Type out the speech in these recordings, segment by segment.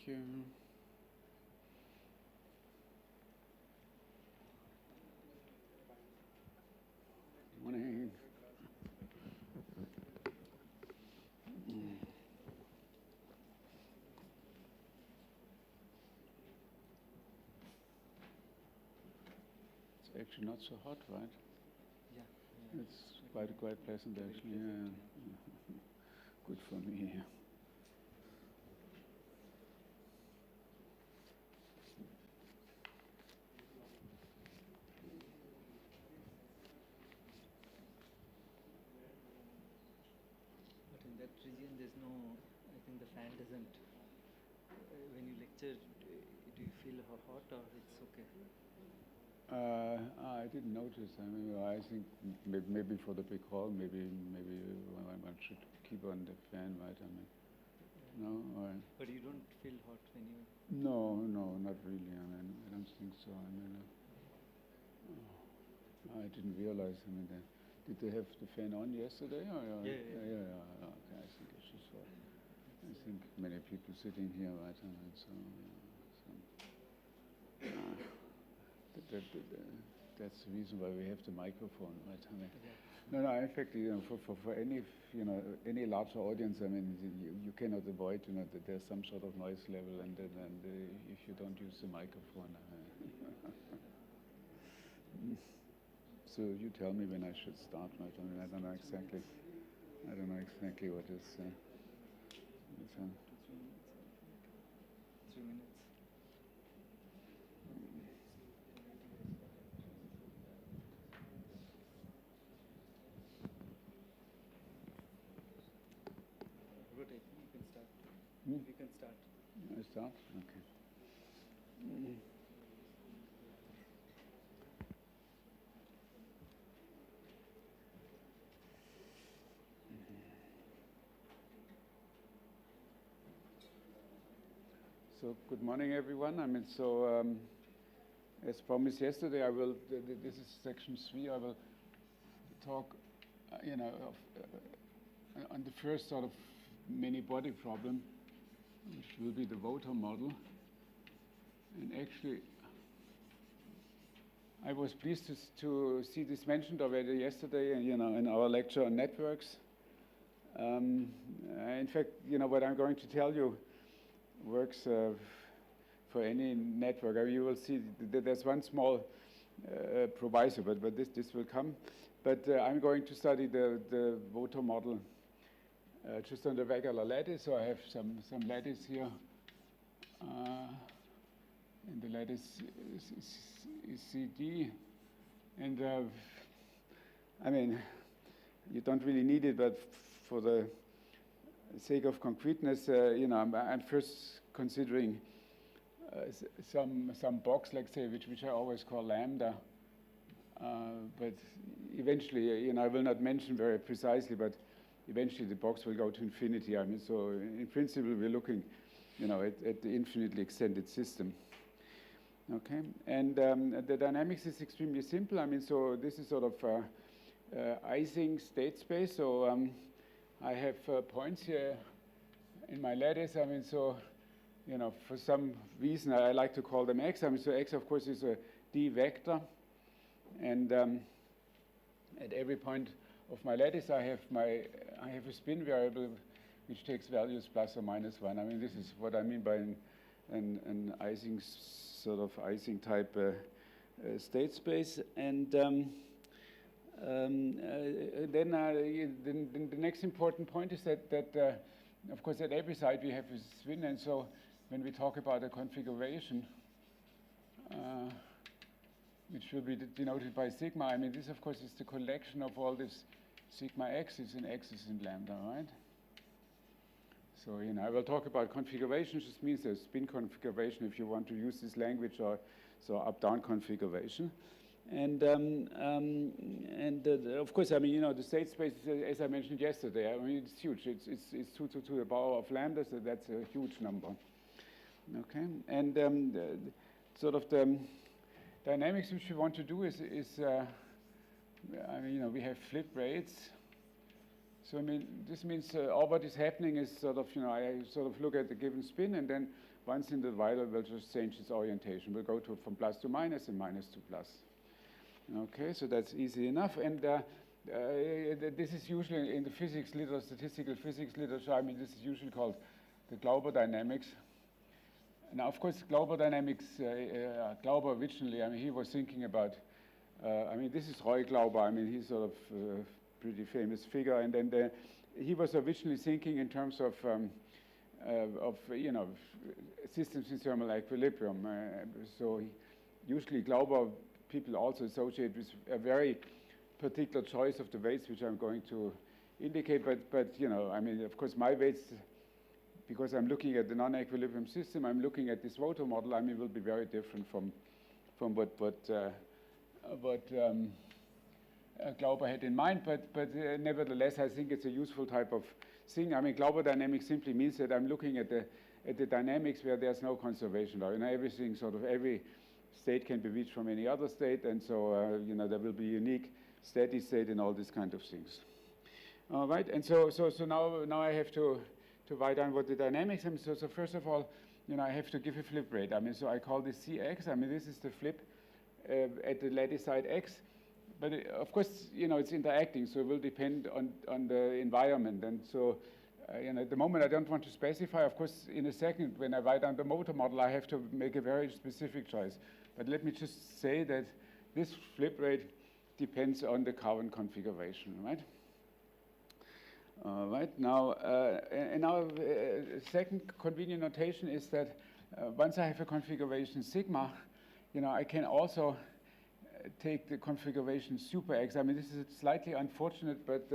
Morning. It's actually not so hot, right? Yeah. It's quite pleasant actually. Yeah. Good for me. But in that region, there's no. I think the fan doesn't. When you lecture, do you feel hot or it's okay? I didn't notice. I mean, I think maybe for the big hall, maybe one should keep on the fan, right? I mean, no, or But you don't feel hot when you. no, not really. I mean, I don't think so. I mean, I didn't realize. I mean, did they have the fan on yesterday? Or, Yeah. Okay, I think it's just so. I think many people sitting here, right? I mean, that's the reason why we have the microphone, right? I mean, no. In fact, for any any larger audience, I mean, you cannot avoid that there's some sort of noise level, and if you don't use the microphone. So you tell me when I should start, right? I mean, I don't know exactly what is. 3 minutes. Rotate. You can start. You can start. I start? Okay. So good morning, everyone. I mean, as promised yesterday, I will. This is section 3. I will talk, on the first sort of many-body problem, which will be the voter model. And actually, I was pleased to see this mentioned already yesterday, in our lecture on networks. In fact, what I'm going to tell you works for any network. I mean, you will see that there's one small proviso, but this will come. But I'm going to study the voter model just on the regular lattice. So I have some lattice here, and the lattice is CD. And I mean, you don't really need it, but for the sake of concreteness, I'm first considering some box, let's say, which I always call lambda. But eventually, I will not mention very precisely, but eventually the box will go to infinity. I mean, so in principle, we're looking, at the infinitely extended system. Okay, and the dynamics is extremely simple. I mean, so this is sort of Ising state space. So I have points here in my lattice. I mean, so, for some reason, I like to call them x. I mean, so x, of course, is a d vector. And at every point of my lattice, I have a spin variable which takes values plus or minus 1. I mean, this is what I mean by an Ising sort of Ising type state space. And then the next important point is that of course, at every side we have a spin, and so when we talk about a configuration, which will be denoted by sigma, I mean, this, of course, is the collection of all these sigma x's and x's in lambda, right? So, I will talk about configurations. This means a spin configuration, if you want to use this language, or so up-down configuration. And of course, I mean, the state space, as I mentioned yesterday, I mean, it's huge. It's 2 to the power of lambda, so that's a huge number. Okay, and sort of the dynamics which we want to do is I mean, we have flip rates. So I mean, this means all what is happening is sort of, I sort of look at the given spin, and then once in the while it will just change its orientation. We'll go from plus to minus and minus to plus. Okay, so that's easy enough. And this is usually in the physics literature, statistical physics literature, I mean, this is usually called the Glauber dynamics. Now, of course, Glauber dynamics, Glauber originally, I mean, he was thinking about, I mean, this is Roy Glauber, I mean, he's sort of a pretty famous figure, and then he was originally thinking in terms of you know, systems in thermal equilibrium. So usually Glauber people also associate with a very particular choice of the weights, which I'm going to indicate, but you know, I mean, of course, my weights, because I'm looking at the non-equilibrium system, I'm looking at this rotor model, I mean, will be very different from what Glauber had in mind, but nevertheless, I think it's a useful type of thing. I mean, Glauber dynamics simply means that I'm looking at the dynamics where there's no conservation law. You know, everything, sort of every state can be reached from any other state, and so you know, there will be unique steady state and all these kind of things. All right, and so now I have to write down what the dynamics are. So first of all, you know, I have to give a flip rate. I mean, so I call this Cx. I mean, this is the flip at the lattice side x. But of course, you know, it's interacting, so it will depend on the environment. And so, you know, at the moment I don't want to specify. Of course, in a second, when I write down the motor model, I have to make a very specific choice. But let me just say that this flip rate depends on the current configuration, right? All right, now, and our second convenient notation is that once I have a configuration sigma, you know, I can also take the configuration super X. I mean, this is slightly unfortunate, but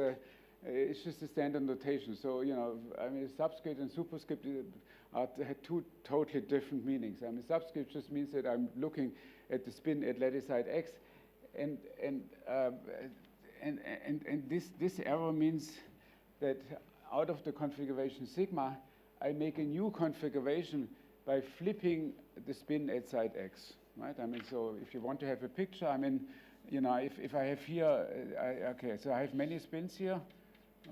it's just a standard notation. So, you know, I mean, subscript and superscript have two totally different meanings. I mean, subscript just means that I'm looking at the spin at lattice side X, and this error means that out of the configuration sigma, I make a new configuration by flipping the spin at side X. Right? I mean, so if you want to have a picture, I mean, you know, if I have here, okay, so I have many spins here,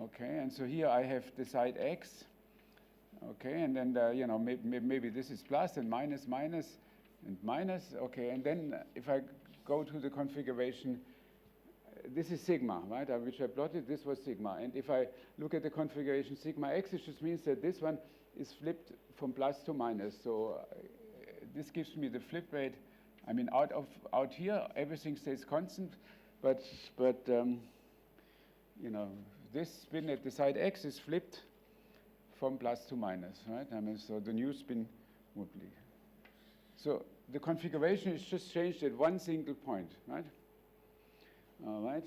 okay, and so here I have the side X, okay, and then, you know, maybe this is plus and minus, minus, and minus, okay, and then if I go to the configuration, this is sigma, right, which I plotted, this was sigma, and if I look at the configuration sigma X, it just means that this one is flipped from plus to minus, so this gives me the flip rate. I mean, out here, everything stays constant, but you know, this spin at the side X is flipped from plus to minus, right? I mean, so the new spin would be. So the configuration is just changed at one single point, right? All right.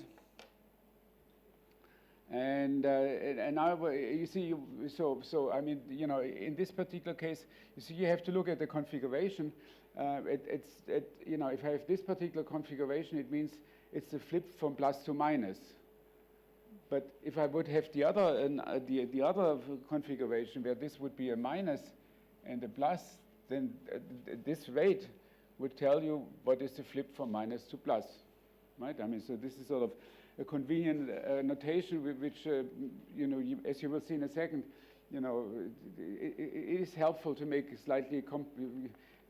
And now you see, so I mean, you know, in this particular case, you see, you have to look at the configuration. You know, if I have this particular configuration, it means it's the flip from plus to minus. But if I would have the other configuration where this would be a minus and a plus, then this rate would tell you what is the flip from minus to plus, right? I mean, so this is sort of a convenient notation which, you know, as you will see in a second, you know, it is helpful to make a slightly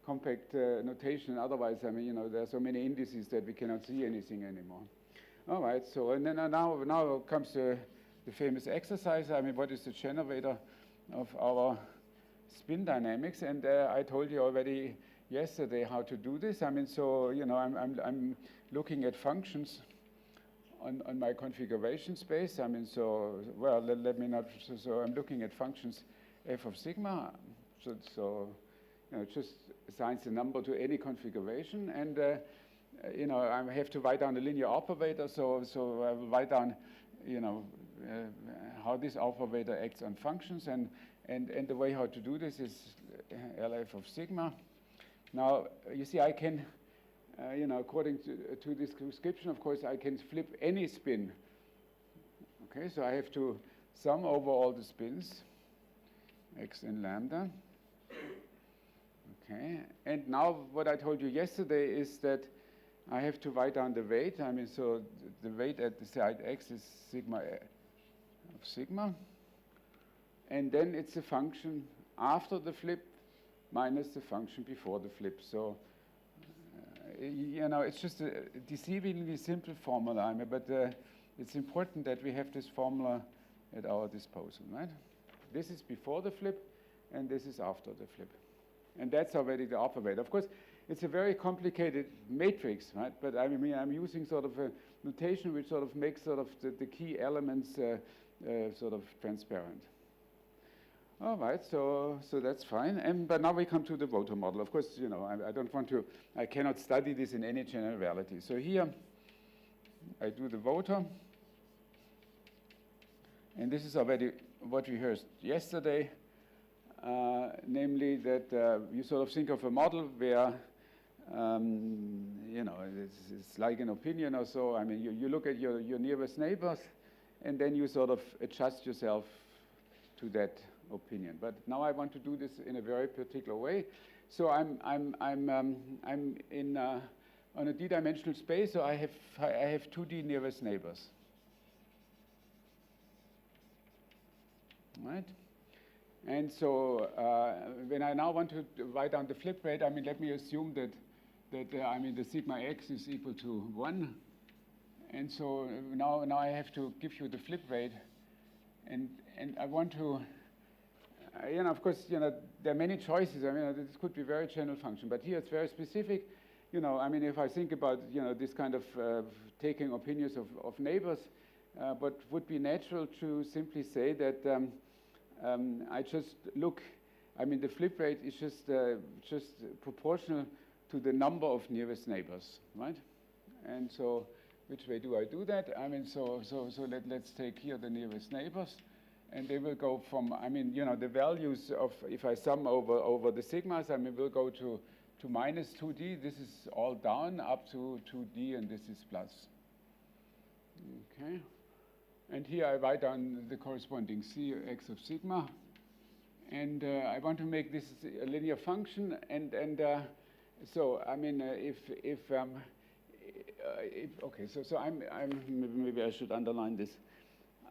compact notation. Otherwise, I mean, you know, there are so many indices that we cannot see anything anymore. All right, so and then now comes the famous exercise. I mean, what is the generator of our spin dynamics? And I told you already yesterday how to do this. I mean, so, you know, I'm looking at functions on my configuration space. I mean, so, well, let me not, so I'm looking at functions f of sigma. So you know, just assigns a number to any configuration. And, you know, I have to write down a linear operator. So I will write down, you know, how this operator acts on functions. And the way how to do this is LF of sigma. Now, you see, I can, you know, according to this description, of course, I can flip any spin. Okay, so I have to sum over all the spins, x and lambda. Okay, and now what I told you yesterday is that I have to write down the weight. I mean, so the weight at the side x is sigma of sigma. And then it's a function after the flip minus the function before the flip. So, it's just a deceivingly simple formula, but it's important that we have this formula at our disposal, right? This is before the flip, and this is after the flip. And that's already the upper weight. Of course, it's a very complicated matrix, right? But I mean, I'm using sort of a notation which sort of makes sort of the key elements sort of transparent. All right, so that's fine. But now we come to the voter model. Of course, I don't want to, I cannot study this in any generality. So here, I do the voter. And this is already what we heard yesterday, namely that you sort of think of a model where, it's like an opinion or so. I mean, you look at your nearest neighbors, and then you sort of adjust yourself to that opinion. But now I want to do this in a very particular way. So I'm in on a d-dimensional space. So I have 2D nearest neighbors. Right? And so when I now want to write down the flip rate, I mean, let me assume that the sigma x is equal to 1. And so now I have to give you the flip rate. And I want to, of course, there are many choices. I mean, this could be a very general function. But here it's very specific. I mean, if I think about, this kind of taking opinions of neighbors, but would be natural to simply say that I just look, I mean, the flip rate is just proportional to the number of nearest neighbors, right? And so which way do I do that? I mean, so let's take here the nearest neighbors, and they will go from, I mean, the values of, if I sum over the sigmas, I mean, we'll go to minus 2d. This is all down up to 2d, and this is plus. Okay. And here I write down the corresponding Cx of sigma. And I want to make this a linear function. And so, I mean, okay, so I'm maybe I should underline this.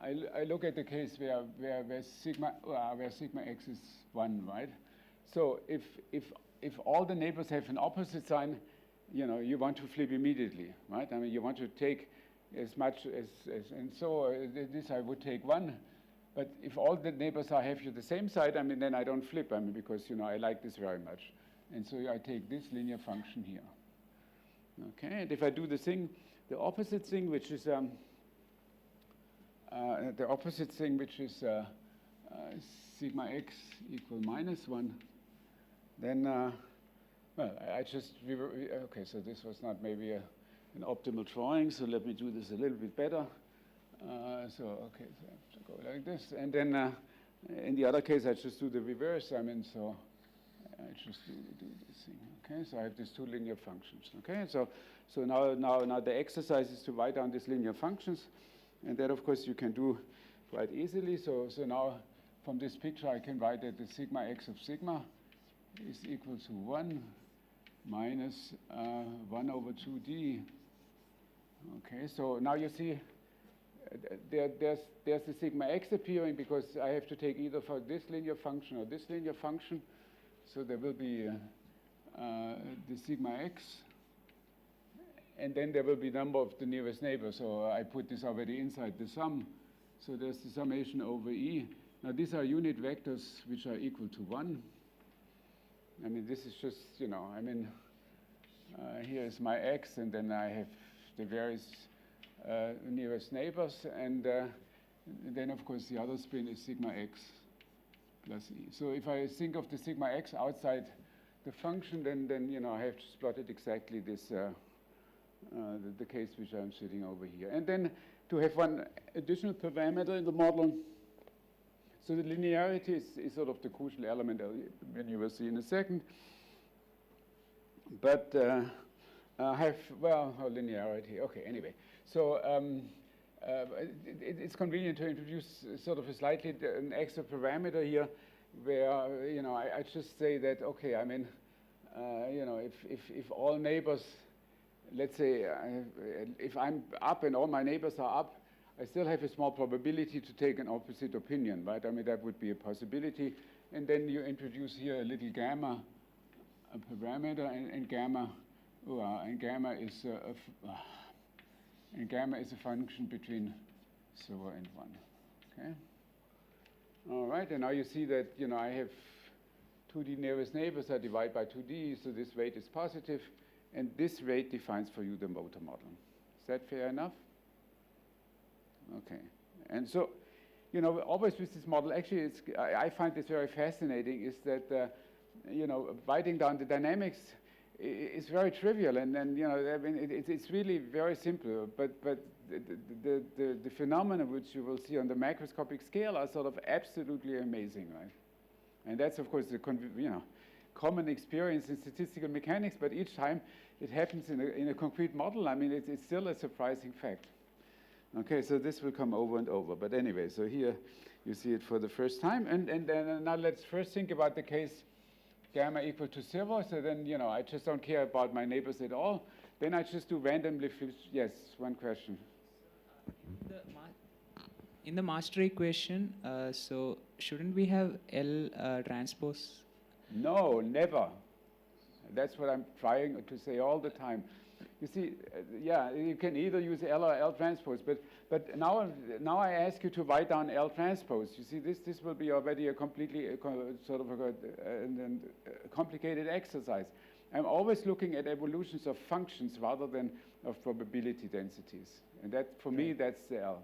I look at the case where sigma x is 1, right? So if all the neighbors have an opposite sign, you want to flip immediately, right? I mean, you want to take as much as and so this I would take 1. But if all the neighbors have the same side, I mean, then I don't flip, I mean, because, I like this very much. And so I take this linear function here. Okay, and if I do the opposite thing, which is sigma x equal minus 1, then, well, I just, okay, so this was not maybe an optimal drawing, so let me do this a little bit better. Okay, so I have to go like this. And then in the other case, I just do the reverse. I mean, so I just do this thing. Okay, so I have these two linear functions. Okay, so now the exercise is to write down these linear functions, and that of course you can do quite easily. So now from this picture I can write that the sigma x of sigma is equal to 1 minus 1 over 2d. Okay, so now you see there's the sigma x appearing because I have to take either for this linear function or this linear function. So there will be the sigma x, and then there will be number of the nearest neighbors. So I put this already inside the sum. So there's the summation over E. Now these are unit vectors which are equal to 1. I mean, this is just, I mean, here is my x, and then I have the various nearest neighbors, and then of course the other spin is sigma x plus E. So if I think of the sigma x outside the function, then I have just plotted exactly this, the case which I'm sitting over here. And then to have one additional parameter in the model. So the linearity is sort of the crucial element, when you will see in a second. But linearity. Okay, anyway. So it's convenient to introduce sort of an extra parameter here, where I just say that, okay, I mean, if all neighbors, let's say, if I'm up and all my neighbors are up, I still have a small probability to take an opposite opinion, right? I mean, that would be a possibility. And then you introduce here a little gamma, a parameter, and gamma is a function between 0 and 1. Okay. All right, and now you see that I have 2D nearest neighbors. I divide by 2D, so this weight is positive, and this weight defines for you the motor model. Is that fair enough? Okay, and so, always with this model, actually, I find this very fascinating, is that, writing down the dynamics is very trivial, and then, I mean, it's really very simple, but the phenomena which you will see on the macroscopic scale are sort of absolutely amazing, right? And that's, of course, the common experience in statistical mechanics, but each time it happens in a concrete model, I mean, it's still a surprising fact. Okay, so this will come over and over. But anyway, so here you see it for the first time. And now let's first think about the case gamma equal to 0. So then, I just don't care about my neighbors at all. Then I just do randomly flips. Yes, one question. In the master equation, so shouldn't we have L transpose? No, never. That's what I'm trying to say all the time. You see, you can either use L or L transpose, but now I ask you to write down L transpose. You see, this will be already a completely sort of a complicated exercise. I'm always looking at evolutions of functions rather than of probability densities, and that for me that's the L.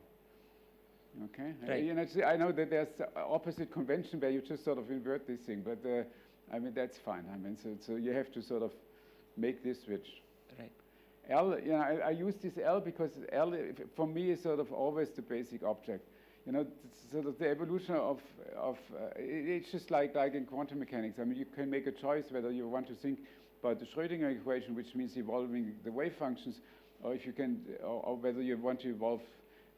Okay, right. I know that there's opposite convention where you just sort of invert this thing, but I mean that's fine. I mean, so you have to sort of make this switch. Right. L, I use this L because L, for me, is sort of always the basic object. Sort of the evolution of it's just like in quantum mechanics. I mean, you can make a choice whether you want to think about the Schrödinger equation, which means evolving the wave functions, or if you can, or whether you want to evolve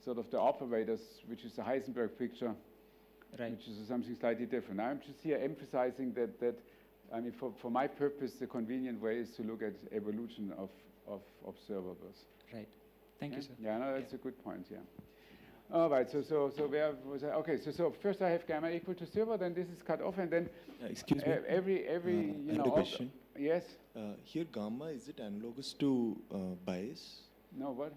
sort of the operators, which is the Heisenberg picture, right, which is something slightly different. I'm just here emphasizing that I mean, for my purpose, the convenient way is to look at evolution of observables. Right. Thank you, sir. Yeah, no, that's a good point, yeah. All right, so where was I? Okay, so first I have gamma equal to 0, then this is cut off, and then excuse me. Every I have a question. Yes? Here gamma, is it analogous to bias? No, what?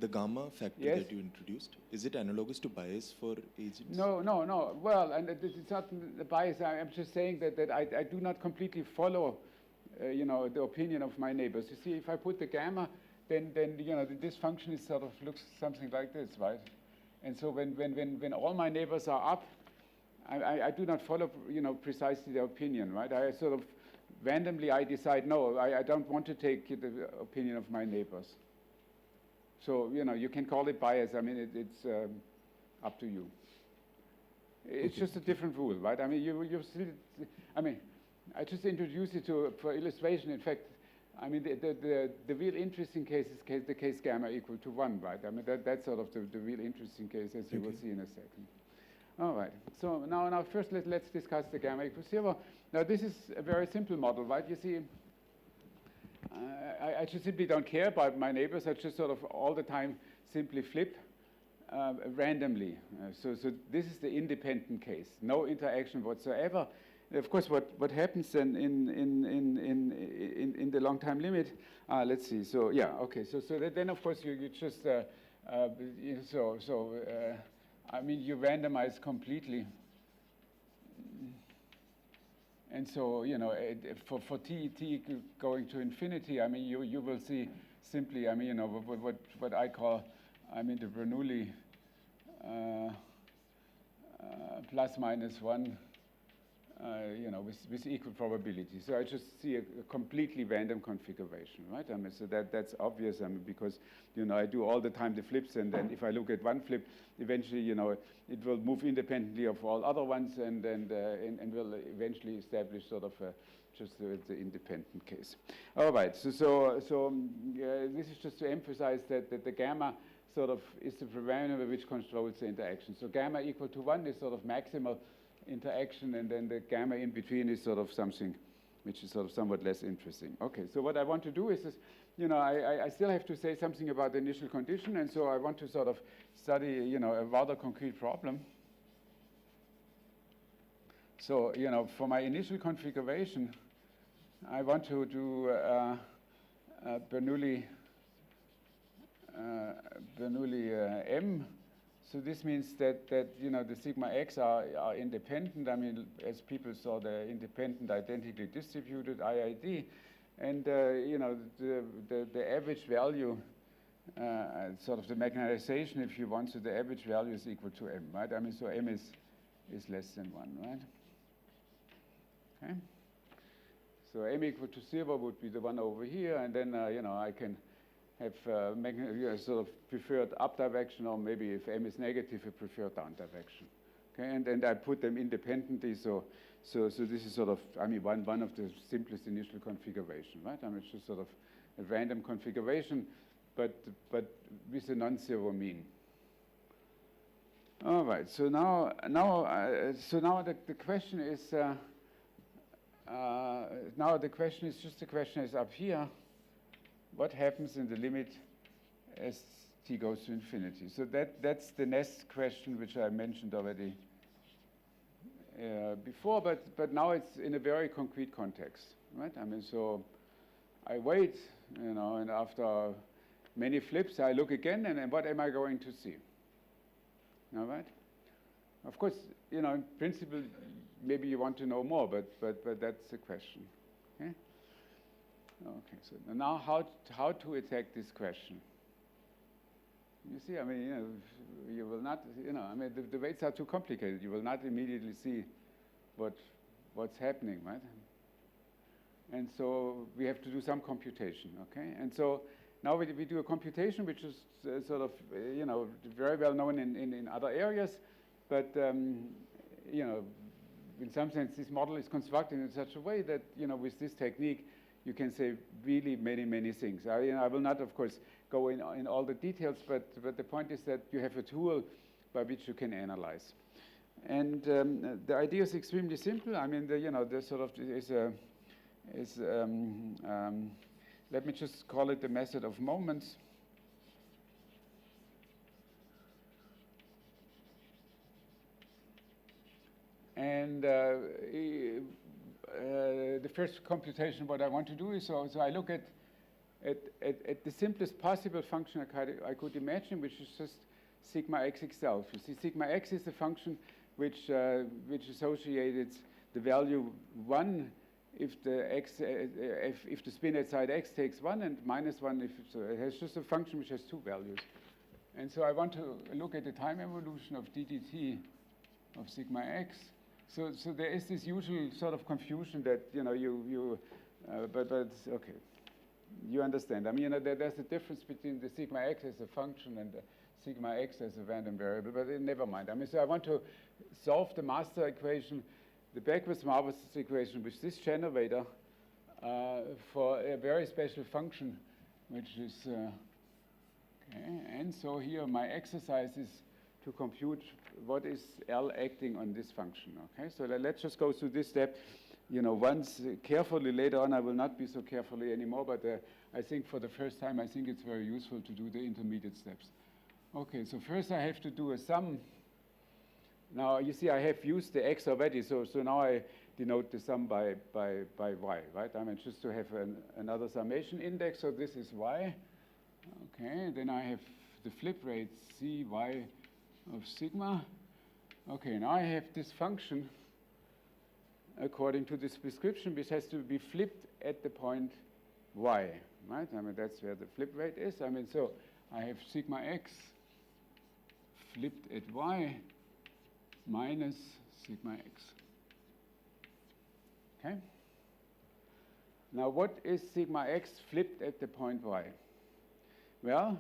The gamma factor yes? that you introduced, is it analogous to bias for agents? No. Well, and it's not the bias. I'm just saying that I do not completely follow the opinion of my neighbors. You see, if I put the gamma, then this function is sort of looks something like this, right? And so when all my neighbors are up, I do not follow precisely their opinion, right? I sort of randomly I decide no, I don't want to take the opinion of my neighbors. So you can call it bias. I mean it's up to you. It's just a different rule, right? I mean you still. I mean. I just introduced it for illustration. In fact, I mean, the real interesting case is the case gamma equal to 1, right? I mean, that's sort of the real interesting case, as you will see in a second. All right. So now first let's discuss the gamma equals 0. Now, this is a very simple model, right? You see, I just simply don't care about my neighbors. I just sort of all the time simply flip randomly. So this is the independent case. No interaction whatsoever. Of course, what happens then in the long time limit? Let's see. So yeah, okay. So then of course you just I mean you randomize completely, and so for t going to infinity, I mean you will see simply I mean what I call I mean the Bernoulli plus minus 1. With equal probability. So I just see a completely random configuration, right? I mean, so that's obvious. I mean, because I do all the time the flips, and then if I look at one flip, eventually it will move independently of all other ones, and will eventually establish sort of just the independent case. All right. So this is just to emphasize that the gamma sort of is the parameter which controls the interaction. So gamma equal to 1 is sort of maximal interaction, and then the gamma in between is sort of something which is sort of somewhat less interesting. Okay, so what I want to do is I still have to say something about the initial condition, and so I want to sort of study, a rather concrete problem. So, for my initial configuration, I want to do Bernoulli M. So this means that the sigma x are independent. I mean, as people saw, they're independent, identically distributed IID, and the average value, sort of the magnetization, if you want, so the average value is equal to m, right? I mean, so m is less than 1, right? Okay. So m equal to 0 would be the one over here, and then I can have sort of preferred up direction, or maybe if m is negative, a preferred down direction. Okay, and I put them independently. So this is sort of, I mean, one of the simplest initial configuration, right? I mean, it's just sort of a random configuration, but with a non-zero mean. All right. So now the question is. Now the question is just up here. What happens in the limit as t goes to infinity? So that's the next question, which I mentioned already before, but now it's in a very concrete context, right? I mean, so I wait, and after many flips, I look again, and what am I going to see? All right? Of course, in principle, maybe you want to know more, but that's the question. Okay. Okay. So now, how to attack this question? You see, I mean, you will not, I mean, the weights are too complicated. You will not immediately see what's happening, right? And so we have to do some computation. Okay. And so now we do a computation which is sort of, very well known in other areas, but in some sense, this model is constructed in such a way that, with this technique, you can say really many, many things. I will not, of course, go in all the details, but the point is that you have a tool by which you can analyze. And the idea is extremely simple. I mean, the sort of let me just call it the method of moments. And the first computation, what I want to do is, so I look at the simplest possible function I could imagine, which is just sigma x itself. You see, sigma x is a function which associates the value 1 if the spin at side x takes 1, and minus 1 if so. It has just a function which has 2 values. And so I want to look at the time evolution of ddt of sigma x. So there is this usual sort of confusion that but okay, you understand. I mean, there's a difference between the sigma x as a function and the sigma x as a random variable, but never mind. I mean, so I want to solve the master equation, the backwards Marvis equation with this generator for a very special function, which is okay. And so here my exercise is to compute what is L acting on this function. Okay, so let's just go through this step. Once carefully. Later on, I will not be so carefully anymore. But I think for the first time, I think it's very useful to do the intermediate steps. Okay, so first I have to do a sum. Now you see, I have used the x already. So now I denote the sum by y, right? I mean, just to have another summation index. So this is y. Okay, then I have the flip rate cy of sigma. Okay, now I have this function according to this prescription, which has to be flipped at the point y, right? I mean, that's where the flip rate is. I mean, so I have sigma x flipped at y minus sigma x. Okay? Now, what is sigma x flipped at the point y? Well,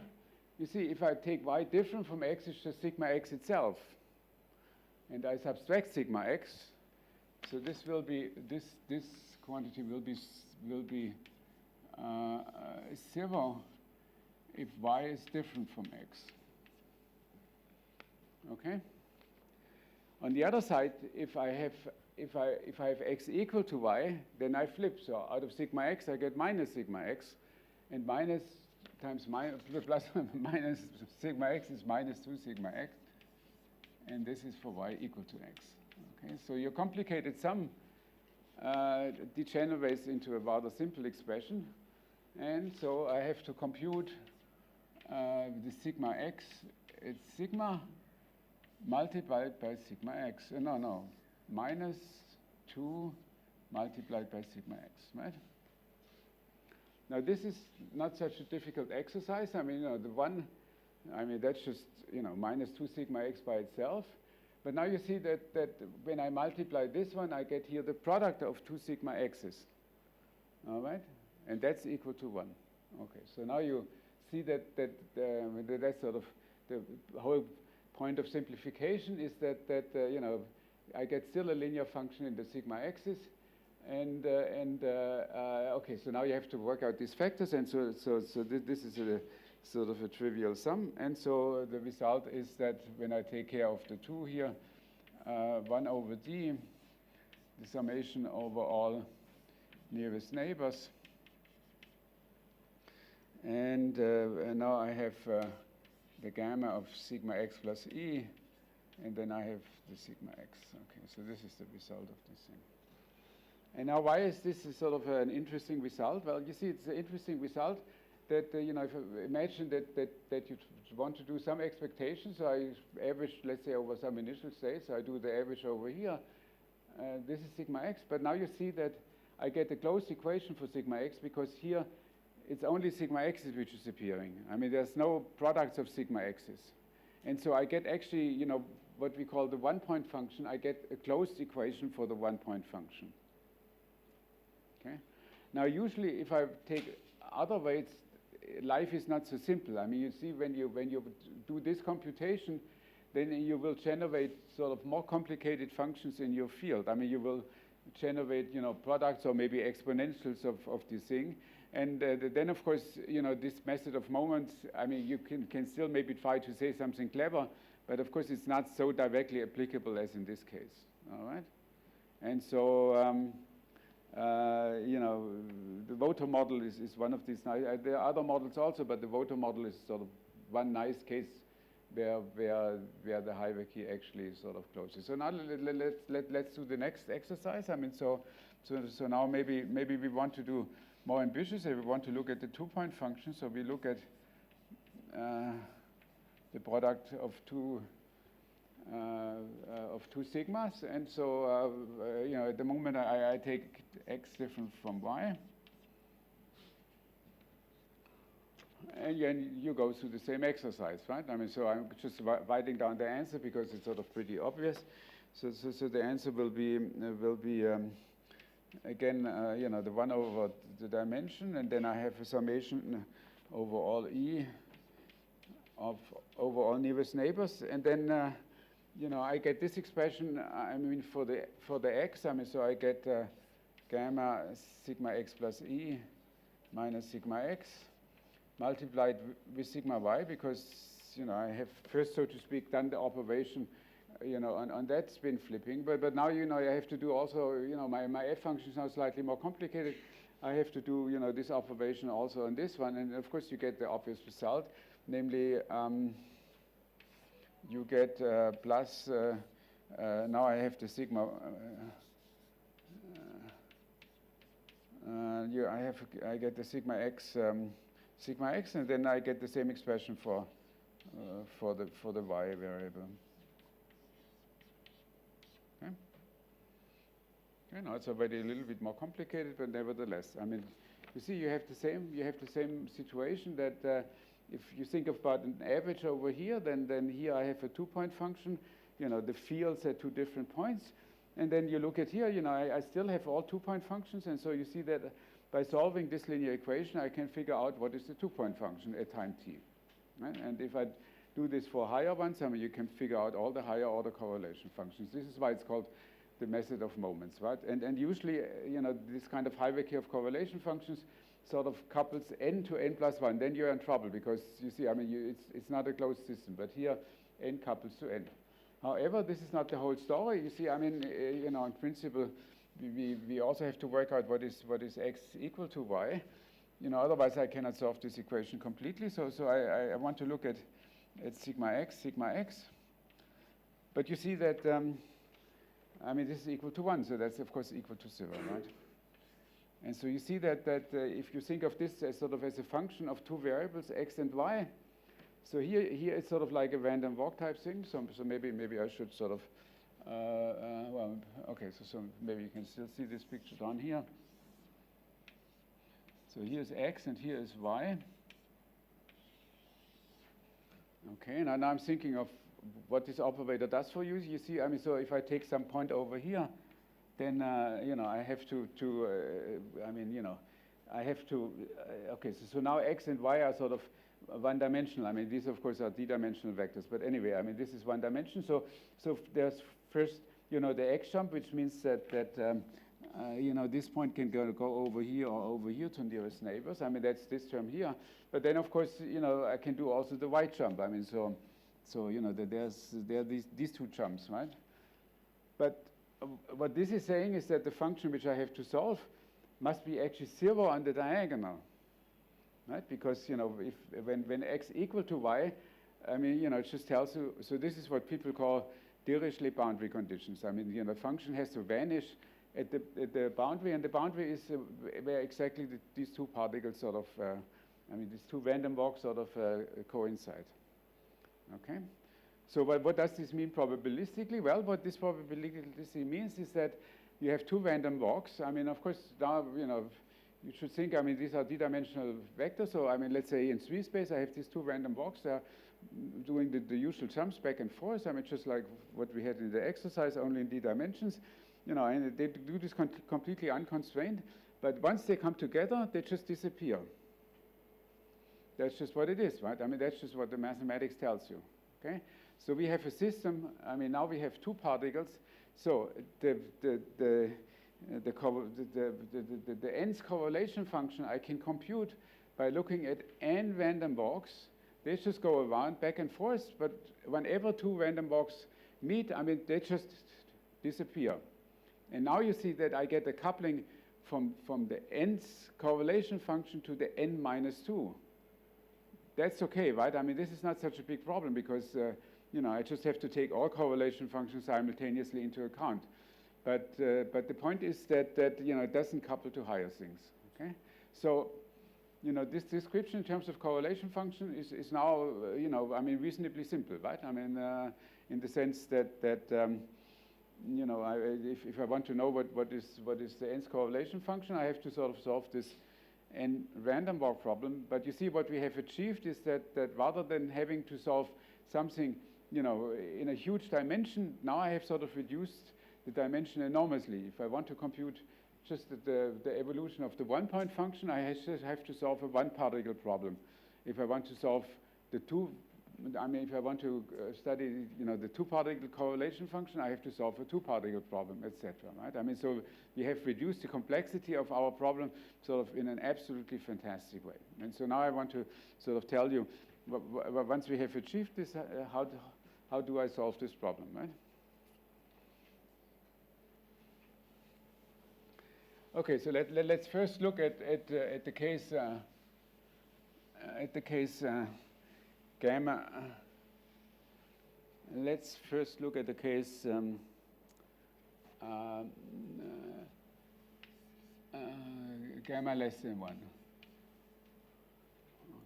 you see, if I take y different from x, it's just sigma x itself. And I subtract sigma x. So this will be, this quantity will be 0 if y is different from x. Okay? On the other side, if I have x equal to y, then I flip. So out of sigma x, I get minus sigma x. and minus times plus minus sigma x is minus 2 sigma x, and this is for y equal to x. Okay, so your complicated sum degenerates into a rather simple expression, and so I have to compute the sigma x. It's sigma multiplied by sigma x. No, minus 2 multiplied by sigma x, right? Now this is not such a difficult exercise. I mean, that's just, minus 2 sigma x by itself. But now you see that when I multiply this one, I get here the product of 2 sigma x's, all right? And that's equal to 1. Okay, so now you see that's sort of the whole point of simplification is that I get still a linear function in the sigma x's, and okay, so now you have to work out these factors, and so this is a sort of a trivial sum, and so the result is that when I take care of the 2 here, 1 over d, the summation over all nearest neighbors, and now I have the gamma of sigma x plus e, and then I have the sigma x. Okay, so this is the result of this thing. And now why is this a sort of an interesting result? Well, you see, it's an interesting result that, if I imagine that you want to do some expectation, so I average, let's say, over some initial states, so I do the average over here. This is sigma x, but now you see that I get a closed equation for sigma x because here it's only sigma x's which is appearing. I mean, there's no products of sigma x's. And so I get actually, what we call the one-point function. I get a closed equation for the one-point function. Okay. Now, usually, if I take other weights, life is not so simple. I mean, you see, when you do this computation, then you will generate sort of more complicated functions in your field. I mean, you will generate, products or maybe exponentials of this thing. And then, of course, this method of moments, I mean, you can still maybe try to say something clever, but of course, it's not so directly applicable as in this case, all right? And so, the Voter model is one of these nice, there are other models also, but the Voter model is sort of one nice case where the hierarchy actually sort of closes. So now let's do the next exercise. I mean, so now maybe we want to do more ambitious, and we want to look at the 2-point function. So we look at the product of two sigmas, and so at the moment I take x different from y, and you go through the same exercise, right? I mean, so I'm just writing down the answer because it's sort of pretty obvious. So the answer will be again, the 1 over the dimension, and then I have a summation over all E over all nearest neighbors, and then I get this expression. I mean, for the x, I mean, so I get gamma sigma x plus E minus sigma x multiplied with sigma y, because I have first, so to speak, done the operation on that spin flipping, but now I have to do also, my f function is now slightly more complicated. I have to do this operation also on this one, and of course you get the obvious result, namely you get plus. Now I have the sigma. I get the sigma x, and then I get the same expression for the y variable. Now it's already a little bit more complicated, but nevertheless, I mean, you see, you have the same situation that if you think about an average over here, then here I have a 2-point function. The fields at 2 different points, and then you look at here. I still have all 2-point functions, and so you see that by solving this linear equation, I can figure out what is the 2-point function at time t. Right? And if I do this for higher ones, I mean, you can figure out all the higher order correlation functions. This is why it's called the method of moments, right? And usually, this kind of hierarchy of correlation functions sort of couples n to n plus 1. Then you're in trouble because you see, I mean, it's not a closed system, but here n couples to n. However, this is not the whole story. You see, I mean, in principle, we also have to work out what is x equal to y, otherwise I cannot solve this equation completely. So I want to look at sigma x. But you see that, this is equal to 1, so that's of course equal to 0, right? And so you see that if you think of this as sort of as a function of two variables, x and y, so here it's sort of like a random walk type thing. So maybe I should sort of, so maybe you can still see this picture down here. So here's x and here is y. Okay, now I'm thinking of what this operator does for you. You see, so if I take some point over here, then I have to okay. So now x and y are sort of one-dimensional. these of course are d-dimensional vectors, but anyway, this is one dimension. So there's first, the x jump, which means that this point can go over here or over here to nearest neighbors. That's this term here. But then of course, I can do also the y jump. So there are these two jumps, right? But what this is saying is that the function which I have to solve must be actually 0 on the diagonal, right? Because when x equal to y, it just tells you. So this is what people call Dirichlet boundary conditions. The function has to vanish at the boundary, and the boundary is where exactly these two particles sort of, these two random walks sort of coincide. Okay. So what does this mean probabilistically? Well, what this probabilistically means is that you have two random walks. Of course, now, you should think, these are d-dimensional vectors. So, let's say in 3 space, I have these two random walks. They're doing the usual jumps back and forth. Just like what we had in the exercise, only in d dimensions. And they do this completely unconstrained. But once they come together, they just disappear. That's just what it is, right? That's just what the mathematics tells you, okay? So we have a system, now we have two particles. So the nth correlation function I can compute by looking at n random walks. They just go around back and forth, but whenever two random walks meet, they just disappear. And now you see that I get a coupling from the nth correlation function to the n minus 2. That's okay, right? This is not such a big problem because, I just have to take all correlation functions simultaneously into account. But the point is that it doesn't couple to higher things, okay? So, this description in terms of correlation function is now, reasonably simple, right? In the sense that if I want to know what is the nth correlation function, I have to sort of solve this n random walk problem. But you see what we have achieved is that rather than having to solve something, in a huge dimension, now I have sort of reduced the dimension enormously. If I want to compute just the evolution of the one-point function, I just have to solve a one-particle problem. If I want to solve the two, if I want to study, the two-particle correlation function, I have to solve a two-particle problem, etc. Right? So we have reduced the complexity of our problem sort of in an absolutely fantastic way. And so now I want to sort of tell you, once we have achieved this, how do I solve this problem, right? Okay, so let's first look at the case gamma. Let's first look at the case gamma less than 1.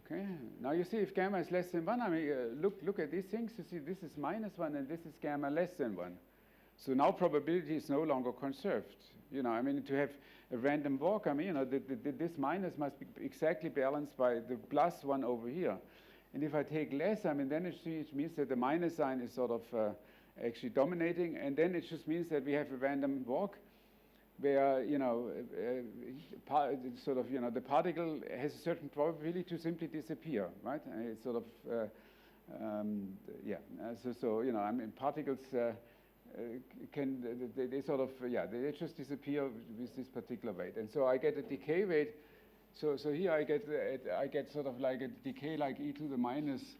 Okay. Now you see if gamma is less than 1, look at these things. You see this is minus 1 and this is gamma less than 1. So now probability is no longer conserved. To have a random walk, this minus must be exactly balanced by the plus 1 over here. And if I take less, then it means that the minus sign is sort of actually dominating, and then it just means that we have a random walk where, the particle has a certain probability to simply disappear, right? And it's sort of, particles they just disappear with this particular rate. And so I get a decay rate. So here I get sort of like a decay like e to the minus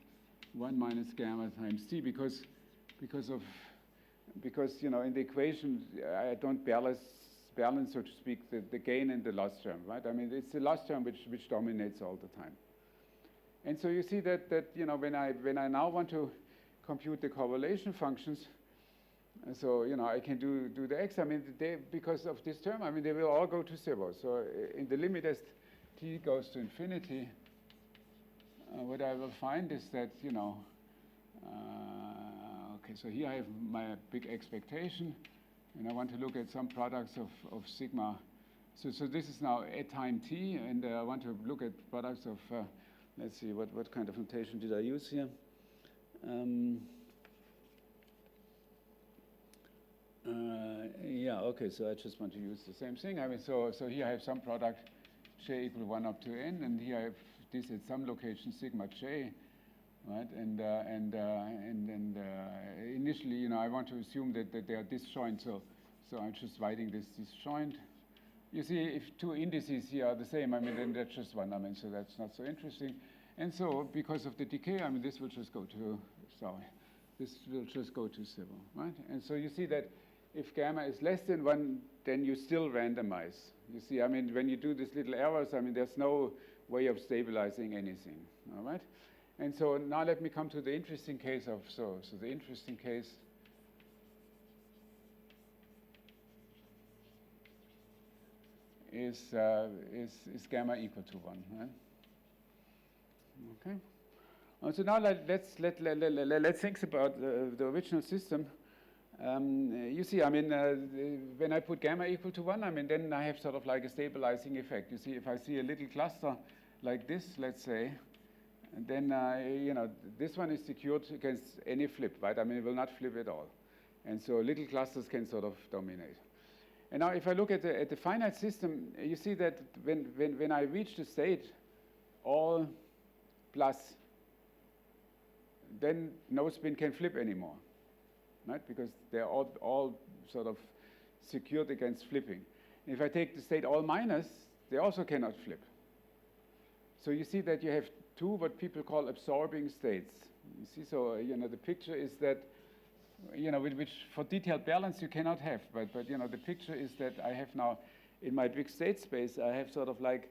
1 minus gamma times t because in the equation I don't balance, so to speak, the gain and the loss term, right? I mean, it's the loss term which dominates all the time. And so you see that you know, when I now want to compute the correlation functions, so you know, I can do the x. I mean, because of this term, I mean, they will all go to 0. So in the limit as t goes to infinity, what I will find is that, you know, okay, so here I have my big expectation, and I want to look at some products of sigma. So this is now at time t, and I want to look at products of, let's see, what kind of notation did I use here? Yeah, okay, so I just want to use the same thing. I mean, so here I have some product j equal 1 up to n, and here I have this at some location sigma j, right? And initially, you know, I want to assume that they are disjoint, so I'm just writing this disjoint. You see, if two indices here are the same, I mean, then that's just one. I mean, so that's not so interesting. And so, because of the decay, I mean, this will just go to, this will just go to 0, right? And so you see that if gamma is less than 1, then you still randomize. You see, I mean, when you do these little errors, I mean, there's no way of stabilizing anything, all right? And so now let me come to the interesting case of, so the interesting case is gamma equal to 1, right? Okay. So now let's think about the original system. You see, I mean, when I put gamma equal to 1, I mean, then I have sort of like a stabilizing effect. You see, if I see a little cluster like this, let's say, and then, you know, this one is secured against any flip, right? I mean, it will not flip at all. And so little clusters can sort of dominate. And now if I look at the finite system, you see that when I reach the state all plus, then no spin can flip anymore, right? Because they're all sort of secured against flipping. If I take the state all minus, they also cannot flip. So you see that you have two what people call absorbing states. You see, so you know, the picture is that, you know, which for detailed balance you cannot have, but you know, the picture is that I have now in my big state space, I have sort of like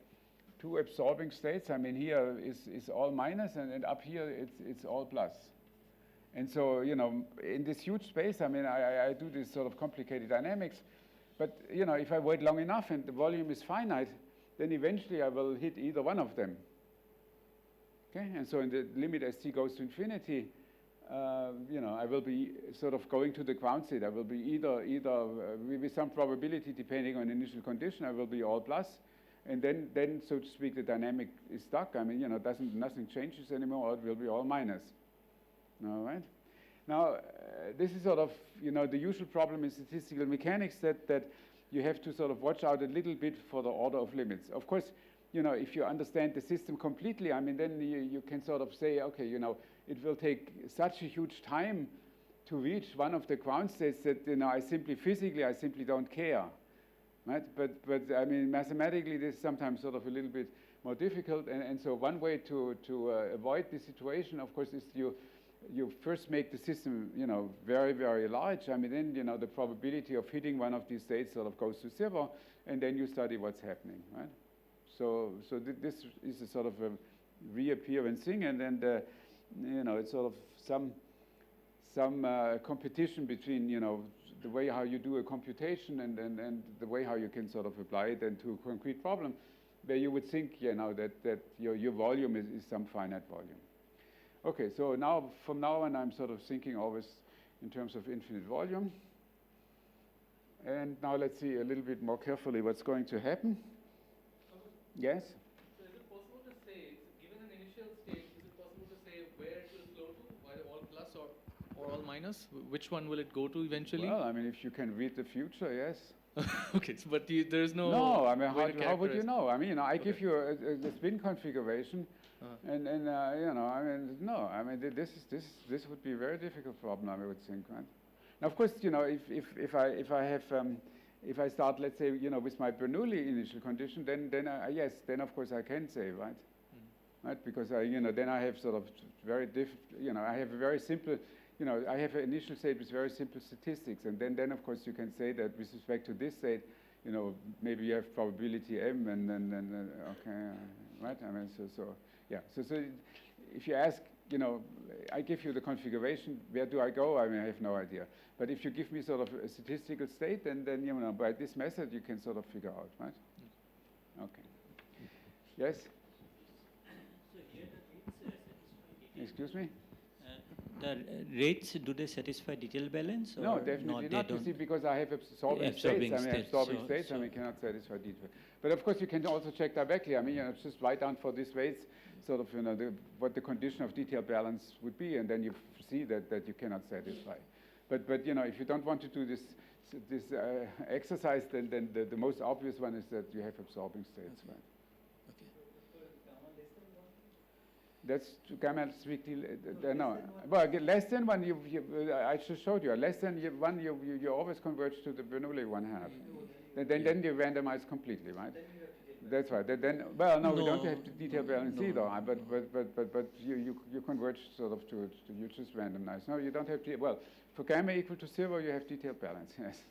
two absorbing states. I mean, here is all minus, and up here it's all plus. And so, you know, in this huge space, I mean, I do this sort of complicated dynamics, but you know, if I wait long enough and the volume is finite, then eventually I will hit either one of them. Okay, and so in the limit as t goes to infinity, you know, I will be sort of going to the ground state. I will be either with some probability, depending on initial condition, I will be all plus, and then so to speak, the dynamic is stuck. I mean, you know, nothing changes anymore, or it will be all minus. All right. Now, this is sort of, you know, the usual problem in statistical mechanics that you have to sort of watch out a little bit for the order of limits. Of course, you know, if you understand the system completely, I mean, then you can sort of say, okay, you know, it will take such a huge time to reach one of the ground states that, you know, I simply don't care, right? But I mean, mathematically, this is sometimes sort of a little bit more difficult. And so one way to avoid this situation, of course, is you first make the system, you know, very, very large. I mean, then, you know, the probability of hitting one of these states sort of goes to 0, and then you study what's happening, right? So this is a sort of a reappearance thing, and then, you know, it's sort of some competition between, you know, the way how you do a computation and the way how you can sort of apply it into a concrete problem, where you would think, you know, that your volume is some finite volume. Okay, so now, from now on, I'm sort of thinking always in terms of infinite volume. And now let's see a little bit more carefully what's going to happen. Yes? So is it possible to say, given an initial state, is it possible to say where it will flow to, either all plus or all minus? Which one will it go to eventually? Well, I mean, if you can read the future, yes. Okay, so, but there is no. No, I mean, how would you know? I mean, you know, I give you a spin configuration, and you know, I mean, no, I mean, this would be a very difficult problem, I would think, right? Now, of course, you know, if I start, let's say, you know, with my Bernoulli initial condition, then yes, then of course I can say, right, right, because you know, then I have sort of very you know, I have a very simple. You know, I have an initial state with very simple statistics, and then of course you can say that with respect to this state, you know, maybe you have probability m, and then okay, right? I mean, so yeah. So if you ask, you know, I give you the configuration. Where do I go? I mean, I have no idea. But if you give me sort of a statistical state, then you know, by this method you can sort of figure out, right? Okay. Yes. So here the rates satisfy detail. Excuse me. The rates, do they satisfy detail balance? Or No, definitely not. You see, because I have absorbing states. I mean, absorbing states, I mean, cannot satisfy detail. But of course, you can also check directly. I mean, you know, just write down for these weights, sort of, you know, what the condition of detail balance would be, and then you see that you cannot satisfy. But you know, if you don't want to do this exercise, then the most obvious one is that you have absorbing states, right? That's gamma strictly, no. Well, less than one, I just showed you. Less than one, you always converge to the Bernoulli 1/2. Then you randomize completely, right? That's right. Then, well, no, we don't have to detail balance either. But you converge sort of to you just randomize. No, you don't have to. Well, for gamma equal to 0, you have detailed balance. Yes.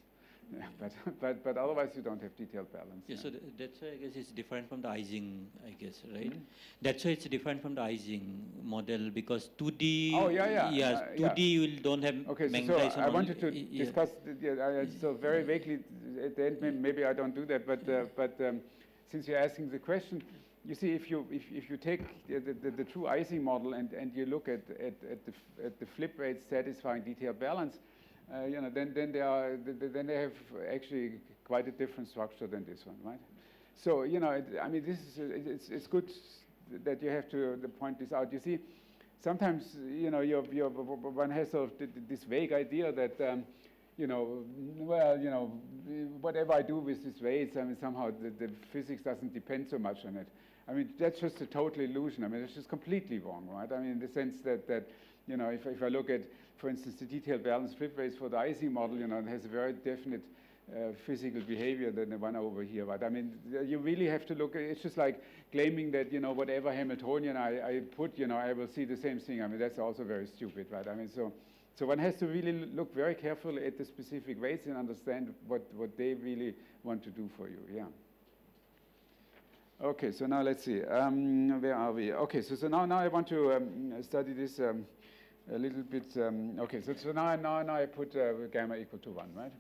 Yeah, but otherwise you don't have detailed balance. Yeah, yeah. so that's why I guess it's different from the Ising, I guess, right? Mm-hmm. That's why it's different from the Ising model, because 2D. Oh, yeah. Yes, 2D you will don't have. Okay, so I wanted to discuss. So very vaguely at the end, maybe I don't do that, but since you're asking the question, you see, if you take the true Ising model and you look at the flip rates satisfying detailed balance. You know, then they have actually quite a different structure than this one, right? So you know, I mean, this is it's good that you have to point this out. You see, sometimes you know one has sort of this vague idea that you know, well, you know, whatever I do with these weights, I mean, somehow the physics doesn't depend so much on it. I mean, that's just a total illusion. I mean, it's just completely wrong, right? I mean, in the sense that you know, if I look at, for instance, the detailed balance flip rates for the Ising model, you know, it has a very definite physical behavior than the one over here. But I mean, you really have to look. It's just like claiming that, you know, whatever Hamiltonian I put, you know, I will see the same thing. I mean, that's also very stupid, right? I mean, so one has to really look very carefully at the specific weights and understand what they really want to do for you. Yeah. Okay, so now let's see. Where are we? Okay, so now I want to study this a little bit. Okay, so now I put gamma equal to 1, right?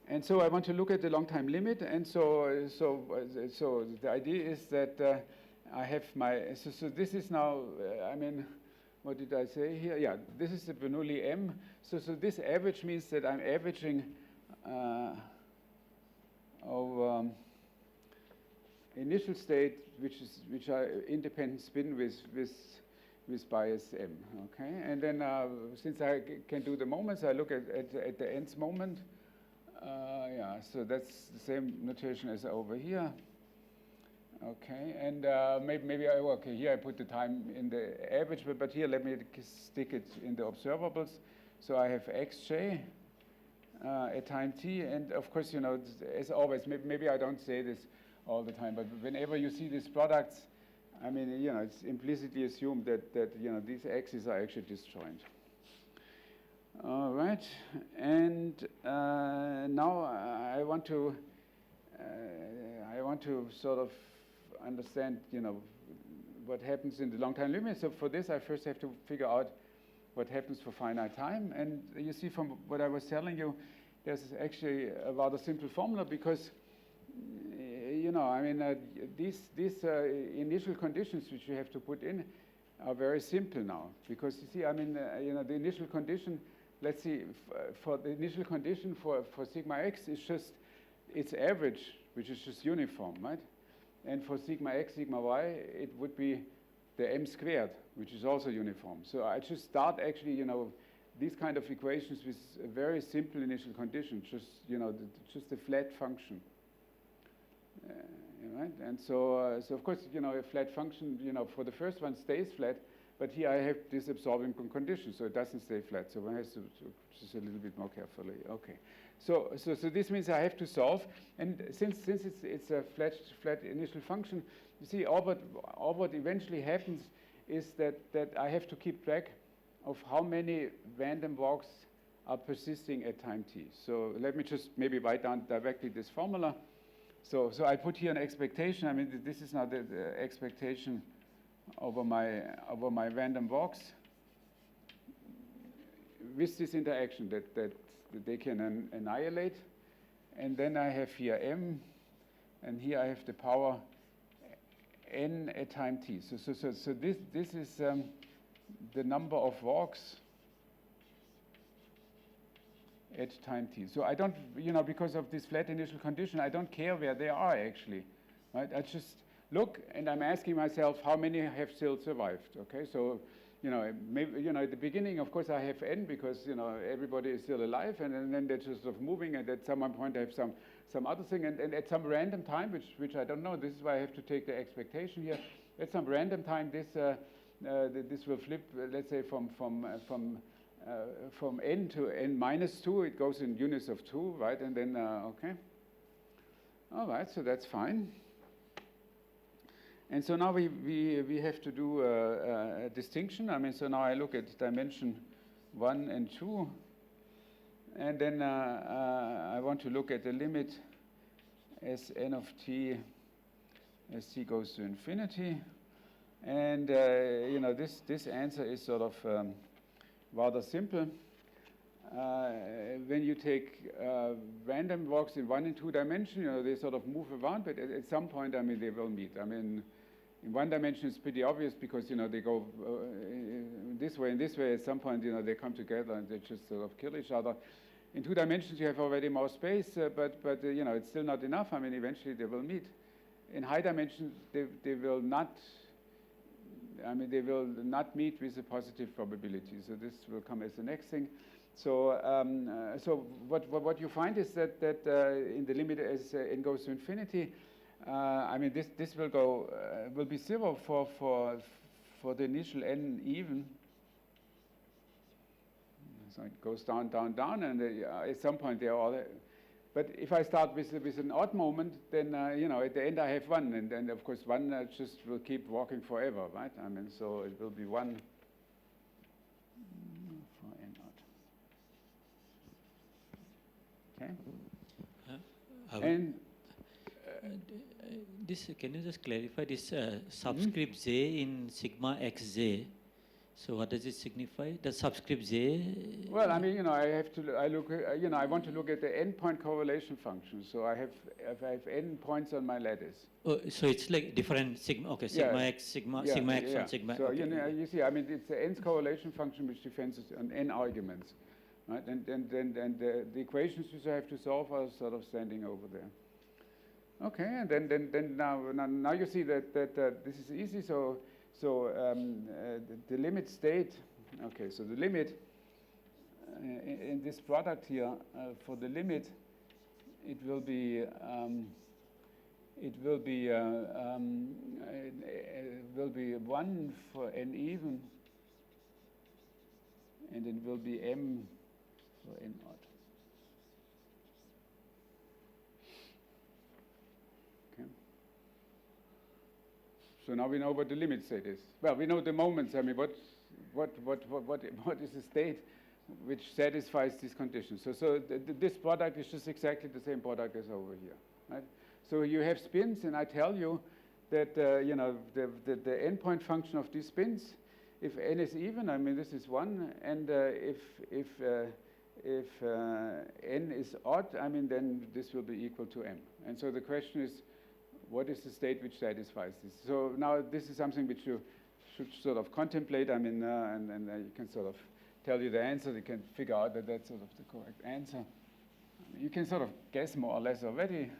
And so I want to look at the long time limit. And so the idea is that I have my. So this is now. I mean, what did I say here? Yeah, this is the Bernoulli M. So this average means that I'm averaging over initial state, which are independent spin with bias m. Okay, and then since I can do the moments, I look at the nth moment. Yeah, so that's the same notation as over here. Okay, and maybe here I put the time in the average, but here let me stick it in the observables. So I have xj at time t, and of course, you know, as always, maybe I don't say this all the time, but whenever you see these products, I mean, you know, it's implicitly assumed that you know, these x's are actually disjoint. All right, and now I want to sort of understand, you know, what happens in the long time limit. So for this, I first have to figure out what happens for finite time. And you see from what I was telling you, there's actually a rather simple formula because, you know, I mean, these initial conditions which you have to put in are very simple now. Because you see, I mean, you know, the initial condition, let's see, for the initial condition for sigma x is just its average, which is just uniform, right? And for sigma x, sigma y, it would be the m squared, which is also uniform. So I just start actually, you know, these kind of equations with a very simple initial condition, just, you know, just a flat function. Right? And so of course, you know, a flat function, you know, for the first one stays flat, but here I have this absorbing condition, so it doesn't stay flat. So one has to just a little bit more carefully. Okay. So this means I have to solve, and since it's a flat initial function, you see, all what eventually happens is that I have to keep track of how many random walks are persisting at time t. So let me just maybe write down directly this formula. So I put here an expectation. I mean, this is now the expectation over my random walks with this interaction that they can annihilate. And then I have here m, and here I have the power n at time t. So this is the number of walks at time t. So I don't, because of this flat initial condition, I don't care where they are actually, right? I just look and I'm asking myself how many have still survived, okay? So, maybe, at the beginning, of course, I have n because, everybody is still alive, and then they're just sort of moving, and at some point I have some other thing, and at some random time, which I don't know, this is why I have to take the expectation here, at some random time, this will flip, let's say, from n to n minus 2, it goes in units of 2, right? And then, okay. All right, so that's fine. And so now we have to do a distinction. I mean, so now I look at dimension 1 and 2. And then I want to look at the limit as n of t as t goes to infinity. And, this answer is sort of rather simple. When you take random walks in 1 and 2 dimension, they sort of move around, but at some point, I mean, they will meet. I mean, in 1 dimension, it's pretty obvious because, they go this way and this way. At some point, they come together and they just sort of kill each other. In 2 dimensions, you have already more space, but it's still not enough. I mean, eventually they will meet. In high dimensions, they will not. I mean, they will not meet with a positive probability. So this will come as the next thing. So, what you find is that in the limit as n goes to infinity, I mean, this will be 0 for the initial n even. So it goes down, down, down, and at some point they are all. But if I start with an odd moment, then at the end I have 1, and then of course 1 just will keep walking forever, right? I mean, so it will be 1 for n odd. Okay. And this, can you just clarify this subscript j in sigma xj? So what does it signify? The subscript j? Well, I mean, I want to look at the endpoint correlation function. So I have n points on my lattice. Oh, so it's like different sigma. Okay, sigma x, sigma x, and sigma. So okay. you see, I mean, it's the nth correlation function which depends on n arguments, right? And the equations which I have to solve are sort of standing over there. Okay, and then now you see that this is easy. So the limit state, okay, so the limit in this product here, for the limit, it will be 1 for n even, and it will be m for n odd. So now we know what the limit state is. Well, we know the moments. I mean, what is the state which satisfies these conditions? So this product is just exactly the same product as over here, right? So you have spins, and I tell you that the endpoint function of these spins, if n is even, I mean this is 1, and if n is odd, I mean then this will be equal to m. And so the question is, what is the state which satisfies this? So now this is something which you should sort of contemplate. I mean, and you can sort of tell you the answer. You can figure out that that's sort of the correct answer. You can sort of guess more or less already.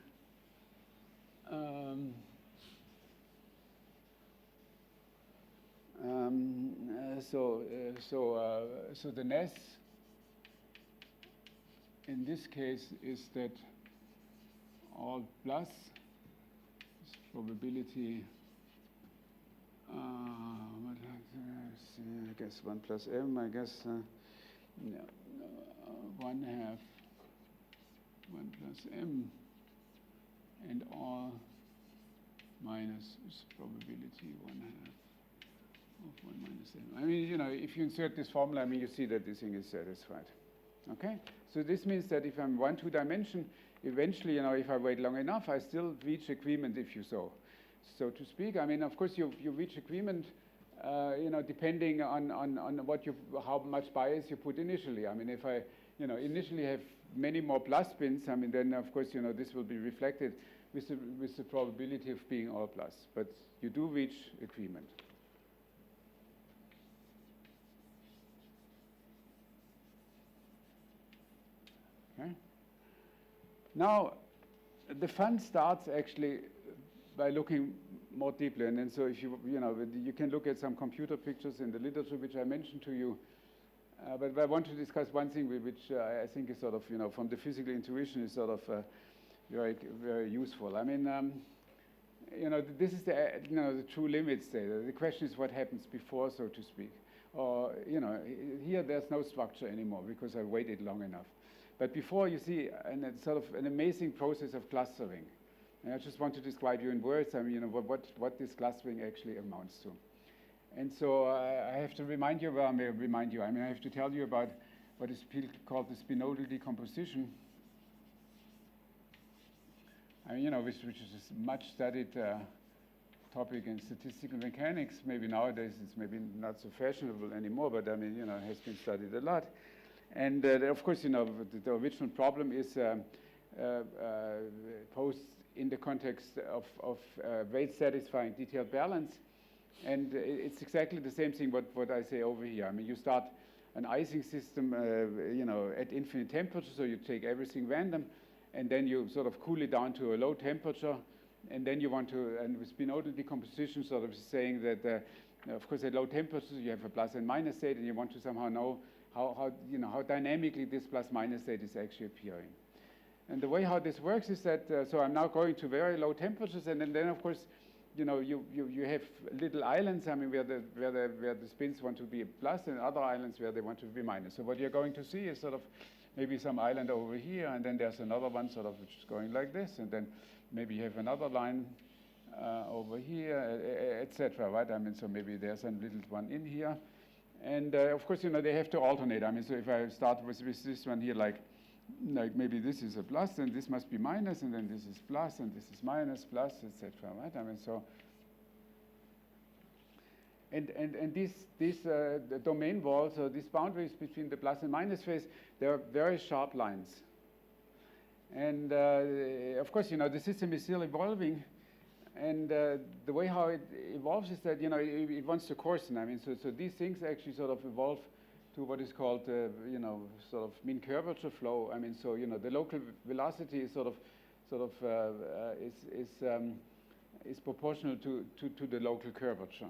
So the NES in this case is that all plus probability, I guess 1 plus m, I guess 1 half 1 plus m, and all minus is probability 1 half of 1 minus m. I mean, if you insert this formula, I mean, you see that this thing is satisfied. Okay? So this means that if I'm 1-2 dimension, eventually, if I wait long enough, I still reach agreement, if you so to speak. I mean, of course, you reach agreement, depending on how much bias you put initially. I mean, if I, initially have many more plus spins, I mean, then of course, this will be reflected with the probability of being all plus. But you do reach agreement. Okay. Now, the fun starts actually by looking more deeply, and then so if you can look at some computer pictures in the literature which I mentioned to you. But I want to discuss one thing which I think is sort of, from the physical intuition is sort of very, very useful. I mean, this is the true limits data. The question is what happens before, so to speak. Or, here there's no structure anymore because I waited long enough. But before you see sort of an amazing process of clustering. And I just want to describe you in words, I mean, what this clustering actually amounts to. And so I have to remind you, I have to tell you about what is called the spinodal decomposition. I mean, which is a much studied topic in statistical mechanics. Maybe nowadays it's maybe not so fashionable anymore, but I mean, it has been studied a lot. And of course, the original problem is posed in the context of weight-satisfying detailed balance. And it's exactly the same thing what I say over here. I mean, you start an icing system, at infinite temperature, so you take everything random, and then you sort of cool it down to a low temperature, and then you want to, and with spinodal decomposition sort of saying that, of course, at low temperatures you have a plus and minus state, and you want to somehow know how dynamically this plus minus state is actually appearing. And the way how this works is that, so I'm now going to very low temperatures, and then of course, you have little islands, I mean, where the spins want to be a plus, and other islands where they want to be minus. So what you're going to see is sort of maybe some island over here, and then there's another one sort of which is going like this, and then maybe you have another line over here, etc. Right? I mean, so maybe there's a little one in here, and of course, they have to alternate. I mean, so if I start with this one here, like maybe this is a plus, and this must be minus, and then this is plus, and this is minus, plus, etc. Right? I mean, so and these the domain walls, so these boundaries between the plus and minus phase, they are very sharp lines. And of course, the system is still evolving, and the way how it evolves is that it wants to coarsen. I mean, so these things actually sort of evolve to what is called, sort of mean curvature flow. I mean, so the local velocity is is proportional to the local curvature.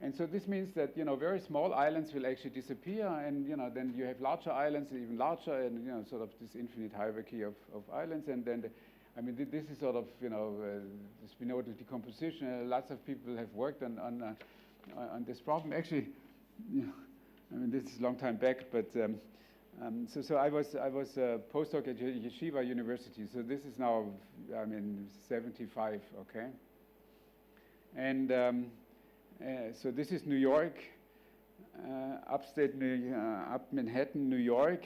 And so this means that very small islands will actually disappear, and then you have larger islands, even larger, and sort of this infinite hierarchy of islands. And then, this is sort of the spinodal decomposition. Lots of people have worked on this problem. Actually, this is a long time back, but so I was a postdoc at Yeshiva University. So this is now 75, okay, and. So this is New York, upstate up Manhattan, New York,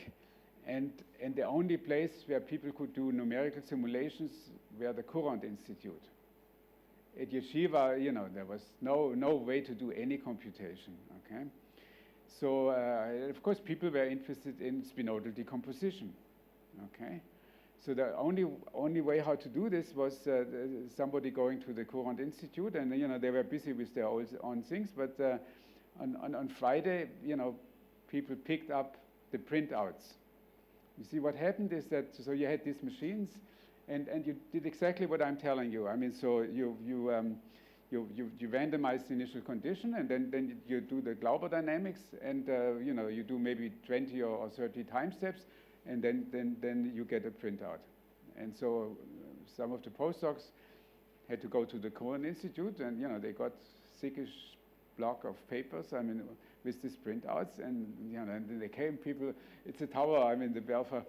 and the only place where people could do numerical simulations were the Courant Institute. At Yeshiva, there was no way to do any computation. Okay, so of course people were interested in spinodal decomposition. Okay. So the only way how to do this was somebody going to the Courant Institute, and they were busy with their own things. But on Friday, people picked up the printouts. You see, what happened is that so you had these machines, and you did exactly what I'm telling you. I mean, so you randomize the initial condition, and then you do the Glauber dynamics, and you do maybe 20 or 30 time steps. And then you get a printout. And so some of the postdocs had to go to the Cohen Institute, and they got thickish block of papers, with these printouts, and and then they came, people, it's a tower, the Belfer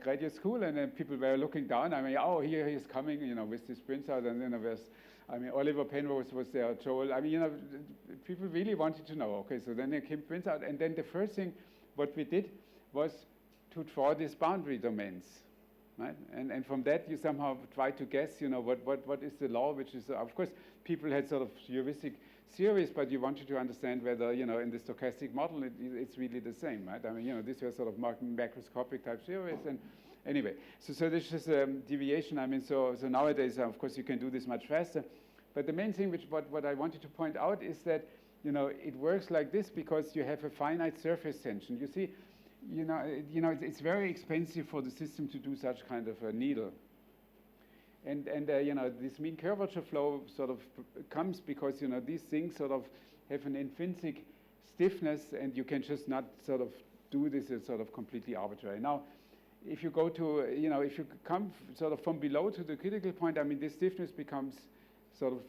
graduate school, and then people were looking down, oh, here he is coming, with this printout, and then there was, Oliver Penrose was there, Joel, people really wanted to know, okay, so then there came printout, and then the first thing what we did was to draw these boundary domains, right? And from that you somehow try to guess, what is the law, which is, of course, people had sort of heuristic theories, but you wanted to understand whether, in the stochastic model, it's really the same, right? I mean, these were sort of macroscopic type theories, and anyway, so this is a deviation. I mean, so nowadays, of course, you can do this much faster. But the main thing, what I wanted to point out is that, it works like this because you have a finite surface tension. You see, it's very expensive for the system to do such kind of a needle. And this mean curvature flow sort of comes because, these things sort of have an intrinsic stiffness, and you can just not sort of do this as sort of completely arbitrary. Now, if you go to, if you come sort of from below to the critical point, I mean, this stiffness becomes sort of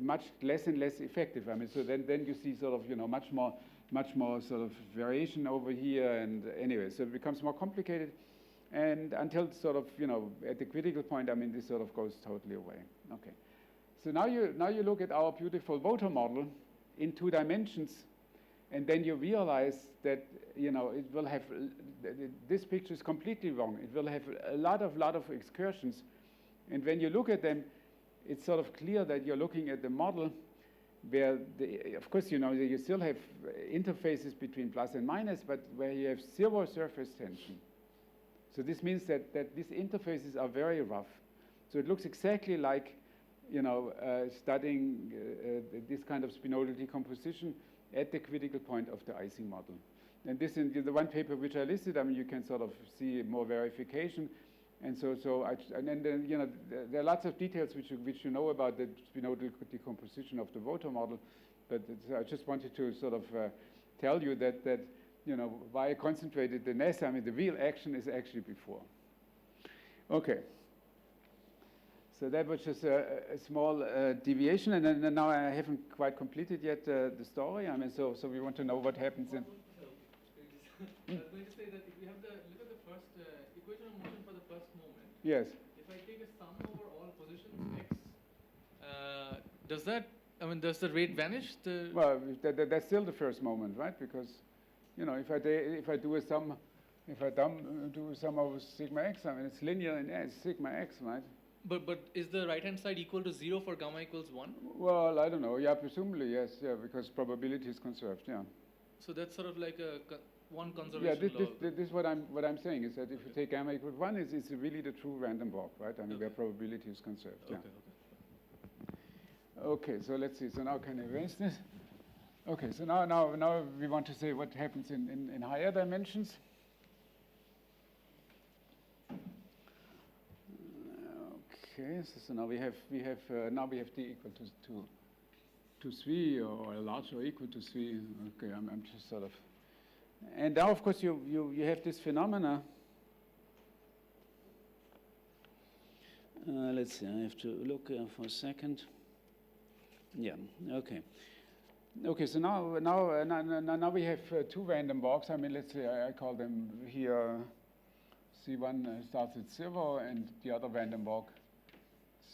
much less and less effective. I mean, so then you see sort of, much more sort of variation over here, and anyway, so it becomes more complicated. And until sort of, at the critical point, I mean, this sort of goes totally away. Okay. So now you look at our beautiful Voter model in 2 dimensions, and then you realize that, it will have, this picture is completely wrong. It will have a lot of excursions. And when you look at them, it's sort of clear that you're looking at the model where, of course, you still have interfaces between plus and minus, but where you have 0 surface tension. So this means that these interfaces are very rough. So it looks exactly like, studying this kind of spinodal decomposition at the critical point of the Ising model. And this, in the one paper which I listed, I mean, you can sort of see more verification. And then there are lots of details which you know about the spinodal decomposition of the Voter model. But I just wanted to sort of tell you that why I concentrated the NES, I mean, the real action is actually before. Okay. So that was just a small deviation, and then now I haven't quite completed yet the story. I mean, so we want to know what happens in. I was going to say that if we have look at the first equation of motion for the first moment. Yes. If I take a sum over all positions x, does the rate vanish? Well, that's still the first moment, right? Because, if I do a sum, do a sum over sigma x, I mean, it's linear and it's sigma x, right? But is the right-hand side equal to 0 for gamma equals 1? Well, I don't know. Yeah, presumably, yes. Yeah, because probability is conserved, yeah. So that's sort of like one Yeah, conservation law. this is what I'm saying, is that if you take gamma equals 1, it's really the true random walk, right? I mean, where probability is conserved, yeah. Okay, so let's see. So now can I erase this? Okay, so now we want to say what happens in higher dimensions. Okay, so now we have d equal to 3 or large or equal to 3. Okay, I'm just sort of. And now, of course, you have this phenomena. Let's see. I have to look for a second. Yeah. Okay. Okay. So now we have 2 random walks. I mean, let's say I call them here. C1 starts at 0, and the other random walk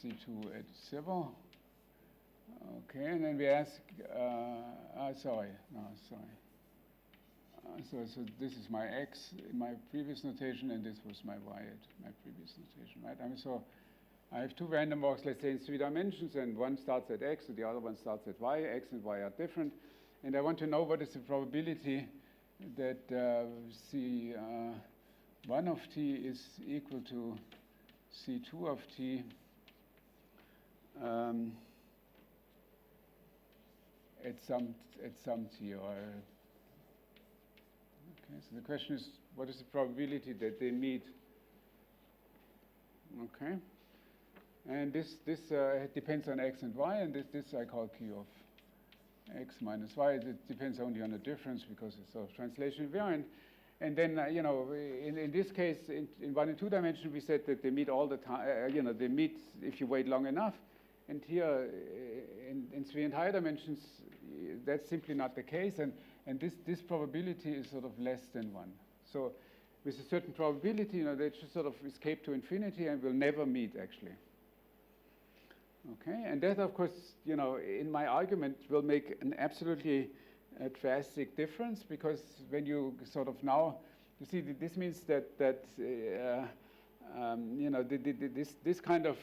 C2 at 0. Okay, and then we ask. So this is my x in my previous notation, and this was my y at my previous notation, right? I mean, so I have 2 random walks, let's say in 3 dimensions, and one starts at x, and the other one starts at y. X and y are different, and I want to know what is the probability that C1 of t is equal to C2 of t at some t, or. Okay, so the question is, what is the probability that they meet? Okay, and this depends on x and y, and this I call Q of x minus y. It depends only on the difference because it's sort of translation invariant. And then in this case, in 1 and 2 dimension, we said that they meet all the time. They meet if you wait long enough. And here in 3 and higher dimensions, that's simply not the case. And this probability is sort of less than 1. So with a certain probability, they just sort of escape to infinity and will never meet, actually. Okay, and that, of course, in my argument, will make an absolutely drastic difference, because when you sort of now you see, this means that you know, this kind of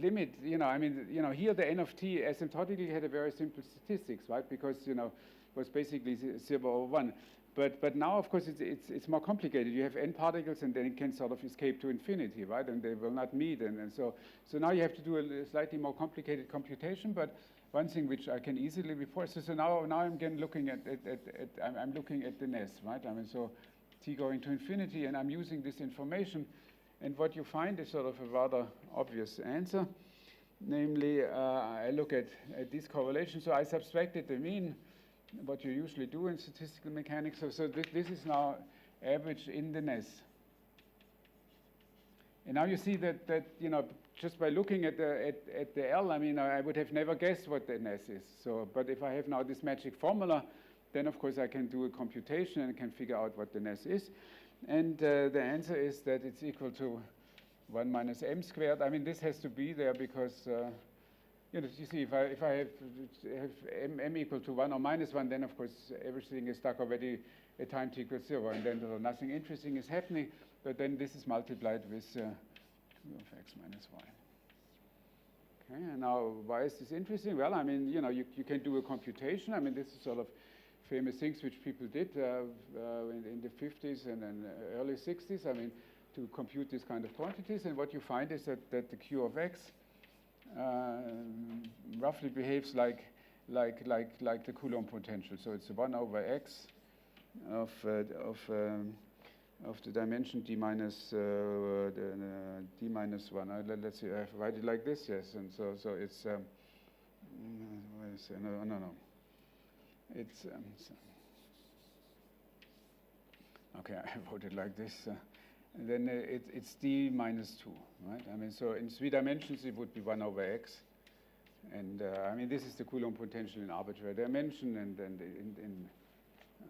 limit, you know, I mean, you know, here the n of t asymptotically had a very simple statistics, right? Because, you know, it was basically 0/1. But now, of course, it's more complicated. You have n particles, and then it can sort of escape to infinity, right? And they will not meet, and so now you have to do a slightly more complicated computation. But one thing which I can easily report. So now I'm again looking I'm looking at the NES, right? I mean, so t going to infinity, and I'm using this information, and what you find is sort of a rather obvious answer, namely I look at this correlation. So I subtracted the mean, what you usually do in statistical mechanics. So this is now average in the NES. And now you see that you know, just by looking at the L, I mean, I would have never guessed what the NES is. So, but if I have now this magic formula, then of course I can do a computation and can figure out what the NES is. And the answer is that it's equal to 1 minus m squared. I mean, this has to be there because you know, you see, if I have m equal to 1 or minus 1, then of course everything is stuck already at time t equals 0, and then nothing interesting is happening. But then this is multiplied with 2 of x minus y. Okay, and now why is this interesting? Well, I mean, you know, you can do a computation. I mean, this is sort of famous things which people did in the 50s and then early 60s. I mean, to compute this kind of quantities, and what you find is that the q of x roughly behaves like the Coulomb potential. So it's 1 over x of the dimension d minus 1. Let's see, I write it like this, yes. And so it's no. It's okay. I wrote it like this. And then it's d minus 2, right? I mean, so in 3 dimensions it would be 1 over x, and I mean, this is the Coulomb potential in arbitrary dimension, and then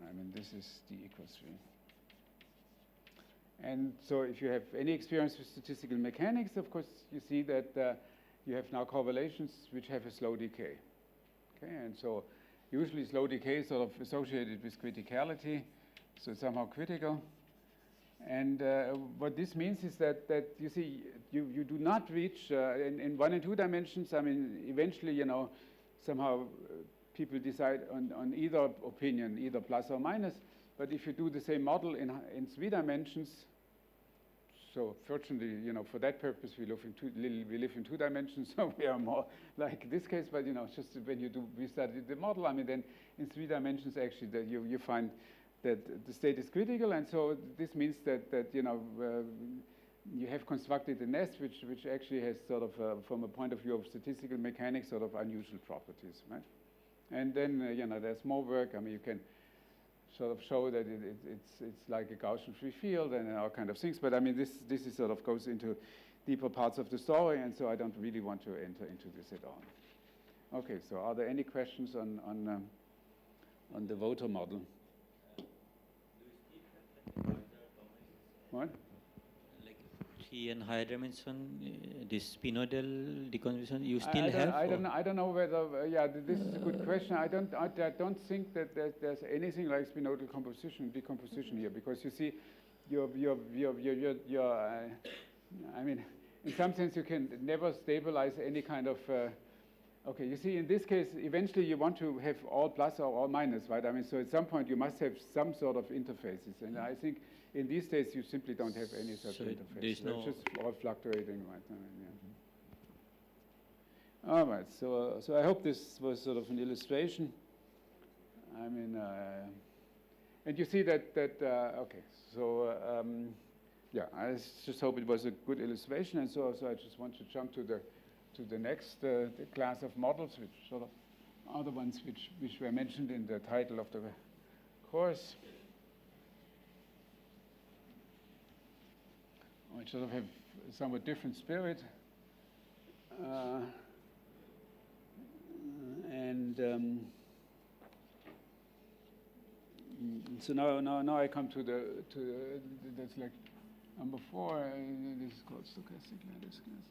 I mean, this is d equals 3. And so if you have any experience with statistical mechanics, of course, you see that you have now correlations which have a slow decay. Okay, and so usually slow decay is sort of associated with criticality, so it's somehow critical. And what this means is that you see, you do not reach in 1 and 2 dimensions. I mean, eventually, you know, somehow people decide on either opinion, either plus or minus. But if you do the same model in 3 dimensions, so fortunately, you know, for that purpose, we live in 2 dimensions, so we are more like this case. But you know, just when we study the model, I mean, then in 3 dimensions, actually, that you find that the state is critical, and so this means that you know, you have constructed a nest which actually has sort of from a point of view of statistical mechanics, sort of unusual properties, right? And then you know, there's more work. I mean, you can sort of show that it's like a Gaussian free field and all kind of things. But I mean, this is sort of goes into deeper parts of the story, and so I don't really want to enter into this at all. Okay, so are there any questions on the voter model? What? Like 3 and higher dimension, this spinodal decomposition, you still have? I don't know whether. Yeah, this is a good question. I don't think that there's anything like spinodal decomposition here, because you see, I mean, in some sense, you can never stabilize any kind of. Okay, you see, in this case, eventually you want to have all plus or all minus, right? I mean, so at some point you must have some sort of interfaces, and I think in these days you simply don't have any such interface. There's no. It's just all fluctuating, right? I mean, yeah. All right. So I hope this was sort of an illustration. I mean, and you see that okay. So yeah, I just hope it was a good illustration, and so I just want to jump to the next the class of models, which sort of are the ones which were mentioned in the title of the course, which sort of have a somewhat different spirit. So now I come to that's like number 4. This is called stochastic lattice classes.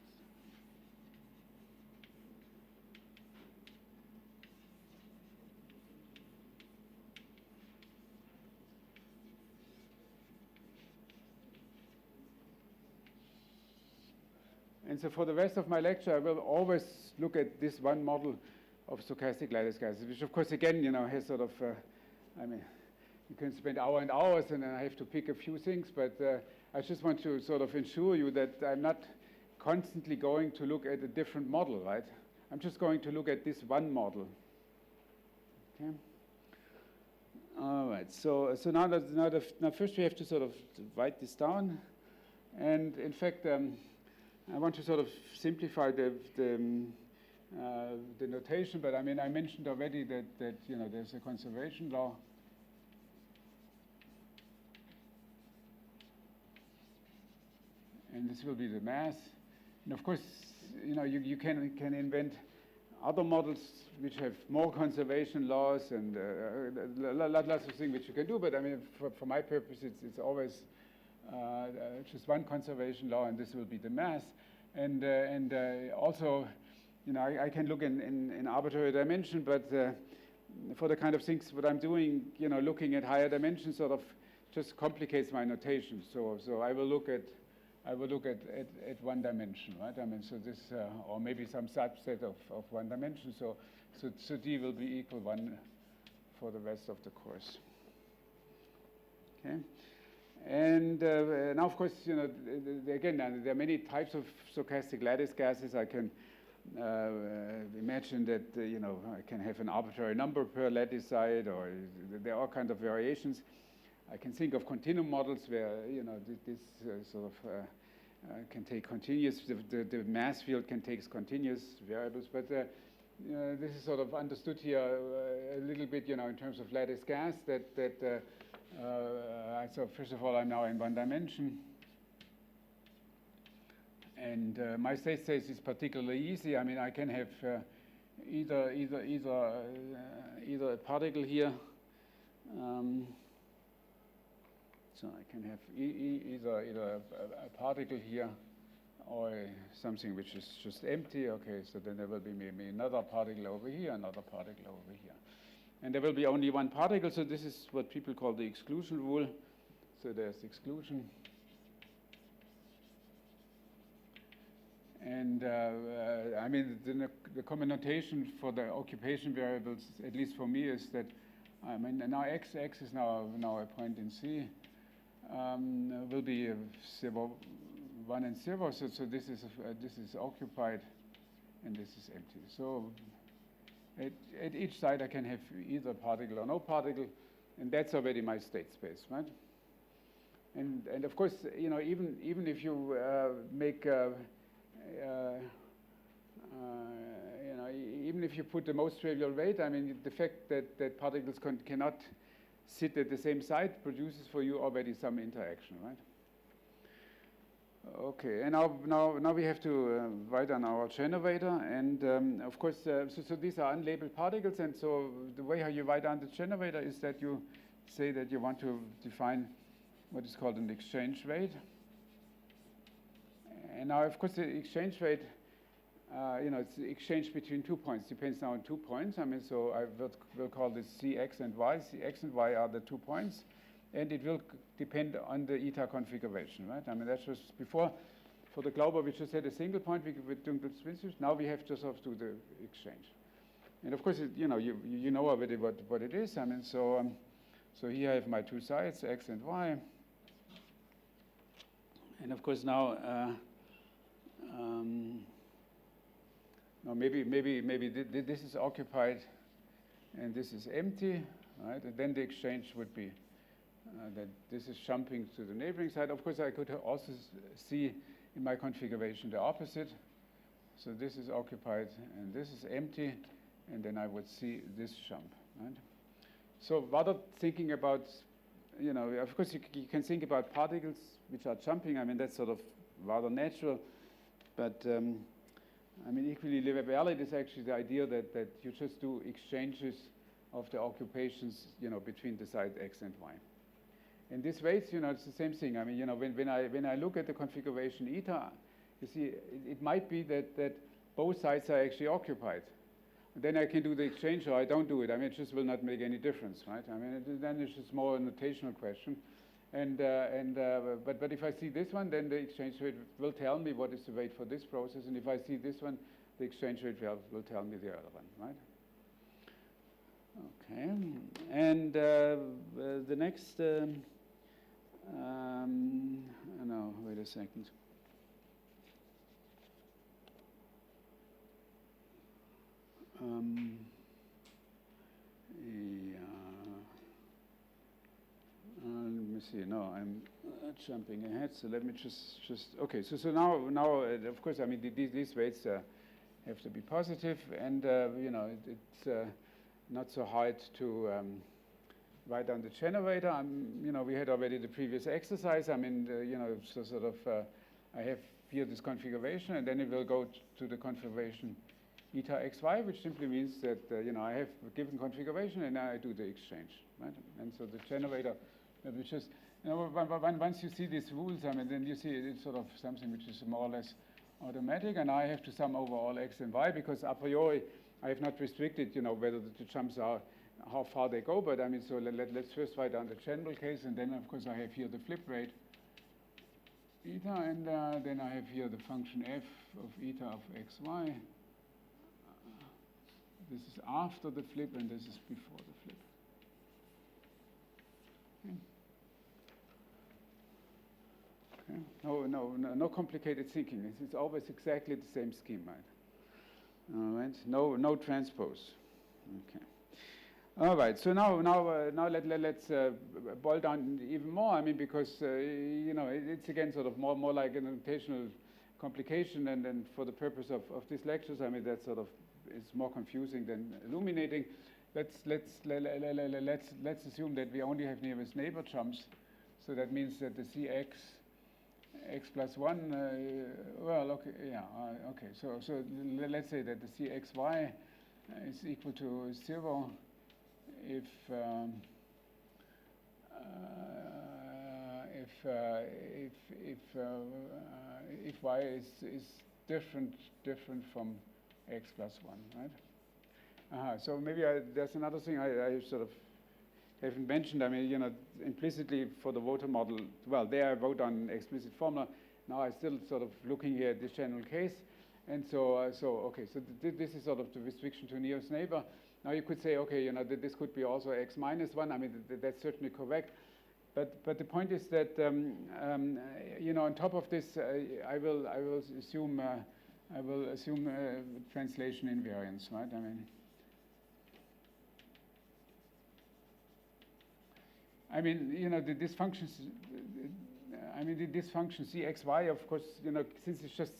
And so for the rest of my lecture, I will always look at this one model of stochastic lattice gases, which of course again, has sort of, I mean, you can spend hours and hours, and then I have to pick a few things, but I just want to sort of ensure you that I'm not constantly going to look at a different model, right? I'm just going to look at this one model. Okay. All right. So now first we have to sort of write this down, and in fact, I want to sort of simplify the notation. But I mean, I mentioned already that there's a conservation law. And this will be the mass. And of course, you can invent other models which have more conservation laws and lots of things which you can do. But I mean, for my purpose, it's always just one conservation law, and this will be the mass. And also, I can look in arbitrary dimension, but for the kind of things what I'm doing, looking at higher dimensions sort of just complicates my notation. So I will look at one dimension, right? I mean, so this, or maybe some subset of one dimension. So D will be equal 1 for the rest of the course. Okay. And now, of course, again, there are many types of stochastic lattice gases. I can imagine that, I can have an arbitrary number per lattice side, or there are all kinds of variations. I can think of continuum models where, this sort of can take continuous, the mass field can take continuous variables, but this is sort of understood here a little bit, in terms of lattice gas, so first of all, I'm now in one dimension. And my state space is particularly easy. I mean, I can have either a particle here, so I can have either a particle here or something which is just empty. Okay, so then there will be maybe another particle over here, another particle over here. And there will be only one particle, so this is what people call the exclusion rule. So there's exclusion. And I mean, the common notation for the occupation variables, at least for me, is that, I mean, now x is now a point in C. Will be 0, 1 and 0. So this is occupied, and this is empty. So at each side I can have either particle or no particle, and that's already my state space, right? And of course, even if you make even if you put the most trivial weight, I mean, the fact that particles cannot sit at the same site produces for you already some interaction, right? Okay, and now we have to write on our generator, and of course, so these are unlabeled particles, and so the way how you write down the generator is that you say that you want to define what is called an exchange rate. And now, of course, the exchange rate, it's the exchange between 2 points, depends now on 2 points. I mean, so I will call this Cx and Y. Cx and Y are the 2 points, and it will depend on the eta configuration, right? I mean, that's just before, for the Glauber, we just had a single point with dual spin switch. Now we have to sort of do the exchange. And of course, you know already what it is. I mean, so here I have my two sides, X and Y. And of course now, now maybe this is occupied and this is empty, right? And then the exchange would be that this is jumping to the neighboring side. Of course, I could also see in my configuration the opposite. So this is occupied and this is empty, and then I would see this jump, right? So rather thinking about, of course you can think about particles which are jumping. I mean, that's sort of rather natural, but I mean, equally valid is actually the idea that you just do exchanges of the occupations, between the side X and Y. In this way, it's the same thing. I mean, when I look at the configuration eta, you see, it might be that both sides are actually occupied. Then I can do the exchange, or I don't do it. I mean, it just will not make any difference, right? I mean, then it's just more a notational question. But if I see this one, then the exchange rate will tell me what is the weight for this process, and if I see this one, the exchange rate will tell me the other one, right? Okay, and the next, no, wait a second. Yeah. Let me see. No, I'm jumping ahead. So let me just okay. So now, of course, I mean these weights have to be positive, and you know it's not so hard to write down the generator. You know, we had already the previous exercise. I mean, you know, so sort of I have here this configuration, and then it will go to the configuration eta xy, which simply means that you know I have a given configuration, and now I do the exchange, right? And so the generator, which is, you know, once you see these rules, I mean, then you see it's sort of something which is more or less automatic, and I have to sum over all x and y because a priori I have not restricted, you know, whether the jumps are how far they go. But I mean, so let's first write down the general case, and then of course I have here the flip rate eta, and then I have here the function f of eta of xy. This is after the flip, and this is before the flip. Okay. No complicated thinking. It's always exactly the same scheme, right? All right. No transpose. Okay. All right. So now let's boil down even more. I mean, because you know it's again sort of more like an notational complication, and then for the purpose of these lectures, I mean that sort of is more confusing than illuminating. Let's assume that we only have nearest neighbor jumps. So that means that the Cx x plus 1, well, okay, yeah, okay. So let's say that the Cxy is equal to 0 if y is different from x plus 1, right? So maybe there's another thing I sort of haven't mentioned. I mean, you know, implicitly for the voter model, well, there I wrote on explicit formula. Now I'm still sort of looking here at this general case. And so okay, so this is sort of the restriction to nearest neighbor. Now you could say, okay, you know, this could be also x minus 1. I mean, that's certainly correct. But the point is that, you know, on top of this, I will assume translation invariance, right? I mean, you know, this function Cxy, of course, you know, since it's just,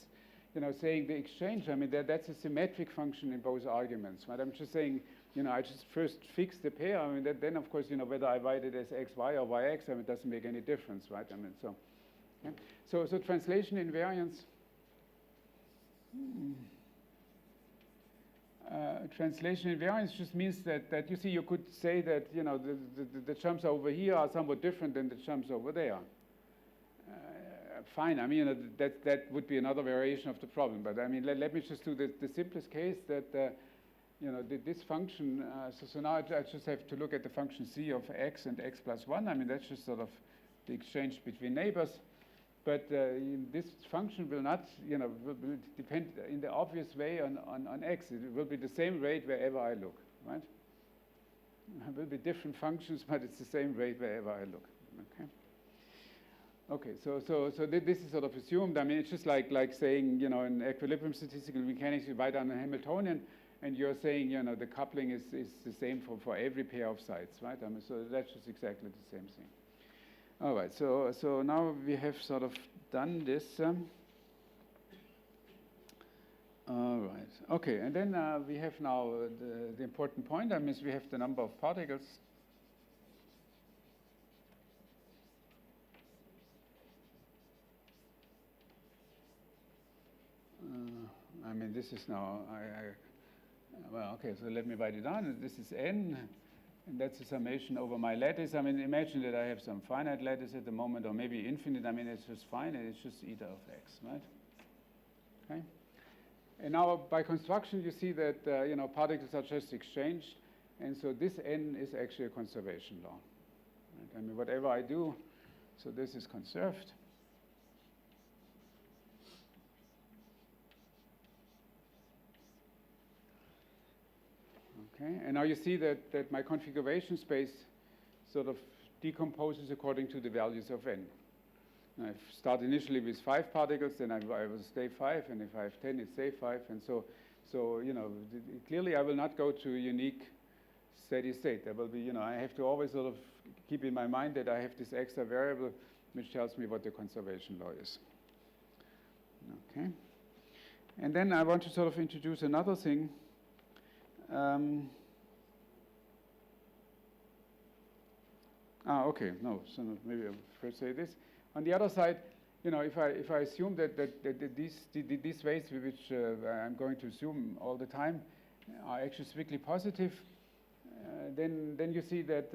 you know, saying the exchange, I mean, that's a symmetric function in both arguments, right? I'm just saying, you know, I just first fix the pair. I mean, then of course, you know, whether I write it as xy or yx, I mean, it doesn't make any difference, right? I mean, so, yeah. So translation invariance. Translation invariance just means that you see, you could say that, you know, the jumps over here are somewhat different than the jumps over there. Fine, I mean, you know, that would be another variation of the problem. But I mean, let me just do the simplest case that, you know, this function, so now I just have to look at the function c of x and x plus 1. I mean, that's just sort of the exchange between neighbors. But this function will not, you know, will depend in the obvious way on x. It will be the same rate wherever I look, right? It will be different functions, but it's the same rate wherever I look. Okay. Okay. So this is sort of assumed. I mean, it's just like saying, you know, in equilibrium statistical mechanics, you write down a Hamiltonian, and you're saying, you know, the coupling is the same for every pair of sides, right? I mean, so that's just exactly the same thing. All right, so now we have sort of done this. All right, okay, and then we have now the important point. I mean, we have the number of particles. I mean, this is now, well, okay, so let me write it down. This is n. And that's a summation over my lattice. I mean, imagine that I have some finite lattice at the moment, or maybe infinite. I mean, it's just finite. It's just eta of x, right? Okay. And now, by construction, you see that you know, particles are just exchanged, and so this n is actually a conservation law. Right? I mean, whatever I do, So this is conserved. Okay, and now you see that my configuration space sort of decomposes according to the values of n. I start initially with 5 particles, then I will stay 5, and if I have 10, it's stay 5, and so you know, clearly I will not go to a unique steady state. There will be, you know, I have to always sort of keep in my mind that I have this extra variable which tells me what the conservation law is. Okay, and then I want to sort of introduce another thing. Okay, no, so maybe I'll first say this. On the other side, you know, if I assume that these ways which I'm going to assume all the time are actually strictly positive, then you see that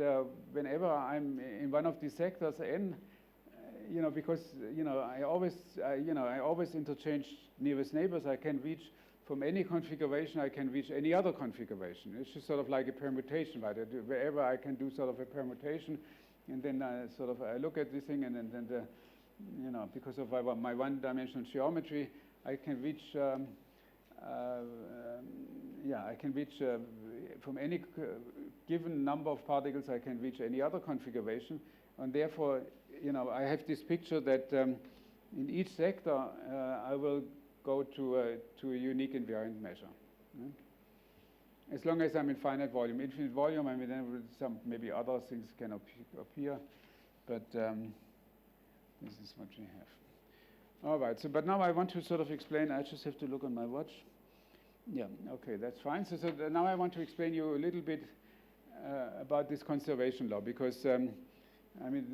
whenever I'm in one of these sectors n, you know, because you know I always interchange nearest neighbors. I can reach from any configuration. I can reach any other configuration. It's just sort of like a permutation, right? Wherever I can do sort of a permutation, and then I look at this thing, and then you know, because of my one-dimensional geometry, I can reach. I can reach from any given number of particles. I can reach any other configuration, and therefore, you know, I have this picture that in each sector I will go to a unique invariant measure. As long as I'm in finite volume. Infinite volume, I mean, then some maybe other things can appear, but this is what we have. All right. So, but now I want to sort of explain. I just have to look on my watch. Yeah. Okay, that's fine. So now I want to explain you a little bit about this conservation law, because I mean,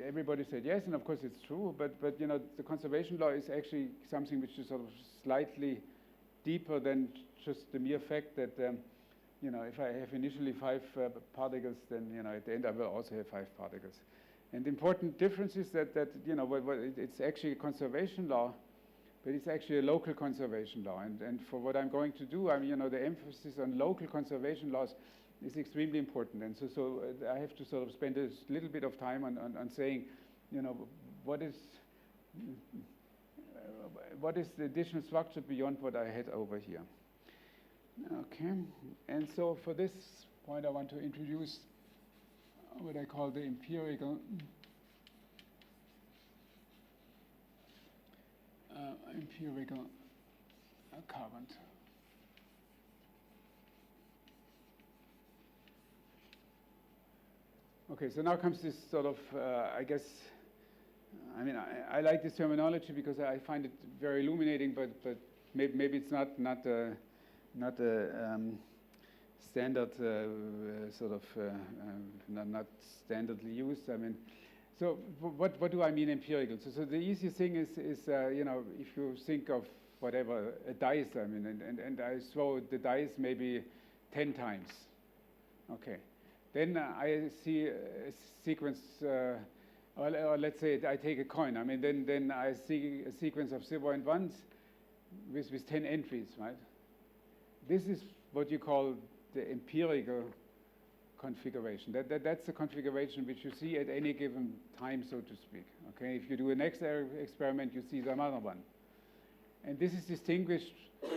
everybody said yes, and of course it's true. But you know, the conservation law is actually something which is sort of slightly deeper than just the mere fact that you know, if I have initially 5 particles, then you know, at the end I will also have 5 particles. And the important difference is that you know, it's actually a conservation law, but it's actually a local conservation law. And for what I'm going to do, I mean, you know, the emphasis on local conservation laws is extremely important. And so I have to sort of spend a little bit of time on saying, you know, what is the additional structure beyond what I had over here. Okay, and so for this point I want to introduce what I call the empirical current. Okay, so now comes this sort of, I guess, I mean, I like this terminology because I find it very illuminating, but maybe it's not a standard sort of not standardly used. I mean, so what do I mean empirical? So the easiest thing is you know, if you think of whatever a dice, I mean, and I throw the dice maybe 10 times. Okay, then I see a sequence. Or let's say I take a coin. I mean, then I see a sequence of 0 and 1s with 10 entries, right? This is what you call the empirical configuration. That's the configuration which you see at any given time, so to speak. Okay, if you do a next experiment, you see some other one. And this is distinguished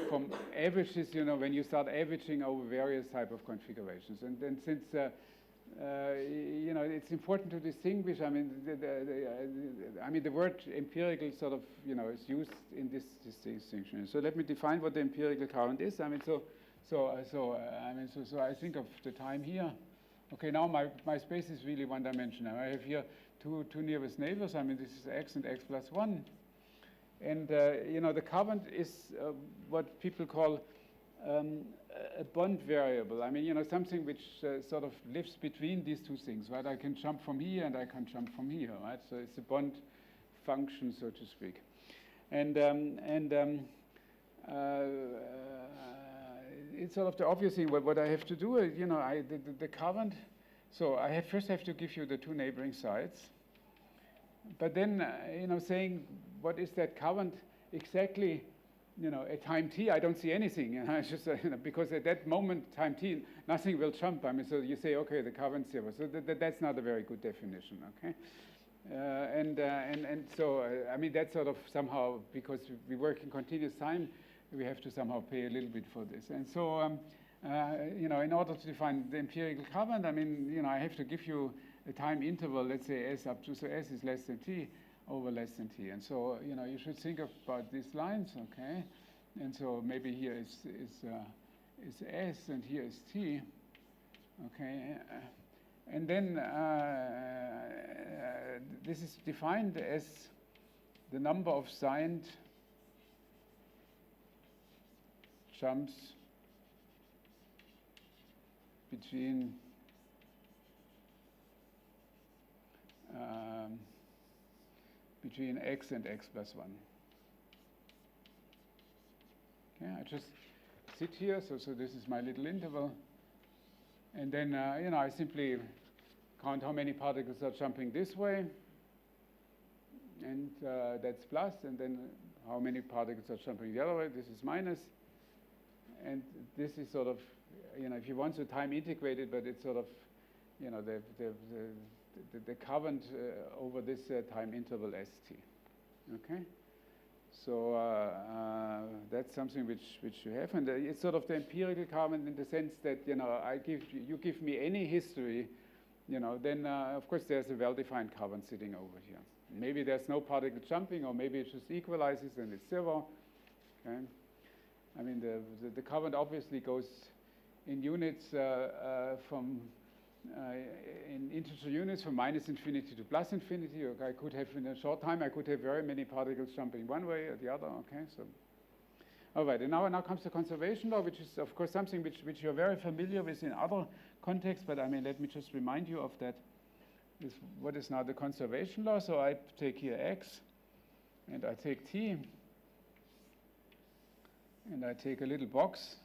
from averages, you know, when you start averaging over various type of configurations. And then since you know, it's important to distinguish. I mean, the word empirical sort of, you know, is used in this distinction. So let me define what the empirical current is. I mean, so I think of the time here. Okay, now my space is really one-dimensional. I have here two nearest neighbors. I mean, this is x and x plus 1. And you know, the current is what people call a bond variable. I mean, you know, something which sort of lives between these two things, right? I can jump from here and I can jump from here, right? So it's a bond function, so to speak. And it's sort of the obvious thing. What I have to do is, you know, the current. So I first have to give you the 2 neighboring sides. But then, you know, saying what is that current exactly? You know, at time t, I don't see anything. You know, it's just, you know, because at that moment, time t, nothing will jump. I mean, so you say, okay, the current 0. So that's not a very good definition, okay? And so, I mean, that's sort of somehow, because we work in continuous time, we have to somehow pay a little bit for this. And so, you know, in order to define the empirical carbon, I mean, you know, I have to give you a time interval, let's say S up to, so S is less than T over less than T. And so, you know, you should think about these lines, okay? And so maybe here is S and here is T, okay? And then this is defined as the number of signed jumps between x and x plus 1. Okay, I just sit here, so this is my little interval. And then, you know, I simply count how many particles are jumping this way, and that's plus, and then how many particles are jumping the other way, this is minus. And this is sort of, you know, if you want to time integrate it, but it's sort of, you know, the current over this time interval st. Okay, so that's something which you have, and it's sort of the empirical carbon in the sense that, you know, you give me any history, you know, then of course there's a well-defined carbon sitting over here. Maybe there's no particle jumping, or maybe it just equalizes and it's zero. Okay, I mean the carbon obviously goes in units from in integer units from minus infinity to plus infinity. Or I could have, in a short time, I could have very many particles jumping one way or the other. Okay, so all right, and now comes the conservation law, which is of course something which you're very familiar with in other contexts. But I mean, let me just remind you of that. What is now the conservation law? So I take here x, and I take t, and I take a little box.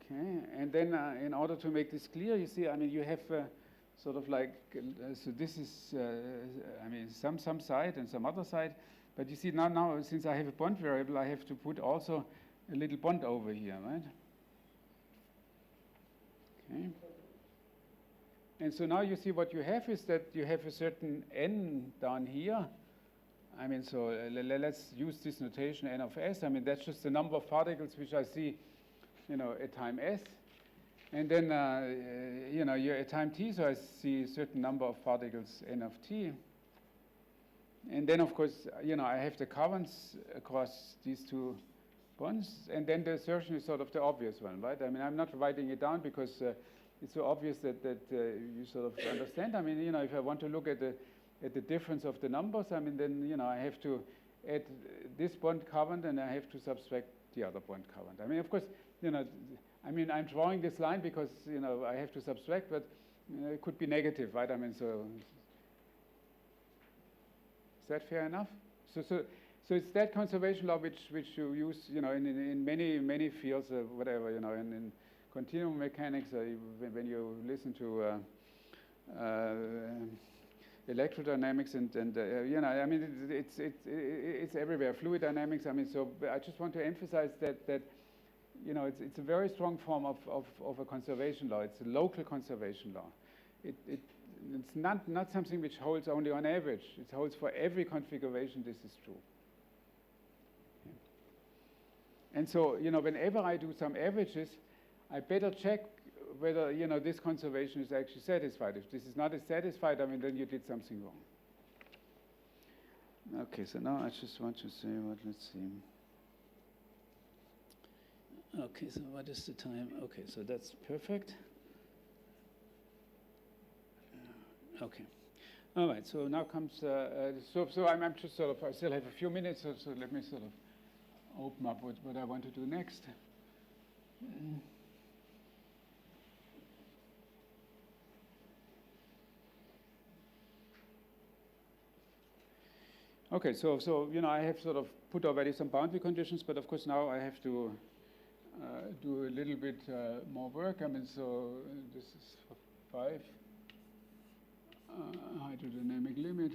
Okay, and then in order to make this clear, you see, I mean, you have sort of like, so this is, I mean, some side and some other side. But you see, now since I have a bond variable, I have to put also a little bond over here, right? Okay. And so now you see what you have is that you have a certain n down here. I mean, so let's use this notation n of s. I mean, that's just the number of particles which I see, you know, at time s. And then, you know, you're at time t, so I see a certain number of particles n of t. And then, of course, you know, I have the currents across these two bonds. And then the assertion is sort of the obvious one, right? I mean, I'm not writing it down because it's so obvious that you sort of understand. I mean, you know, if I want to look at the difference of the numbers, I mean, then, you know, I have to add this bond current and I have to subtract the other bond current. I mean, of course, you know, I mean, I'm drawing this line because, you know, I have to subtract, but you know, it could be negative, right? I mean, so is that fair enough? So it's that conservation law which you use, you know, in many fields, whatever, you know, in continuum mechanics, when you listen to electrodynamics and you know, I mean, it's everywhere. Fluid dynamics. I mean, so I just want to emphasize that you know, it's a very strong form of a conservation law. It's a local conservation law. It's not something which holds only on average. It holds for every configuration. This is true. Okay. And so, you know, whenever I do some averages, I better check whether, you know, this conservation is actually satisfied. If this is not satisfied, I mean, then you did something wrong. Okay, so now I just want to say let's see. Okay, so what is the time? Okay, so that's perfect. Okay. All right, so now comes, so I'm just sort of, I still have a few minutes, so let me sort of open up what I want to do next. Okay, so you know, I have sort of put already some boundary conditions, but of course now I have to do a little bit more work. I mean, so this is 5 hydrodynamic limit.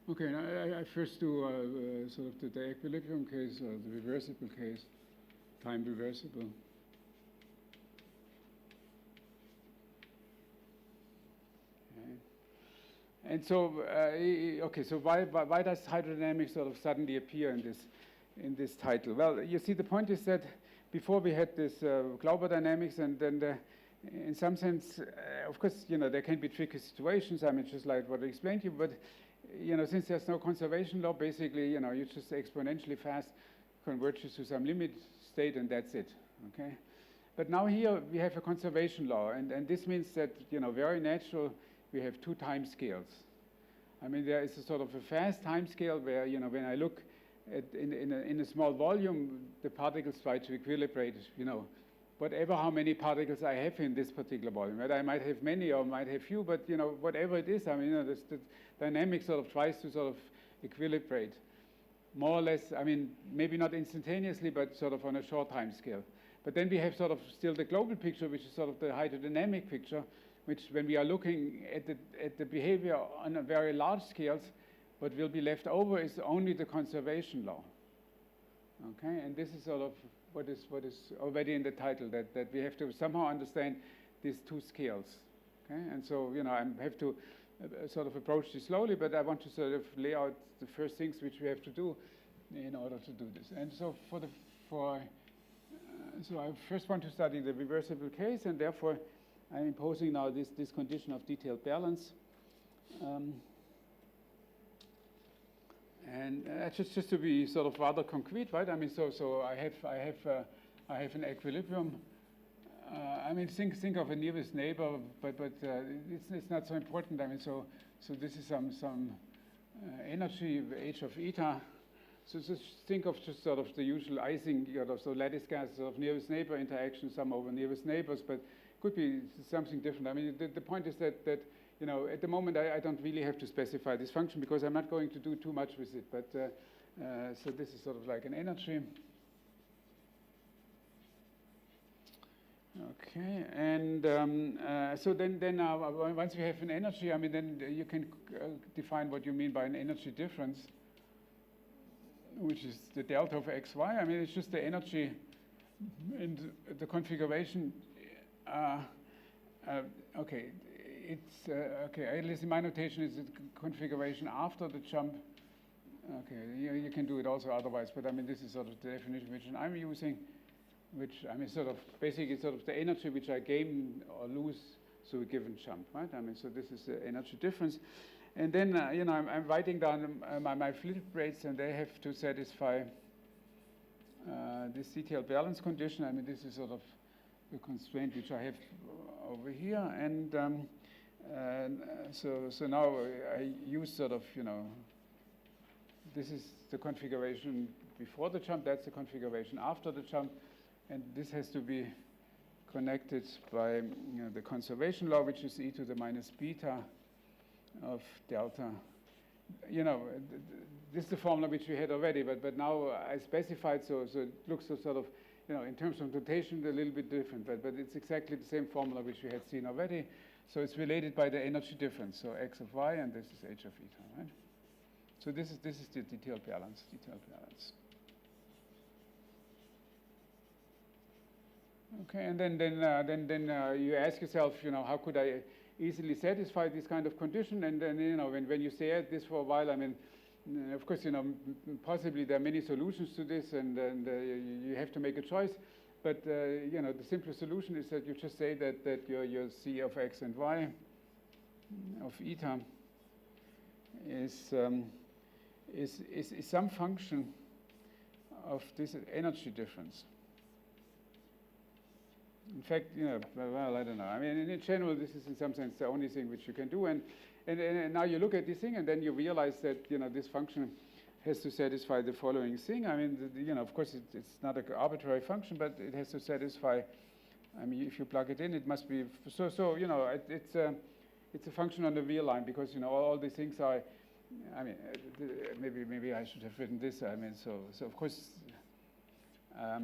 Okay, now I first do sort of the equilibrium case or the reversible case, time reversible. Okay. And so, okay, so why does hydrodynamics sort of suddenly appear in this title? Well, you see, the point is that before we had this Glauber dynamics, and then in some sense, of course, you know, there can be tricky situations. I mean, just like what I explained to you, but you know, since there's no conservation law, basically, you know, you just exponentially fast converges to some limit state, and that's it. Okay. But now here we have a conservation law, and this means that, you know, very natural, we have two time scales. I mean, there is a sort of a fast time scale where, you know, when I look at in a small volume, the particles try to equilibrate, you know, whatever how many particles I have in this particular volume. Right? I might have many or might have few, but, you know, whatever it is, I mean, you know, the dynamics sort of tries to sort of equilibrate, more or less. I mean, maybe not instantaneously, but sort of on a short time scale. But then we have sort of still the global picture, which is sort of the hydrodynamic picture, which when we are looking at the behavior on a very large scales, what will be left over is only the conservation law. Okay, and this is sort of what is already in the title, that we have to somehow understand these two scales. Okay, and so, you know, I have to sort of approach this slowly, but I want to sort of lay out the first things which we have to do in order to do this. And so so I first want to study the reversible case, and therefore I'm imposing now this condition of detailed balance. And just to be sort of rather concrete, right? I mean, so I have an equilibrium. I mean, think of a nearest neighbor, but it's not so important. I mean, so this is some energy h of eta. So just think of just sort of the usual Ising, you know, so lattice gas sort of nearest neighbor interaction, sum over nearest neighbors, but could be something different. I mean, the point is that you know, at the moment I don't really have to specify this function because I'm not going to do too much with it. But so this is sort of like an energy. Okay, and so then once we have an energy, I mean, then you can define what you mean by an energy difference, which is the delta of xy. I mean, it's just the energy and the configuration. Okay, it's okay. At least in my notation, is the configuration after the jump. Okay, you can do it also otherwise, but I mean, this is sort of the definition which I'm using, which I mean, sort of basically sort of the energy which I gain or lose through a given jump, right? I mean, so this is the energy difference. And then, you know, I'm writing down my flip rates, and they have to satisfy this detailed balance condition. I mean, this is sort of the constraint which I have over here. And so now I use sort of, you know, this is the configuration before the jump, that's the configuration after the jump. And this has to be connected by, you know, the conservation law, which is e to the minus beta of delta. You know, this is the formula which we had already, but now I specified, so it looks sort of, you know, in terms of notation, a little bit different, but it's exactly the same formula which we had seen already. So it's related by the energy difference, so x of y, and this is h of eta, right? So this is the detailed balance. Okay, and then you ask yourself, you know, how could I easily satisfy this kind of condition? And then, you know, when you stay at this for a while, I mean, of course, you know, possibly there are many solutions to this, and you have to make a choice. But you know, the simplest solution is that you just say that your c of x and y of eta is some function of this energy difference. In fact, you know, well, I don't know. I mean, in general, this is in some sense the only thing which you can do. And now you look at this thing, and then you realize that, you know, this function has to satisfy the following thing. I mean, you know, of course, it's not an arbitrary function, but it has to satisfy. I mean, if you plug it in, it must be so. You know, it's a function on the real line, because, you know, all these things are. I mean, maybe I should have written this. I mean, so of course. I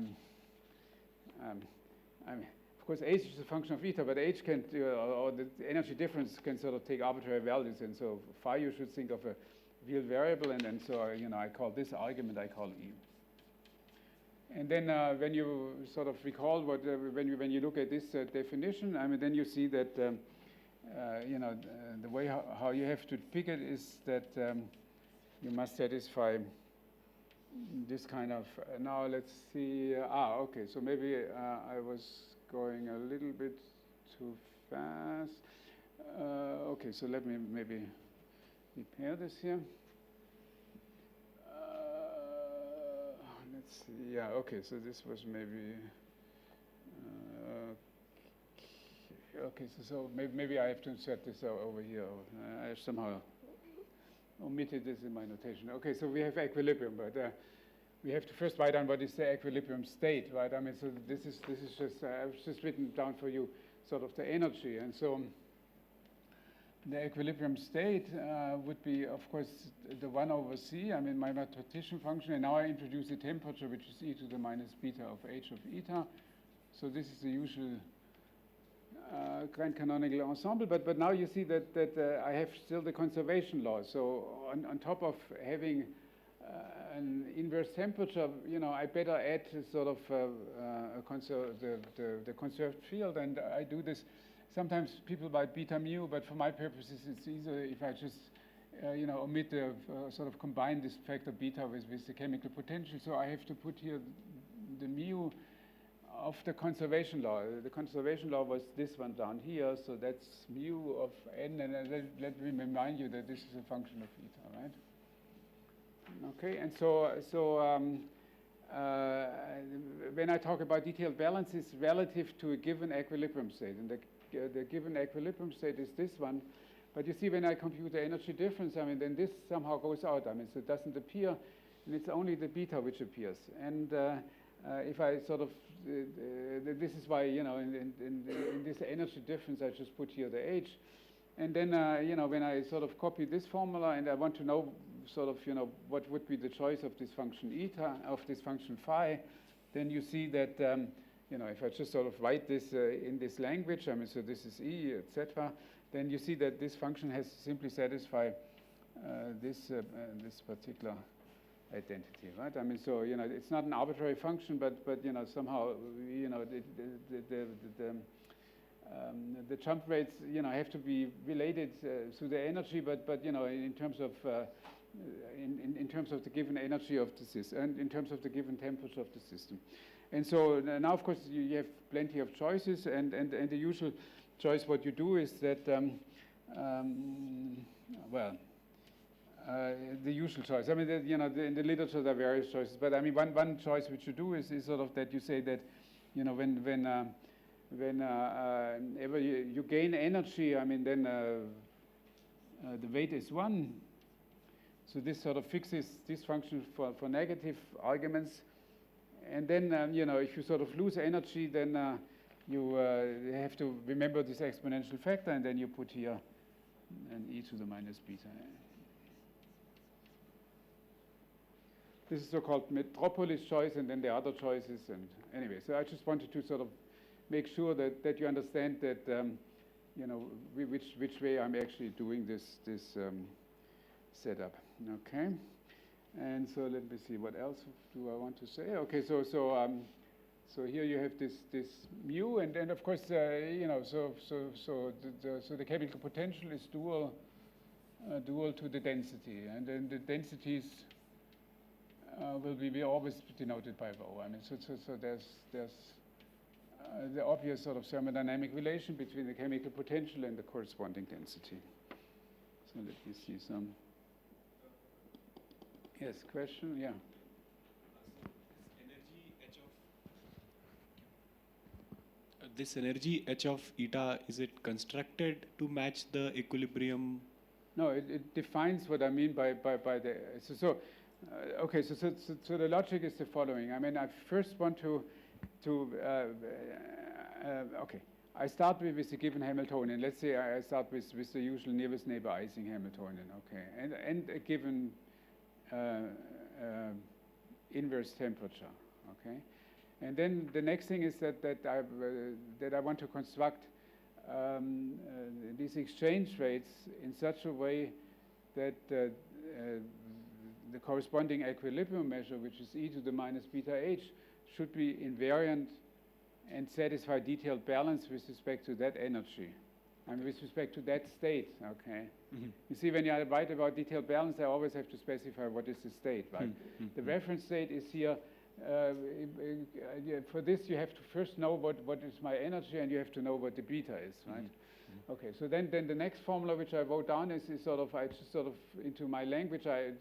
mean, of course, h is a function of eta, but h can, or the energy difference can sort of take arbitrary values, and so phi you should think of a real variable, and then so I call this argument, I call E. And then when you sort of recall what when you look at this definition, I mean, then you see that the way how you have to pick it is that you must satisfy this kind of. Now let's see. Okay. So maybe I was going a little bit too fast. Okay. So let me maybe repair this here. Let's see. Yeah. Okay. So this was maybe. Okay. So maybe I have to insert this over here. I somehow omitted this in my notation. Okay. So we have equilibrium, but we have to first write down what is the equilibrium state, right? I mean, so this is just I've just written down for you sort of the energy, and so. The equilibrium state would be, of course, the 1 over C, I mean, my partition function, and now I introduce the temperature, which is e to the minus beta of h of eta. So this is the usual grand canonical ensemble, but now you see that I have still the conservation law. So on top of having an inverse temperature, I better add sort of the conserved field, and I do this. Sometimes people write beta mu, but for my purposes, it's easier if I just, omit the sort of combine this factor beta with the chemical potential. So I have to put here the mu of the conservation law. The conservation law was this one down here, so that's mu of n, and let me remind you that this is a function of eta, right? Okay, and so when I talk about detailed balance, it's relative to a given equilibrium state, and the given equilibrium state is this one. But you see, when I compute the energy difference, I mean, then this somehow goes out. I mean, so it doesn't appear, and it's only the beta which appears. And if I sort of, this is why, in this energy difference, I just put here the h. And then, when I sort of copy this formula and I want to know sort of, what would be the choice of this function eta, of this function phi, then you see that, if I just sort of write this in this language, I mean, so this is E, etc., then you see that this function has to simply satisfy this particular identity, right? I mean, so, it's not an arbitrary function, but somehow, the jump rates, have to be related to the energy, but in terms of in terms of the given energy of the system, and in terms of the given temperature of the system. And so now, of course, you have plenty of choices, and the usual choice, what you do is that, the usual choice. I mean, in the literature there are various choices, but I mean, one choice which you do is sort of that you say that, whenever you gain energy, I mean, then the weight is 1. So this sort of fixes this function for negative arguments. And then, if you sort of lose energy, then you have to remember this exponential factor, and then you put here an e to the minus beta. This is so-called metropolis choice, and then the other choices. And anyway, so I just wanted to sort of make sure that you understand that, which way I'm actually doing this setup. Okay. And so let me see, what else do I want to say? Okay, so here you have this mu, and then of course, so the chemical potential is dual to the density, and then the densities will be always denoted by rho. I mean, so there's the obvious sort of thermodynamic relation between the chemical potential and the corresponding density. So let me see some. Yes, question? Yeah. This energy h of eta, is it constructed to match the equilibrium? No, it defines what I mean by the. Okay, so the logic is the following. I mean, I first want to okay. I start with a given Hamiltonian. Let's say I start with the usual nearest neighbor Ising Hamiltonian. Okay, and a given inverse temperature, okay? And then the next thing is that I want to construct these exchange rates in such a way that the corresponding equilibrium measure, which is e to the minus beta h, should be invariant and satisfy detailed balance with respect to that energy. And with respect to that state, okay? You see, when I write about detailed balance, I always have to specify what is the state, right? The reference state is here. For this, you have to first know what is my energy, and you have to know what the beta is, right? Okay, so then the next formula which I wrote down is sort of, I just sort of, into my language, I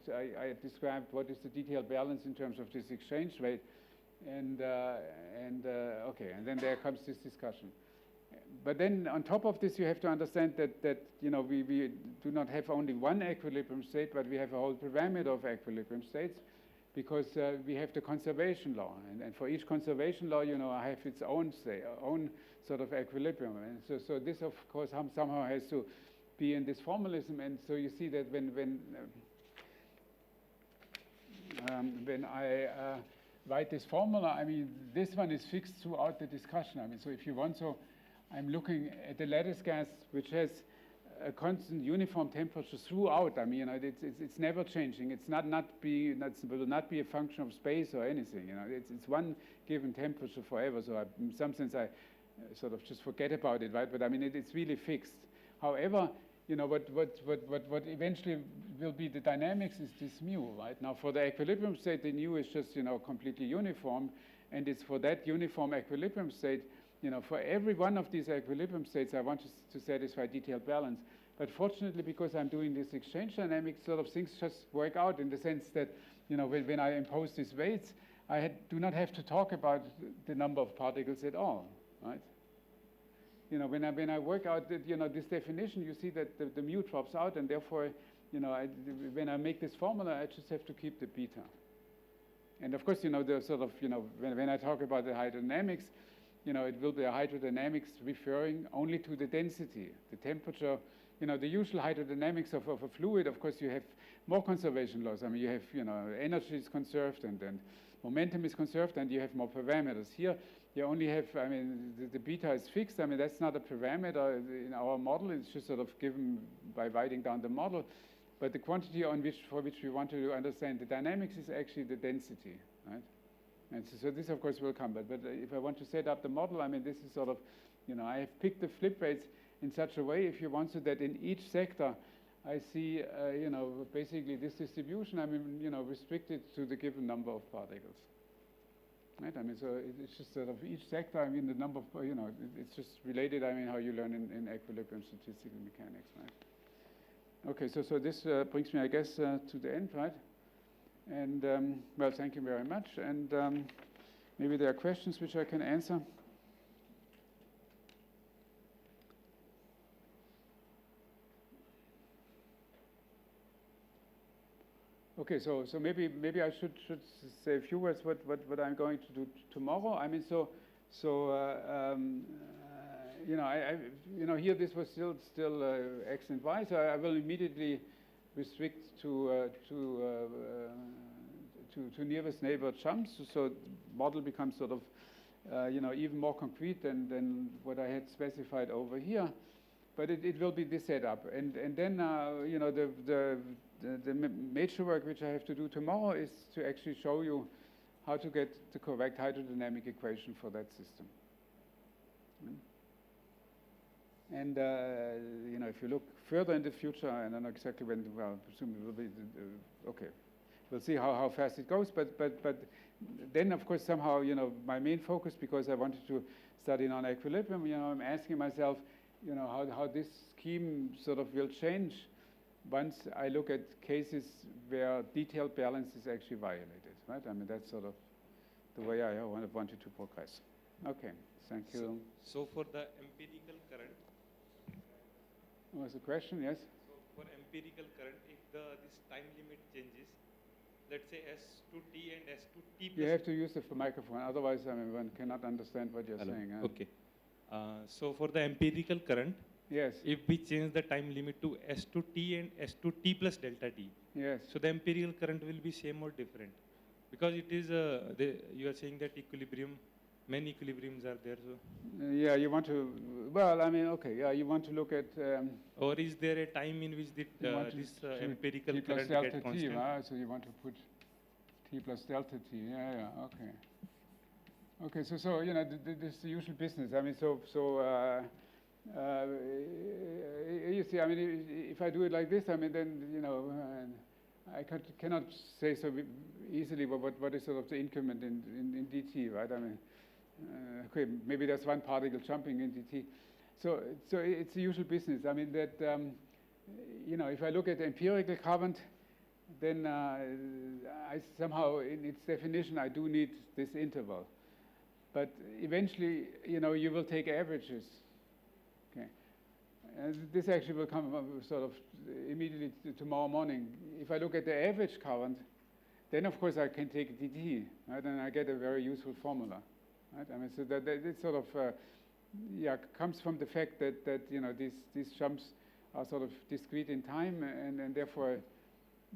described what is the detailed balance in terms of this exchange rate. Okay, and then there comes this discussion. But then on top of this, you have to understand that you know, we do not have only one equilibrium state, but we have a whole pyramid of equilibrium states, because we have the conservation law, and for each conservation law, you know, I have its own sort of equilibrium, and so this of course somehow has to be in this formalism, and so you see that when I write this formula, I mean, this one is fixed throughout the discussion. I mean, so if you want, so I'm looking at the lattice gas, which has a constant uniform temperature throughout. I mean, you know, it's never changing. It will not be a function of space or anything. You know, it's one given temperature forever. So in some sense, I sort of just forget about it, right? But I mean, it's really fixed. However, you know, what eventually will be the dynamics is this mu, right? Now, for the equilibrium state, the mu is just, you know, completely uniform, and it's for that uniform equilibrium state. You know, for every one of these equilibrium states, I want to satisfy detailed balance. But fortunately, because I'm doing this exchange dynamics, sort of things just work out in the sense that, you know, when I impose these weights, I do not have to talk about the number of particles at all, right? You know, when I work out, you know, this definition, you see that the mu drops out, and therefore, you know, when I make this formula, I just have to keep the beta. And of course, you know, the sort of, you know, when I talk about the hydrodynamics, you know, it will be a hydrodynamics referring only to the density, the temperature. You know, the usual hydrodynamics of a fluid, of course, you have more conservation laws. I mean, you have, you know, energy is conserved, and then momentum is conserved, and you have more parameters. Here, you only have, I mean, the beta is fixed. I mean, that's not a parameter in our model. It's just sort of given by writing down the model. But the quantity for which we want to understand the dynamics is actually the density, right? And so this, of course, will come. But if I want to set up the model, I mean, this is sort of, you know, I have picked the flip rates in such a way, if you want, so that in each sector, I see, you know, basically this distribution, I mean, you know, restricted to the given number of particles. Right? I mean, so it's just sort of each sector, I mean, the number of, you know, it's just related, I mean, how you learn in equilibrium statistical mechanics, right? Okay, so this brings me, I guess, to the end, right? And, well, thank you very much. And maybe there are questions which I can answer. Okay, so maybe I should say a few words what I'm going to do tomorrow. I mean, you know, you know, here this was still X and Y, so I will immediately restrict to nearest neighbor jumps. So model becomes sort of, you know, even more concrete than what I had specified over here. But it will be this setup, and then you know, the major work which I have to do tomorrow is to actually show you how to get the correct hydrodynamic equation for that system. And you know, if you look further in the future, I don't know exactly when, well, presumably it will be, okay, we'll see how fast it goes. But then, of course, somehow, you know, my main focus, because I wanted to study non-equilibrium, you know, I'm asking myself, you know, how this scheme sort of will change once I look at cases where detailed balance is actually violated, right? I mean, that's sort of the way I wanted to progress. Okay, thank you. So for the empirical current. Was the question, yes? So for empirical current, if this time limit changes, let's say S to T and S to T plus. You have to use the microphone, otherwise, I mean, one cannot understand what you're saying. Okay. So for the empirical current, yes. If we change the time limit to S to T and S to T plus delta T, yes. so the empirical current will be same or different? Because it is, you are saying that equilibrium many equilibriums are there. So, Yeah, you want to, well, I mean, okay, yeah, you want to look at, or is there a time in which the, you want to this shoot empirical T plus current delta get T, constant? right? So you want to put T plus delta T, yeah, okay. Okay, so you know, this is the usual business. I mean, you see, I mean, if I do it like this, I mean, then, you know, I cannot say so easily what is sort of the increment in dt, right? I mean, okay, maybe there's one particle jumping in dt. So it's the usual business. I mean, that, you know, if I look at the empirical current, then I somehow, in its definition, I do need this interval. But eventually, you know, you will take averages. Okay, and this actually will come sort of immediately tomorrow morning. If I look at the average current, then of course I can take dt, right? And I get a very useful formula, right? I mean, so that it sort of yeah, comes from the fact that you know, these jumps are sort of discrete in time, and therefore,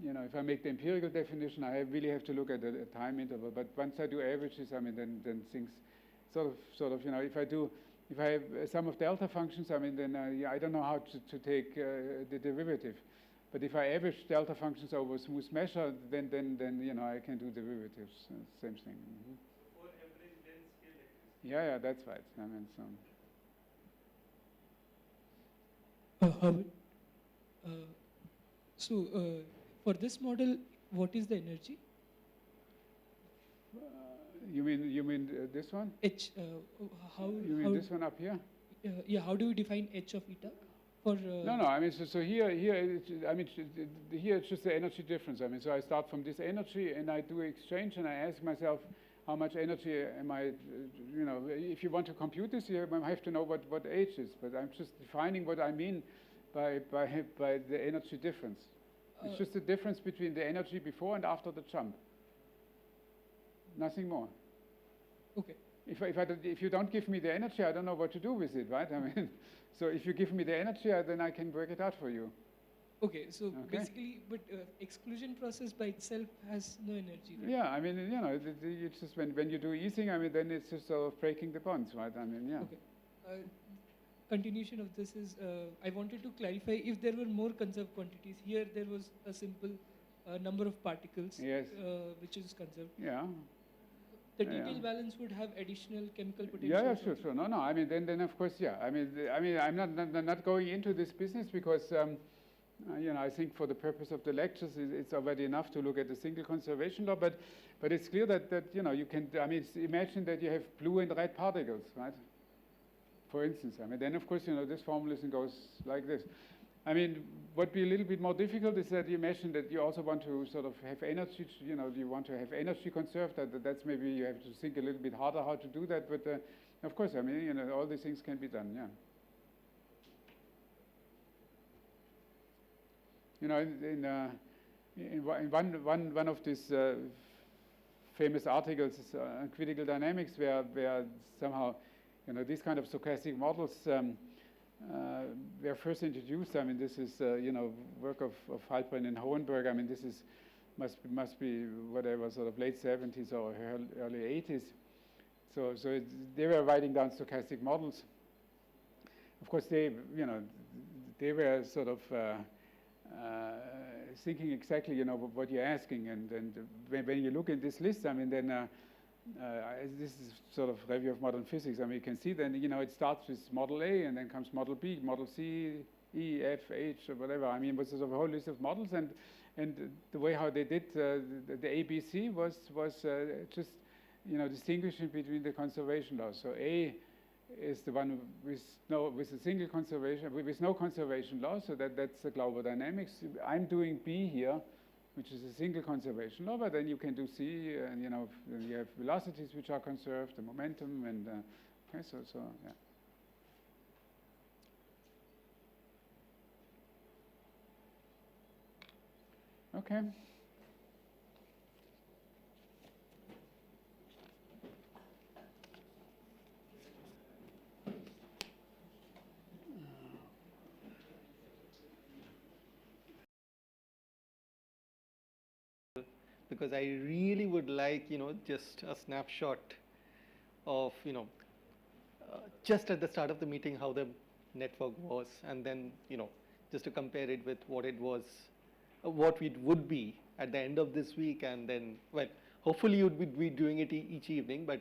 you know, if I make the empirical definition, I really have to look at a time interval. But once I do averages, I mean, then things sort of, you know, if I have a sum of delta functions, I mean, then yeah, I don't know how to take the derivative. But if I average delta functions over a smooth measure, then you know, I can do derivatives. Same thing. Mm-hmm. So for average, then scale exists. Yeah, that's right. I mean, so. For this model, what is the energy? you mean this one? H. How? You mean this one up here? Yeah. How do we define h of eta? For No. I mean, so here, I mean, here it's just the energy difference. I mean, so I start from this energy and I do exchange and I ask myself, how much energy am I? You know, if you want to compute this, you have to know what h is. But I'm just defining what I mean by the energy difference. It's just the difference between the energy before and after the jump. Nothing more. Okay. If you don't give me the energy, I don't know what to do with it, right? I mean, so if you give me the energy, then I can work it out for you. Okay. So basically, but exclusion process by itself has no energy, right? Yeah. I mean, you know, it's just when you do easing, I mean, then it's just sort of breaking the bonds, right? I mean, yeah. Okay. Continuation of this is, I wanted to clarify if there were more conserved quantities. Here there was a simple number of particles, Yes. which is conserved. Yeah. The Yeah. detail balance would have additional chemical potential. Yeah, sure. No. I mean, then of course, yeah. I mean, I'm not going into this business because, you know, I think for the purpose of the lectures, it's already enough to look at the single conservation law. But it's clear that you know, you can. I mean, imagine that you have blue and red particles, right? For instance, I mean, then of course, you know, this formalism goes like this. I mean, what be a little bit more difficult is that you imagine that you also want to sort of have energy, you know, you want to have energy conserved. That's maybe you have to think a little bit harder how to do that. But of course, I mean, you know, all these things can be done, yeah. You know, in one of these famous articles on critical dynamics where somehow, you know, these kind of stochastic models were first introduced. I mean, this is, you know, work of Halpern and Hohenberg. I mean, this is must be whatever, sort of late 70s or early 80s. So they were writing down stochastic models. Of course, they were sort of thinking exactly, you know, what you're asking. And when you look in this list, I mean, then this is sort of review of modern physics. I mean, you can see then, you know, it starts with model A and then comes model B, model C, E, F, H, or whatever. I mean, it was sort of a whole list of models, and the way how they did the ABC was just, you know, distinguishing between the conservation laws. So A is the one with a single conservation, with no conservation law. So that's the global dynamics. I'm doing B here, which is a single conservation law, but then you can do C, and you know, you have velocities which are conserved, the momentum, and okay, so yeah. Okay. Because I really would like, you know, just a snapshot of, just at the start of the meeting how the network was, and then, just to compare it with what it was, what it would be at the end of this week, and then, well, hopefully you'd be doing it each evening, but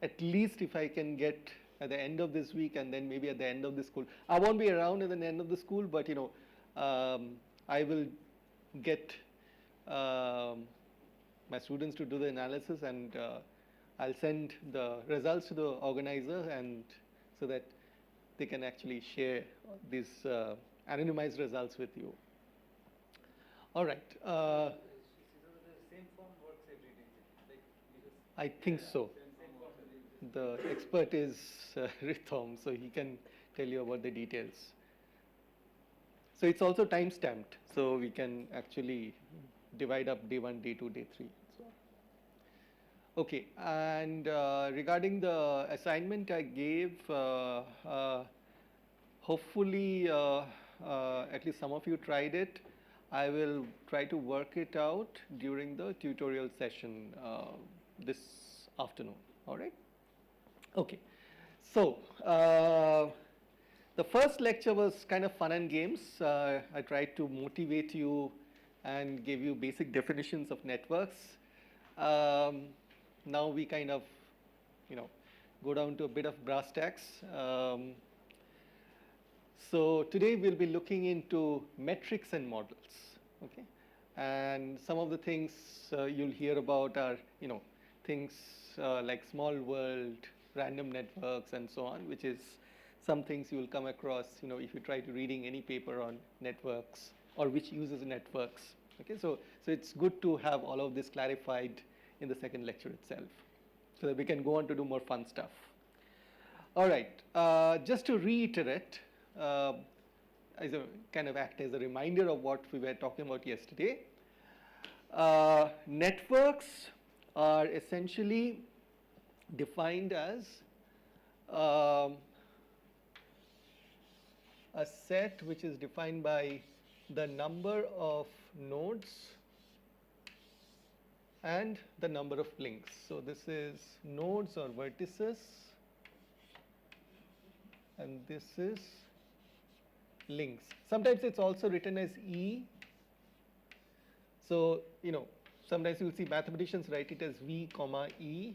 at least if I can get at the end of this week and then maybe at the end of the school. I won't be around at the end of the school, but I will get my students to do the analysis, and I'll send the results to the organizer, and so that they can actually share these anonymized results with you. All right. The same form works every day. I think so. The expert is Rithom, so he can tell you about the details. So it's also time stamped, so we can actually divide up day 1, day 2, day 3. So. Okay, and regarding the assignment I gave, hopefully at least some of you tried it. I will try to work it out during the tutorial session this afternoon. All right? Okay. So the first lecture was kind of fun and games. I tried to motivate you and give you basic definitions of networks. Now we kind of, go down to a bit of brass tacks. So today we'll be looking into metrics and models, okay? And some of the things you'll hear about are, things like small world, random networks, and so on, which is some things you will come across, if you try to reading any paper on networks or which uses networks. Okay, so it's good to have all of this clarified in the second lecture itself, so that we can go on to do more fun stuff. All right, just to reiterate, as a kind of act as a reminder of what we were talking about yesterday, networks are essentially defined as a set which is defined by the number of nodes and the number of links. So this is nodes or vertices, and this is links. Sometimes it's also written as E. So, sometimes you'll see mathematicians write it as V, comma E.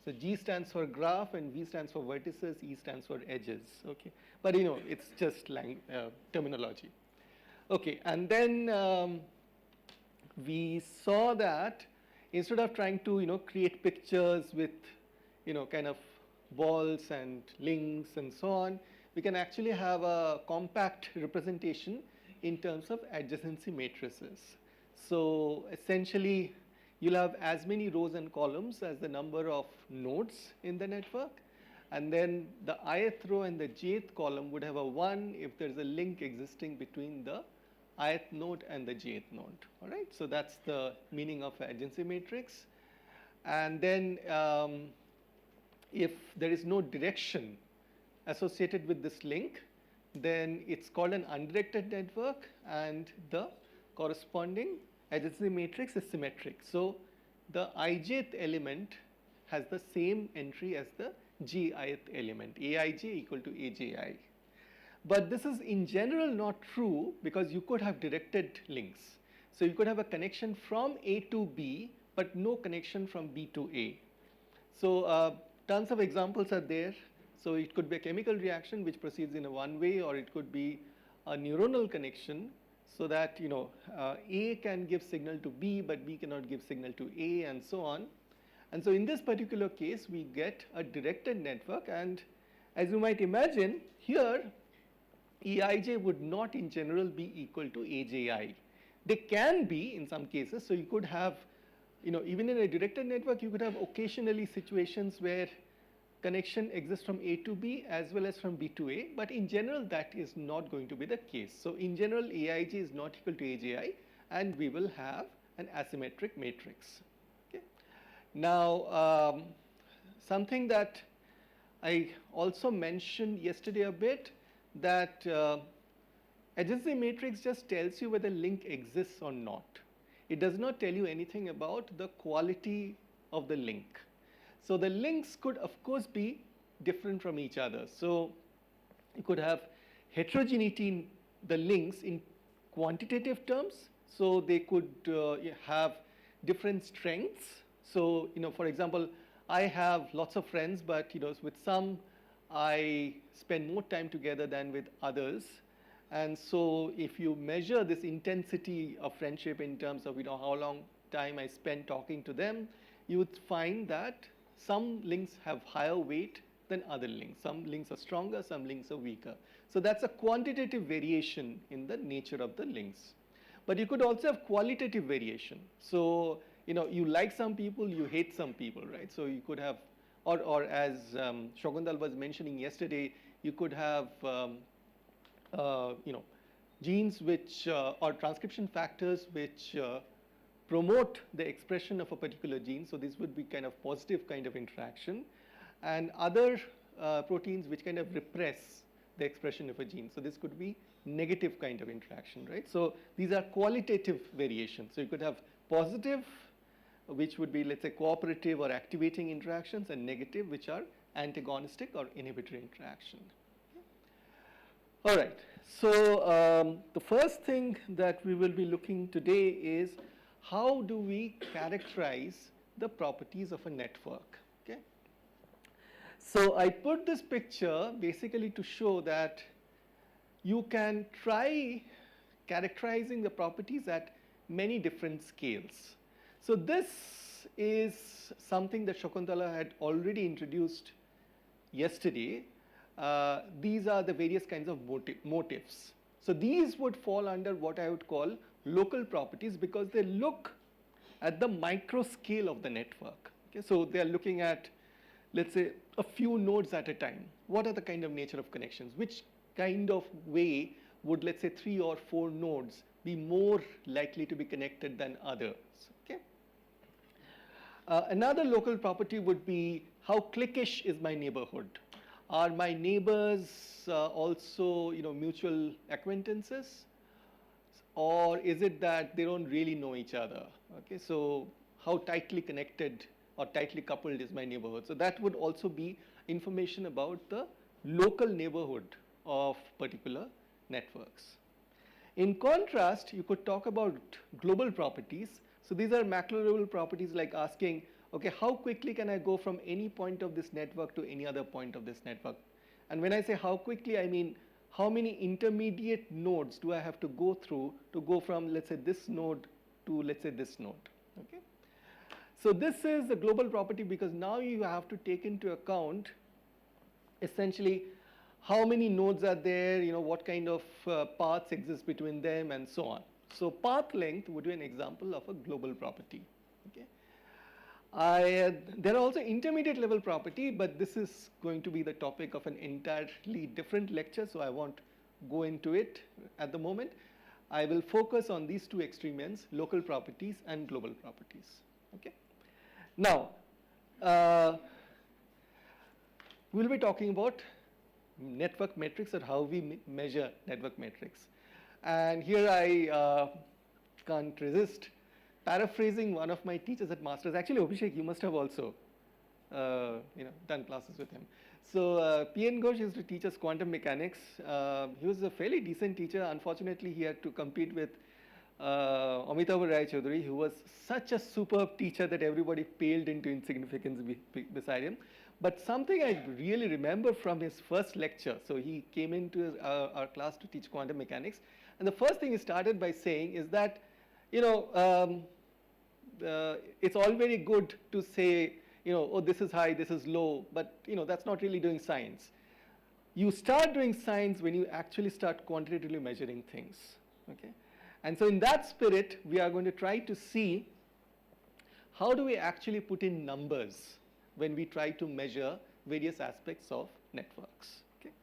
So G stands for graph, and V stands for vertices, E stands for edges. Okay, but it's just terminology. Okay, and then we saw that instead of trying to create pictures with kind of balls and links and so on, we can actually have a compact representation in terms of adjacency matrices. So essentially, you'll have as many rows and columns as the number of nodes in the network, and then the ith row and the jth column would have a 1 if there's a link existing between the ith node and the jth node. All right, so that's the meaning of adjacency matrix. And then if there is no direction associated with this link, then it's called an undirected network, and the corresponding adjacency matrix is symmetric. So the ijth element has the same entry as the jith element, aij equal to aji. But this is in general not true, because you could have directed links. So you could have a connection from A to B, but no connection from B to A. So tons of examples are there. So it could be a chemical reaction which proceeds in a one way, or it could be a neuronal connection, so that A can give signal to B, but B cannot give signal to A, and so on. And so in this particular case, we get a directed network, and as you might imagine, here Eij would not in general be equal to Aji. They can be in some cases. So you could have, even in a directed network, you could have occasionally situations where connection exists from A to B as well as from B to A, but in general that is not going to be the case. So in general, Aij is not equal to Aji, and we will have an asymmetric matrix. Okay. Now something that I also mentioned yesterday a bit, that adjacency matrix just tells you whether link exists or not. It does not tell you anything about the quality of the link. So the links could, of course, be different from each other. So you could have heterogeneity in the links in quantitative terms. So they could have different strengths. So, for example, I have lots of friends, but with some I spend more time together than with others. And so if you measure this intensity of friendship in terms of how long time I spend talking to them, you would find that some links have higher weight than other links. Some links are stronger, some links are weaker. So that's a quantitative variation in the nature of the links. But you could also have qualitative variation. So, you like some people, you hate some people, right? So you could have, or as Shakuntal was mentioning yesterday, you could have, genes which, or transcription factors which promote the expression of a particular gene. So this would be kind of positive kind of interaction. And other proteins which kind of repress the expression of a gene. So this could be negative kind of interaction, right? So these are qualitative variations. So you could have positive, which would be, let's say, cooperative or activating interactions, and negative, which are antagonistic or inhibitory interaction. All right. So the first thing that we will be looking today is how do we characterize the properties of a network? Okay. So I put this picture basically to show that you can try characterizing the properties at many different scales. So this is something that Shakuntala had already introduced yesterday. These are the various kinds of motifs. So these would fall under what I would call local properties because they look at the micro scale of the network. Okay, so they are looking at, let's say, a few nodes at a time. What are the kind of nature of connections? Which kind of way would, let's say, 3 or 4 nodes be more likely to be connected than others? Okay. Another local property would be how cliquish is my neighborhood. Are my neighbors also, mutual acquaintances, or is it that they don't really know each other? Okay, so how tightly connected or tightly coupled is my neighborhood? So that would also be information about the local neighborhood of particular networks. In contrast, you could talk about global properties. So these are macro level properties like asking, okay, how quickly can I go from any point of this network to any other point of this network? And when I say how quickly, I mean how many intermediate nodes do I have to go through to go from, let's say, this node to, let's say, this node? Okay. So this is a global property because now you have to take into account essentially how many nodes are there, what kind of paths exist between them, and so on. So path length would be an example of a global property. Okay. There are also intermediate level property, but this is going to be the topic of an entirely different lecture, so I won't go into it at the moment. I will focus on these two extreme ends, local properties and global properties. Okay. Now, we'll be talking about network metrics or how we measure network metrics. And here I can't resist paraphrasing one of my teachers at Masters. Actually, Abhishek, you must have also done classes with him. So P.N. Ghosh used to teach us quantum mechanics. He was a fairly decent teacher. Unfortunately, he had to compete with Amitabh Rai Chaudhary, who was such a superb teacher that everybody paled into insignificance beside him. But something I really remember from his first lecture, so he came into our class to teach quantum mechanics, and the first thing he started by saying is that, it's all very good to say, oh, this is high, this is low, but that's not really doing science. You start doing science when you actually start quantitatively measuring things. Okay? And so in that spirit, we are going to try to see how do we actually put in numbers when we try to measure various aspects of networks. Okay?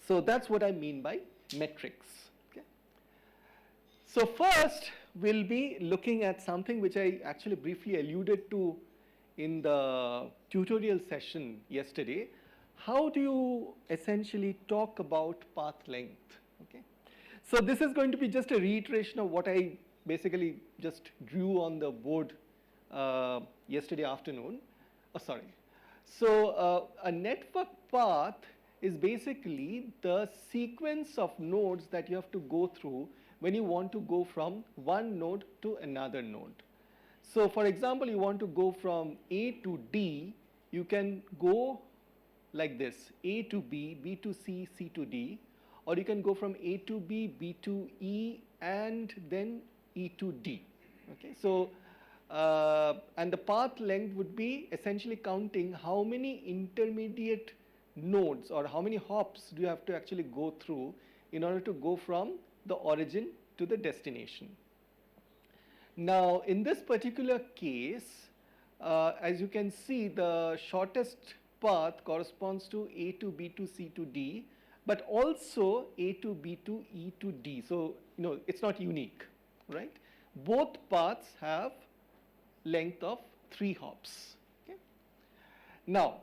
So that's what I mean by metrics. Okay? So first, we'll be looking at something which I actually briefly alluded to in the tutorial session yesterday. How do you essentially talk about path length? Okay? So this is going to be just a reiteration of what I basically just drew on the board yesterday afternoon. Oh, sorry. So a network path is basically the sequence of nodes that you have to go through when you want to go from one node to another node. So for example, you want to go from A to D, you can go like this, A to B, B to C, C to D, or you can go from A to B, B to E, and then E to D. Okay, so and the path length would be essentially counting how many intermediate nodes or how many hops do you have to actually go through in order to go from the origin to the destination. Now in this particular case, as you can see, the shortest path corresponds to A to B to C to D, but also A to B to E to D. So it's not unique, right? Both paths have length of 3 hops. Okay? Now,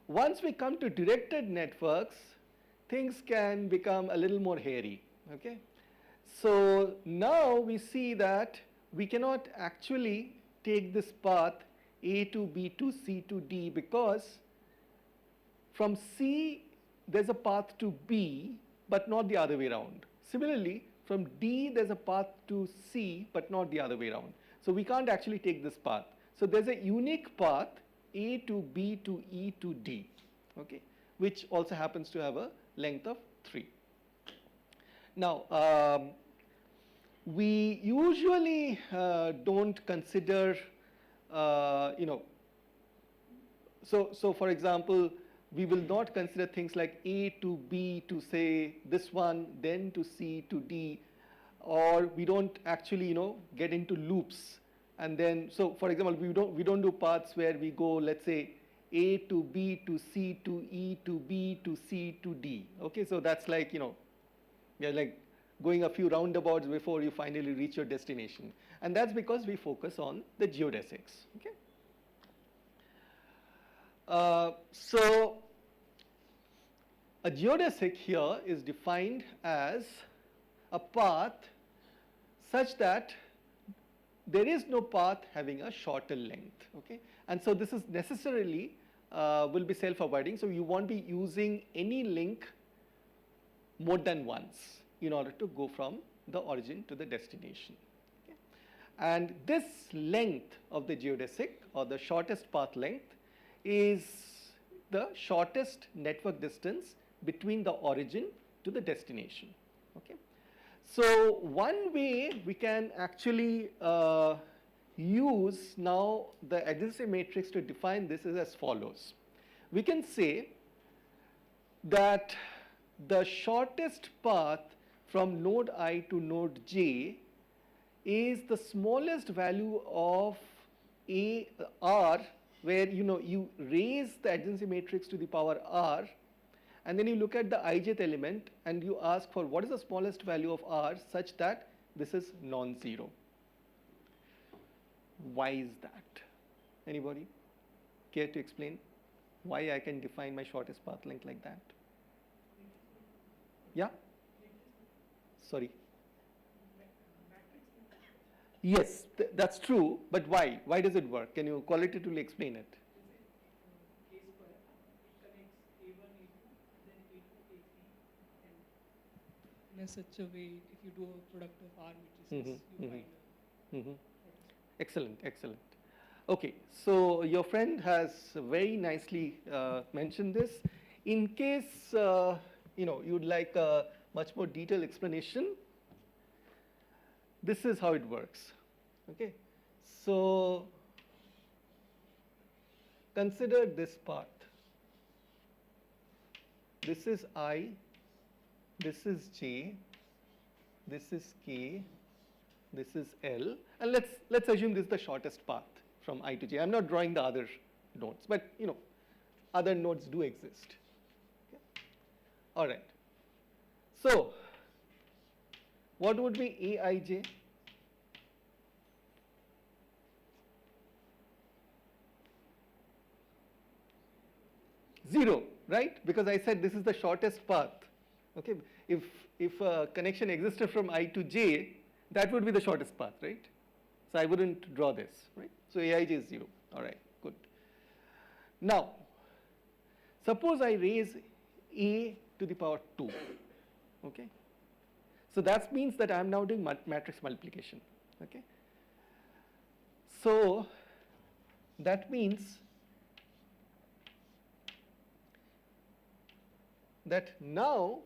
once we come to directed networks, things can become a little more hairy. Okay? So now we see that we cannot actually take this path A to B to C to D, because from C there's a path to B, but not the other way around. Similarly, from D there's a path to C, but not the other way around. So we can't actually take this path. So there's a unique path A to B to E to D, okay, which also happens to have a length of 3. Now, we usually don't consider, so for example, we will not consider things like A to B to say this one, then to C to D, or we don't actually, get into loops. And then, so for example, we don't do paths where we go, let's say, A to B to C to E to B to C to D. Okay, so that's like, we are like going a few roundabouts before you finally reach your destination. And that's because we focus on the geodesics. Okay. So a geodesic here is defined as a path such that there is no path having a shorter length. Okay, and so this is necessarily will be self-avoiding. So you won't be using any link more than once in order to go from the origin to the destination. Okay. And this length of the geodesic, or the shortest path length, is the shortest network distance between the origin to the destination. Okay. So one way we can actually use now the adjacency matrix to define this is as follows. We can say that the shortest path from node I to node J is the smallest value of R, where you raise the adjacency matrix to the power R, and then you look at the ijth element and you ask for what is the smallest value of R such that this is non-zero. Why is that? Anybody care to explain why I can define my shortest path length like that? Yeah? Sorry. Yes, that's true, but why? Why does it work? Can you qualitatively explain it? In such a way, if you do a product of R matrices, you find Excellent, excellent. Okay, so your friend has very nicely mentioned this. In case you'd like a much more detailed explanation, this is how it works. Okay, so consider this path. This is I, this is J, this is K, this is L, and let's assume this is the shortest path from I to J. I'm not drawing the other nodes, but other nodes do exist. Okay. All right. So what would be Aij? Zero, right? Because I said this is the shortest path. Okay, if a connection existed from I to J, that would be the shortest path, right? So I wouldn't draw this, right? So Aij is 0. All right, good. Now, suppose I raise A to the power 2. Okay. So that means that I am now doing matrix multiplication. Okay. So that means that now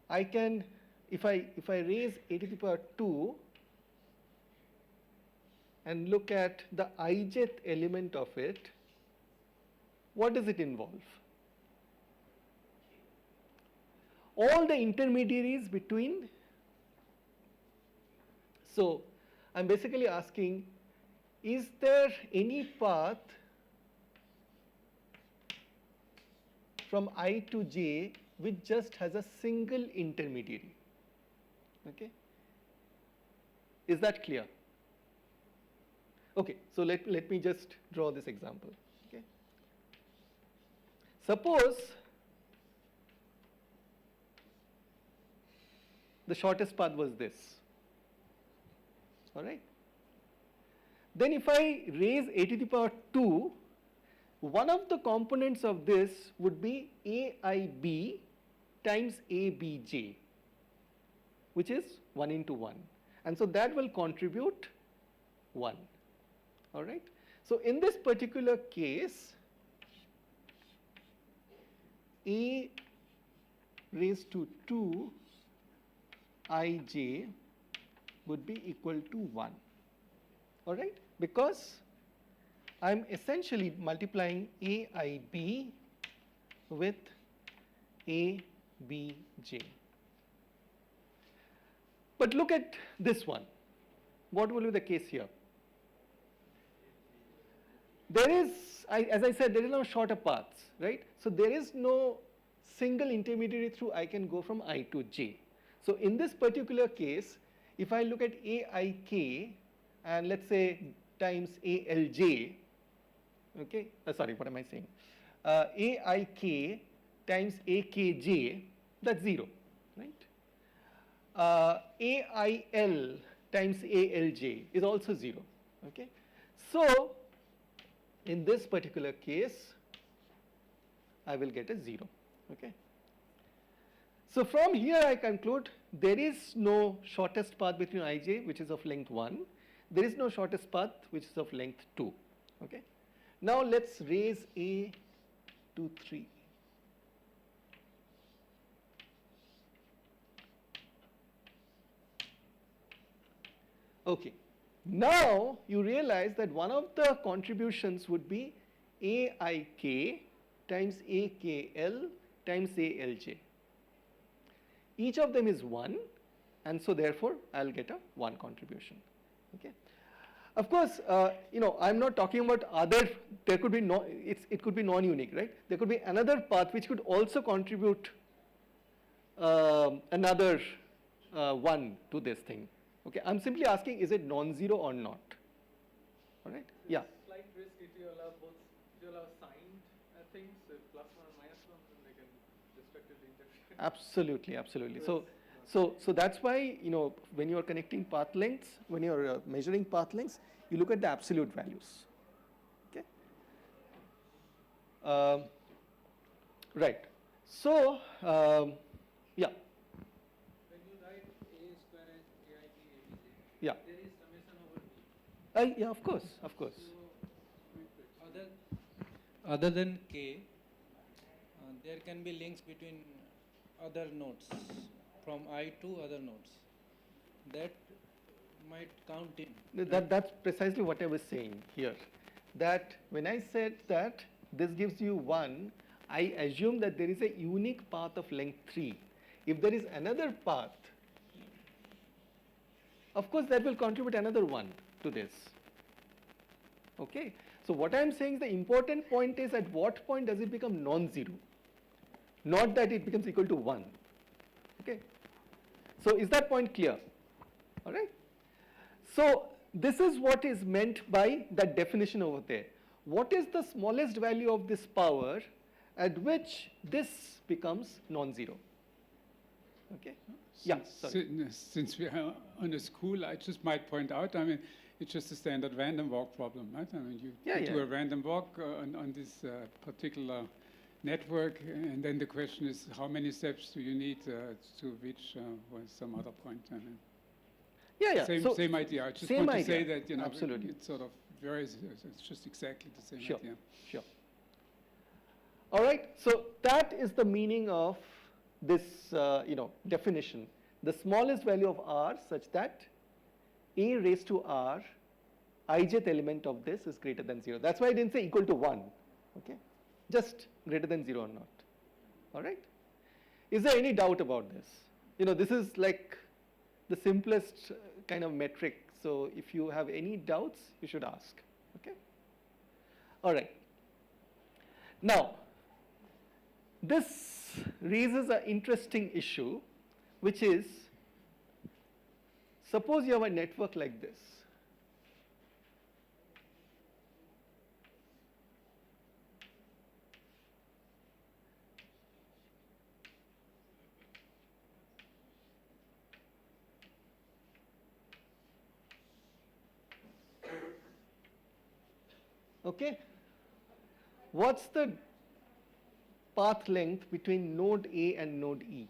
I can, if I raise A to the power 2 and look at the ijth element of it, what does it involve? All the intermediaries between. So I'm basically asking, is there any path from I to j which just has a single intermediary? Okay. Is that clear? Okay, so let me just draw this example. Okay. Suppose the shortest path was this. All right. Then if I raise A to the power 2, one of the components of this would be aib times abj, which is 1 into 1. And so that will contribute 1. All right. So in this particular case, A raised to 2 ij would be equal to 1. All right, because I'm essentially multiplying aib with abj. But look at this one. What will be the case here? There is, as I said, there is no shorter paths, right? So there is no single intermediary through I can go from I to j. So in this particular case, if I look at aik and let's say times alj, okay, sorry, what am I saying? Aik times akj, that's 0, right? Ail times alj is also 0, okay? So in this particular case, I will get a 0, okay? So from here I conclude there is no shortest path between ij which is of length 1. There is no shortest path which is of length 2. Okay. Now let's raise A to 3. Okay. Now you realize that one of the contributions would be aik times akl times alj. Each of them is 1, and so therefore I'll get a 1 contribution. Okay. Of course, I'm not talking about other. There could be it could be non-unique, right? There could be another path which could also contribute another 1 to this thing. Okay. I'm simply asking, is it non-zero or not? All right. Yeah. Slight risk if you allow both. If you allow signed things, so plus 1 and minus 1, then they can destructively interfere. Absolutely, absolutely. So that's why, when you are connecting path lengths, when you are measuring path lengths, you look at the absolute values. Okay. Right. So yeah. When you write a square as aib abj, Yeah. there is summation over b. Yeah, of course, of course. So other than k, there can be links between other nodes from I to other nodes. That might count in. That's precisely what I was saying here. That when I said that this gives you 1, I assume that there is a unique path of length 3. If there is another path, of course that will contribute another 1 to this. Okay. So what I am saying is the important point is at what point does it become non-zero? Not that it becomes equal to 1. Okay. So is that point clear? All right. So this is what is meant by that definition over there. What is the smallest value of this power at which this becomes non-zero? Okay. Yeah, sorry. Since we are on a school, I just might point out, I mean, it's just a standard random walk problem, right? I mean, you do a random walk on this particular network, and then the question is, how many steps do you need to reach some other point? I mean, same idea. I just want to say that, you know, absolutely. it sort of varies. It's just exactly the same idea. Sure. All right. So that is the meaning of this, definition. The smallest value of r such that a raised to r, ijth element of this is greater than 0. That's why I didn't say equal to 1. Okay, just greater than 0 or not. All right. Is there any doubt about this? You know, this is like the simplest kind of metric. So if you have any doubts, you should ask. Okay. All right. Now, this raises an interesting issue, which is, suppose you have a network like this. Okay. What's the path length between node A and node E?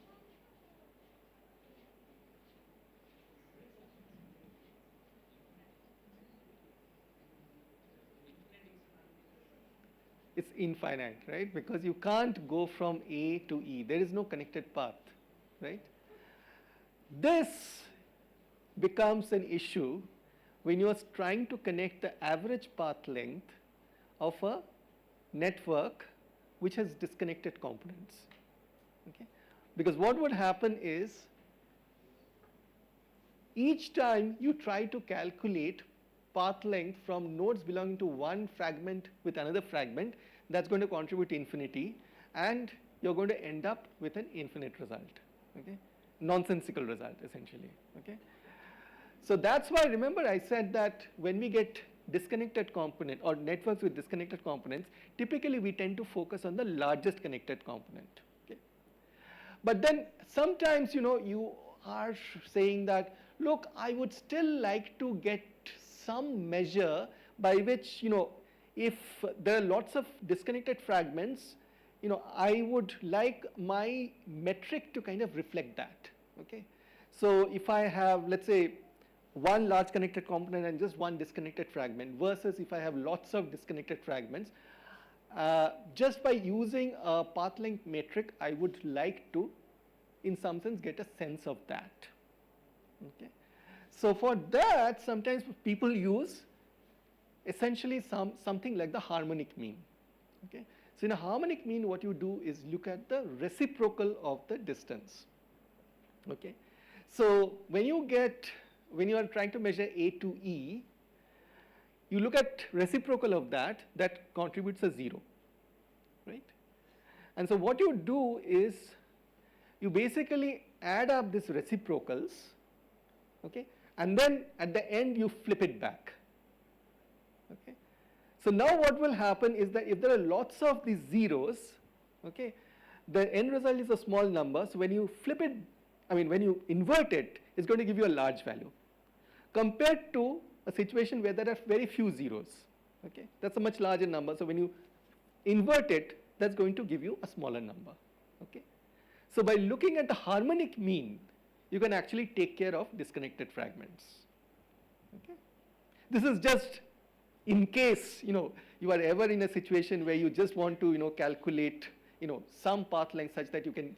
It's infinite, right? Because you can't go from A to E. There is no connected path, right? This becomes an issue when you are trying to connect the average path length of a network which has disconnected components. Okay? Because what would happen is, each time you try to calculate path length from nodes belonging to one fragment with another fragment, that's going to contribute to infinity, and you're going to end up with an infinite result. Okay? Nonsensical result, essentially. Okay? So that's why, remember, I said that when we get disconnected component or networks with disconnected components, typically we tend to focus on the largest connected component. Okay? But then sometimes, you know, you are saying that, look, I would still like to get some measure by which, you know, if there are lots of disconnected fragments, you know, I would like my metric to kind of reflect that. Okay? So if I have, let's say, one large connected component and just one disconnected fragment, versus if I have lots of disconnected fragments, just by using a path length metric, I would like to, in some sense, get a sense of that. Okay? So for that, sometimes people use essentially something like the harmonic mean. Okay? So in a harmonic mean, what you do is look at the reciprocal of the distance. Okay? So when you are trying to measure A to E, you look at reciprocal of that contributes a 0, right? And so what you do is, you basically add up these reciprocals, okay? And then at the end you flip it back, okay? So now what will happen is that if there are lots of these zeros, okay, the end result is a small number, so when you flip it, when you invert it, it's going to give you a large value, compared to a situation where there are very few zeros. Okay? That's a much larger number. So when you invert it, that's going to give you a smaller number. Okay? So by looking at the harmonic mean, you can actually take care of disconnected fragments. Okay? This is just in case, you know, you are ever in a situation where you just want to, you know, calculate, you know, some path length such that you can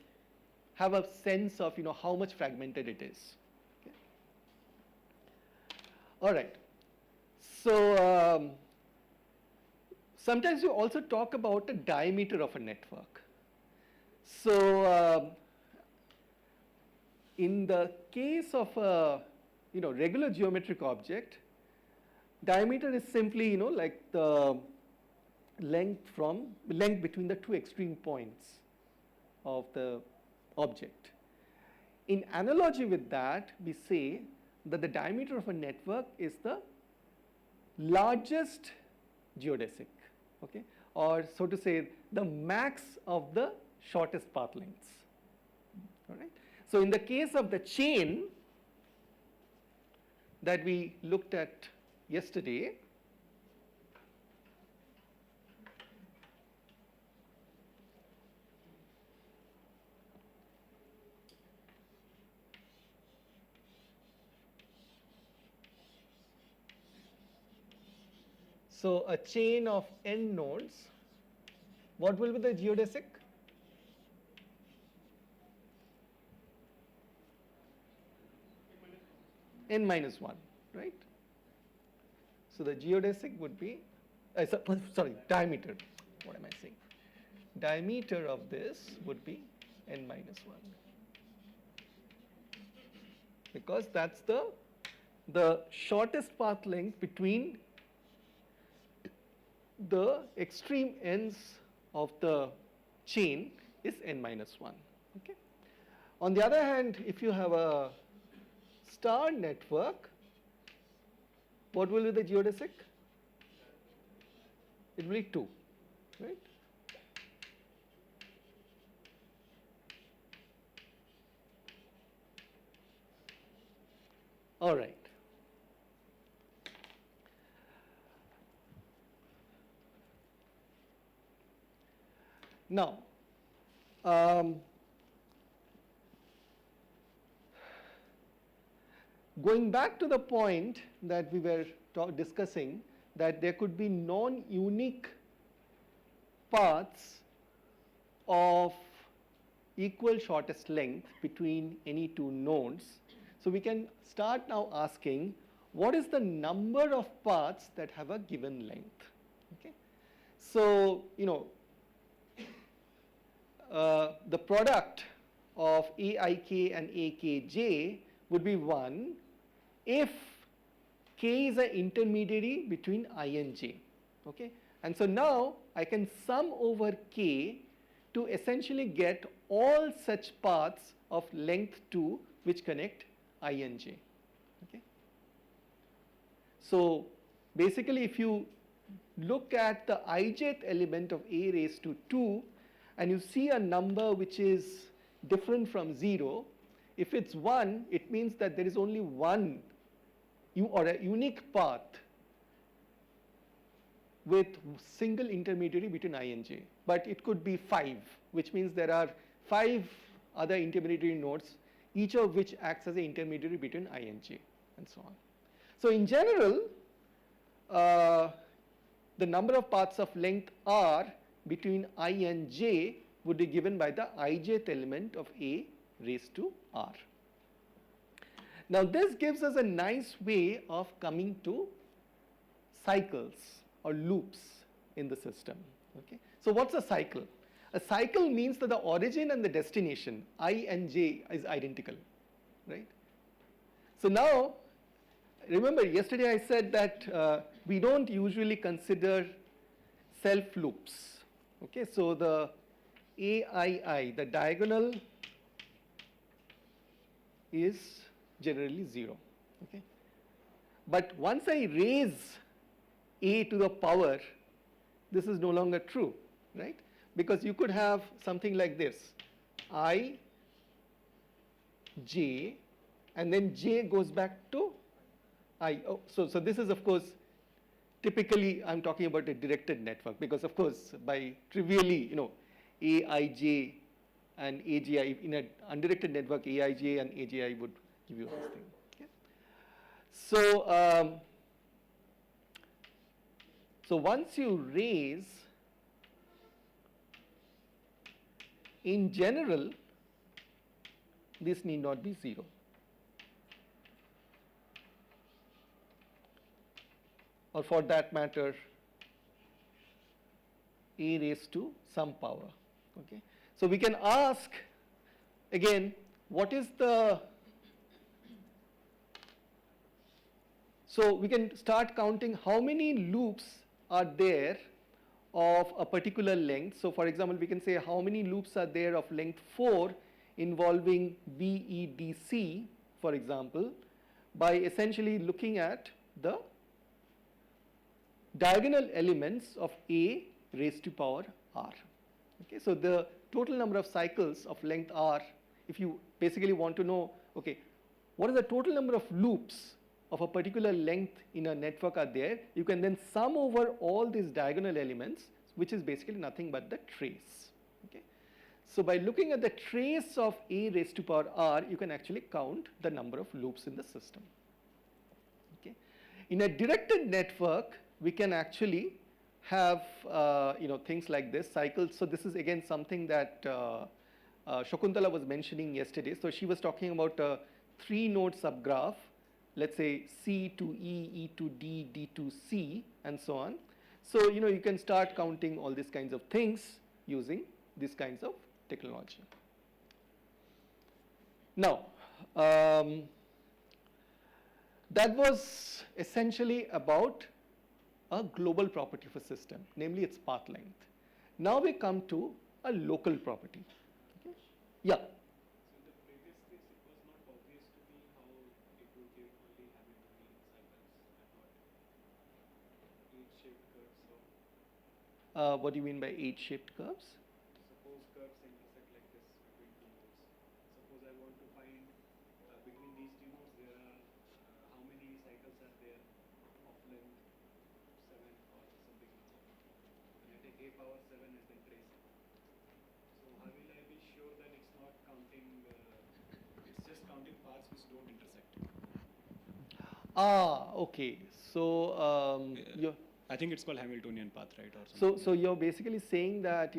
have a sense of, you know, how much fragmented it is. All right. So sometimes you also talk about the diameter of a network. So in the case of a, you know, regular geometric object, diameter is simply, you know, like the length between the two extreme points of the object. In analogy with that, we say that the diameter of a network is the largest geodesic, okay? Or so to say, the max of the shortest path lengths. All right? So in the case of the chain that we looked at yesterday, so a chain of n nodes, what will be the geodesic? N minus 1, right? So the geodesic would be, sorry, diameter. What am I saying? Diameter of this would be n minus 1. Because that's the shortest path length between the extreme ends of the chain is n minus 1. Okay. On the other hand, if you have a star network, what will be the geodesic? It will be 2, right? All right. Now, going back to the point that we were discussing, that there could be non-unique paths of equal shortest length between any two nodes. So we can start now asking, what is the number of paths that have a given length? Okay. So, you know, the product of aik and akj would be 1 if k is an intermediary between I and j. Okay? And so now I can sum over k to essentially get all such paths of length 2 which connect I and j. Okay? So basically, if you look at the ijth element of a raised to 2 and you see a number which is different from 0, if it's 1, it means that there is only one or a unique path with single intermediary between I and j. But it could be 5, which means there are 5 other intermediary nodes, each of which acts as an intermediary between I and j, and so on. So in general, the number of paths of length r between I and j would be given by the ijth element of a raised to r. Now this gives us a nice way of coming to cycles or loops in the system. Okay? So what's a cycle? A cycle means that the origin and the destination, I and j, is identical, right? So now, remember yesterday I said that we don't usually consider self loops. Okay, so the aii, the diagonal, is generally 0. Okay, but once I raise a to the power, this is no longer true, right? Because you could have something like this: I, j, and then j goes back to I. Oh, so this is of course typically I'm talking about a directed network, because of course by trivially, you know, aij and AGI in an undirected network, aij and AGI would give you this thing. Okay? So so once you raise, in general, this need not be 0. Or for that matter, a raised to some power. Okay? So we can ask again, what is the, so we can start counting how many loops are there of a particular length. So for example, we can say how many loops are there of length 4 involving VEDC, for example, by essentially looking at the diagonal elements of a raised to power r. Okay, so the total number of cycles of length r, if you basically want to know, okay, what is the total number of loops of a particular length in a network are there, you can then sum over all these diagonal elements, which is basically nothing but the trace. Okay. So by looking at the trace of a raised to power r, you can actually count the number of loops in the system. Okay. In a directed network, we can actually have things like this, cycles. So this is again something that Shakuntala was mentioning yesterday. So she was talking about a 3-node subgraph, let's say C to E, E to D, D to C, and so on. So you can start counting all these kinds of things using these kinds of technology. Now, that was essentially about a global property of a system, namely its path length. Now we come to a local property. Okay. Yeah. So in the previous case, it was not obvious to me how it would give only Hamiltonian cycles and not H-shaped curves. So What do you mean by H-shaped curves? suppose curves intersect like this between two nodes. Suppose I want to find between these two nodes there are how many cycles are there of length 7 or something number. And I take a power 7 and then trace it. So how will I be sure that it's not counting, it's just counting paths which don't intersect? Okay. So I think it's called Hamiltonian path, right? Or something. So you're basically saying that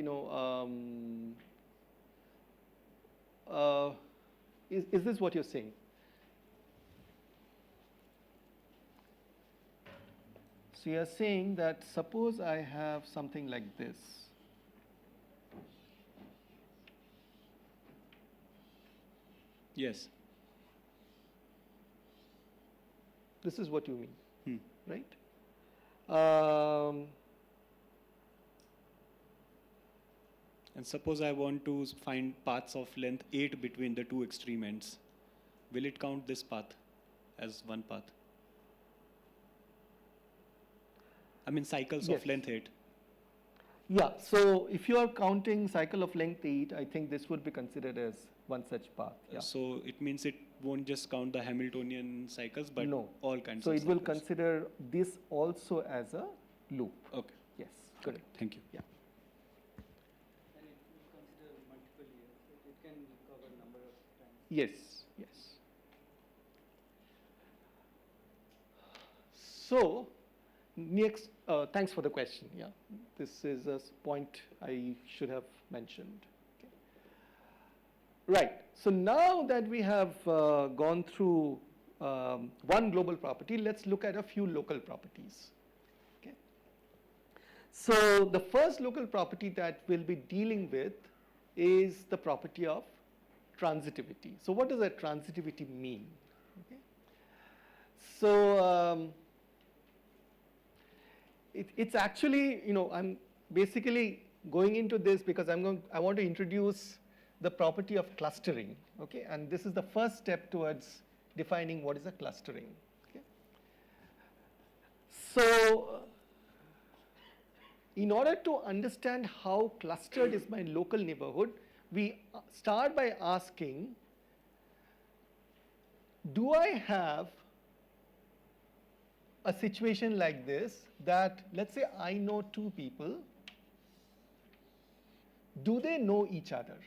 is this what you're saying? So you're saying that suppose I have something like this. Yes. This is what you mean, right? And suppose I want to find paths of length 8 between the two extreme ends. Will it count this path as one path? I mean cycles Yes. of length 8. Yeah, so if you are counting cycle of length 8, I think this would be considered as one such path. Yeah. So it means it won't just count the Hamiltonian cycles, but No. all kinds So of it will cycles. consider this also as a loop. Okay. Yes, correct. Thank you. Yeah. And it will consider multiple years. It can cover number of times. Yes, yes. So, next, thanks for the question. Yeah, this is a point I should have mentioned. Okay. Right. So now that we have gone through one global property, let's look at a few local properties. Okay. So the first local property that we'll be dealing with is the property of transitivity. So what does that transitivity mean? Okay. So it's actually, I'm basically going into this because I want to introduce the property of clustering, okay? And this is the first step towards defining what is a clustering, okay? So in order to understand how clustered is my local neighborhood, we start by asking, do I have a situation like this that, let's say I know two people, do they know each other?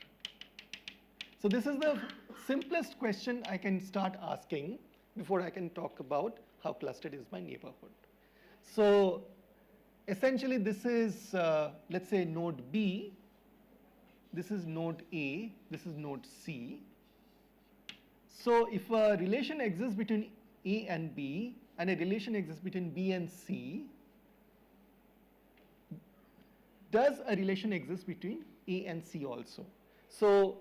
So this is the simplest question I can start asking before I can talk about how clustered is my neighborhood. So essentially this is, let's say node B, this is node A, this is node C. So if a relation exists between A and B, and a relation exists between B and C, does a relation exist between A and C also? So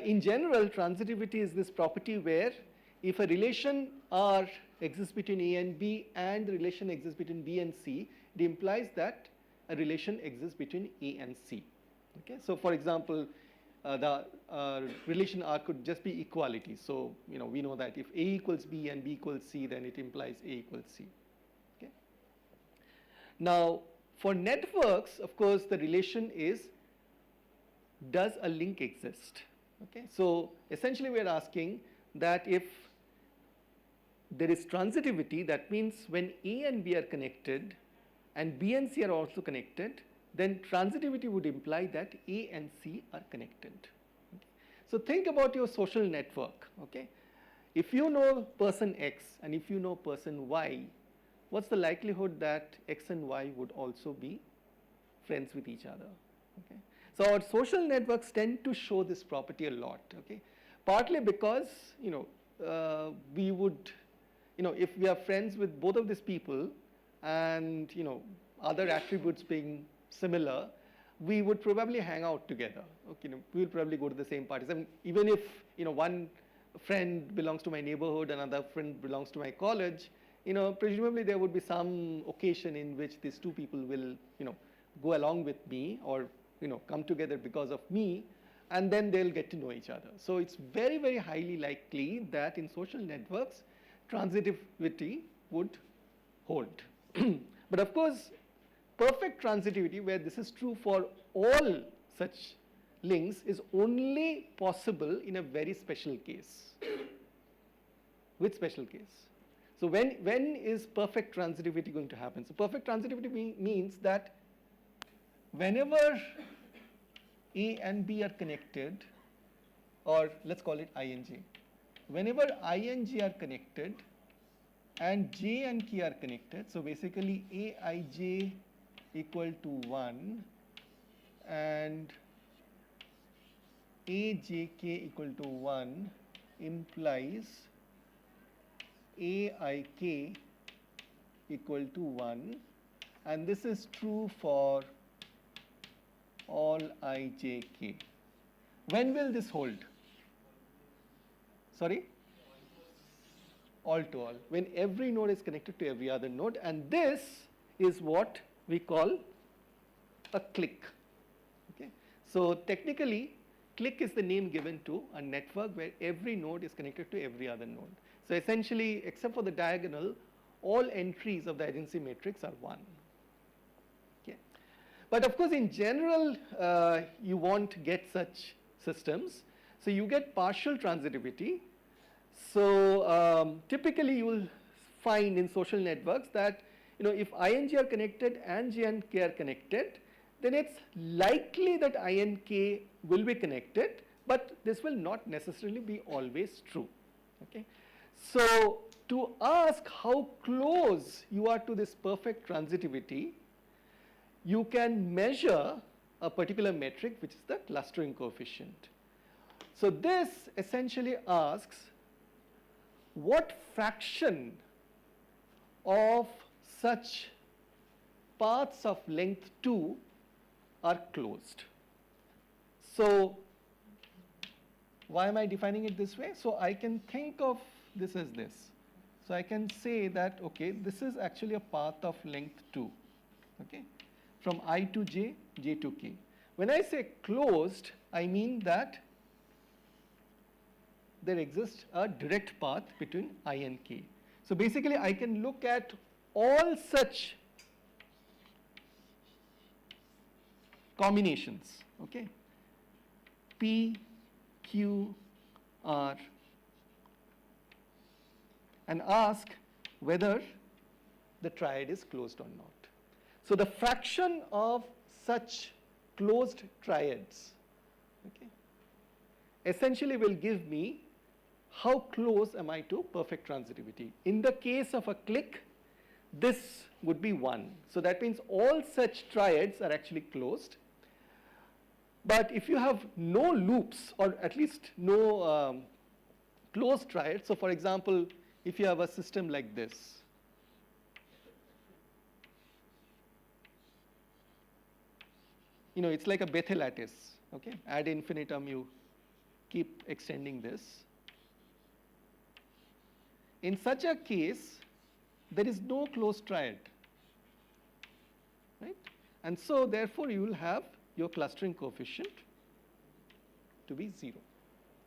in general, transitivity is this property where if a relation R exists between A and B and the relation exists between B and C, it implies that a relation exists between A and C. Okay? So for example, the relation R could just be equality. So we know that if A equals B and B equals C, then it implies A equals C. Okay? Now, for networks, of course, the relation is, does a link exist? Okay, so essentially we are asking that if there is transitivity, that means when A and B are connected and B and C are also connected, then transitivity would imply that A and C are connected. Okay. So think about your social network. Okay. If you know person X and if you know person Y, what's the likelihood that X and Y would also be friends with each other? Okay. So our social networks tend to show this property a lot. Okay. Partly because we would, if we are friends with both of these people and other attributes being similar, we would probably hang out together. Okay, we will probably go to the same parties. I mean, even if one friend belongs to my neighborhood, another friend belongs to my college, presumably there would be some occasion in which these two people will go along with me or come together because of me, and then they'll get to know each other. So it's very, very highly likely that in social networks, transitivity would hold. But of course, perfect transitivity, where this is true for all such links, is only possible in a very special case. Which special case? So when is perfect transitivity going to happen? So perfect transitivity means that whenever A and B are connected, or let's call it INJ, whenever INJ are connected and J and K are connected, so basically Aij equal to 1 and Ajk equal to 1 implies Aik equal to 1, and this is true for all ijk. When will this hold? Sorry? All to all. When every node is connected to every other node, and this is what we call a clique. Okay? So technically, clique is the name given to a network where every node is connected to every other node. So essentially, except for the diagonal, all entries of the adjacency matrix are 1. Okay? But of course, in general, you won't get such systems. So you get partial transitivity. So typically, you will find in social networks that if INJ are connected and J and K are connected, then it's likely that I and K will be connected, but this will not necessarily be always true. Okay? So to ask how close you are to this perfect transitivity, you can measure a particular metric, which is the clustering coefficient. So this essentially asks what fraction of such paths of length 2 are closed. So why am I defining it this way? So I can think of this as this. So I can say that, okay, this is actually a path of length 2, okay, from I to J, J to K. When I say closed, I mean that there exists a direct path between I and K. So basically, I can look at all such combinations, okay, P, Q, R, and ask whether the triad is closed or not. So the fraction of such closed triads, okay, essentially will give me how close am I to perfect transitivity. In the case of a clique, this would be 1. So that means all such triads are actually closed. But if you have no loops, or at least no closed triads, so for example, if you have a system like this, it's like a Bethe lattice, okay? Ad infinitum, you keep extending this. In such a case, there is no closed triad, right? And so therefore, you will have your clustering coefficient to be 0.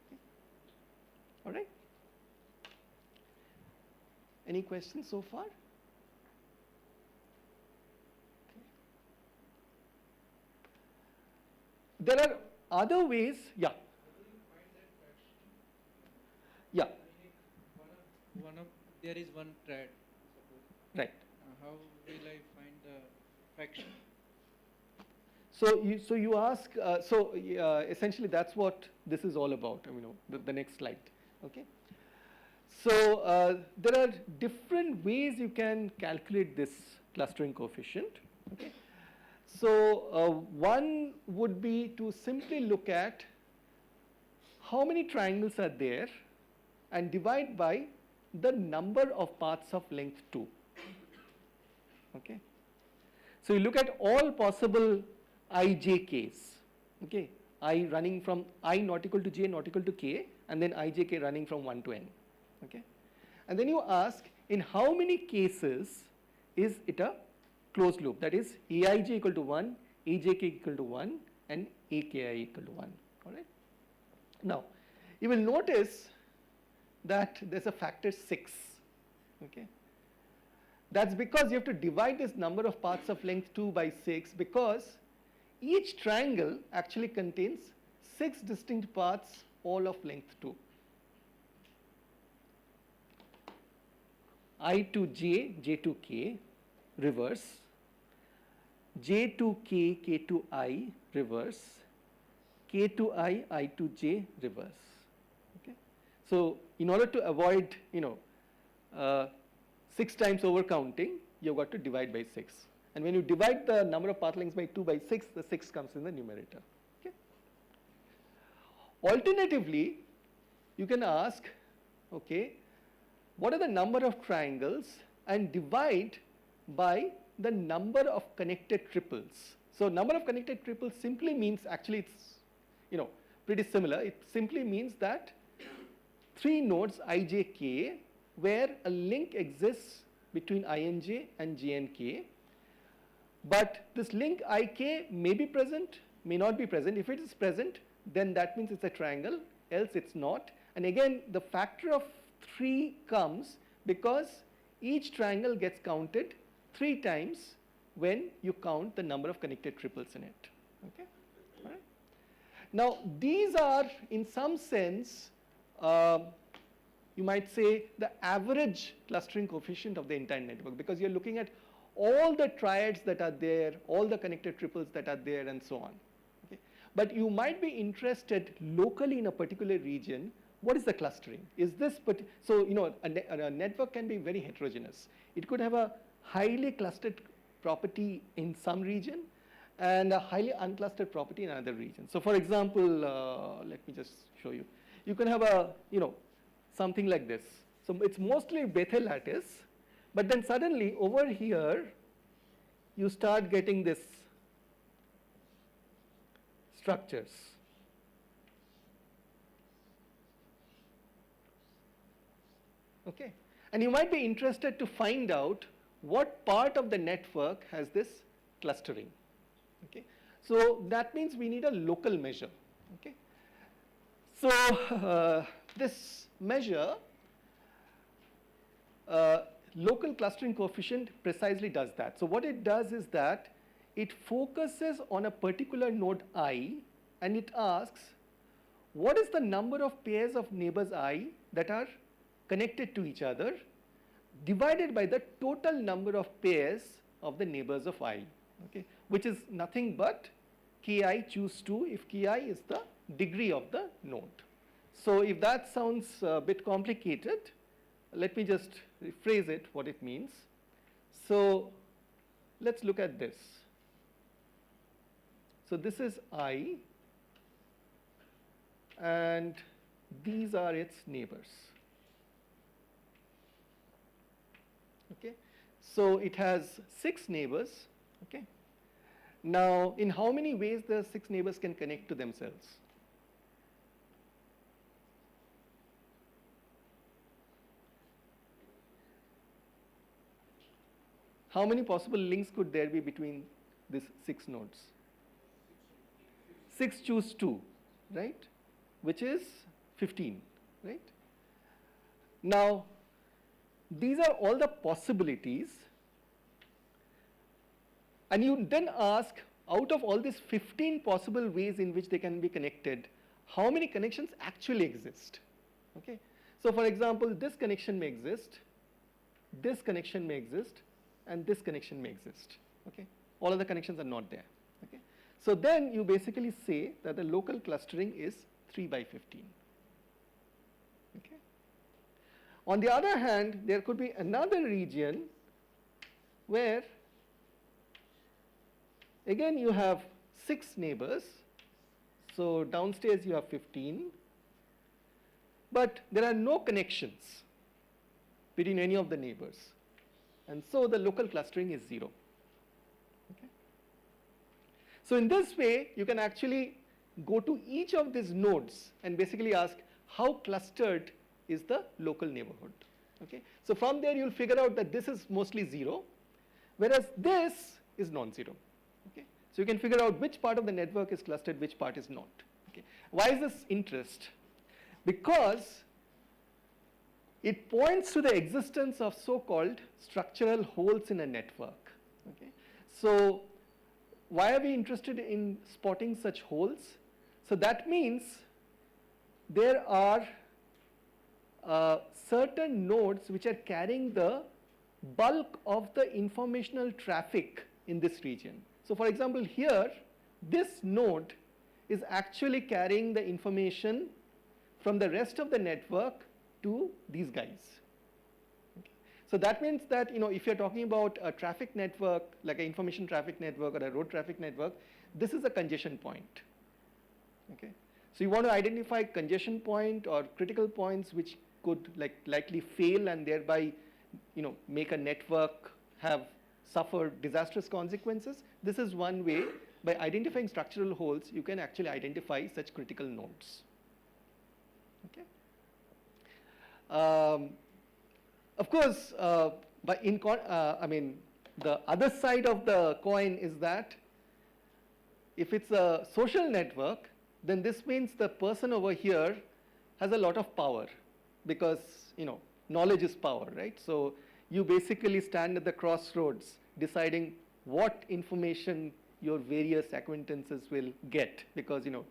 Okay. All right? Any questions so far? Okay. There are other ways, yeah. How do you find there is one triad, suppose. Right. How will I find the fraction? So you ask, essentially that's what this is all about, the next slide, okay? So there are different ways you can calculate this clustering coefficient, okay? So one would be to simply look at how many triangles are there and divide by the number of paths of length 2, okay? So you look at all possible ijk's, okay, I running from I not equal to j not equal to k, and then ijk running from 1 to n, okay. And then you ask, in how many cases is it a closed loop, that is aij equal to 1, ajk equal to 1, and aki equal to 1, all right. Now you will notice that there's a factor 6, okay. That's because you have to divide this number of paths of length 2 by 6, because each triangle actually contains 6 distinct paths, all of length 2. I to j, j to k, reverse, j to k, k to I, reverse, k to I to j, reverse. Okay. So in order to avoid 6 times overcounting, you've got to divide by 6. And when you divide the number of path lengths by 2 by 6, the 6 comes in the numerator. Okay. Alternatively, you can ask, okay, what are the number of triangles, and divide by the number of connected triples. So number of connected triples simply means, actually it's pretty similar. It simply means that 3 nodes ijk where a link exists between ij and jnk. But this link ik may be present, may not be present. If it is present, then that means it's a triangle, else it's not. And again, the factor of 3 comes because each triangle gets counted 3 times when you count the number of connected triples in it. Okay? All right. Now, these are in some sense, you might say, the average clustering coefficient of the entire network, because you're looking at all the triads that are there, all the connected triples that are there, and so on. Okay? But you might be interested locally in a particular region. What is the clustering? Is this so a network can be very heterogeneous. It could have a highly clustered property in some region and a highly unclustered property in another region. So for example, let me just show you. You can have a something like this. So it's mostly Bethe lattice, but then suddenly over here you start getting this structures. Okay, and you might be interested to find out what part of the network has this clustering. Okay, so that means we need a local measure. Okay, so this measure, local clustering coefficient, precisely does that. So what it does is that it focuses on a particular node I, and it asks, what is the number of pairs of neighbors I that are connected to each other, divided by the total number of pairs of the neighbors of I, okay, which is nothing but ki choose 2 if ki is the degree of the node. So if that sounds a bit complicated, let me just rephrase it, what it means. So let's look at this. So this is I, and these are its neighbors. Okay, so it has 6 neighbors. Okay, now in how many ways the 6 neighbors can connect to themselves? How many possible links could there be between these 6 nodes? 6 choose 2, right, which is 15, right? Now these are all the possibilities, and you then ask, out of all these 15 possible ways in which they can be connected, how many connections actually exist? Okay, so for example, this connection may exist, this connection may exist, and this connection may exist. Okay? All other connections are not there. Okay? So then you basically say that the local clustering is 3 by 15. Okay? On the other hand, there could be another region where again you have 6 neighbors. So downstairs you have 15, but there are no connections between any of the neighbors, and so the local clustering is 0. Okay? So in this way, you can actually go to each of these nodes and basically ask how clustered is the local neighborhood. Okay? So from there, you'll figure out that this is mostly 0, whereas this is non-zero. Okay? So you can figure out which part of the network is clustered, which part is not. Okay? Why is this interest? Because it points to the existence of so-called structural holes in a network. Okay? So why are we interested in spotting such holes? So that means there are certain nodes which are carrying the bulk of the informational traffic in this region. So for example, here, this node is actually carrying the information from the rest of the network to these guys. Okay. So that means that, if you're talking about a traffic network, like an information traffic network or a road traffic network, this is a congestion point. Okay. So you want to identify congestion point or critical points which could likely fail and thereby, make a network suffer disastrous consequences. This is one way. By identifying structural holes, you can actually identify such critical nodes. Okay. Of course, the other side of the coin is that if it's a social network, then this means the person over here has a lot of power because, knowledge is power, right? So you basically stand at the crossroads deciding what information your various acquaintances will get because, you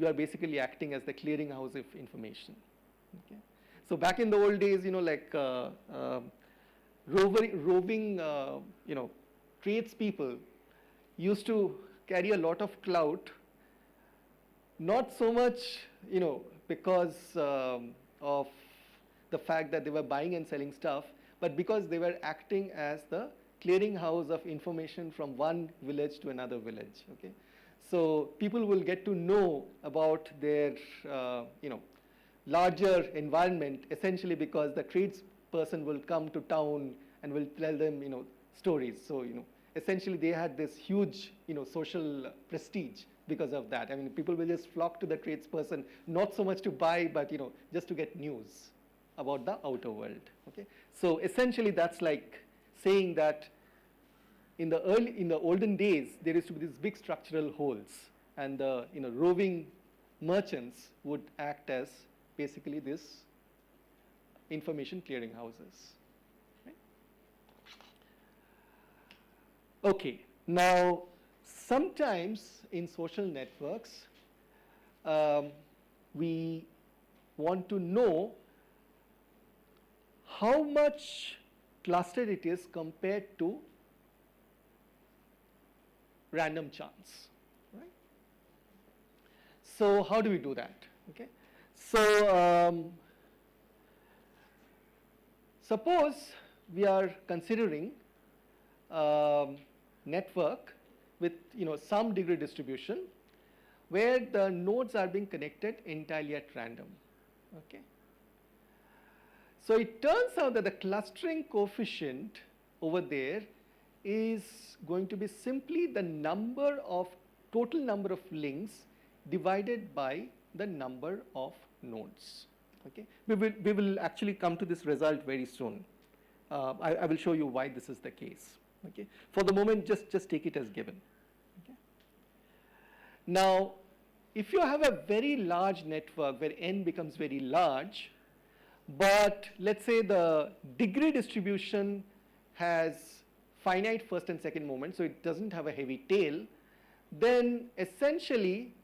are basically acting as the clearinghouse of information. Okay? So back in the old days, roving tradespeople used to carry a lot of clout, not so much, because of the fact that they were buying and selling stuff, but because they were acting as the clearinghouse of information from one village to another village. Okay? So people will get to know about their, larger environment essentially because the tradesperson will come to town and will tell them, stories. So, essentially they had this huge, social prestige because of that. I mean, people will just flock to the tradesperson, not so much to buy, but, just to get news about the outer world. Okay? So essentially that's like saying that in the olden days, there used to be these big structural holes, and the roving merchants would act as basically this information clearing houses. Right? Okay, now sometimes in social networks, we want to know how much clustered it is compared to random chance, right? So how do we do that? Okay, so suppose we are considering network with some degree distribution where the nodes are being connected entirely at random. Okay. So it turns out that the clustering coefficient over there is going to be simply the total number of links divided by the number of nodes. Okay? We will actually come to this result very soon. I will show you why this is the case. Okay? For the moment, just take it as given. Okay? Now, if you have a very large network where n becomes very large, but let's say the degree distribution has finite first and second moments, so it doesn't have a heavy tail, then essentially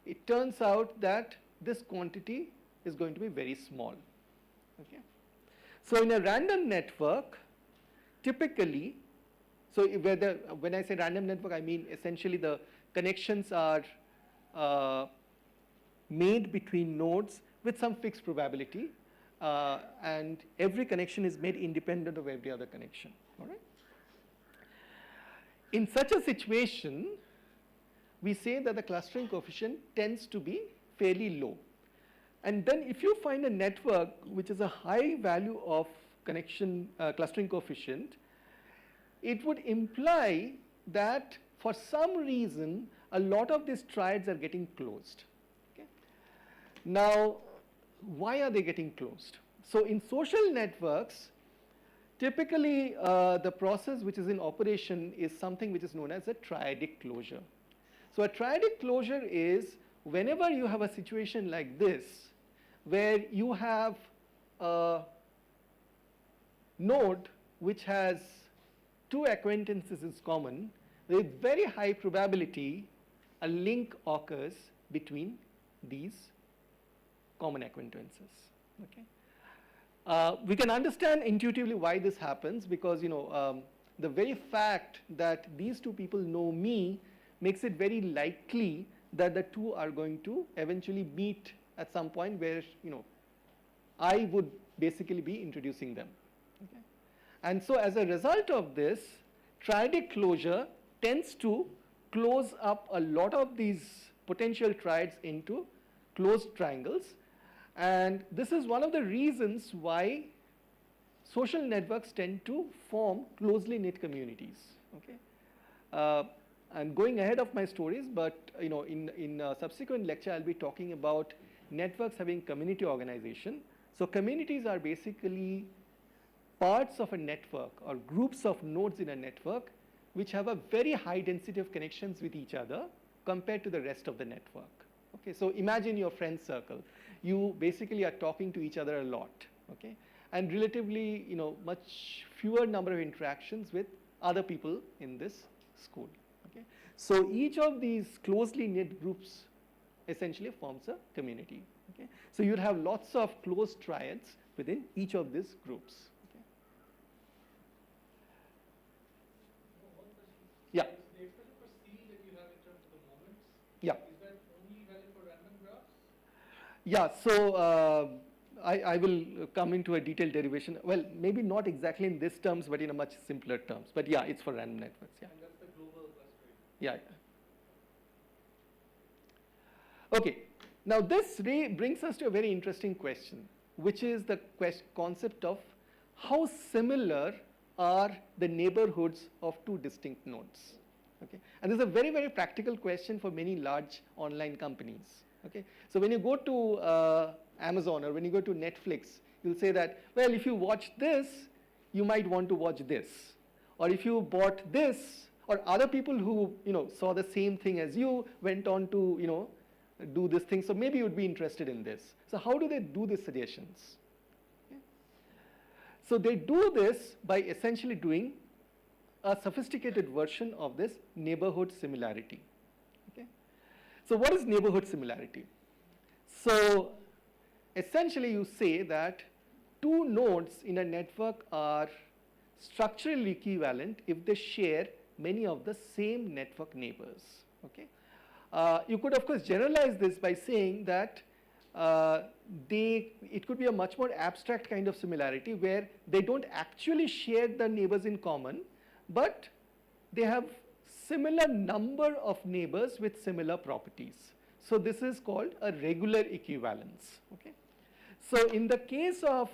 it turns out that this quantity is going to be very small. Okay? So in a random network, typically, when I say random network, I mean essentially the connections are made between nodes with some fixed probability, and every connection is made independent of every other connection. All right? In such a situation, we say that the clustering coefficient tends to be fairly low. And then if you find a network which is a high value of connection clustering coefficient, it would imply that for some reason a lot of these triads are getting closed. Okay? Now, why are they getting closed? So in social networks, typically the process which is in operation is something which is known as a triadic closure. So a triadic closure is whenever you have a situation like this, where you have a node which has two acquaintances is common, with very high probability a link occurs between these common acquaintances. Okay? We can understand intuitively why this happens, because the very fact that these two people know me makes it very likely that the two are going to eventually meet at some point where I would basically be introducing them. Okay? And so as a result of this, triadic closure tends to close up a lot of these potential triads into closed triangles, and this is one of the reasons why social networks tend to form closely knit communities. Okay? I'm going ahead of my stories, but in a subsequent lecture I'll be talking about networks having community organization. So communities are basically parts of a network or groups of nodes in a network which have a very high density of connections with each other compared to the rest of the network. Okay, so imagine your friend circle. You basically are talking to each other a lot, okay, and relatively much fewer number of interactions with other people in this school. Okay, so each of these closely knit groups essentially forms a community. Okay, so you'd have lots of closed triads within each of these groups. Okay. Yeah. The expression for C that you have in terms of the moments, Yeah. is that only valid for random graphs? Yeah, so I will come into a detailed derivation. Well, maybe not exactly in these terms, but in a much simpler terms. But yeah, it's for random networks. Yeah. And that's the global clustering. Yeah. Okay. Now this brings us to a very interesting question, which is the concept of how similar are the neighborhoods of two distinct nodes. Okay. And this is a very, very practical question for many large online companies. Okay. So when you go to Amazon or when you go to Netflix, you'll say that, well, if you watch this, you might want to watch this. Or if you bought this, or other people who saw the same thing as you went on to do this thing, so maybe you'd be interested in this. So how do they do these suggestions? Okay. So they do this by essentially doing a sophisticated version of this neighborhood similarity. Okay. So what is neighborhood similarity? So essentially you say that two nodes in a network are structurally equivalent if they share many of the same network neighbors. Okay. You could of course generalize this by saying that it could be a much more abstract kind of similarity where they don't actually share the neighbors in common, but they have similar number of neighbors with similar properties. So this is called a regular equivalence. Okay. So in the case of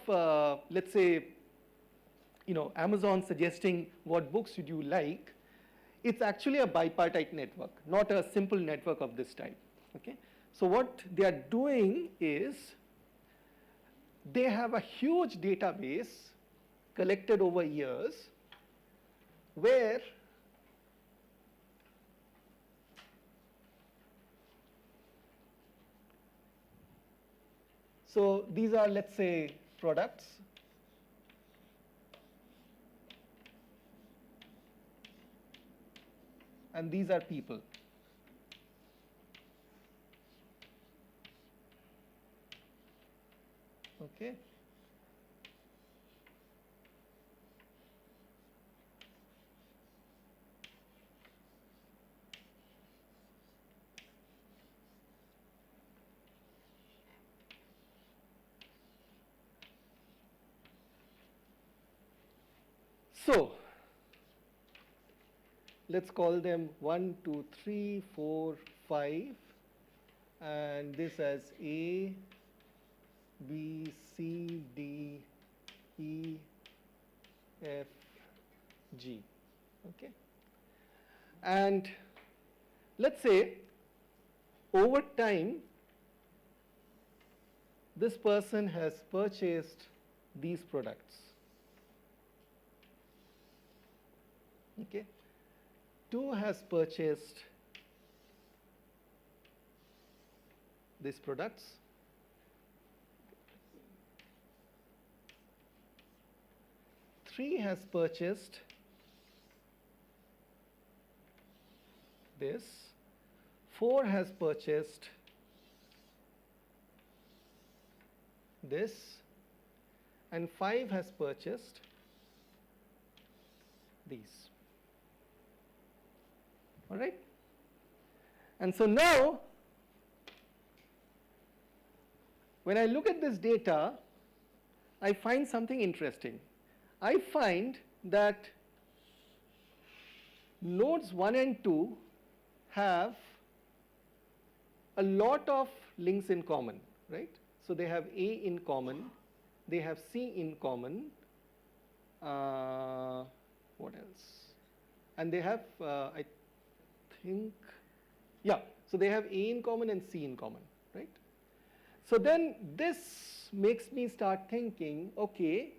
let's say Amazon suggesting what books would you like, it's actually a bipartite network, not a simple network of this type. Okay. So what they are doing is they have a huge database collected over years where so these are, let's say, products. And these are people. Okay. So let's call them 1, 2, 3, 4, 5, and this as A, B, C, D, E, F, G. Okay. And let's say over time this person has purchased these products. Okay. 2 has purchased these products. 3 has purchased this. 4 has purchased this, and 5 has purchased these. All right? And so now, when I look at this data, I find something interesting. I find that nodes 1 and 2 have a lot of links in common, right? So they have A in common, they have C in common, what else? And they have, I think, yeah, so they have A in common and C in common, right? So then this makes me start thinking, okay,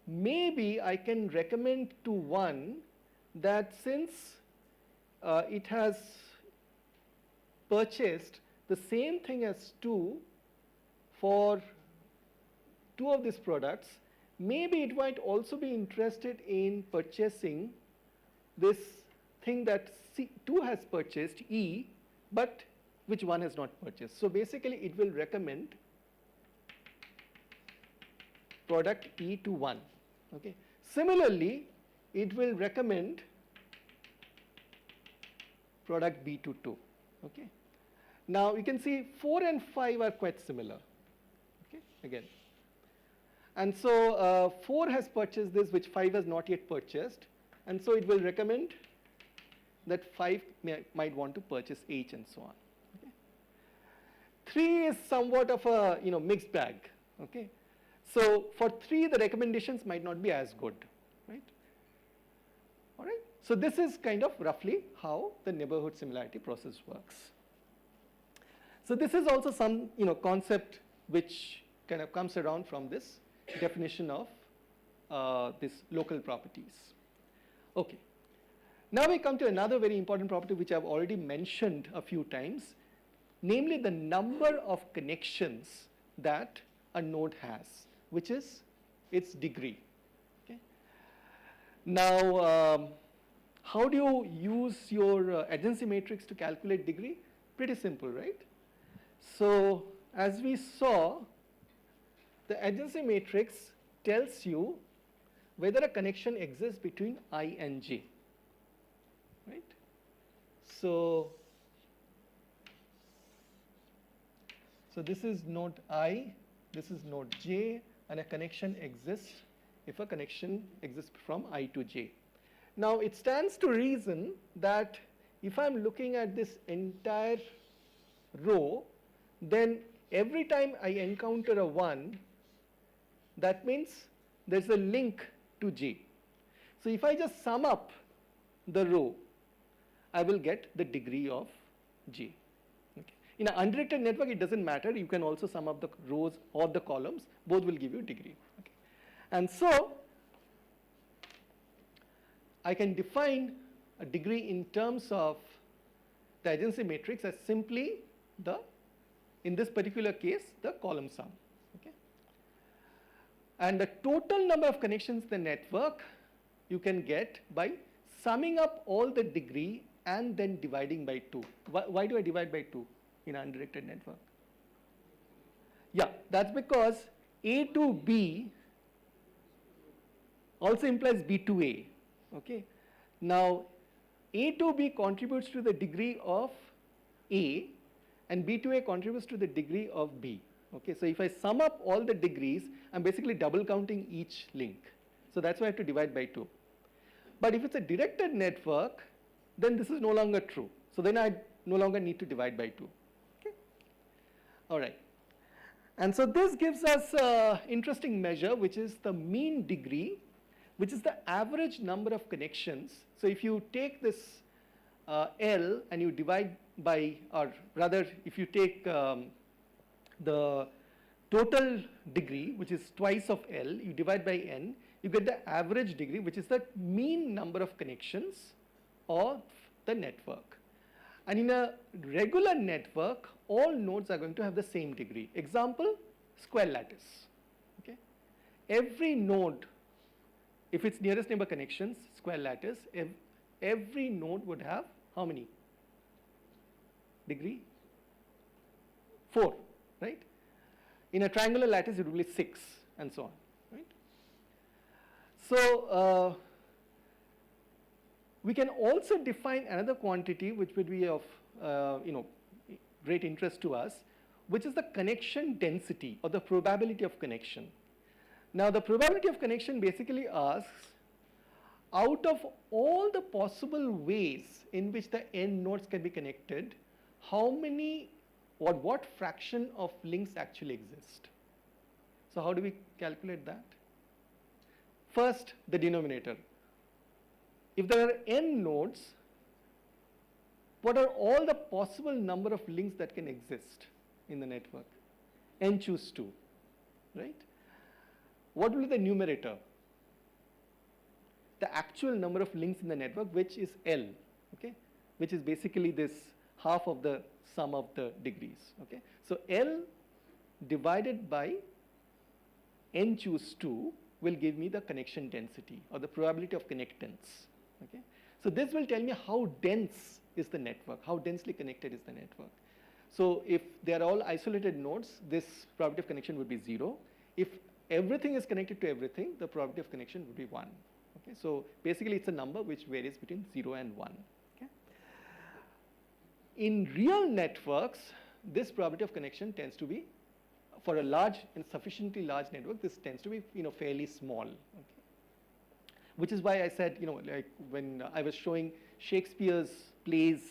maybe I can recommend to 1 that since it has purchased the same thing as 2 for 2 of these products, maybe it might also be interested in purchasing this thing that 2 has purchased, E, but which 1 has not purchased. So basically it will recommend product E to 1. Okay. Similarly, it will recommend product B to 2. Okay. Now you can see 4 and 5 are quite similar. Okay. Again. And so 4 has purchased this which 5 has not yet purchased, and so it will recommend that 5 might want to purchase H and so on. Okay. 3 is somewhat of a mixed bag. Okay. So for 3 the recommendations might not be as good, right? All right. So this is kind of roughly how the neighborhood similarity process works. So this is also some concept which kind of comes around from this definition of these local properties. Okay. Now we come to another very important property which I've already mentioned a few times, namely the number of connections that a node has, which is its degree. Okay. Now, how do you use your adjacency matrix to calculate degree? Pretty simple, right? So as we saw, the adjacency matrix tells you whether a connection exists between I and J, right? So this is node I, this is node J, and a connection exists if a connection exists from I to J. Now it stands to reason that if I'm looking at this entire row, then every time I encounter a 1, that means there's a link to J. So if I just sum up the row, I will get the degree of J. Okay. In an undirected network, it doesn't matter. You can also sum up the rows or the columns. Both will give you degree. Okay. And so I can define a degree in terms of the adjacency matrix as simply in this particular case, the column sum. Okay. And the total number of connections in the network you can get by summing up all the degree and then dividing by 2. Why do I divide by 2 in an undirected network? Yeah, that's because A to B also implies B to A. Okay. Now, A to B contributes to the degree of A, and B to A contributes to the degree of B. Okay. So if I sum up all the degrees, I'm basically double counting each link. So that's why I have to divide by 2. But if it's a directed network, then this is no longer true. So then I no longer need to divide by 2. Okay? All right. And so this gives us an interesting measure, which is the mean degree, which is the average number of connections. So if you take this L and you divide by, or rather if you take the total degree, which is twice of L, you divide by N, you get the average degree, which is the mean number of connections of the network. And in a regular network, all nodes are going to have the same degree. Example, square lattice. Okay? Every node, if it's nearest neighbor connections, square lattice, every node would have how many? Degree? 4, right? In a triangular lattice, it would be 6, and so on, right? So we can also define another quantity which would be of great interest to us, which is the connection density or the probability of connection. Now the probability of connection basically asks, out of all the possible ways in which the n nodes can be connected, how many or what fraction of links actually exist? So how do we calculate that? First, the denominator. If there are n nodes, what are all the possible number of links that can exist in the network? N choose 2, right? What will be the numerator? The actual number of links in the network, which is L, okay? Which is basically this half of the sum of the degrees, okay? So L divided by N choose 2 will give me the connection density or the probability of connectance, okay? So this will tell me how dense is the network, how densely connected is the network. So if they are all isolated nodes, this probability of connection would be 0. If everything is connected to everything, the probability of connection would be 1. Okay? So basically it's a number which varies between 0 and 1. Okay? In real networks, this probability of connection tends to be, for a large and sufficiently large network, this tends to be fairly small. Okay? Which is why I said, like when I was showing Shakespeare's plays,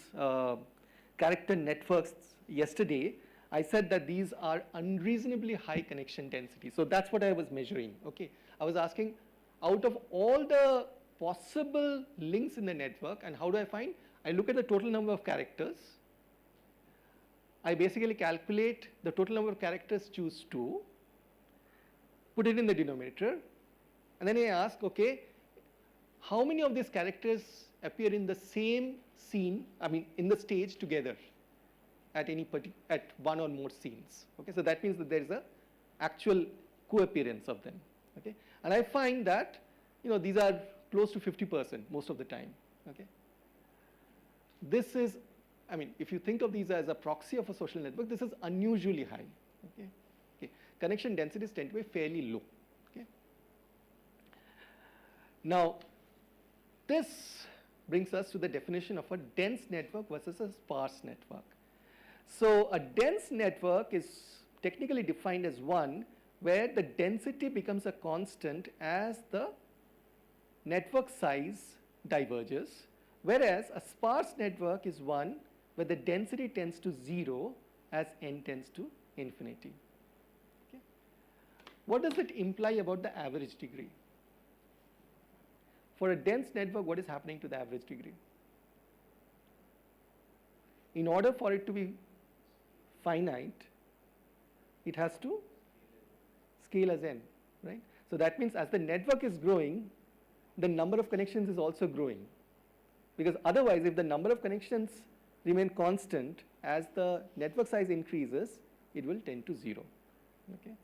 character networks yesterday, I said that these are unreasonably high connection density. So that's what I was measuring. Okay, I was asking, out of all the possible links in the network, and how do I find? I look at the total number of characters. I basically calculate the total number of characters, choose 2, put it in the denominator, and then I ask, okay, how many of these characters appear in the same scene, in the stage together at at one or more scenes. Okay, so that means that there is a actual co-appearance of them. Okay, and I find that these are close to 50% most of the time. Okay, this is, if you think of these as a proxy of a social network, this is unusually high. Okay, okay, connection densities tend to be fairly low. Okay, now this brings us to the definition of a dense network versus a sparse network. So a dense network is technically defined as one where the density becomes a constant as the network size diverges, whereas a sparse network is one where the density tends to 0 as n tends to infinity. Okay. What does it imply about the average degree? For a dense network, what is happening to the average degree? In order for it to be finite, it has to scale as n, right? So that means as the network is growing, the number of connections is also growing. Because otherwise, if the number of connections remain constant, as the network size increases, it will tend to 0. Okay?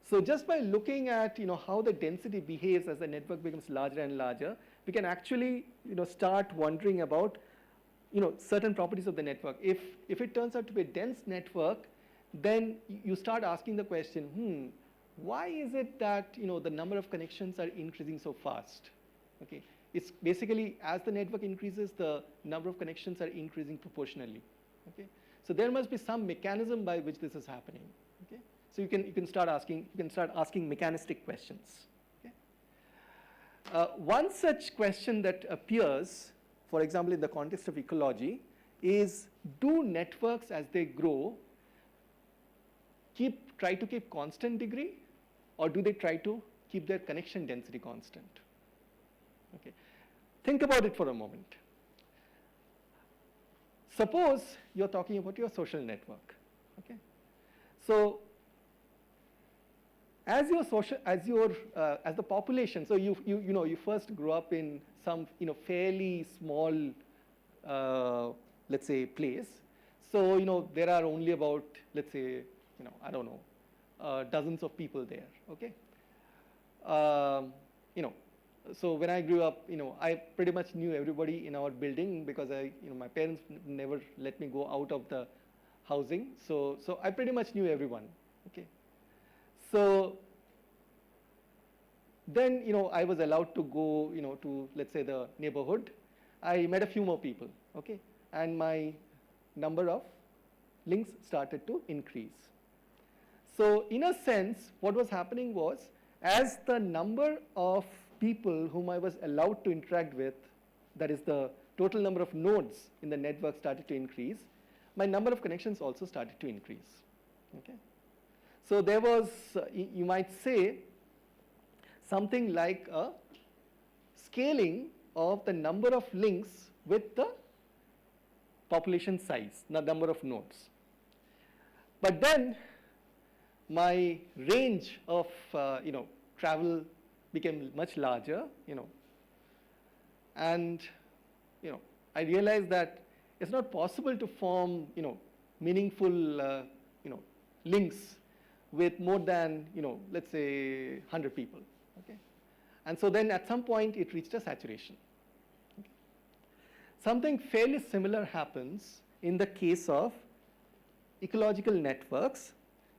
So just by looking at how the density behaves as the network becomes larger and larger, we can actually start wondering about certain properties of the network. If it turns out to be a dense network, then you start asking the question, why is it that the number of connections are increasing so fast? Okay, it's basically as the network increases, the number of connections are increasing proportionally. Okay, so there must be some mechanism by which this is happening. Okay, so you can start asking mechanistic questions. Okay? One such question that appears, for example, in the context of ecology, is do networks as they grow try to keep constant degree, or do they try to keep their connection density constant? Okay. Think about it for a moment. Suppose you're talking about your social network. Okay. So as the population, so you first grew up in some fairly small let's say place. So there are only about, let's say, I don't know, dozens of people there. Okay. So when I grew up, I pretty much knew everybody in our building because my parents never let me go out of the housing. So I pretty much knew everyone. Okay. So then, I was allowed to go, to, let's say, the neighborhood. I met a few more people. Okay. And my number of links started to increase. So in a sense, what was happening was, as the number of people whom I was allowed to interact with, that is the total number of nodes in the network started to increase, my number of connections also started to increase. Okay. So there was, you might say, something like a scaling of the number of links with the population size, the number of nodes. But then my range of travel became much larger, and I realized that it's not possible to form meaningful links with more than let's say 100 people. Okay. And so then at some point it reached a saturation. Okay. Something fairly similar happens in the case of ecological networks,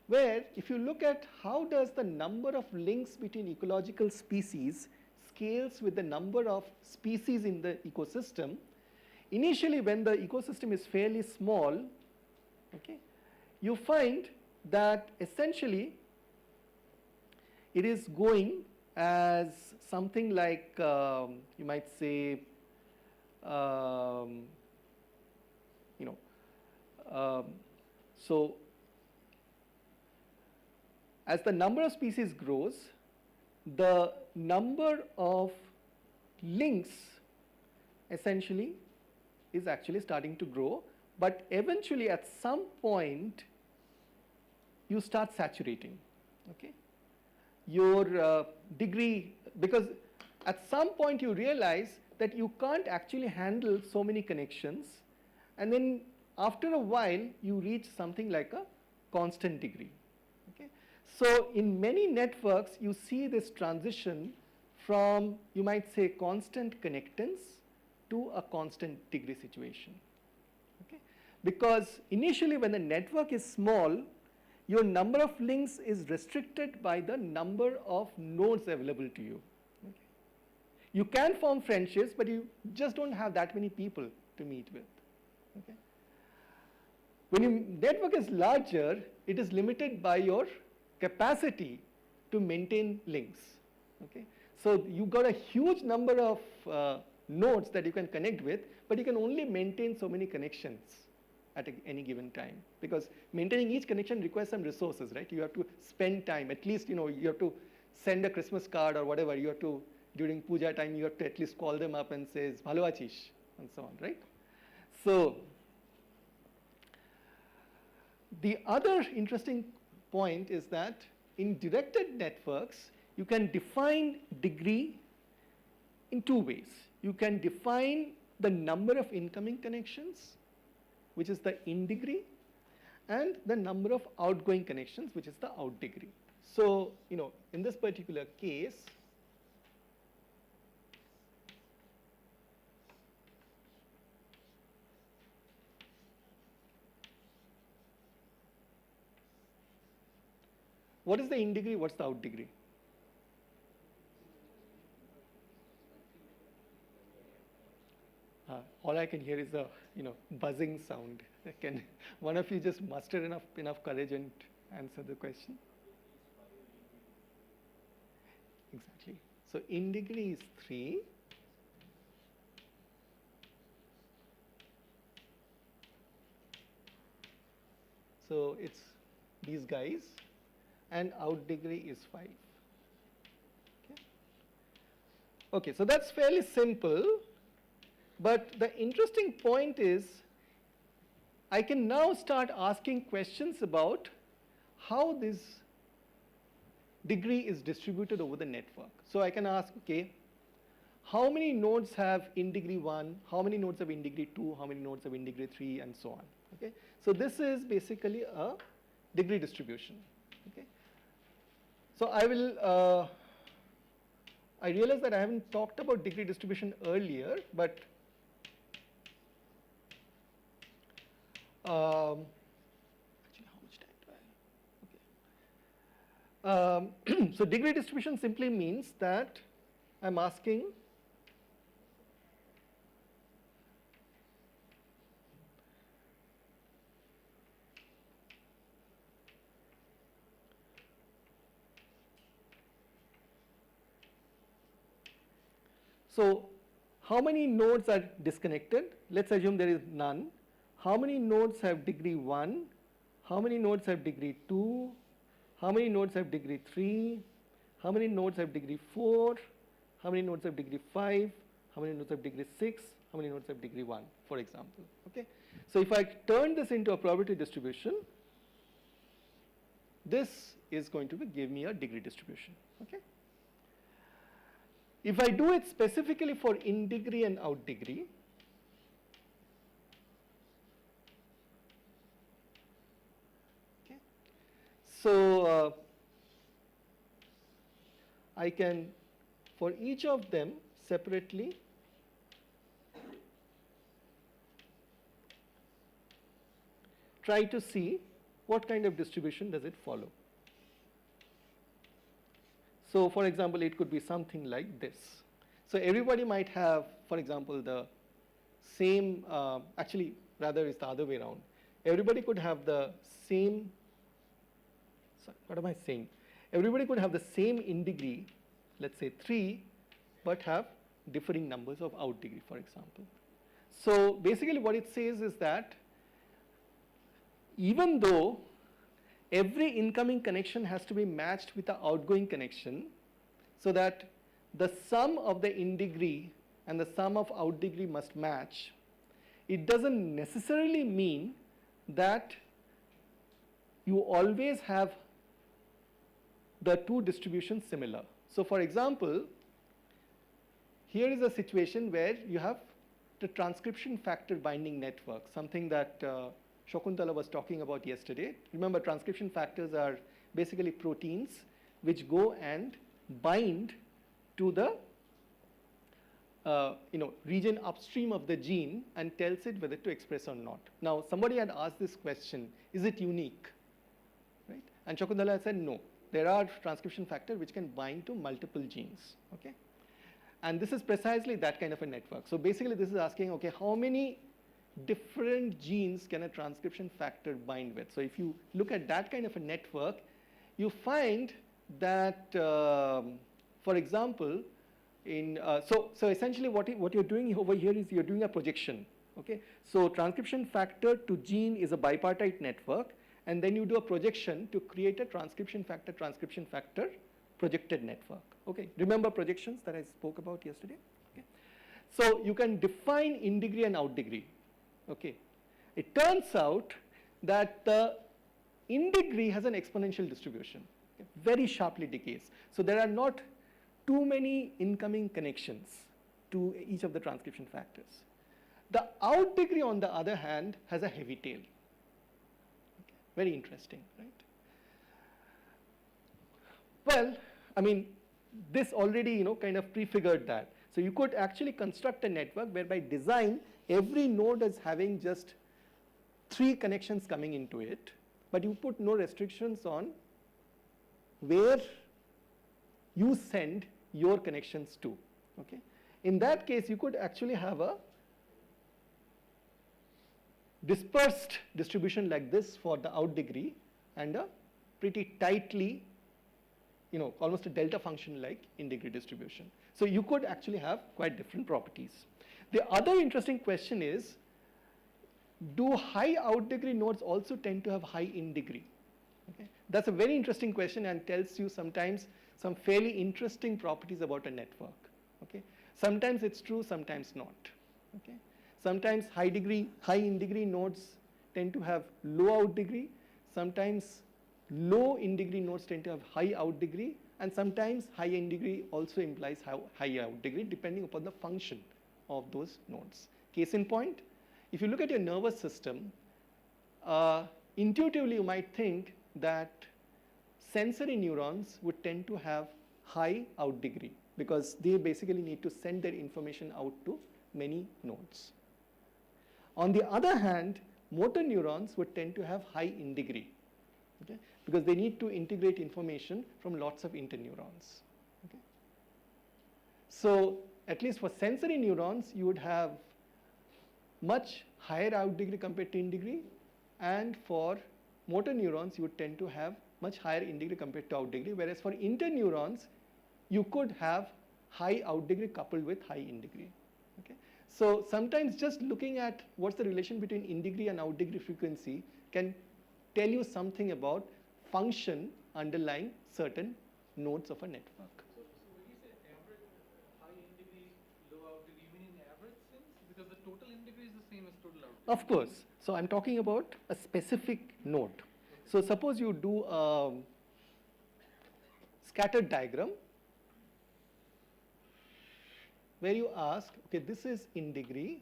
where if you look at how does the number of links between ecological species scales with the number of species in the ecosystem, initially when the ecosystem is fairly small, okay, you find that essentially it is going as something like, you might say, so as the number of species grows, the number of links essentially is actually starting to grow, but eventually at some point you start saturating. Okay. Your degree, because at some point you realize that you can't actually handle so many connections, and then after a while you reach something like a constant degree. Okay. So in many networks you see this transition from, you might say, constant connectance to a constant degree situation. Okay. Because initially when the network is small, your number of links is restricted by the number of nodes available to you. Okay. You can form friendships, but you just don't have that many people to meet with. Okay. When your network is larger, it is limited by your capacity to maintain links. Okay. So you've got a huge number of nodes that you can connect with, but you can only maintain so many connections at any given time, because maintaining each connection requires some resources, right? You have to spend time, at least, you have to send a Christmas card or whatever, you have to, during puja time, you have to at least call them up and say, "Bhalo achish," and so on, right? So the other interesting point is that in directed networks, you can define degree in two ways. You can define the number of incoming connections, which is the in degree, and the number of outgoing connections, which is the out degree. So, in this particular case, what is the in degree, what's the out degree? All I can hear is a buzzing sound. Can one of you just muster enough courage and answer the question? Exactly. So in degree is 3. So it's these guys, and out degree is 5. Okay, so that's fairly simple, but the interesting point is I can now start asking questions about how this degree is distributed over the network. So I can ask, okay, how many nodes have in degree 1, how many nodes have in degree 2, how many nodes have in degree 3, and so on. Okay? So this is basically a degree distribution. Okay? So I will, I realize that I haven't talked about degree distribution earlier, but actually, how much time do I have? Okay. So degree distribution simply means that I'm asking so how many nodes are disconnected? Let's assume there is none. How many nodes have degree 1? How many nodes have degree 2? How many nodes have degree 3? How many nodes have degree 4? How many nodes have degree 5? How many nodes have degree 6? How many nodes have degree 1, for example? Okay. So if I turn this into a probability distribution, this is going to give me a degree distribution. Okay. If I do it specifically for in degree and out degree, okay, so I can, for each of them separately, try to see what kind of distribution does it follow. So for example, it could be something like this. So everybody might have, for example, the same, actually rather it's the other way around. Everybody could have the same, sorry, what am I saying? Everybody could have the same in degree, let's say 3, but have differing numbers of out degree, for example. So basically what it says is that even though every incoming connection has to be matched with the outgoing connection, so that the sum of the in degree and the sum of out degree must match, it doesn't necessarily mean that you always have the two distributions similar. So for example, here is a situation where you have the transcription factor binding network, something that Shakuntala was talking about yesterday. Remember, transcription factors are basically proteins which go and bind to the region upstream of the gene and tells it whether to express or not. Now, somebody had asked this question, is it unique? Right? And Shakuntala said no. There are transcription factors which can bind to multiple genes. Okay? And this is precisely that kind of a network. So basically this is asking, okay, how many different genes can a transcription factor bind with? So if you look at that kind of a network, you find that, for example, in so essentially what you're doing over here is you're doing a projection. Okay, so transcription factor to gene is a bipartite network, and then you do a projection to create a transcription factor projected network. Okay, remember projections that I spoke about yesterday? Okay, so you can define in degree and out degree. Okay, it turns out that the in degree has an exponential distribution, okay, very sharply decays. So there are not too many incoming connections to each of the transcription factors. The out degree, on the other hand, has a heavy tail. Okay, very interesting, right? Well, I mean, this already, kind of prefigured that. So you could actually construct a network where by design, every node is having just 3 connections coming into it, but you put no restrictions on where you send your connections to. Okay? In that case, you could actually have a dispersed distribution like this for the out degree and a pretty tightly almost a delta function like in degree distribution. So you could actually have quite different properties. The other interesting question is, do high out degree nodes also tend to have high in degree? Okay. That's a very interesting question and tells you sometimes some fairly interesting properties about a network. Okay. Sometimes it's true, sometimes not. Okay. Sometimes high in degree nodes tend to have low out degree. Sometimes low in degree nodes tend to have high out degree, and sometimes high in degree also implies high out degree depending upon the function of those nodes. Case in point, if you look at your nervous system, intuitively you might think that sensory neurons would tend to have high out degree because they basically need to send their information out to many nodes. On the other hand, motor neurons would tend to have high in degree, okay, because they need to integrate information from lots of interneurons. Okay. So at least for sensory neurons, you would have much higher out degree compared to in degree, and for motor neurons, you would tend to have much higher in degree compared to out degree, whereas for interneurons, you could have high out degree coupled with high in degree. Okay. So sometimes just looking at what's the relation between in degree and out degree frequency can tell you something about function underlying certain nodes of a network. So when you say average high in degree, low out degree, you mean in average sense? Because the total in degree is the same as total out degree. Of course. So I'm talking about a specific node. So suppose you do a scattered diagram where you ask, okay, this is in degree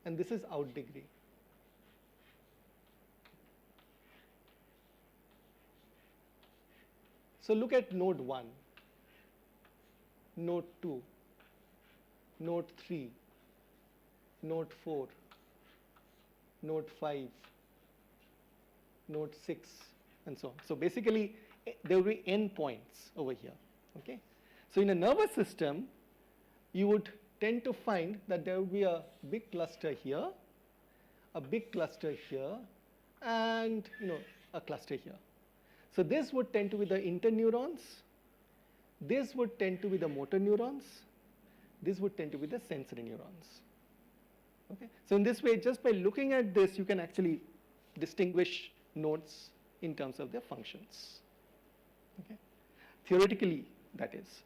and this is out degree. So look at node 1, node 2, node 3, node 4, node 5, node 6, and so on. So basically, there will be n points over here. Okay. So in a nervous system, you would tend to find that there will be a big cluster here, a big cluster here, and a cluster here. So this would tend to be the interneurons, this would tend to be the motor neurons, this would tend to be the sensory neurons. Okay. So in this way, just by looking at this, you can actually distinguish nodes in terms of their functions. Okay. Theoretically, that is,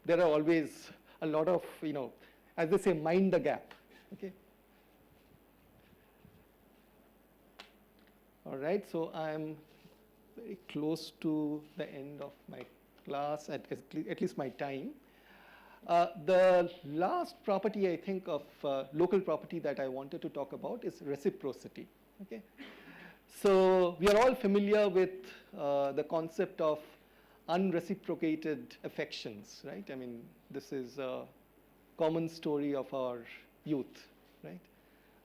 there are always a lot of, as they say, mind the gap. Okay. All right. So I'm very close to the end of my class, at least my time. The last property, I think, of local property that I wanted to talk about is reciprocity. Okay. So we are all familiar with the concept of unreciprocated affections, right? I mean, this is a common story of our youth, right?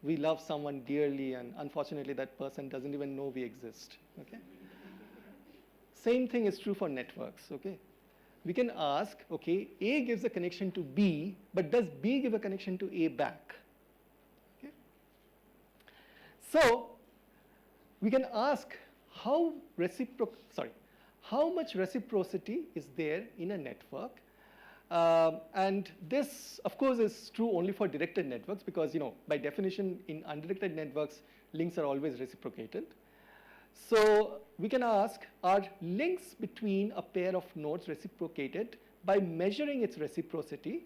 We love someone dearly, and unfortunately, that person doesn't even know we exist. Okay. Same thing is true for networks. Okay. We can ask, okay, A gives a connection to B, but does B give a connection to A back? Okay. So we can ask how much reciprocity is there in a network, and this, of course, is true only for directed networks because, by definition, in undirected networks, links are always reciprocated. So we can ask, are links between a pair of nodes reciprocated by measuring its reciprocity,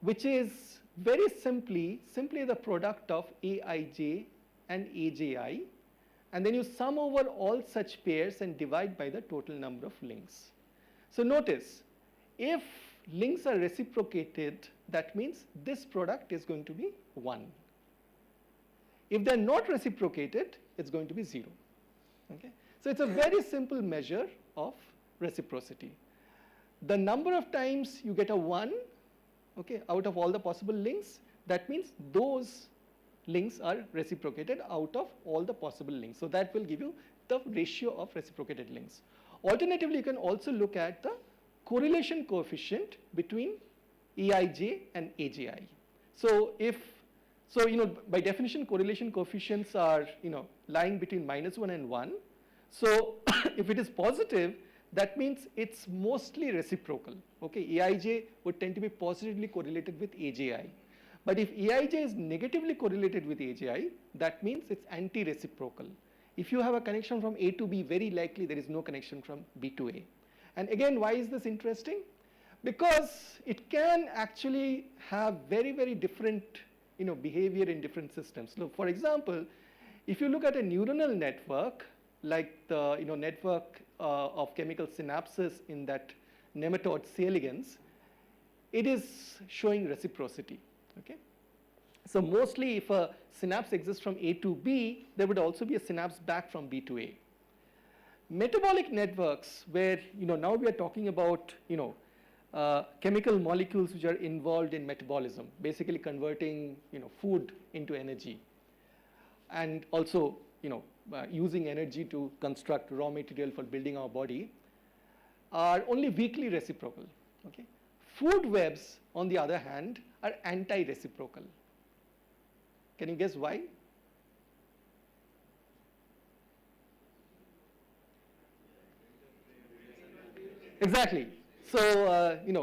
which is very simply the product of Aij and Abi, and then you sum over all such pairs and divide by the total number of links. So notice, if links are reciprocated, that means this product is going to be 1. If they're not reciprocated, it's going to be 0. Okay. So it's a very simple measure of reciprocity. The number of times you get a 1, okay, out of all the possible links, that means those links are reciprocated out of all the possible links. So that will give you the ratio of reciprocated links. Alternatively, you can also look at the correlation coefficient between Aij and Abi. So if So, by definition, correlation coefficients are, lying between -1 and 1. So, if it is positive, that means it's mostly reciprocal. Okay, Aij would tend to be positively correlated with Aji. But if Aij is negatively correlated with Aji, that means it's anti-reciprocal. If you have a connection from A to B, very likely there is no connection from B to A. And again, why is this interesting? Because it can actually have very, very different behavior in different systems. So, for example, if you look at a neuronal network, like the network of chemical synapses in that nematode C. elegans, it is showing reciprocity. Okay? So mostly if a synapse exists from A to B, there would also be a synapse back from B to A. Metabolic networks, where now we are talking about chemical molecules which are involved in metabolism, basically converting food into energy, and also using energy to construct raw material for building our body, are only weakly reciprocal. Okay? Food webs, on the other hand, are anti-reciprocal. Can you guess why? Exactly. So,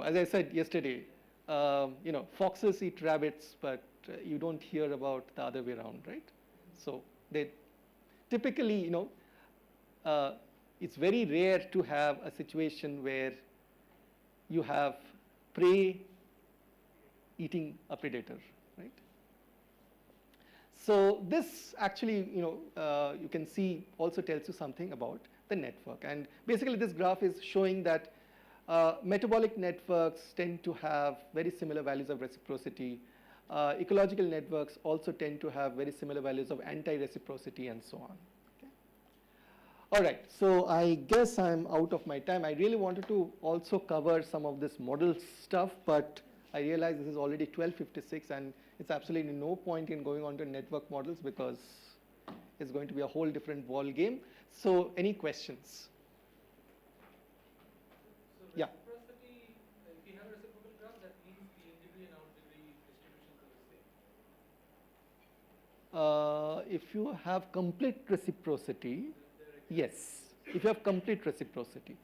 as I said yesterday, foxes eat rabbits, but you don't hear about the other way around, right? So, they typically, it's very rare to have a situation where you have prey eating a predator, right? So this actually, you can see also tells you something about the network. And basically this graph is showing that metabolic networks tend to have very similar values of reciprocity. Ecological networks also tend to have very similar values of anti-reciprocity and so on. Okay? All right, so I guess I'm out of my time. I really wanted to also cover some of this model stuff, but I realize this is already 12:56 and it's absolutely no point in going on to network models because it's going to be a whole different ball game. So any questions? So yeah. Reciprocity, if you have a reciprocal graph, that means the in degree and out degree distributions are the same. If you have complete reciprocity, yes. If you have complete reciprocity,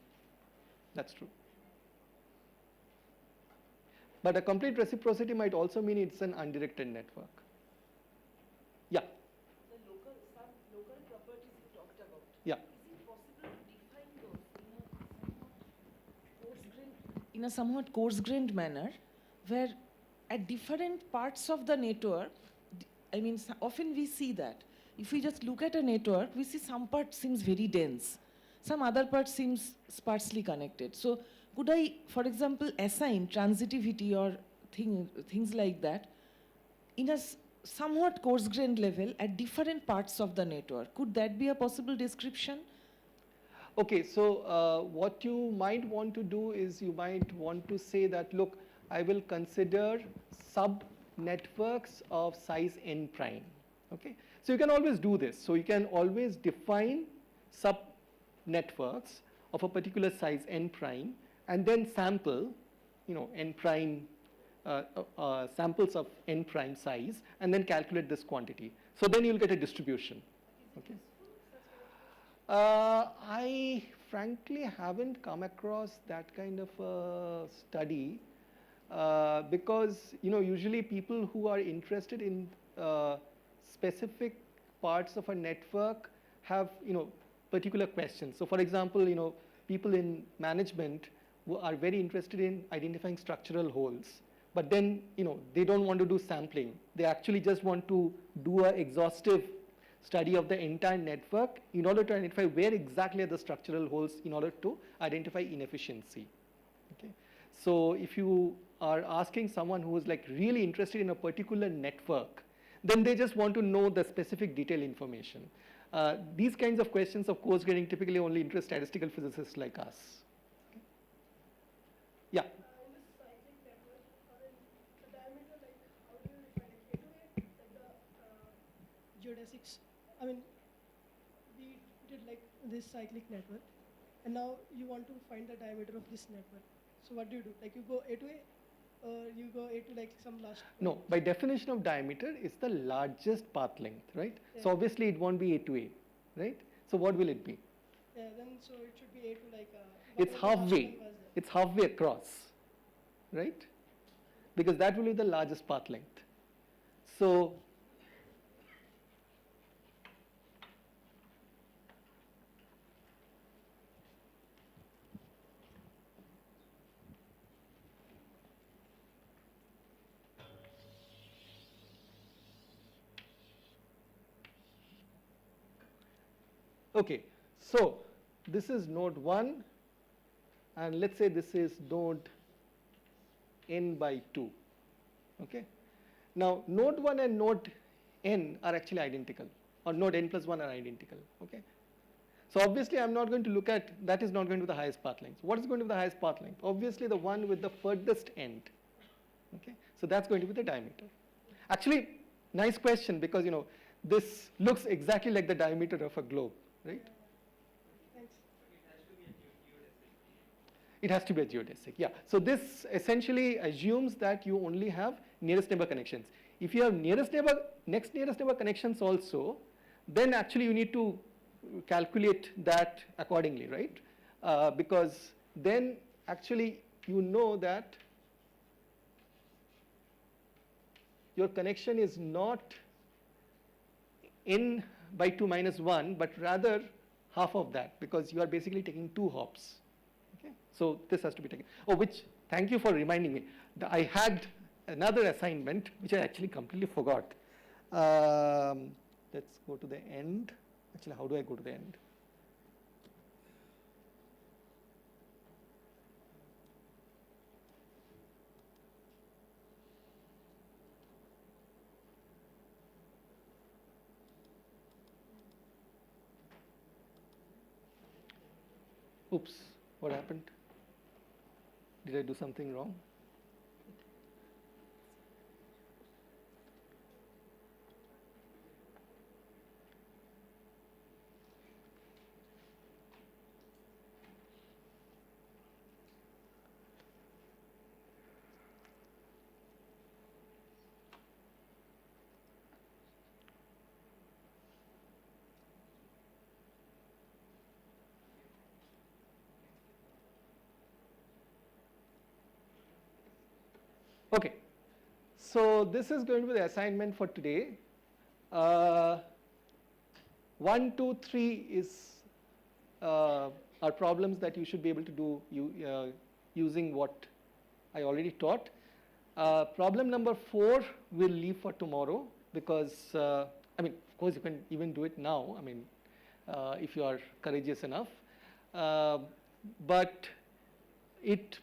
that's true. But a complete reciprocity might also mean it's an undirected network. Yeah. The some local properties you talked about. Yeah. Is it possible to define those in a somewhat coarse-grained manner, where at different parts of the network, I mean, often we see that. If we just look at a network, we see some part seems very dense, some other part seems sparsely connected. So could I, for example, assign transitivity or things like that in a somewhat coarse-grained level at different parts of the network? Could that be a possible description? Okay, so what you might want to do is you might want to say that, look, I will consider sub-networks of size n prime. Okay, so you can always do this. So you can always define sub-networks of a particular size n prime and then sample, n prime, samples of n prime size and then calculate this quantity. So then you'll get a distribution. Okay. I frankly haven't come across that kind of a study because usually people who are interested in specific parts of a network have particular questions. So for example, people in management who are very interested in identifying structural holes, but then they don't want to do sampling. They actually just want to do an exhaustive study of the entire network in order to identify where exactly are the structural holes in order to identify inefficiency. Okay. So if you are asking someone who is like really interested in a particular network, then they just want to know the specific detail information. These kinds of questions of course grading typically only interest statistical physicists like us. Okay. Yeah. Geodesics. I mean, we did like this cyclic network, and now you want to find the diameter of this network. So what do? Like you go A to A, or you go A to like some last? No, by definition of diameter, it's the largest path length, right? Yeah. So obviously it won't be A to A, right? So what will it be? Yeah, then so it should be A to like. It's whatever the last halfway. one was there. It's halfway across, right? Because that will be the largest path length. So okay, so this is node 1, and let's say this is node n by 2. Okay. Now node 1 and node n are actually identical, or node n plus 1 are identical. Okay. So obviously I'm not going to look at, that is not going to be the highest path length. What is going to be the highest path length? Obviously the one with the furthest end. Okay. So that's going to be the diameter. Actually, nice question, because you know this looks exactly like the diameter of a globe, right? Thanks. It has to be a geodesic, yeah. So this essentially assumes that you only have nearest neighbor connections. If you have nearest neighbor, next nearest neighbor connections also, then actually you need to calculate that accordingly, right? Because then actually you know that your connection is not n by 2 minus 1, but rather half of that, because you are basically taking 2 hops. Okay? So this has to be taken. Oh, which, thank you for reminding me. I had another assignment, which I actually completely forgot. Let's go to the end. Actually, how do I go to the end? Oops, what happened? Did I do something wrong? Okay, so this is going to be the assignment for today. 1, 2, 3 is are problems that you should be able to do using what I already taught. Problem number 4 we'll leave for tomorrow, because I mean, of course you can even do it now, I mean, if you are courageous enough, but it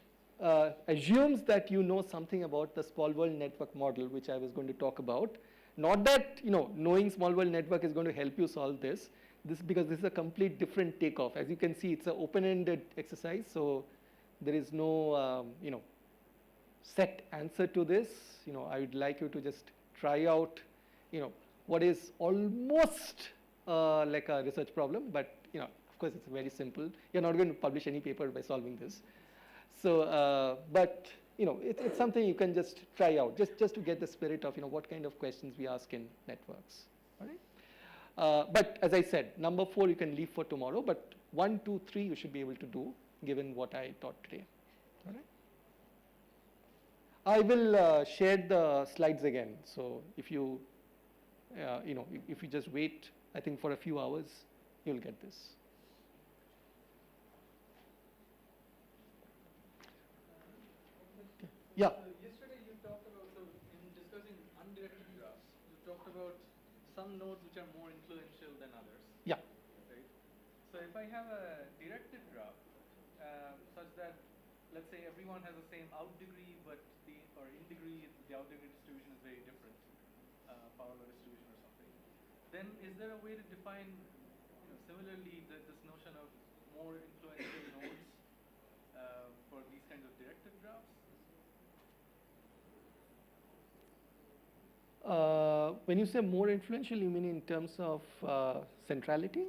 assumes that you know something about the small world network model, which I was going to talk about. Not that knowing small world network is going to help you solve this. Because this is a complete different takeoff. As you can see, it's an open-ended exercise, so there is no set answer to this. I would like you to just try out what is almost like a research problem, but of course it's very simple. You're not going to publish any paper by solving this. So, but it's something you can just try out, just to get the spirit of what kind of questions we ask in networks. All right. But as I said, number 4 you can leave for tomorrow, but 1, 2, 3 you should be able to do, given what I taught today. All right. I will share the slides again. So if you if you just wait, I think for a few hours, you'll get this. Yeah. Yesterday you talked about, so in discussing undirected graphs, you talked about some nodes which are more influential than others. Yeah. Right. So if I have a directed graph such that, let's say everyone has the same out degree, but in degree the out degree distribution is very different, power law distribution or something, then is there a way to define similarly this notion of more influential nodes for these kinds of directed graphs? When you say more influential, you mean in terms of centrality?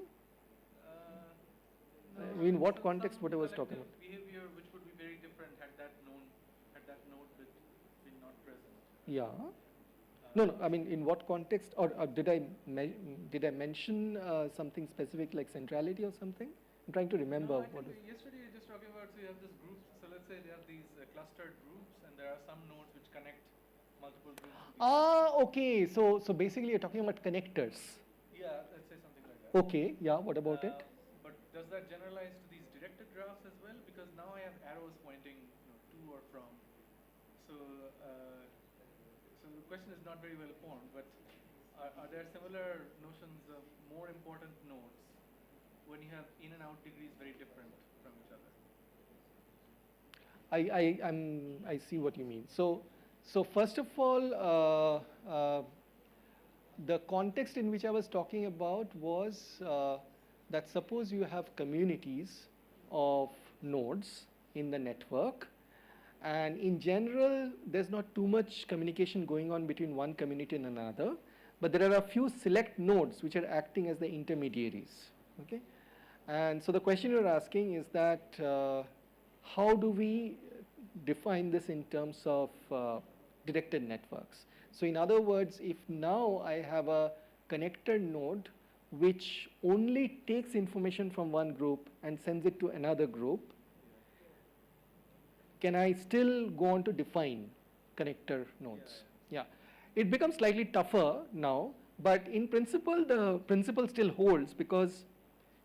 No, in what context? What I was talking about? Behavior which would be very different had that node with Yeah. No, no. I mean, in what context, or did I mention something specific like centrality or something? I'm trying to remember. No, I think yesterday you were just talking about, so you have this groups. So let's say they have these clustered groups, and there are some nodes which connect multiple groups. Okay. So basically, you're talking about connectors. Yeah, let's say something like that. Okay. Yeah. What about it? But does that generalize to these directed graphs as well? Because now I have arrows pointing to or from. So, so the question is not very well formed. But are there similar notions of more important nodes when you have in and out degrees very different from each other? I see what you mean. So first of all, the context in which I was talking about was that suppose you have communities of nodes in the network, and in general there's not too much communication going on between one community and another, but there are a few select nodes which are acting as the intermediaries. Okay, and so the question you're asking is that how do we define this in terms of directed networks? So in other words, if now I have a connector node which only takes information from one group and sends it to another group, can I still go on to define connector nodes? Yeah. It becomes slightly tougher now, but in principle, the principle still holds, because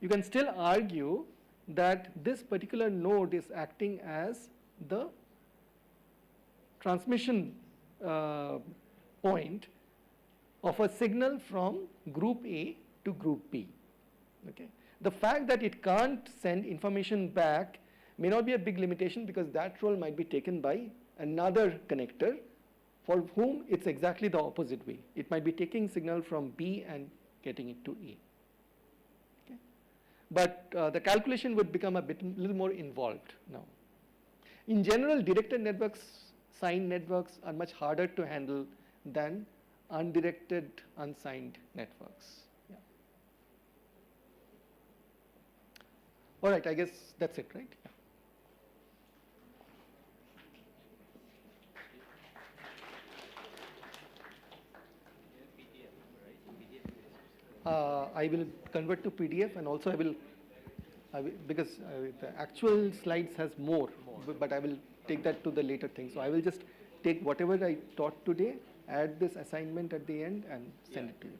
you can still argue that this particular node is acting as the transmission point of a signal from group A to group B. Okay. The fact that it can't send information back may not be a big limitation, because that role might be taken by another connector for whom it's exactly the opposite way. It might be taking signal from B and getting it to A. Okay. But the calculation would become a little more involved now. In general, directed networks, signed networks are much harder to handle than undirected, unsigned networks. Yeah. All right, I guess that's it, right? Yeah. I will convert to PDF, and also I will because the actual slides has more, but I will take that to the later thing. So I will just take whatever I taught today, add this assignment at the end, and send it to you.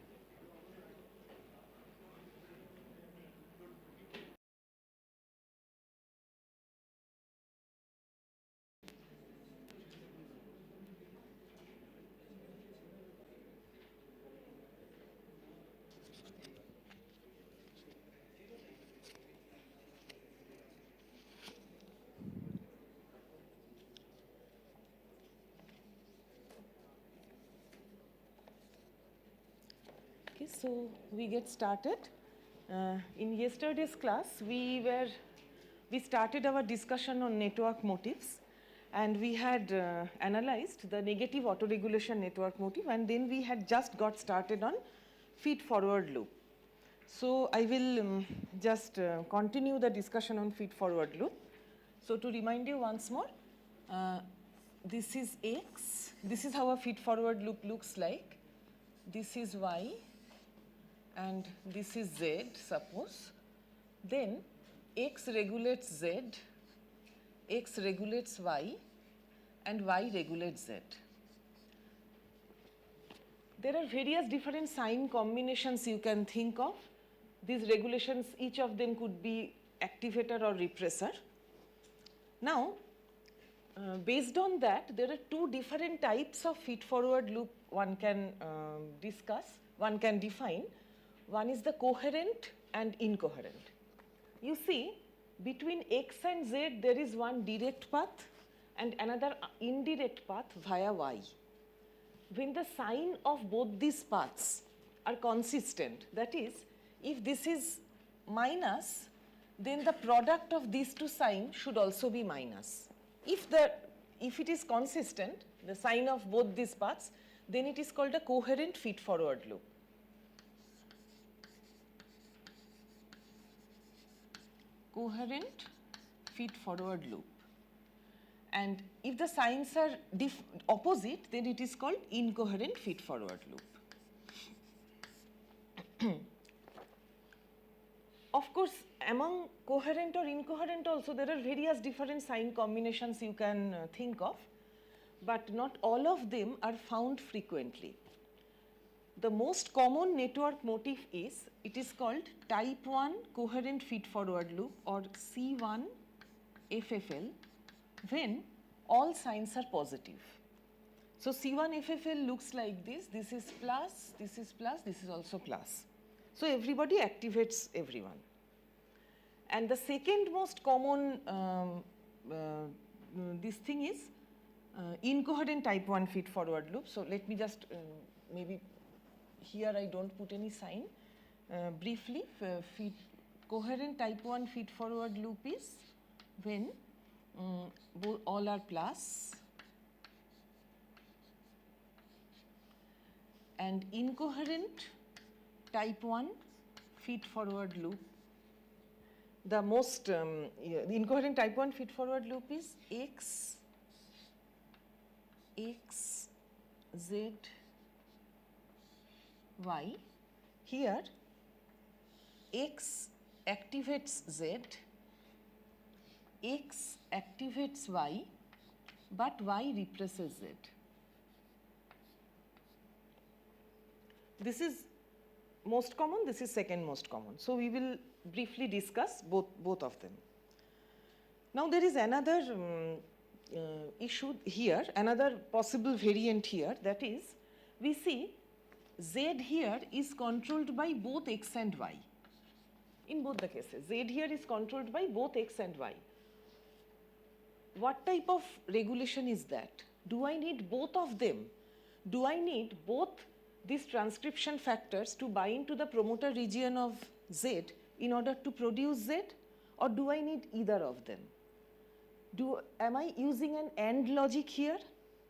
Okay, so we get started. In yesterday's class, we started our discussion on network motifs, and we had analyzed the negative autoregulation network motif, and then we had just got started on feed-forward loop. So I will just continue the discussion on feed-forward loop. So to remind you once more, this is X. This is how a feed-forward loop looks like. This is Y, and this is Z, suppose. Then X regulates Z, X regulates Y, and Y regulates Z. There are various different sign combinations you can think of. These regulations, each of them could be activator or repressor. Now, based on that, there are two different types of feed-forward loop one can discuss, one can define. One is the coherent and incoherent. You see, between X and Z, there is one direct path and another indirect path via Y. When the sign of both these paths are consistent, that is, if this is minus, then the product of these two signs should also be minus. If it is consistent, the sign of both these paths, then it is called a coherent feed-forward loop. Coherent feed-forward loop. And if the signs are opposite, then it is called incoherent feed-forward loop. Of course, among coherent or incoherent also, there are various different sign combinations you can think of, but not all of them are found frequently. The most common network motif is, it is called type 1 coherent feed-forward loop, or C1 FFL, when all signs are positive. So C1 FFL looks like this. This is plus, this is plus, this is also plus. So everybody activates everyone. And the second most common this thing is incoherent type 1 feed-forward loop. So let me just maybe here I don't put any sign. Briefly, coherent type 1 feed-forward loop is when all are plus, and incoherent type 1 feed-forward loop, the most the incoherent type 1 feed-forward loop is X, Z, Y. Here X activates Z, X activates Y, but Y represses Z. This is most common, this is second most common. So we will briefly discuss both of them. Now there is another issue here, another possible variant here, that is, we see Z here is controlled by both X and Y. In both the cases, Z here is controlled by both X and Y. What type of regulation is that? Do I need both of them? Do I need both these transcription factors to bind to the promoter region of Z in order to produce Z, or do I need either of them? Am I using an AND logic here,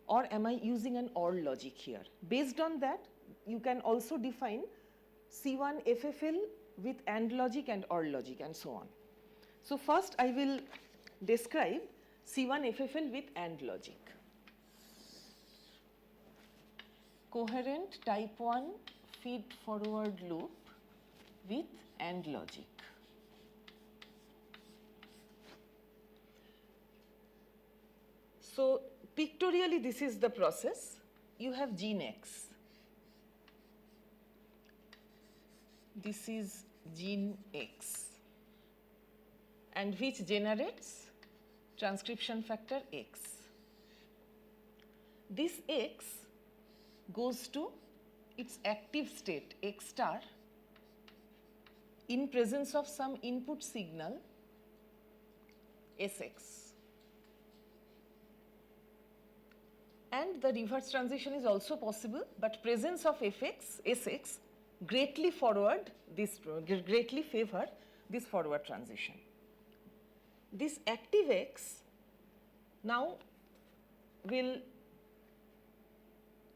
or am I using an OR logic here? Based on that, you can also define C1 FFL with AND logic and OR logic and so on. So first I will describe C1 FFL with AND logic. Coherent type 1 feed-forward loop with AND logic. So pictorially this is the process. You have gene X. This is gene X, and which generates transcription factor X. This X goes to its active state X star in presence of some input signal Sx. And the reverse transition is also possible, but presence of Sx greatly favor this forward transition. This active X now will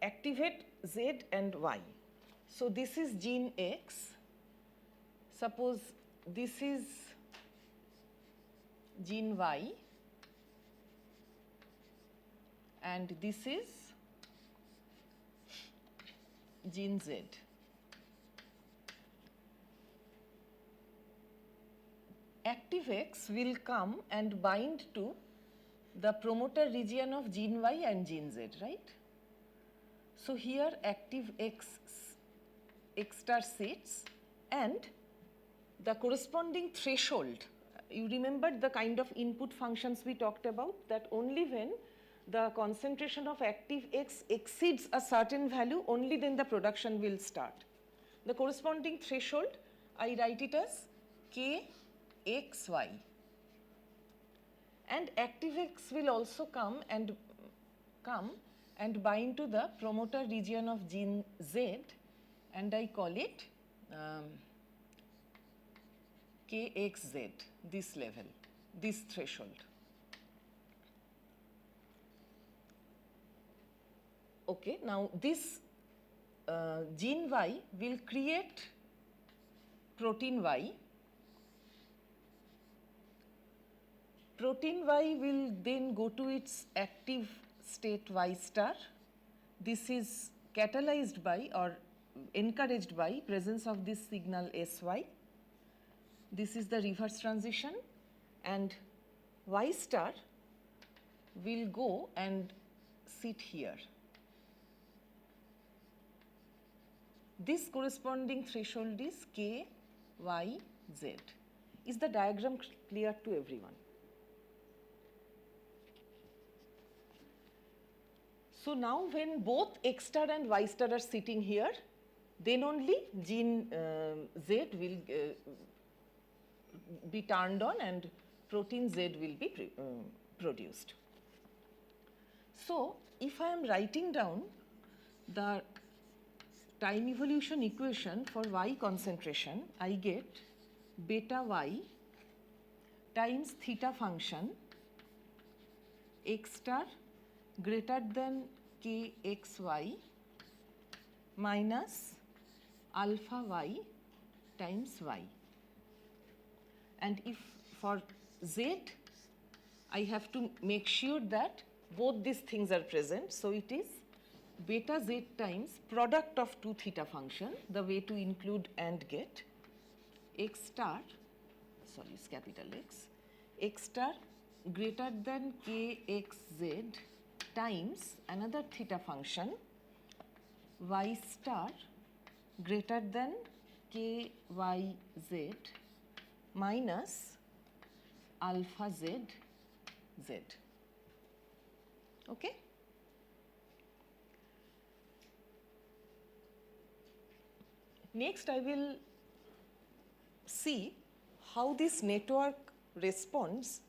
activate Z and Y. So this is gene X. Suppose this is gene Y and this is gene Z. Active X will come and bind to the promoter region of gene Y and gene Z, right? So here active X star sits, and the corresponding threshold, you remember the kind of input functions we talked about, that only when the concentration of active X exceeds a certain value, only then the production will start. The corresponding threshold, I write it as Kxy. And active X will also come and bind to the promoter region of gene Z, and I call it Kxz, this level, this threshold. Okay, now this gene Y will create protein Y, protein Y will then go to its active state Y star. This is catalyzed by or encouraged by presence of this signal SY. This is the reverse transition, and Y star will go and sit here. This corresponding threshold is K, Y, Z. Is the diagram clear to everyone? So now when both X star and Y star are sitting here, then only gene Z will be turned on and protein Z will be produced. So if I am writing down the time evolution equation for Y concentration, I get beta Y times theta function X star greater than Kxy minus alpha Y times Y. And if for Z, I have to make sure that both these things are present. So it is beta Z times product of two theta function, the way to include and get X star, sorry, it's capital X star greater than Kxz times another theta function Y star greater than Kyz minus alpha Z. Okay? Next, I will see how this network responds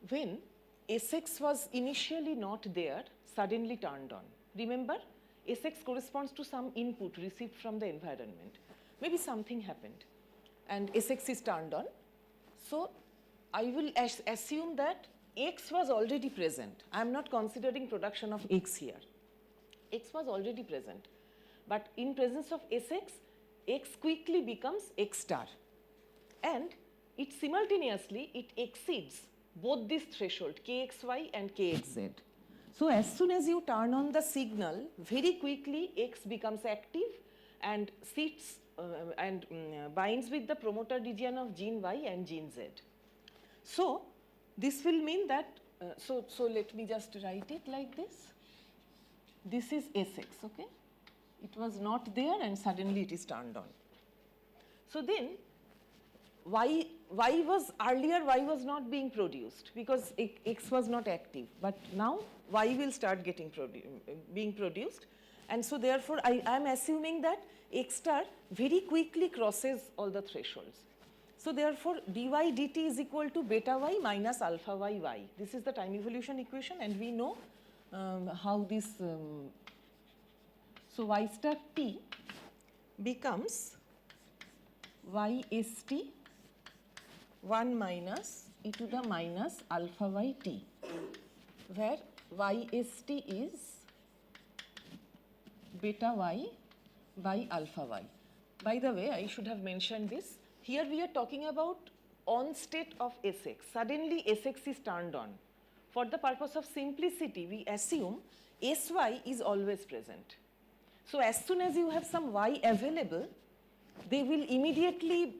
when Sx was initially not there, suddenly turned on. Remember, Sx corresponds to some input received from the environment. Maybe something happened and Sx is turned on. So I will assume that X was already present. I am not considering production of X here. X was already present. But in presence of Sx, X quickly becomes X star. And it simultaneously, it exceeds both this threshold, Kxy and Kxz. So as soon as you turn on the signal, very quickly X becomes active and sits binds with the promoter region of gene Y and gene Z. So this will mean that, so let me just write it like this. This is Sx, okay? It was not there and suddenly it is turned on. So then Y was not being produced because X was not active, but now Y will start getting being produced, and so therefore I am assuming that X star very quickly crosses all the thresholds. So therefore dy dt is equal to beta Y minus alpha Y Y. This is the time evolution equation, and we know how this, so Y star t becomes Y st 1 minus e to the minus alpha y t, where Y st is beta y by alpha y. By the way, I should have mentioned this. Here we are talking about on state of Sx. Suddenly Sx is turned on. For the purpose of simplicity, we assume Sy is always present. So as soon as you have some Y available, they will immediately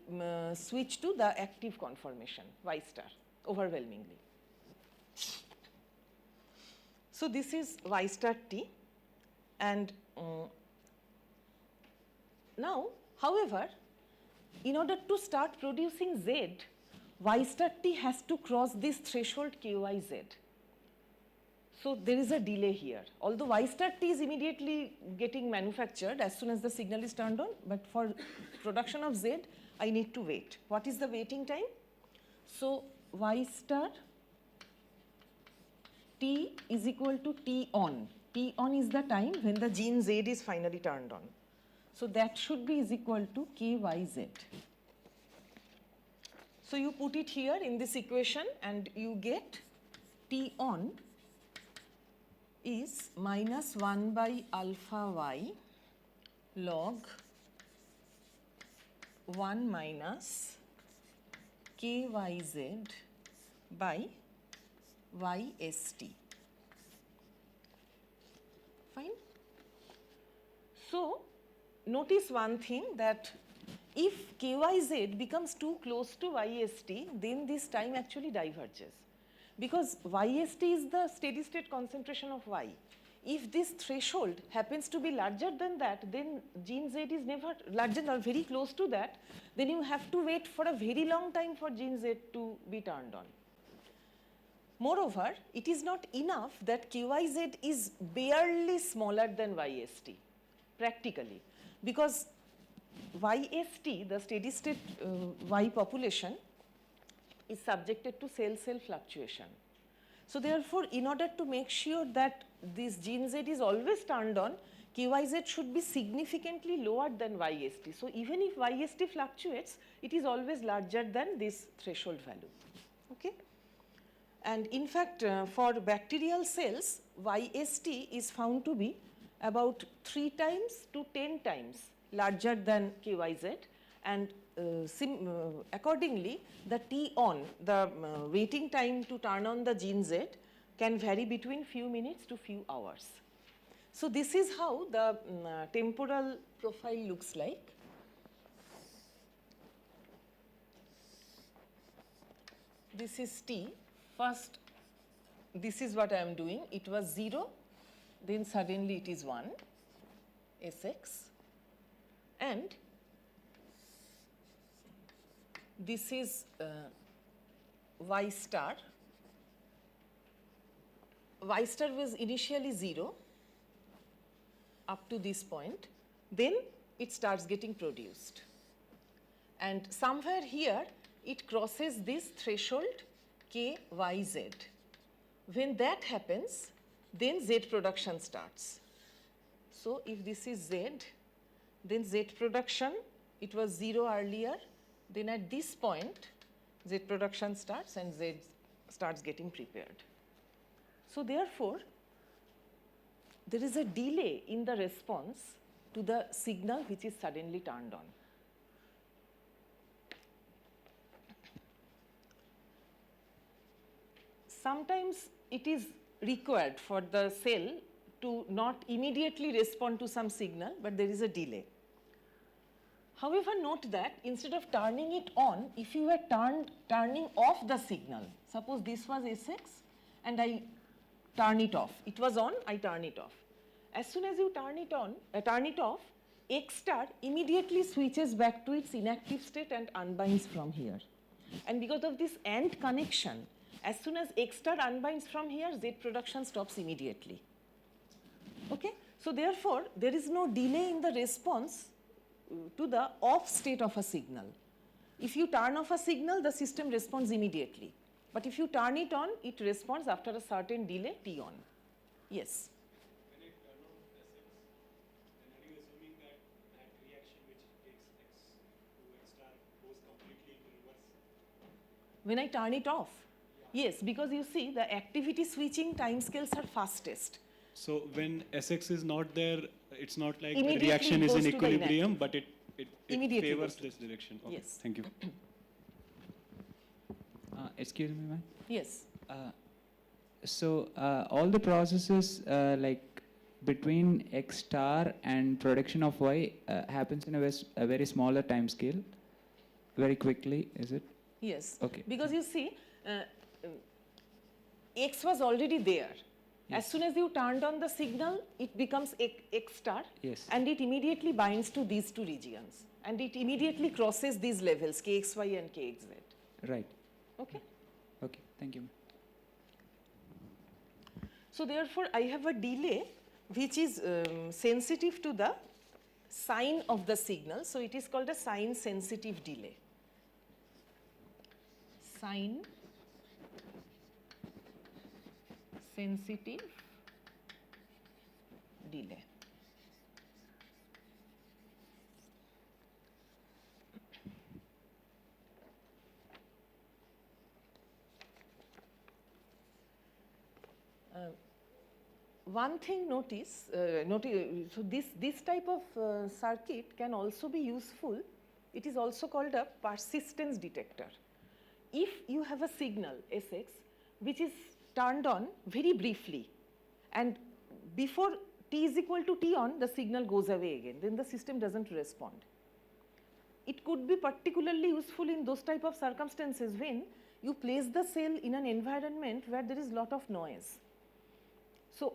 switch to the active conformation, Y star, overwhelmingly. So this is Y star t, and now, however, in order to start producing Z, Y star t has to cross this threshold Kyz. So there is a delay here. Although Y star t is immediately getting manufactured as soon as the signal is turned on, but for production of Z, I need to wait. What is the waiting time? So Y star t is equal to T on. T on is the time when the gene Z is finally turned on. So that should be is equal to Kyz. So you put it here in this equation and you get T on is minus 1 by alpha y log 1 minus Kyz by YST. Fine. So, notice one thing, that if KYZ becomes too close to YST, then this time actually diverges. Because YST is the steady state concentration of Y. If this threshold happens to be larger than that, then gene Z is never larger or very close to that, then you have to wait for a very long time for gene Z to be turned on. Moreover, it is not enough that KYZ is barely smaller than YST, practically, because YST, the steady state Y population, is subjected to cell-cell fluctuation. So therefore, in order to make sure that this gene Z is always turned on, KYZ should be significantly lower than YST. So even if YST fluctuates, it is always larger than this threshold value. Okay? And in fact, for bacterial cells, YST is found to be about 3 times to 10 times larger than KYZ, and accordingly, the T on, the waiting time to turn on the gene Z, can vary between few minutes to few hours. So this is how the temporal profile looks like. This is T. First, this is what I am doing. It was 0, then suddenly it is 1, Sx, and this is Y star. Y star was initially 0 up to this point, then it starts getting produced. And somewhere here, it crosses this threshold KYZ. When that happens, then Z production starts. So if this is Z, then Z production, it was 0 earlier, then at this point, Z production starts and Z starts getting prepared. So therefore, there is a delay in the response to the signal which is suddenly turned on. Sometimes it is required for the cell to not immediately respond to some signal, but there is a delay. However, note that instead of turning it on, if you were turning off the signal, suppose this was Sx and I turn it off. It was on, I turn it off. As soon as you turn it off, X star immediately switches back to its inactive state and unbinds from here. And because of this AND connection, as soon as X star unbinds from here, Z production stops immediately. Okay? So therefore, there is no delay in the response to the off state of a signal. If you turn off a signal, the system responds immediately. But if you turn it on, it responds after a certain delay, T on. Yes? When I turn on Sx, then are you assuming that that reaction which takes X to X star goes completely into reverse? When I turn it off? Yeah. Yes, because you see the activity switching timescales are fastest. So when Sx is not there, it's not like the Immediately reaction it is goes in to the equilibrium, but it Immediately favors goes to- this direction. Okay. Yes. Thank you. Excuse me, ma'am. Yes. So all the processes like between X star and production of Y happens in a very smaller time scale, very quickly, is it? Yes. Okay. Because you see, X was already there. As soon as you turned on the signal, it becomes X star. Yes. And it immediately binds to these two regions. And it immediately crosses these levels, KXY and KXZ. Right. Okay? Okay, thank you. So therefore, I have a delay which is sensitive to the sign of the signal. So it is called a sign sensitive delay. Sign sensitive delay. One thing notice, so this type of circuit can also be useful. It is also called a persistence detector. if you have a signal Sx which is turned on very briefly, and before t is equal to t on, the signal goes away again, then the system doesn't respond. It could be particularly useful in those type of circumstances when you place the cell in an environment where there is lot of noise. So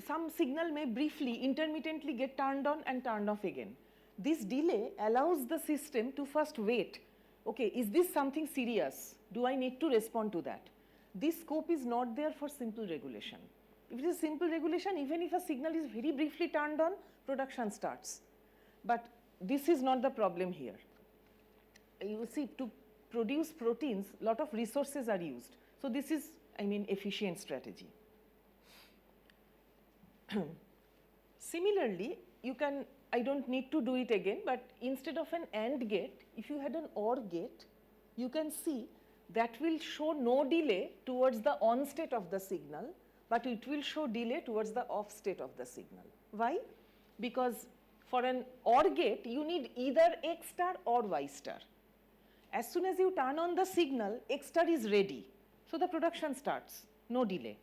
some signal may briefly, intermittently get turned on and turned off again. This delay allows the system to first wait. Okay, is this something serious? Do I need to respond to that? This scope is not there for simple regulation. If it is simple regulation, even if a signal is very briefly turned on, production starts. But this is not the problem here. You will see, to produce proteins, lot of resources are used. So this is, I mean, efficient strategy. Similarly, you can, I don't need to do it again, but instead of an AND gate, if you had an OR gate, you can see that will show no delay towards the on state of the signal, but it will show delay towards the off state of the signal. Why? Because for an OR gate, you need either X star or Y star. As soon as you turn on the signal, X star is ready. So the production starts, no delay.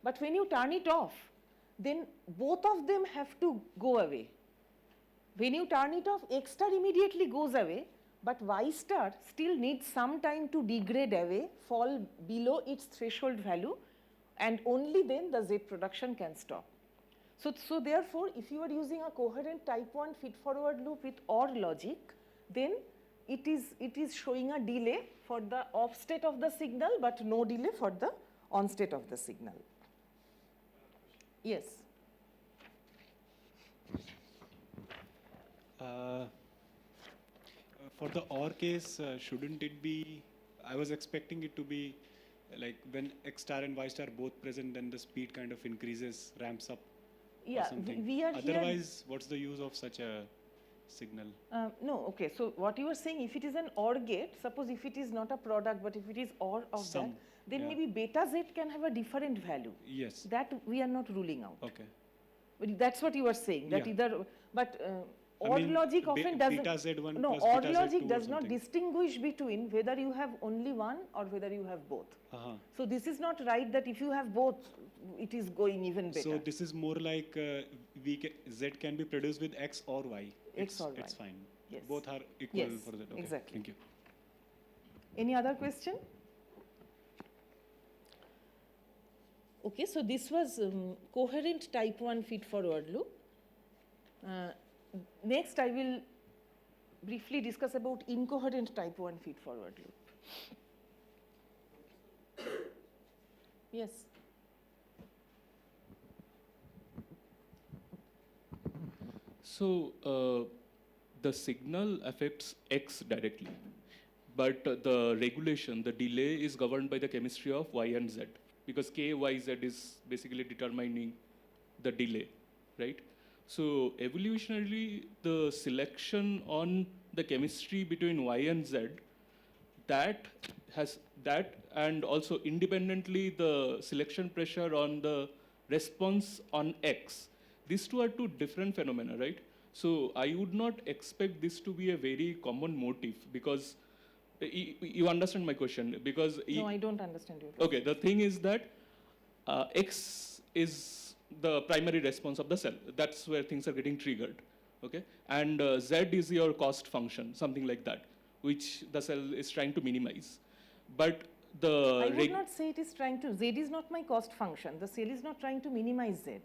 But when you turn it off, then both of them have to go away. When you turn it off, X star immediately goes away, but Y star still needs some time to degrade away, fall below its threshold value, and only then the Z production can stop. So therefore, if you are using a coherent type 1 feed-forward loop with OR logic, then it is showing a delay for the off state of the signal, but no delay for the on state of the signal. Yes. For the OR case, shouldn't it be, I was expecting it to be like when X star and Y star both present, then the speed kind of increases, ramps up. Yeah, we are Otherwise, what's the use of such a signal? No, okay. So what you are saying, if it is an OR gate, suppose if it is not a product, but if it is OR of that, then maybe beta Z can have a different value. Yes. That we are not ruling out. Okay. But that's what you are saying. That either, but OR logic often beta doesn't. Z1 No, plus OR beta logic Z2 does or not something. distinguish between whether you have only one or whether you have both. So this is not right that if you have both, it is going even better. So this is more like Z can be produced with X or Y. X or Y. It's fine. Yes. Both are equal Yes, for Z. Okay. exactly. Thank you. Any other question? Okay, so this was coherent type 1 feed-forward loop. Next, I will briefly discuss about incoherent type 1 feed-forward loop. Yes. So the signal affects X directly, but the regulation, the delay is governed by the chemistry of Y and Z, because K, Y, Z is basically determining the delay, right? So evolutionarily, the selection on the chemistry between Y and Z, that and also independently the selection pressure on the response on X, these two are two different phenomena, right? So I would not expect this to be a very common motif, because you understand my question, because no, I don't understand your question. Okay, the thing is that X is the primary response of the cell. That's where things are getting triggered, okay? And Z is your cost function, something like that, which the cell is trying to minimize. But I would not say it is trying to, Z is not my cost function. The cell is not trying to minimize Z.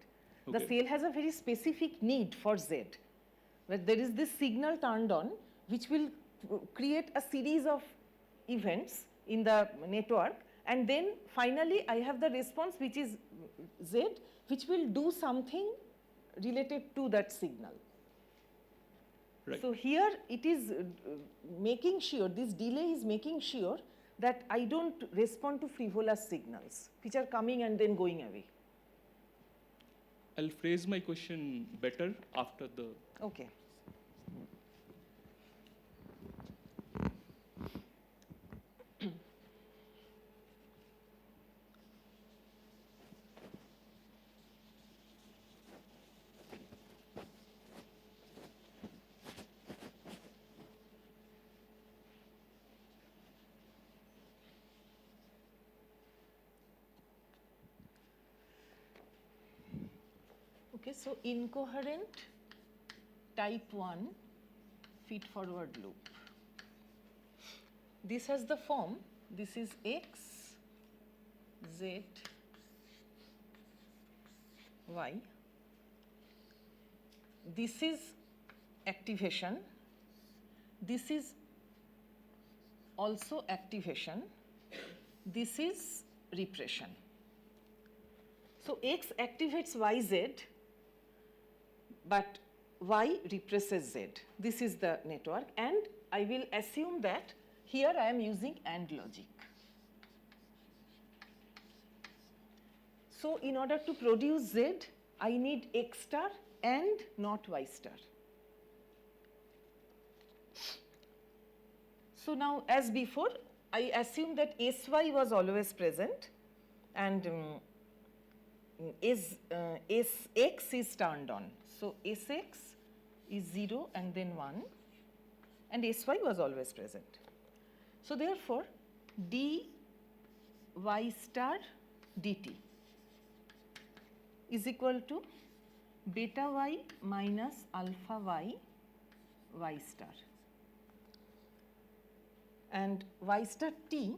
The cell has a very specific need for Z, where there is this signal turned on, which will create a series of events in the network, and then finally I have the response, which is Z, which will do something related to that signal. Right. So here it is making sure, this delay is making sure that I don't respond to frivolous signals, which are coming and then going away. I'll phrase my question better after the... Okay. Okay, so incoherent type 1 feed-forward loop. This has the form, this is X, Z, Y. This is activation. This is also activation. This is repression. So X activates YZ, but Y represses Z. This is the network, and I will assume that here I am using AND logic. So in order to produce Z, I need X star and not Y star. So now, as before, I assume that SY was always present, and SX is turned on. So SX is 0 and then 1, and SY was always present. So therefore, dy star dt is equal to beta y minus alpha y star. And y star t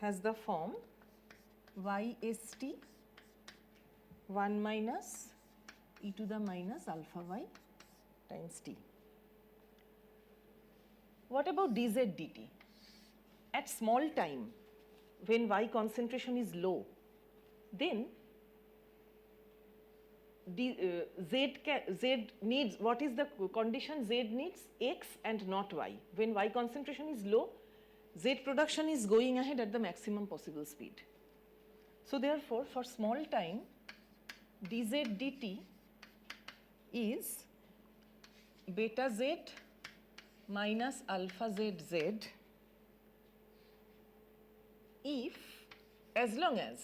has the form yst 1 minus e to the minus alpha y times t. What about dz dt? At small time, when y concentration is low, then Z needs, what is the condition? Z needs X and not Y. When Y concentration is low, Z production is going ahead at the maximum possible speed. So therefore, for small time, dz dt is beta Z minus alpha ZZ if, as long as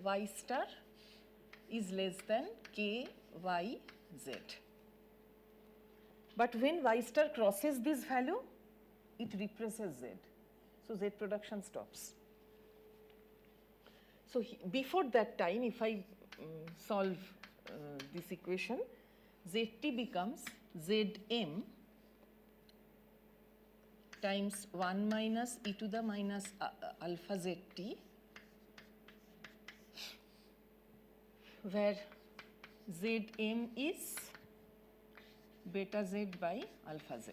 Y star is less than k y z. But when y star crosses this value, it represses z. So z production stops. So before that time, if I solve this equation, zt becomes zm times 1 minus e to the minus alpha zt, where Zm is beta Z by alpha Z.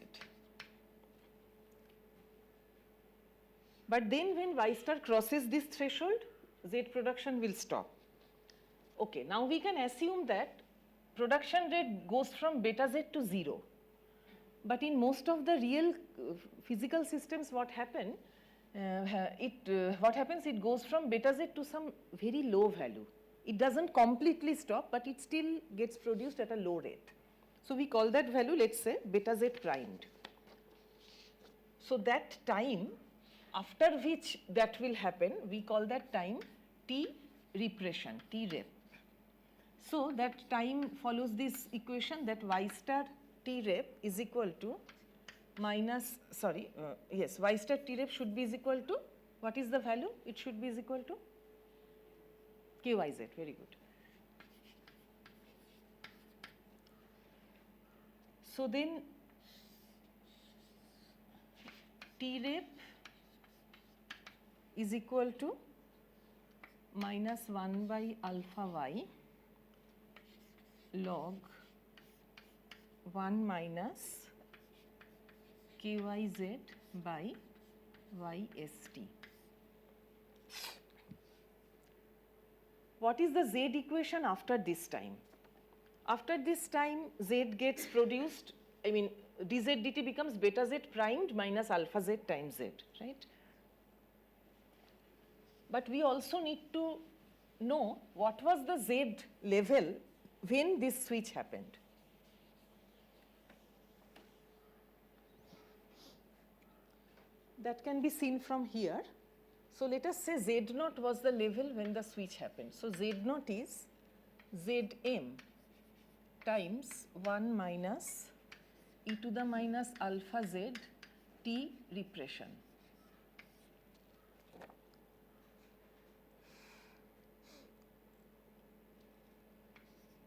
But then when Y star crosses this threshold, Z production will stop. Okay, now we can assume that production rate goes from beta Z to 0. But in most of the real physical systems, what happens, it goes from beta Z to some very low value. It doesn't completely stop, but it still gets produced at a low rate. So we call that value, let's say, beta Z primed. So that time after which that will happen, we call that time T repression, T rep. So that time follows this equation that Y star T rep is equal to minus, Y star T rep should be is equal to, what is the value? It should be is equal to KYZ, very good. So then T rep is equal to minus 1 by alpha y log 1 minus KYZ by YST. What is the Z equation after this time? After this time, Z gets produced, I mean, dz dt becomes beta Z primed minus alpha Z times Z, right? But we also need to know what was the Z level when this switch happened. That can be seen from here. So let us say Z naught was the level when the switch happened. So Z naught is Zm times 1 minus e to the minus alpha Z T repression.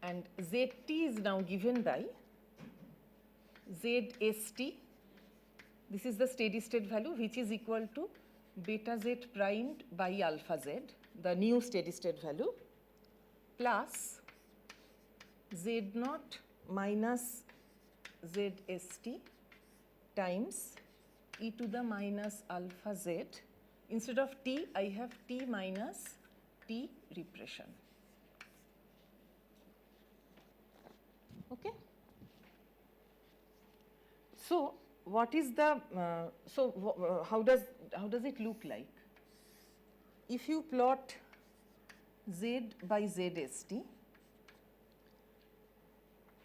and zt is now given by zst. This is the steady state value, which is equal to beta z primed by alpha z, the new steady state value, plus z naught minus zst times e to the minus alpha z. Instead of t, I have t minus t repression. Okay. So what is the how does it look like? If you plot z by zst,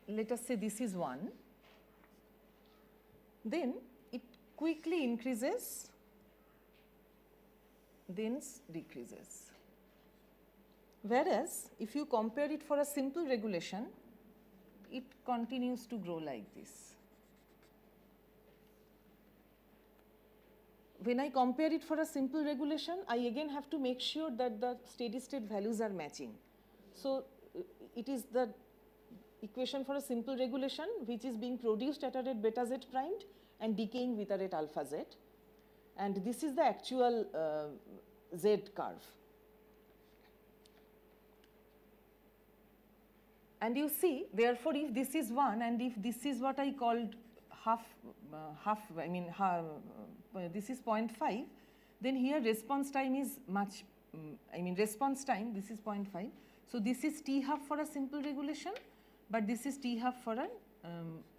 let us say this is 1, then it quickly increases, then decreases. Whereas if you compare it for a simple regulation, it continues to grow like this. When I compare it for a simple regulation, I again have to make sure that the steady state values are matching. So it is the equation for a simple regulation which is being produced at a rate beta z primed and decaying with a rate alpha z. And this is the actual z curve. And you see, therefore, if this is 1 and if this is what I called this is 0.5, then here response time is much, response time, this is 0.5. So this is t half for a simple regulation, but this is t half for an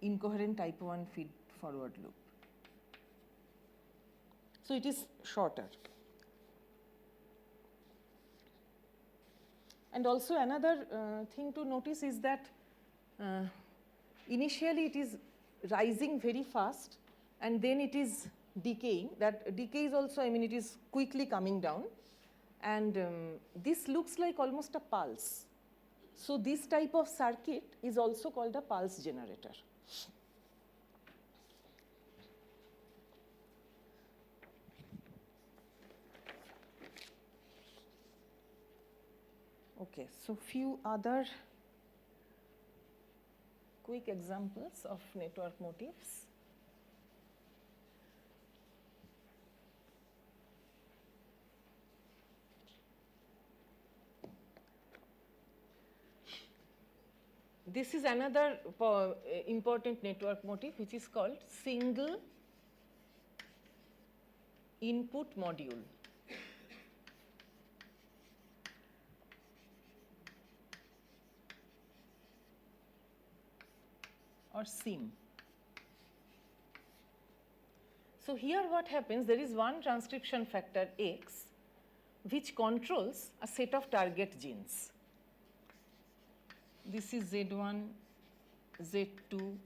incoherent type 1 feed forward loop. So it is shorter. And also another thing to notice is that initially it is rising very fast and then it is decaying. That decay is also, it is quickly coming down, and this looks like almost a pulse. So this type of circuit is also called a pulse generator. Okay, so few other quick examples of network motifs. This is another important network motif which is called single input module. Or SIM. So here what happens, there is one transcription factor X which controls a set of target genes. This is Z1, Z2,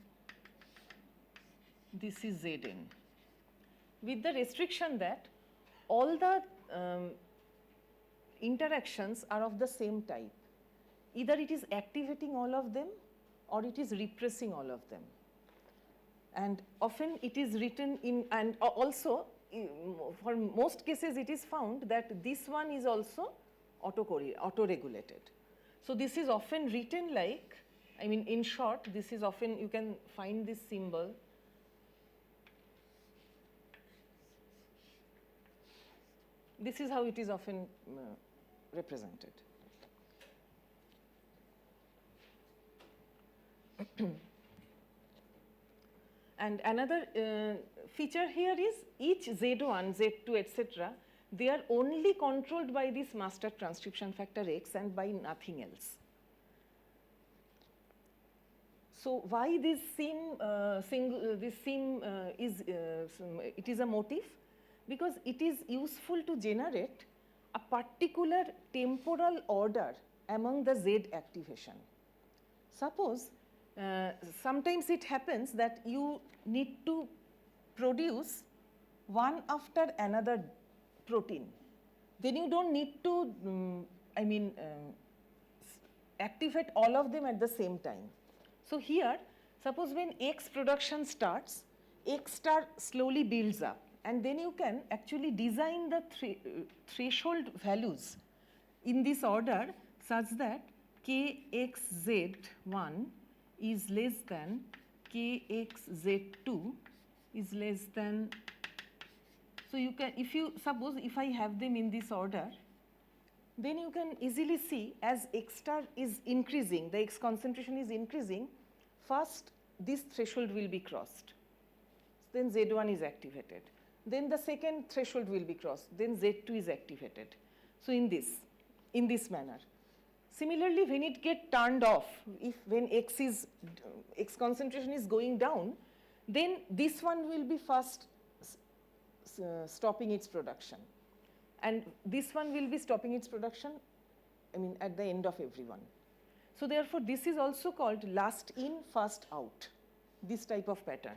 this is Zn, with the restriction that all the interactions are of the same type. Either it is activating all of them or it is repressing all of them. And often it is written in, and also for most cases it is found that this one is also auto-regulated. So this is often written like, in short, this is often, you can find this symbol. This is how it is often represented. And another feature here is each Z1, Z2, etc., they are only controlled by this master transcription factor X and by nothing else. So why this SIM, it is a motif? Because it is useful to generate a particular temporal order among the Z activation. Suppose sometimes it happens that you need to produce one after another protein. Then you don't need to, activate all of them at the same time. So here, suppose when X production starts, X star slowly builds up, and then you can actually design the threshold values in this order such that kxz1 is less than kxz2 is less than, so you can, if you suppose if I have them in this order, then you can easily see as X star is increasing, the X concentration is increasing, first this threshold will be crossed, then Z1 is activated, then the second threshold will be crossed, then Z2 is activated. So in this manner. Similarly, when it get turned off, when X concentration is going down, then this one will be first stopping its production, and this one will be stopping its production, I mean at the end of every one. So therefore, this is also called last in, first out, this type of pattern.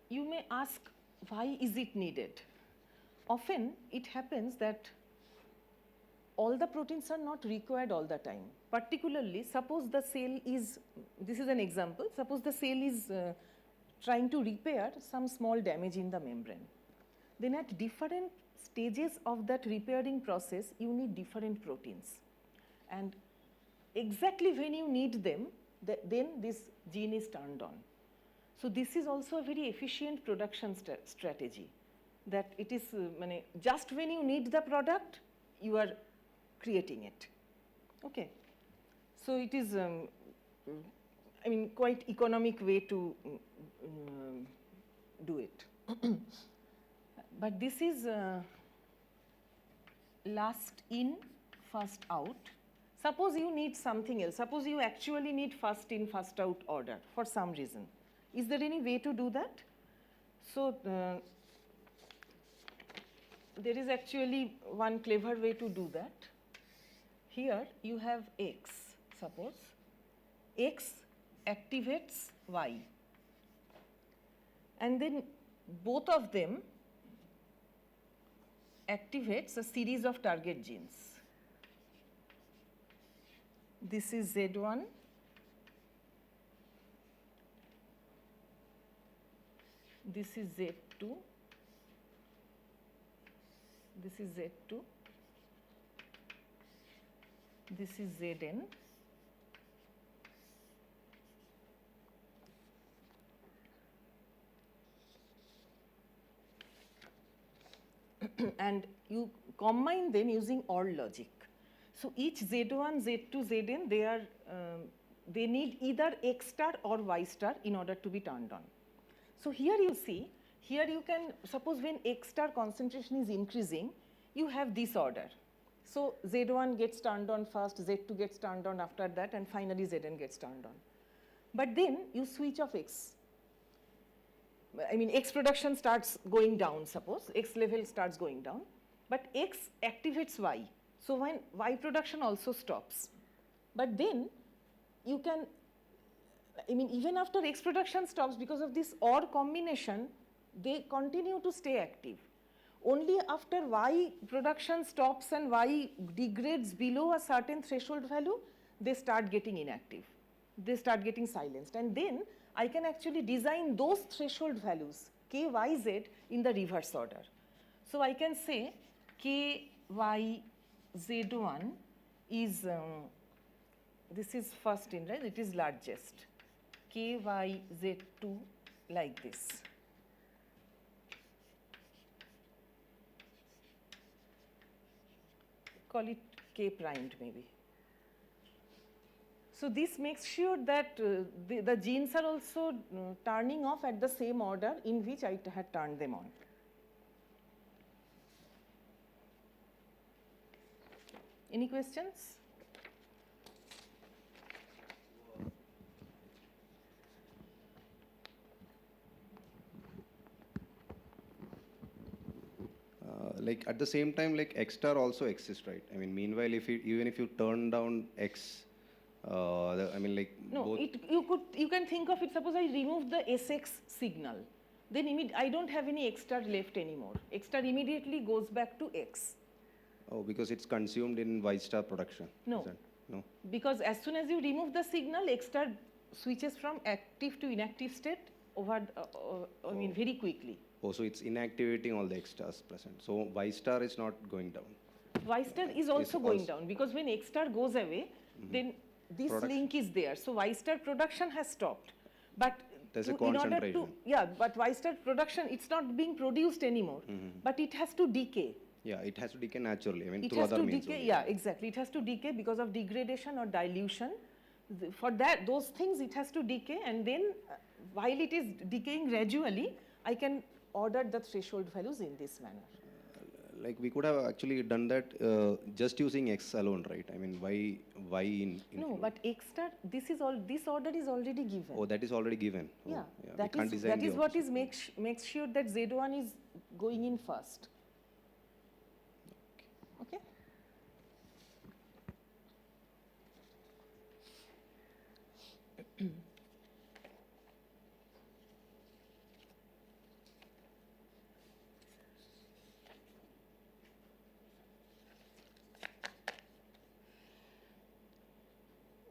You may ask, why is it needed? Often it happens that all the proteins are not required all the time. Particularly, suppose the cell is, this is an example, suppose the cell is trying to repair some small damage in the membrane. Then at different stages of that repairing process, you need different proteins. And exactly when you need them, then this gene is turned on. So this is also a very efficient production strategy, that it is just when you need the product, you are creating it. Okay. So it is, I mean, quite economic way to do it. But this is last in, first out. Suppose you need something else. Suppose you actually need first in, first out order for some reason. Is there any way to do that? So there is actually one clever way to do that. Here you have X, suppose. X activates Y. And then both of them activates a series of target genes. This is Z1. This is Z2. This is Z2. This is Zn. And you combine them using OR logic. So each Z1, Z2, Zn, they need either X star or Y star in order to be turned on. So here you see, here you can, suppose when X star concentration is increasing, you have this order. So Z1 gets turned on first, Z2 gets turned on after that, and finally Zn gets turned on. But then you switch off X. I mean, X production starts going down, suppose, X level starts going down, but X activates Y. So when Y production also stops. But then you can, I mean, even after X production stops, because of this OR combination, they continue to stay active. Only after Y production stops and Y degrades below a certain threshold value, they start getting inactive. They start getting silenced. And then I can actually design those threshold values, K, Y, Z, in the reverse order. So I can say K, Y, Z1 is, this is first in, right? It is largest. K, Y, Z2 like this. Call it K primed maybe. So this makes sure that the genes are also turning off at the same order in which I had turned them on. Any questions? Like at the same time, like X star also exists, right? I mean, meanwhile, if you, even if you turn down X, I mean, like no, you can think of it. Suppose I remove the SX signal, then I don't have any X star left anymore. X star immediately goes back to X. Oh, because it's consumed in Y star production. No. Is that- No. Because as soon as you remove the signal, X star switches from active to inactive state over, I mean, very quickly. Oh, so it's inactivating all the X stars present. So Y star is not going down. Y star is also going down because when X star goes away, then this link is there. So Y star production has stopped. But there's a in order to, concentration. yeah, but Y star production, it's not being produced anymore, but it has to decay. Yeah, it has to decay naturally. I mean, It through has other to means. decay, only. yeah, exactly. It has to decay because of degradation or dilution. For that, those things, it has to decay, and then while it is decaying gradually, I can order the threshold values in this manner. Like we could have actually done that just using X alone, right? I mean, why in? No, but X star, this is all. This order is already given. Oh, that is already given. Yeah, Oh, yeah. that we can't is design the what opposite. is makes sure that Z1 is going in first. Okay.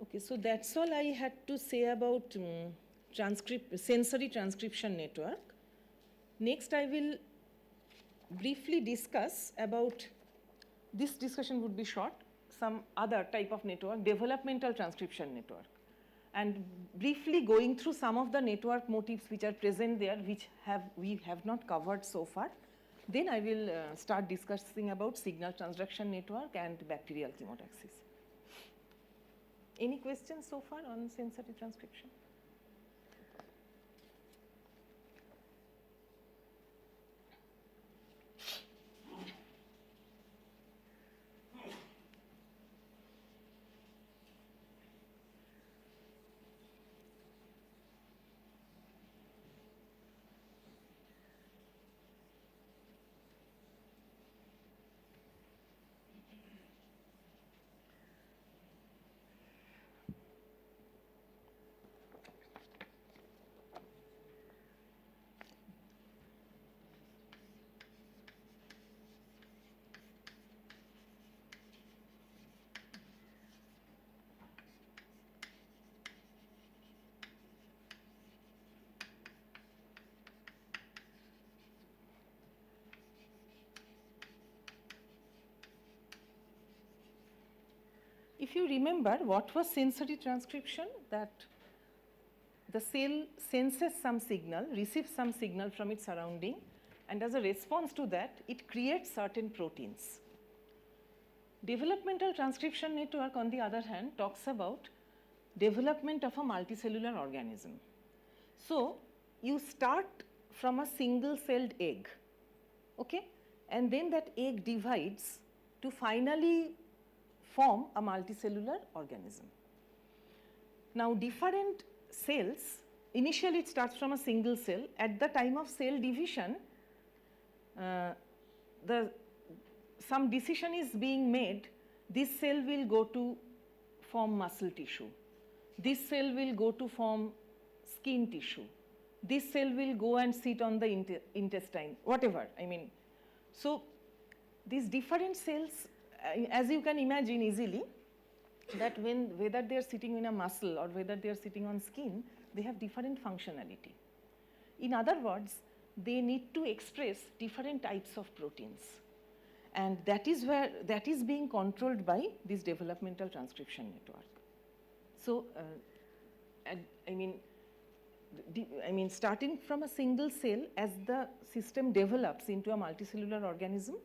Okay, so that's all I had to say about sensory transcription network. Next, I will briefly discuss about, this discussion would be short, some other type of network, developmental transcription network. And briefly going through some of the network motifs which are present there, which we have not covered so far. Then I will start discussing about signal transduction network and bacterial chemotaxis. Any questions so far on sensory transcription? If you remember, what was sensory transcription? That the cell senses some signal, receives some signal from its surrounding, and as a response to that, it creates certain proteins. Developmental transcription network, on the other hand, talks about development of a multicellular organism. So, you start from a single-celled egg, okay? And then that egg divides to finally form a multicellular organism. Now, different cells, initially it starts from a single cell. At the time of cell division, some decision is being made. This cell will go to form muscle tissue. This cell will go to form skin tissue. This cell will go and sit on the intestine, whatever, I mean. So, these different cells, as you can imagine easily, that whether they are sitting in a muscle or whether they are sitting on skin, they have different functionality. In other words, they need to express different types of proteins. And that is being controlled by this developmental transcription network. So, I mean, starting from a single cell, as the system develops into a multicellular organism,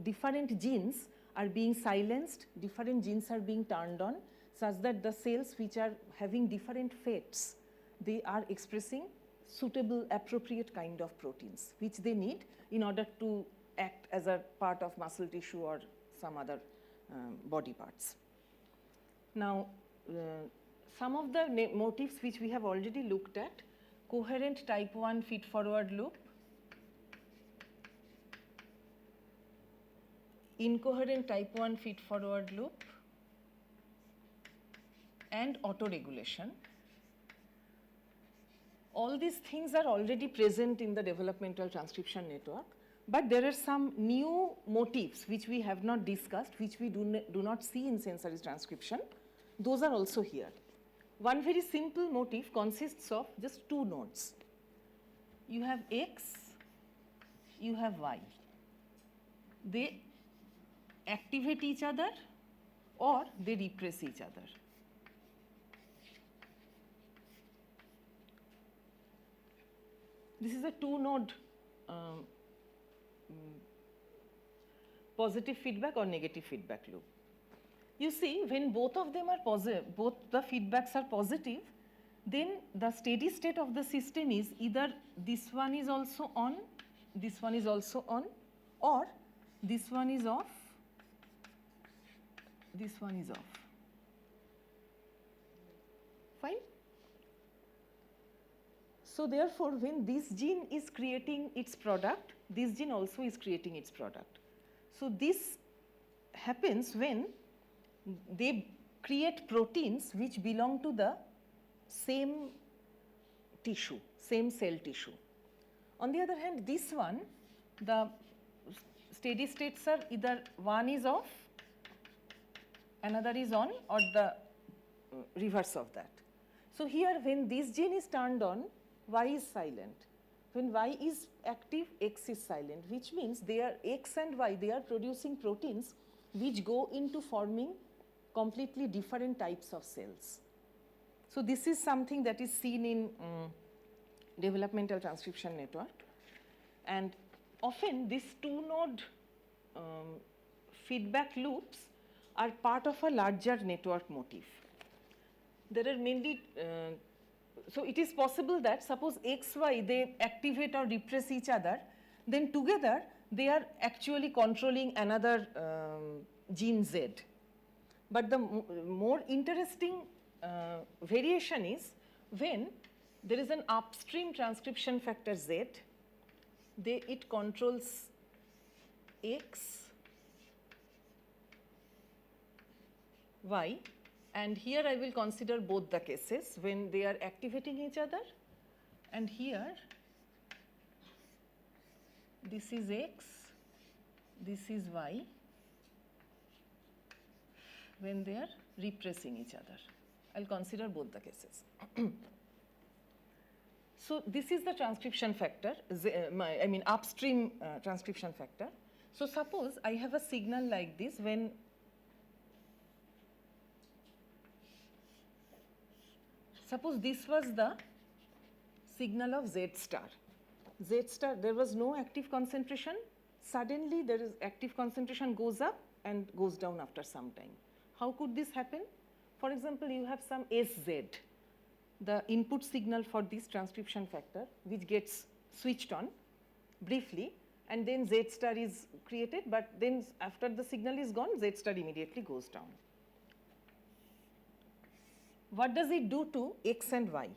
different genes are being silenced, different genes are being turned on, such that the cells which are having different fates, they are expressing suitable, appropriate kind of proteins, which they need in order to act as a part of muscle tissue or some other body parts. Now, some of the motifs which we have already looked at, coherent type 1 feed-forward loop, incoherent type 1 feed-forward loop, and autoregulation. All these things are already present in the developmental transcription network, But there are some new motifs which we have not discussed, which we do not see in sensory transcription. Those are also here. One very simple motif consists of just two nodes. You have X, you have Y. They activate each other or they repress each other. This is a two-node positive feedback or negative feedback loop. You see, when both of them are positive, both the feedbacks are positive, then the steady state of the system is either this one is also on, this one is also on, or this one is off, this one is off. Fine? So therefore, when this gene is creating its product, this gene also is creating its product. So this happens when they create proteins which belong to the same tissue, same cell tissue. On the other hand, this one, the steady states are either one is off, another is on, or the reverse of that. So here, when this gene is turned on, Y is silent. When Y is active, X is silent, which means they are X and Y, they are producing proteins which go into forming completely different types of cells. So this is something that is seen in developmental transcription network. And often these two-node feedback loops are part of a larger network motif. There are mainly, so it is possible that suppose X, Y, they activate or repress each other, then together they are actually controlling another gene Z. But the more interesting variation is when there is an upstream transcription factor Z, it controls X, Y, and here I will consider both the cases when they are activating each other, and here this is X, this is Y, when they are repressing each other. I'll consider both the cases. So this is the transcription factor, upstream transcription factor. So suppose I have a signal like this when suppose this was the signal of Z star. Z star, there was no active concentration. Suddenly there is active concentration goes up and goes down after some time. How could this happen? For example, you have some SZ, the input signal for this transcription factor, which gets switched on briefly, and then Z star is created, but then after the signal is gone, Z star immediately goes down. What does it do to X and Y?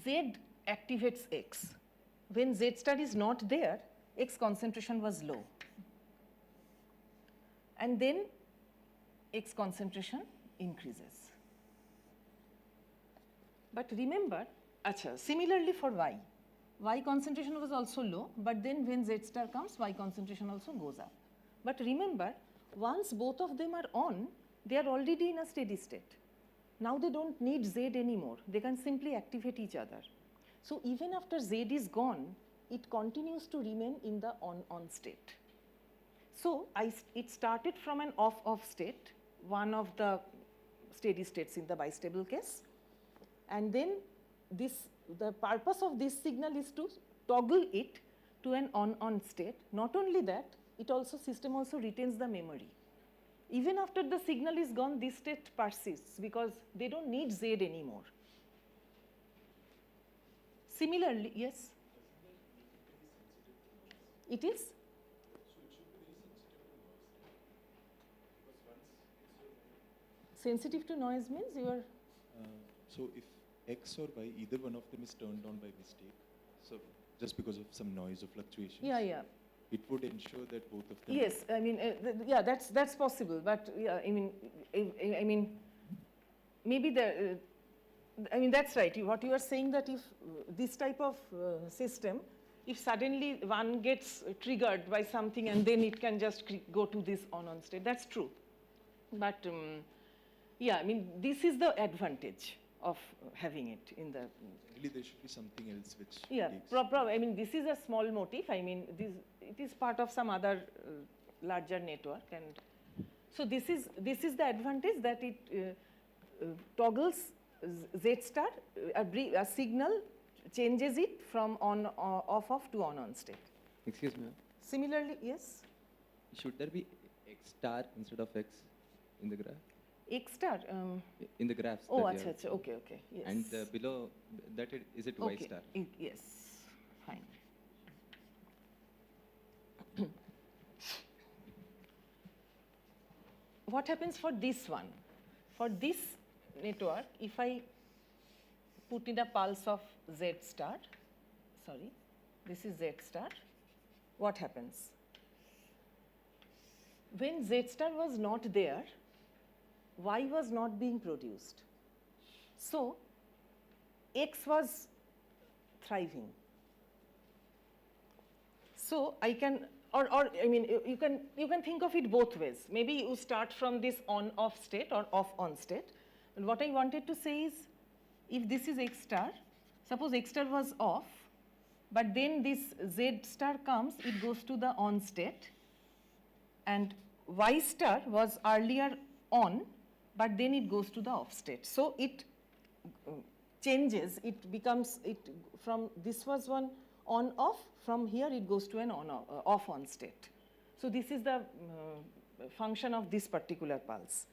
Z activates X. When Z star is not there, X concentration was low. And then X concentration increases. But remember, similarly for Y, Y concentration was also low, but then when Z star comes, Y concentration also goes up. But remember, once both of them are on, they are already in a steady state. Now they don't need Z anymore. They can simply activate each other. So even after Z is gone, it continues to remain in the on-on state. So it started from an off-off state, one of the steady states in the bistable case. And then the purpose of this signal is to toggle it to an on-on state. Not only that, system also retains the memory. Even after the signal is gone, this state persists because they don't need Z anymore. Similarly, yes? It is? Sensitive to noise means you are... So if X or Y, either one of them is turned on by mistake, so just because of some noise or fluctuations, it would ensure that both of them... Yes, I mean, that's possible, but yeah, I mean, maybe I mean, that's right. What you are saying that if this type of system, if suddenly one gets triggered by something and then it can just go to this on state, that's true. But yeah, I mean, this is the advantage of having it in the. Really, there should be something else which. Yeah, I mean, this is a small motif. I mean, it is part of some other larger network, and so this is the advantage that it toggles Z star, a signal changes it from on off to on state. Excuse me. Similarly, yes. Should there be X star instead of X in the graph? X star. In the graphs. Oh, okay, yes. And below that, is it Y star? Yes, fine. What happens for this one? For this network, if I put in a pulse of Z star, sorry, this is Z star, what happens? When Z star was not there, Y was not being produced. So, X was thriving. So, I can, or I mean, you can think of it both ways. Maybe you start from this on-off state or off-on state. And what I wanted to say is, if this is X star, suppose X star was off, but then this Z star comes, it goes to the on state, and Y star was earlier on, but then it goes to the off state. So it changes, it becomes, from this was one on off, from here it goes to an off on state. So this is the function of this particular pulse.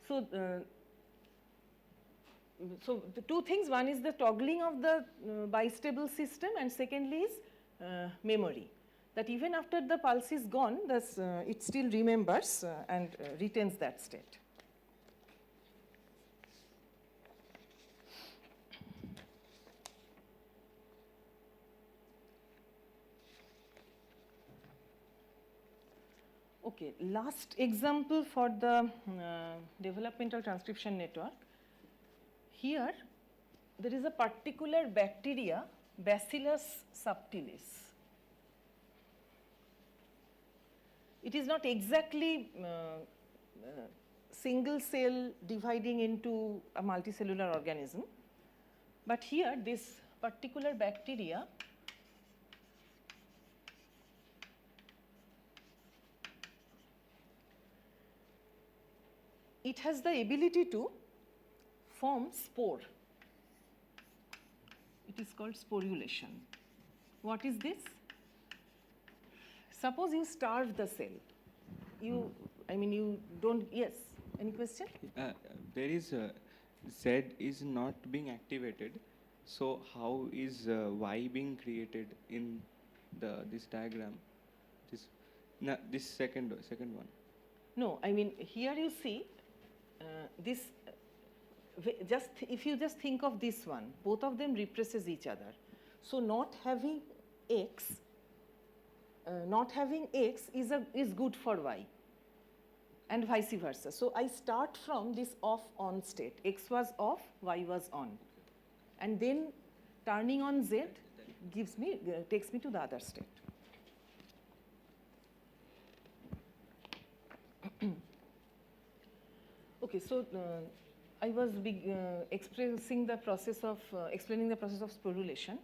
So, so the two things, one is the toggling of the bistable system, and secondly is memory. That even after the pulse is gone, it still remembers and retains that state. Okay, last example for the developmental transcription network. Here, there is a particular bacteria, Bacillus subtilis. It is not exactly single cell dividing into a multicellular organism, but here this particular bacteria it has the ability to form spore. It is called sporulation. What is this? Suppose you starve the cell. You don't, yes, any question? There is, Z is not being activated. So how is Y being created in this diagram? This second one. No, I mean, here you see this, if you just think of this one, both of them represses each other. So not having X is good for Y, and vice versa. So I start from this off-on state. X was off, Y was on, and then turning on Z takes me to the other state. Okay, so I was expressing the process of explaining the process of sporulation.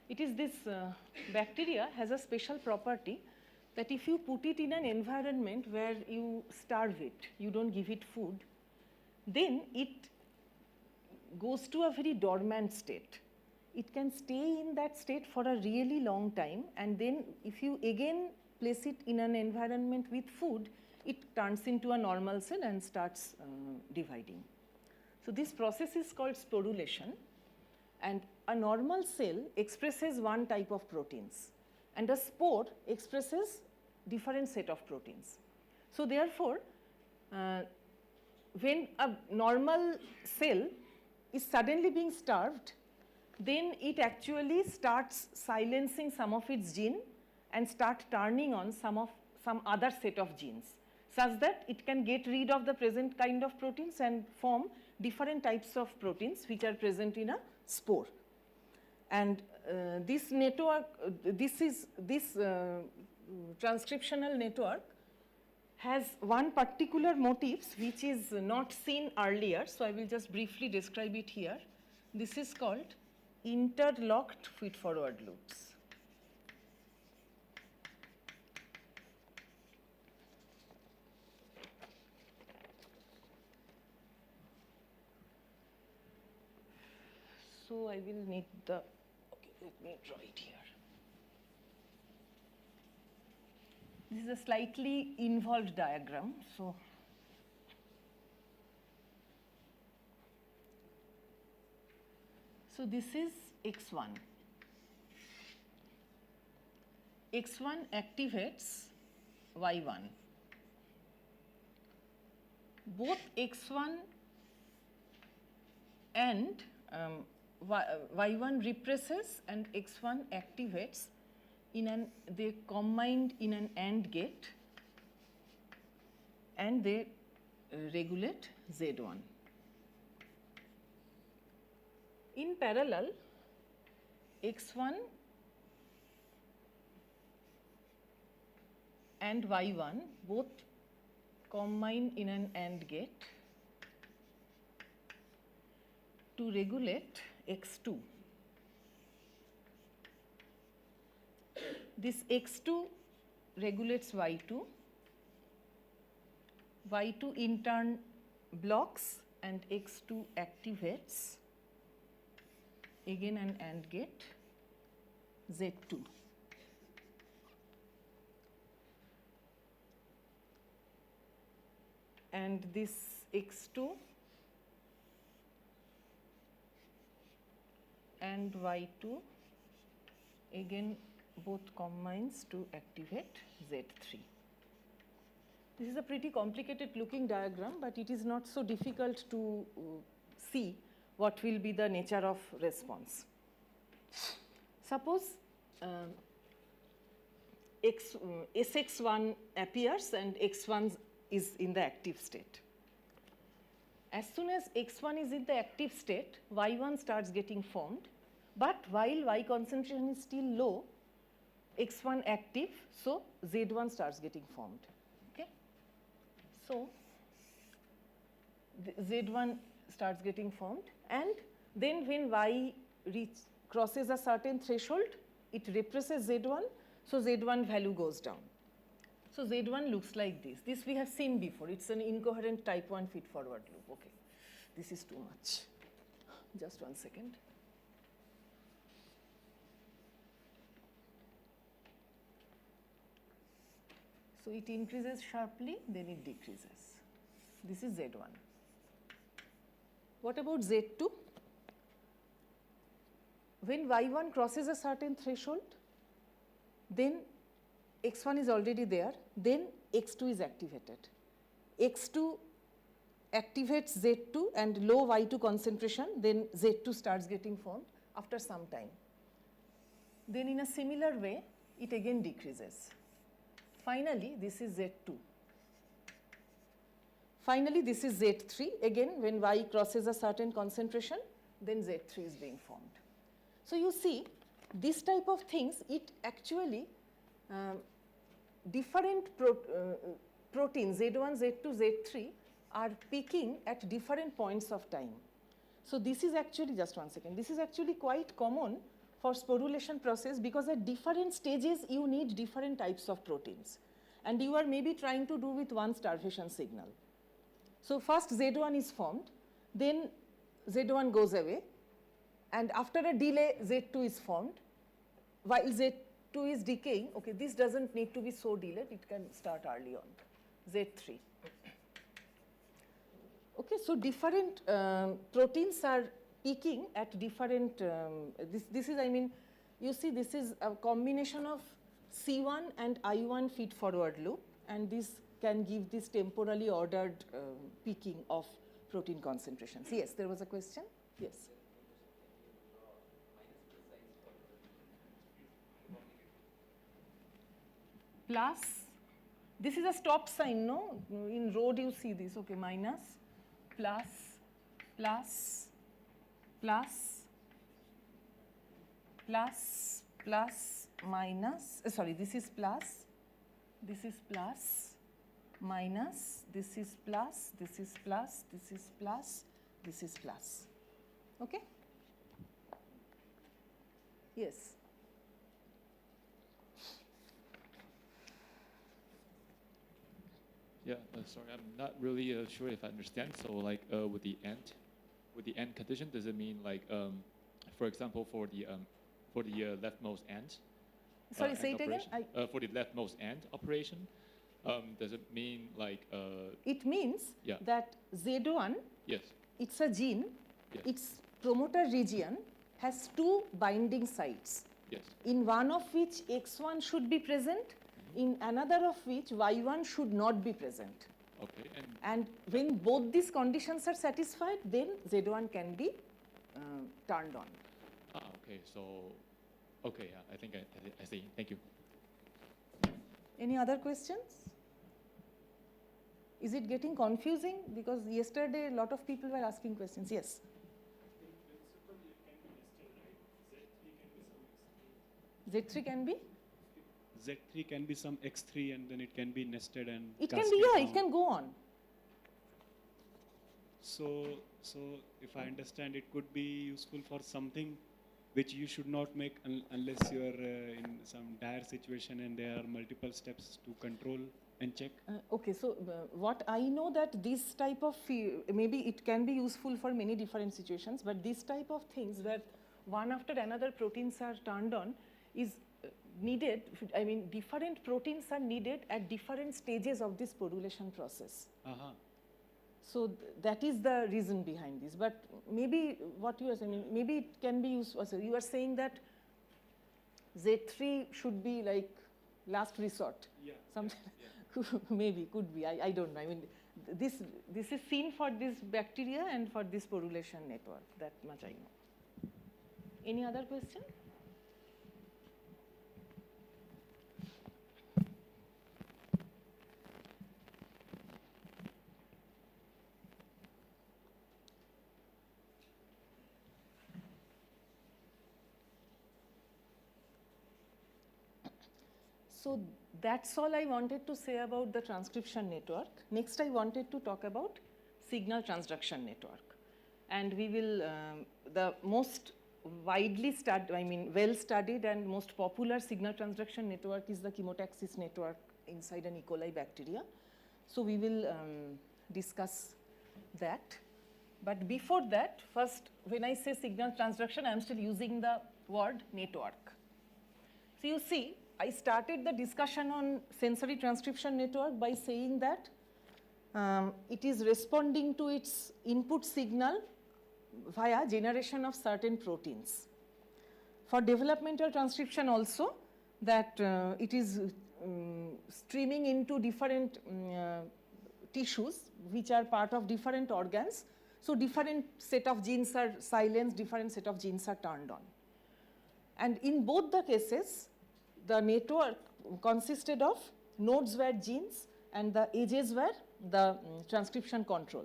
It is this bacteria has a special property that if you put it in an environment where you starve it, you don't give it food, then it goes to a very dormant state. It can stay in that state for a really long time, and then if you again place it in an environment with food, it turns into a normal cell and starts dividing. So this process is called sporulation, and a normal cell expresses one type of proteins, and a spore expresses different set of proteins. So therefore, when a normal cell is suddenly being starved, then it actually starts silencing some of its gene and start turning on some other set of genes, such that it can get rid of the present kind of proteins and form different types of proteins which are present in a spore. And this network, this transcriptional network has one particular motifs which is not seen earlier. So I will just briefly describe it here. This is called interlocked feed-forward loops. So I will need the, okay, let me draw it here. This is a slightly involved diagram. So this is X1. X1 activates Y1. Both X1 and Y1 represses and X1 activates they combined in an AND gate, and they regulate Z1. In parallel, X1 and Y1 both combine in an AND gate to regulate X2. This X2 regulates Y2. Y2 in turn blocks and X2 activates again an AND gate Z2. And this X2 and Y2 again both combines to activate Z3. This is a pretty complicated looking diagram, but it is not so difficult to see what will be the nature of response. Suppose SX1 appears and X1 is in the active state. As soon as X1 is in the active state, Y1 starts getting formed, but while Y concentration is still low, X1 active, so Z1 starts getting formed. Okay? So Z1 starts getting formed, and then when Y crosses a certain threshold, it represses Z1, so Z1 value goes down. So Z1 looks like this. This we have seen before. It's an incoherent type 1 feed-forward loop. Okay, this is too much. Just 1 second. So it increases sharply, then it decreases. This is Z1. What about Z2? When Y1 crosses a certain threshold, then X1 is already there, then X2 is activated. X2 activates Z2 and low Y2 concentration, then Z2 starts getting formed after some time. Then in a similar way, it again decreases. Finally, this is Z2. Finally, this is Z3. Again, when Y crosses a certain concentration, then Z3 is being formed. So you see, this type of things, it actually, different proteins, Z1, Z2, Z3, are peaking at different points of time. So this is actually, just 1 second, this is actually quite common for sporulation process, because at different stages you need different types of proteins, and you are maybe trying to do with one starvation signal. So first Z1 is formed, then Z1 goes away, and after a delay Z2 is formed. While Z2 is decaying, okay, this doesn't need to be so delayed, it can start early on, Z3. Okay, so different proteins are peaking at different, this is, I mean, you see this is a combination of C1 and I1 feed-forward loop, and this can give this temporally ordered peaking of protein concentrations. Yes, there was a question? Yes. Plus, this is a stop sign, no? In road you see this, okay, minus, plus, plus, plus, plus, plus, minus, sorry, this is plus, minus, this is plus, this is plus, this is plus, this is plus. Okay? Yes. Yeah, sorry, I'm not really sure if I understand. So like with the end condition, does it mean like, for example, for the leftmost end? Sorry, say it again. For the leftmost end operation, does it mean like? It means that Z1, yes, it's a gene, yes, its promoter region has two binding sites, yes, in one of which X1 should be present, in another of which Y1 should not be present. Okay. And when both these conditions are satisfied, then Z1 can be turned on. Ah, okay. So, okay, yeah, I think I see. Thank you. Any other questions? Is it getting confusing? Because yesterday a lot of people were asking questions. Yes. Z3 can be? Z3 can be some X3 and then it can be nested and it can be, yeah, down. it can go on. So if I understand, it could be useful for something which you should not make unless you are in some dire situation and there are multiple steps to control and check. Okay, so what I know that this type of, maybe it can be useful for many different situations, but this type of things where one after another proteins are turned on is needed. I mean, different proteins are needed at different stages of this sporulation process. So that is the reason behind this. But maybe what you are saying, maybe it can be used also. You are saying that Z3 should be like last resort. Yeah. Something maybe, could be. I don't know. I mean, this is seen for this bacteria and for this sporulation network. That much I know. Any other question? So that's all I wanted to say about the transcription network. Next, I wanted to talk about signal transduction network. And we will, the most widely studied, I mean, well studied and most popular signal transduction network is the chemotaxis network inside an E. coli bacteria. So we will discuss that. But before that, first, when I say signal transduction, I am still using the word network. So you see, I started the discussion on sensory transcription network by saying that it is responding to its input signal via generation of certain proteins. For developmental transcription also, that it is streaming into different tissues which are part of different organs. So different set of genes are silenced, different set of genes are turned on. And in both the cases, the network consisted of nodes were genes and the edges were the transcription control.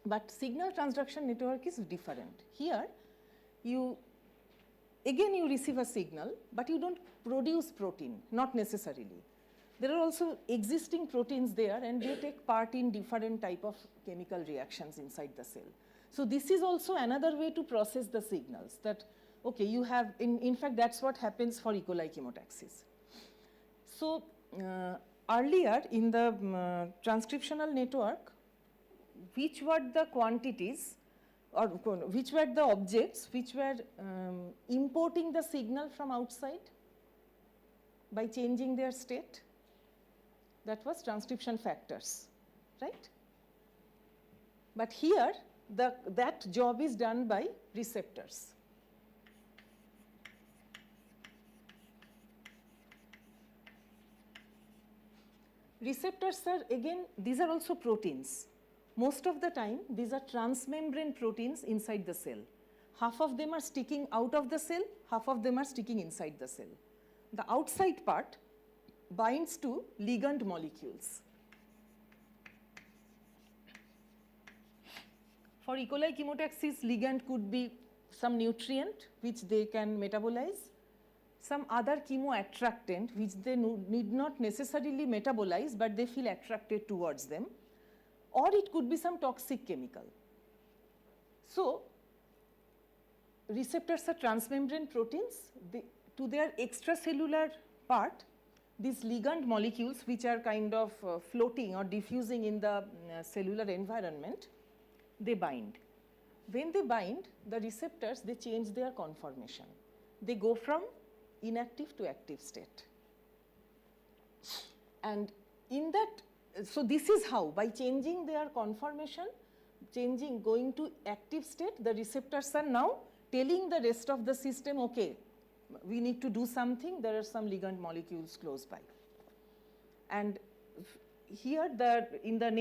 But signal transduction network is different. Here, you receive a signal, but you don't produce protein, not necessarily. There are also existing proteins there and they take part in different type of chemical reactions inside the cell. So this is also another way to process the signals that, okay, you have, in fact, that's what happens for E. coli chemotaxis. So earlier in the transcriptional network, which were the quantities or which were the objects which were importing the signal from outside by changing their state? That was transcription factors, right? But here, that job is done by receptors. Receptors are, again, these are also proteins. Most of the time, these are transmembrane proteins inside the cell. Half of them are sticking out of the cell, half of them are sticking inside the cell. The outside part binds to ligand molecules. For E. coli chemotaxis, ligand could be some nutrient which they can metabolize, some other chemoattractant which they need not necessarily metabolize, but they feel attracted towards them, or it could be some toxic chemical. So, receptors are transmembrane proteins. To their extracellular part, these ligand molecules which are kind of floating or diffusing in the cellular environment, they bind. When they bind, the receptors, they change their conformation. They go from inactive to active state. And in that, so this is how, by changing their conformation, going to active state, the receptors are now telling the rest of the system, okay, we need to do something, there are some ligand molecules close by. And here in the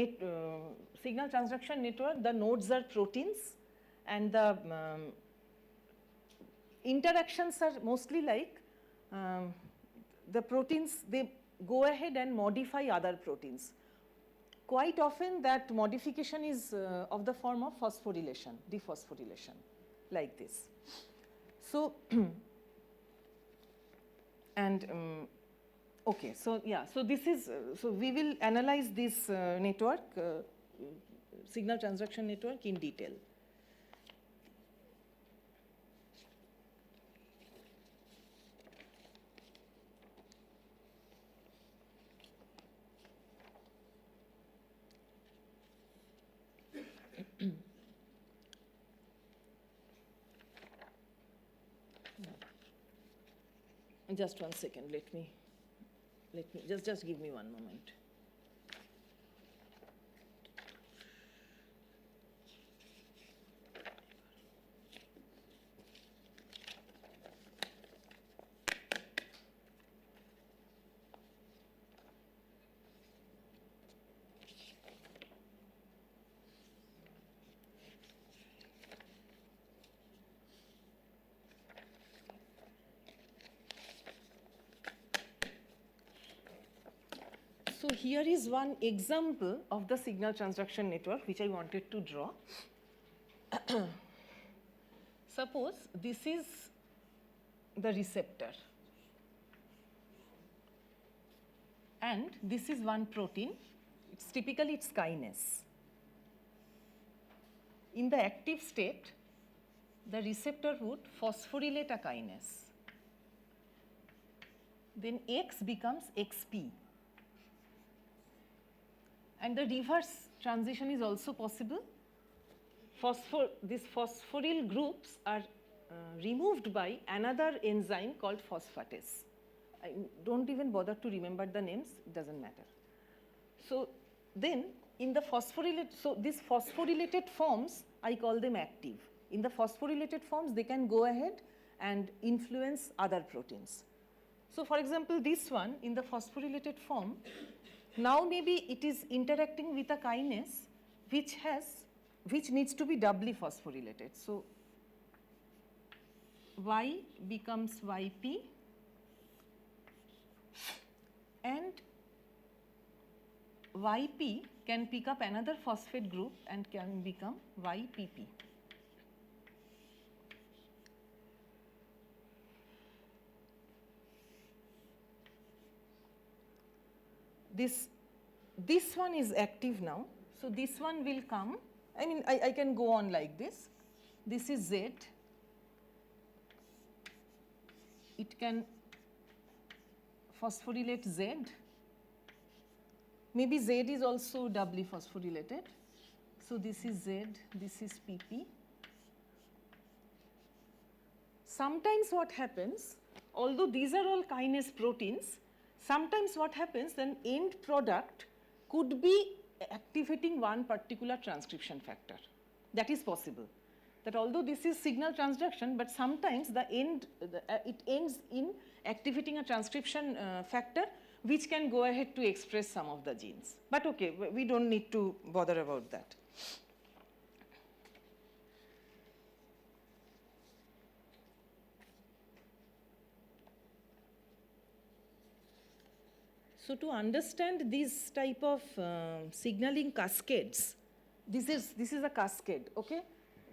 signal transduction network, the nodes are proteins, and the interactions are mostly like the proteins, they go ahead and modify other proteins. Quite often that modification is of the form of phosphorylation, dephosphorylation, like this. So, and okay, so yeah, so this is, so we will analyze this network, signal transduction network in detail. Just one second, let me just give me one moment. So here is one example of the signal transduction network which I wanted to draw. Suppose this is the receptor and this is one protein. It's typically it's kinase. In the active state, the receptor would phosphorylate a kinase. Then X becomes XP. And the reverse transition is also possible. These phosphoryl groups are removed by another enzyme called phosphatase. I don't even bother to remember the names, it doesn't matter. So then in the these phosphorylated forms, I call them active. In the phosphorylated forms, they can go ahead and influence other proteins. So for example, this one in the phosphorylated form, now maybe it is interacting with a kinase which needs to be doubly phosphorylated. So Y becomes YP and YP can pick up another phosphate group and can become YPP. This one is active now, so this one will come. I mean, I can go on like this. This is Z. It can phosphorylate Z. Maybe Z is also doubly phosphorylated. So this is Z, this is PP. Sometimes what happens, although these are all kinase proteins, sometimes what happens, an end product could be activating one particular transcription factor. That is possible. That although this is signal transduction, but sometimes it ends in activating a transcription factor which can go ahead to express some of the genes. But okay, we don't need to bother about that. So to understand these type of signaling cascades, this is a cascade, okay?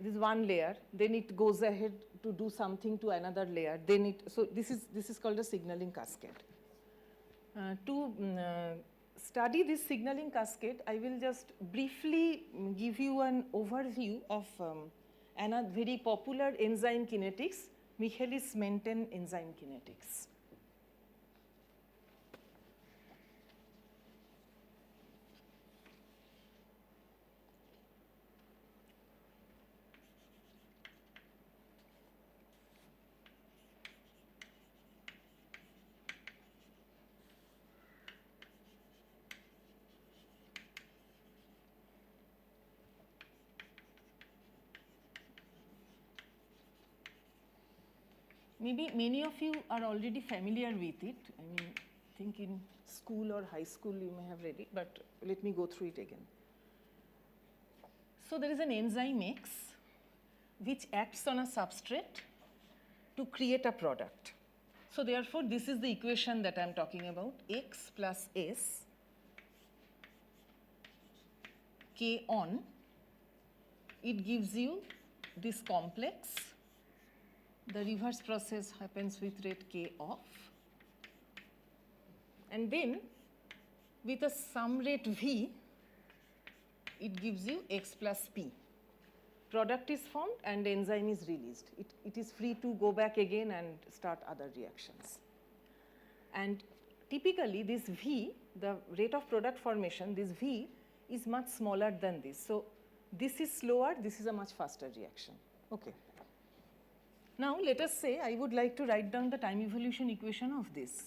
This is one layer, then it goes ahead to do something to another layer, then so this is called a signaling cascade. To study this signaling cascade, I will just briefly give you an overview of another very popular enzyme kinetics, Michaelis-Menten enzyme kinetics. Maybe many of you are already familiar with it. I mean, I think in school or high school you may have read it, but let me go through it again. So there is an enzyme X which acts on a substrate to create a product. So therefore, this is the equation that I am talking about, X plus S K on. It gives you this complex. The reverse process happens with rate K off. And then with a sum rate V, it gives you X plus P. Product is formed and enzyme is released. It is free to go back again and start other reactions. And typically this V, the rate of product formation, this V is much smaller than this. So this is slower, this is a much faster reaction. Okay. Now let us say I would like to write down the time evolution equation of this.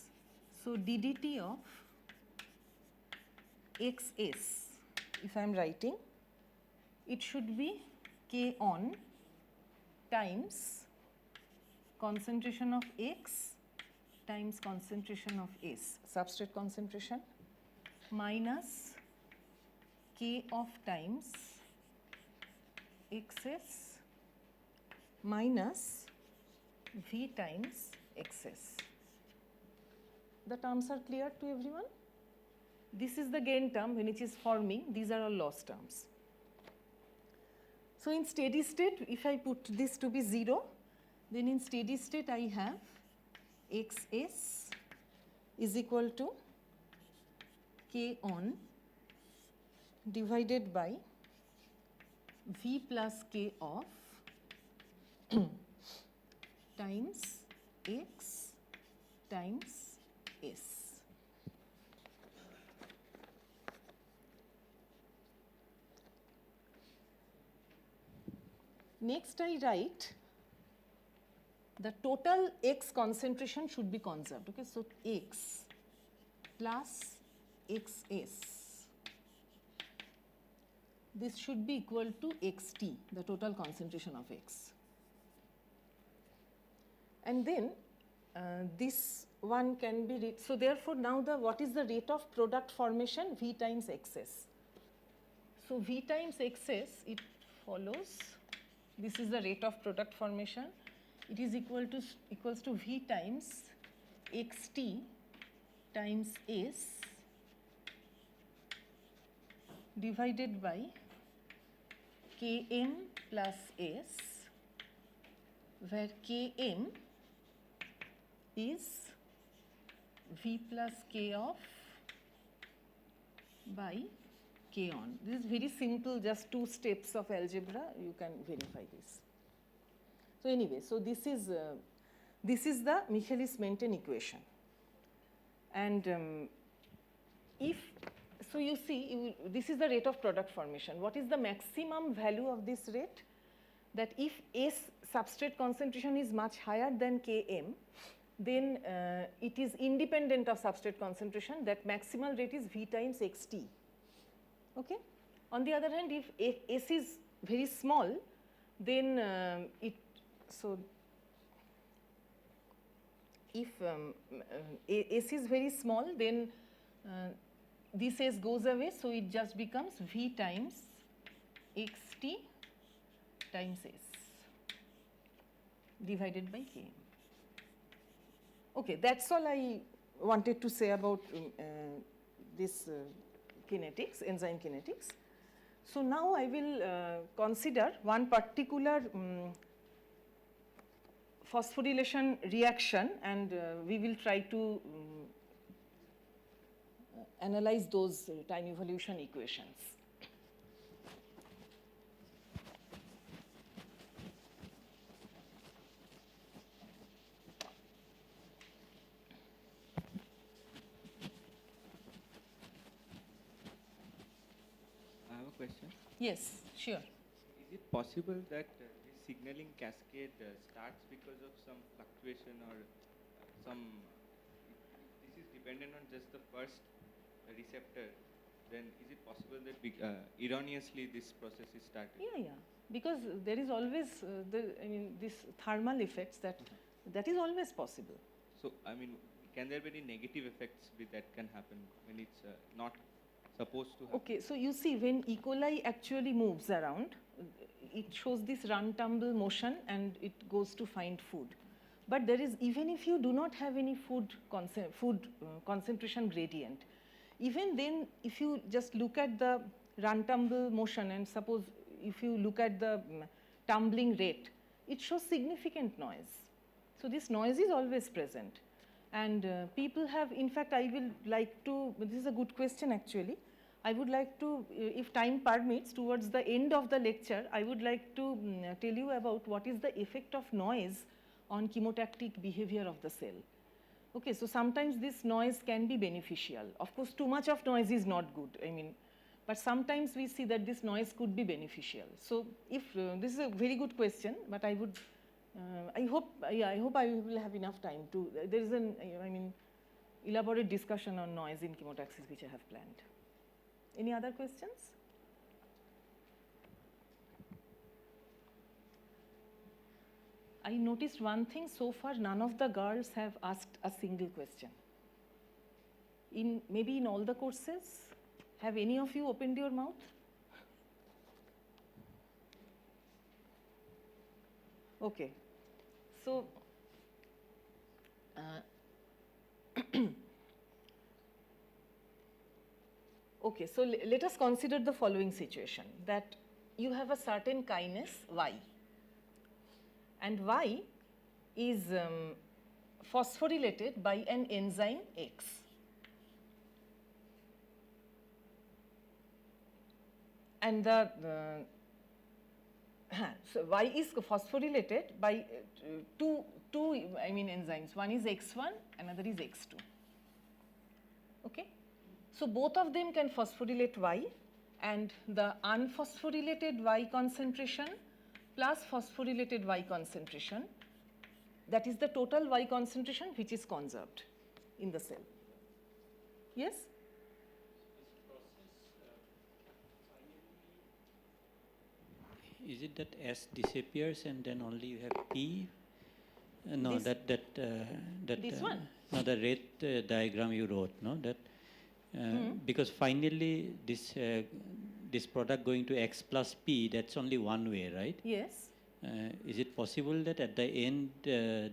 So ddt of xs, if I am writing, it should be K on times concentration of X times concentration of S, substrate concentration, minus K of times XS minus V times XS. The terms are clear to everyone? This is the gain term when it is forming, these are all loss terms. So in steady state, if I put this to be 0, then in steady state I have XS is equal to K on divided by V plus K of times X times S. Next I write the total X concentration should be conserved. Okay, so X plus XS, this should be equal to XT, the total concentration of X. And then this one can be, so therefore now what is the rate of product formation? V times XS. So V times XS, it follows, this is the rate of product formation. It is equals to V times XT times S divided by Km plus S, where Km is V plus K off by K on. This is very simple, just 2 steps of algebra, you can verify this. So anyway, so this is the Michaelis-Menten equation. And so you see, this is the rate of product formation. What is the maximum value of this rate? That if S substrate concentration is much higher than Km, then it is independent of substrate concentration. That maximal rate is V times XT. Okay. On the other hand, if S is very small, then if S is very small, then this S goes away, so it just becomes V times XT times S divided by Km. Okay, that's all I wanted to say about this kinetics, enzyme kinetics. So now I will consider one particular phosphorylation reaction, and we will try to analyze those time evolution equations. I have a question. Yes, sure. Is it possible that this signaling cascade starts because of some fluctuation or this is dependent on just the first receptor, then is it possible that erroneously this process is started? Yeah, because there is always this thermal effects that is always possible. So, I mean, can there be any negative effects that can happen when it's not supposed to happen? Okay, so you see, when E. coli actually moves around, it shows this run tumble motion and it goes to find food. But there is, even if you do not have any food concentration gradient, even then if you just look at the run tumble motion, and suppose if you look at the tumbling rate, it shows significant noise. So this noise is always present. And people have, in fact, I will like to, this is a good question actually. I would like to, if time permits, towards the end of the lecture, I would like to tell you about what is the effect of noise on chemotactic behavior of the cell. Okay, so sometimes this noise can be beneficial. Of course, too much of noise is not good. I mean, but sometimes we see that this noise could be beneficial. So if this is a very good question, but I would, I hope I will have enough time to. There is an, elaborate discussion on noise in chemotaxis which I have planned. Any other questions? I noticed one thing, so far none of the girls have asked a single question. Maybe in all the courses, have any of you opened your mouth? Okay, so okay, so let us consider the following situation, that you have a certain kinase Y, and Y is phosphorylated by an enzyme X. And so Y is phosphorylated by two enzymes. One is X1, another is X2. Okay? So both of them can phosphorylate Y, and the unphosphorylated Y concentration plus phosphorylated Y concentration, that is the total Y concentration which is conserved in the cell. Yes? Is it that S disappears and then only you have P? No, This- this one? No, the red diagram you wrote, no, that because finally this product going to X plus P, that's only one way, right? Yes. Is it possible that at the end, there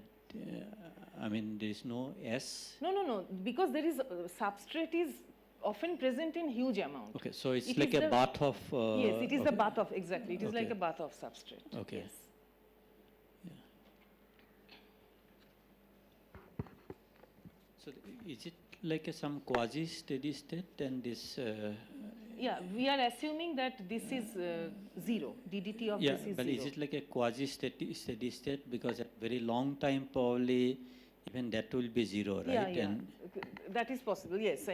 is no S? No, because there is substrate is often present in huge amount. Okay, so it's It like is a the- bath of. Yes, it is the bath of, exactly. It is like Okay. a bath of substrate. Okay. Yes. So is it like some quasi steady state and this? Yeah, we are assuming that this is zero. DDT of Yeah, this is but zero. is it like a quasi steady state? Because at very long time probably even that will be zero, right? Yeah, yeah. And That is possible, yes.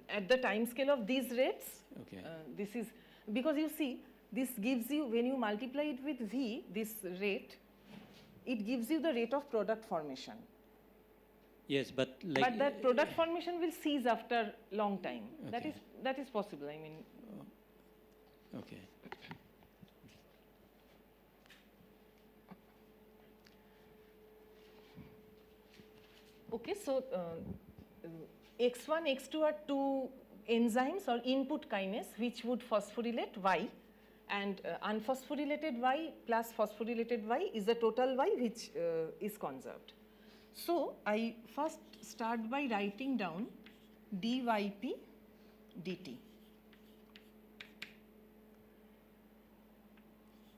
At the time scale of these rates, okay. This is, because you see, this gives you, when you multiply it with V, this rate, it gives you the rate of product formation. Yes, but like. But that product formation will cease after long time. Okay. That is possible, Okay. Okay, so X1, X2 are two enzymes or input kinase which would phosphorylate Y, and unphosphorylated Y plus phosphorylated Y is the total Y which is conserved. So I first start by writing down dyP dt.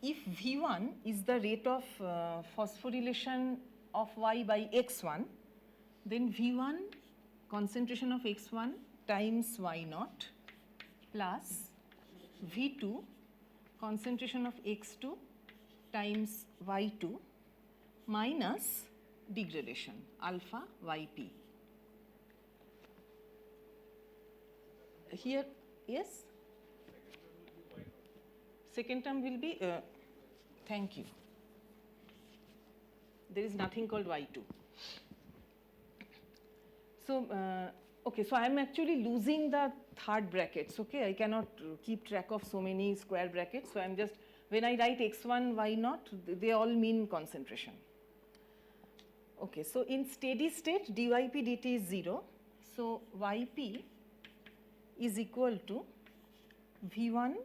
if V1 is the rate of phosphorylation of Y by X1, then V1 concentration of X1 times Y0 plus V2 concentration of X2 times Y2 minus degradation alpha Yp. Here, yes? Second term will be, thank you. There is nothing called Y2. So, okay, so I am actually losing the third brackets, okay? I cannot keep track of so many square brackets. So, I am just, when I write X1, Y0, they all mean concentration. Okay, so in steady state, dyp dt is 0. So, Yp is equal to V1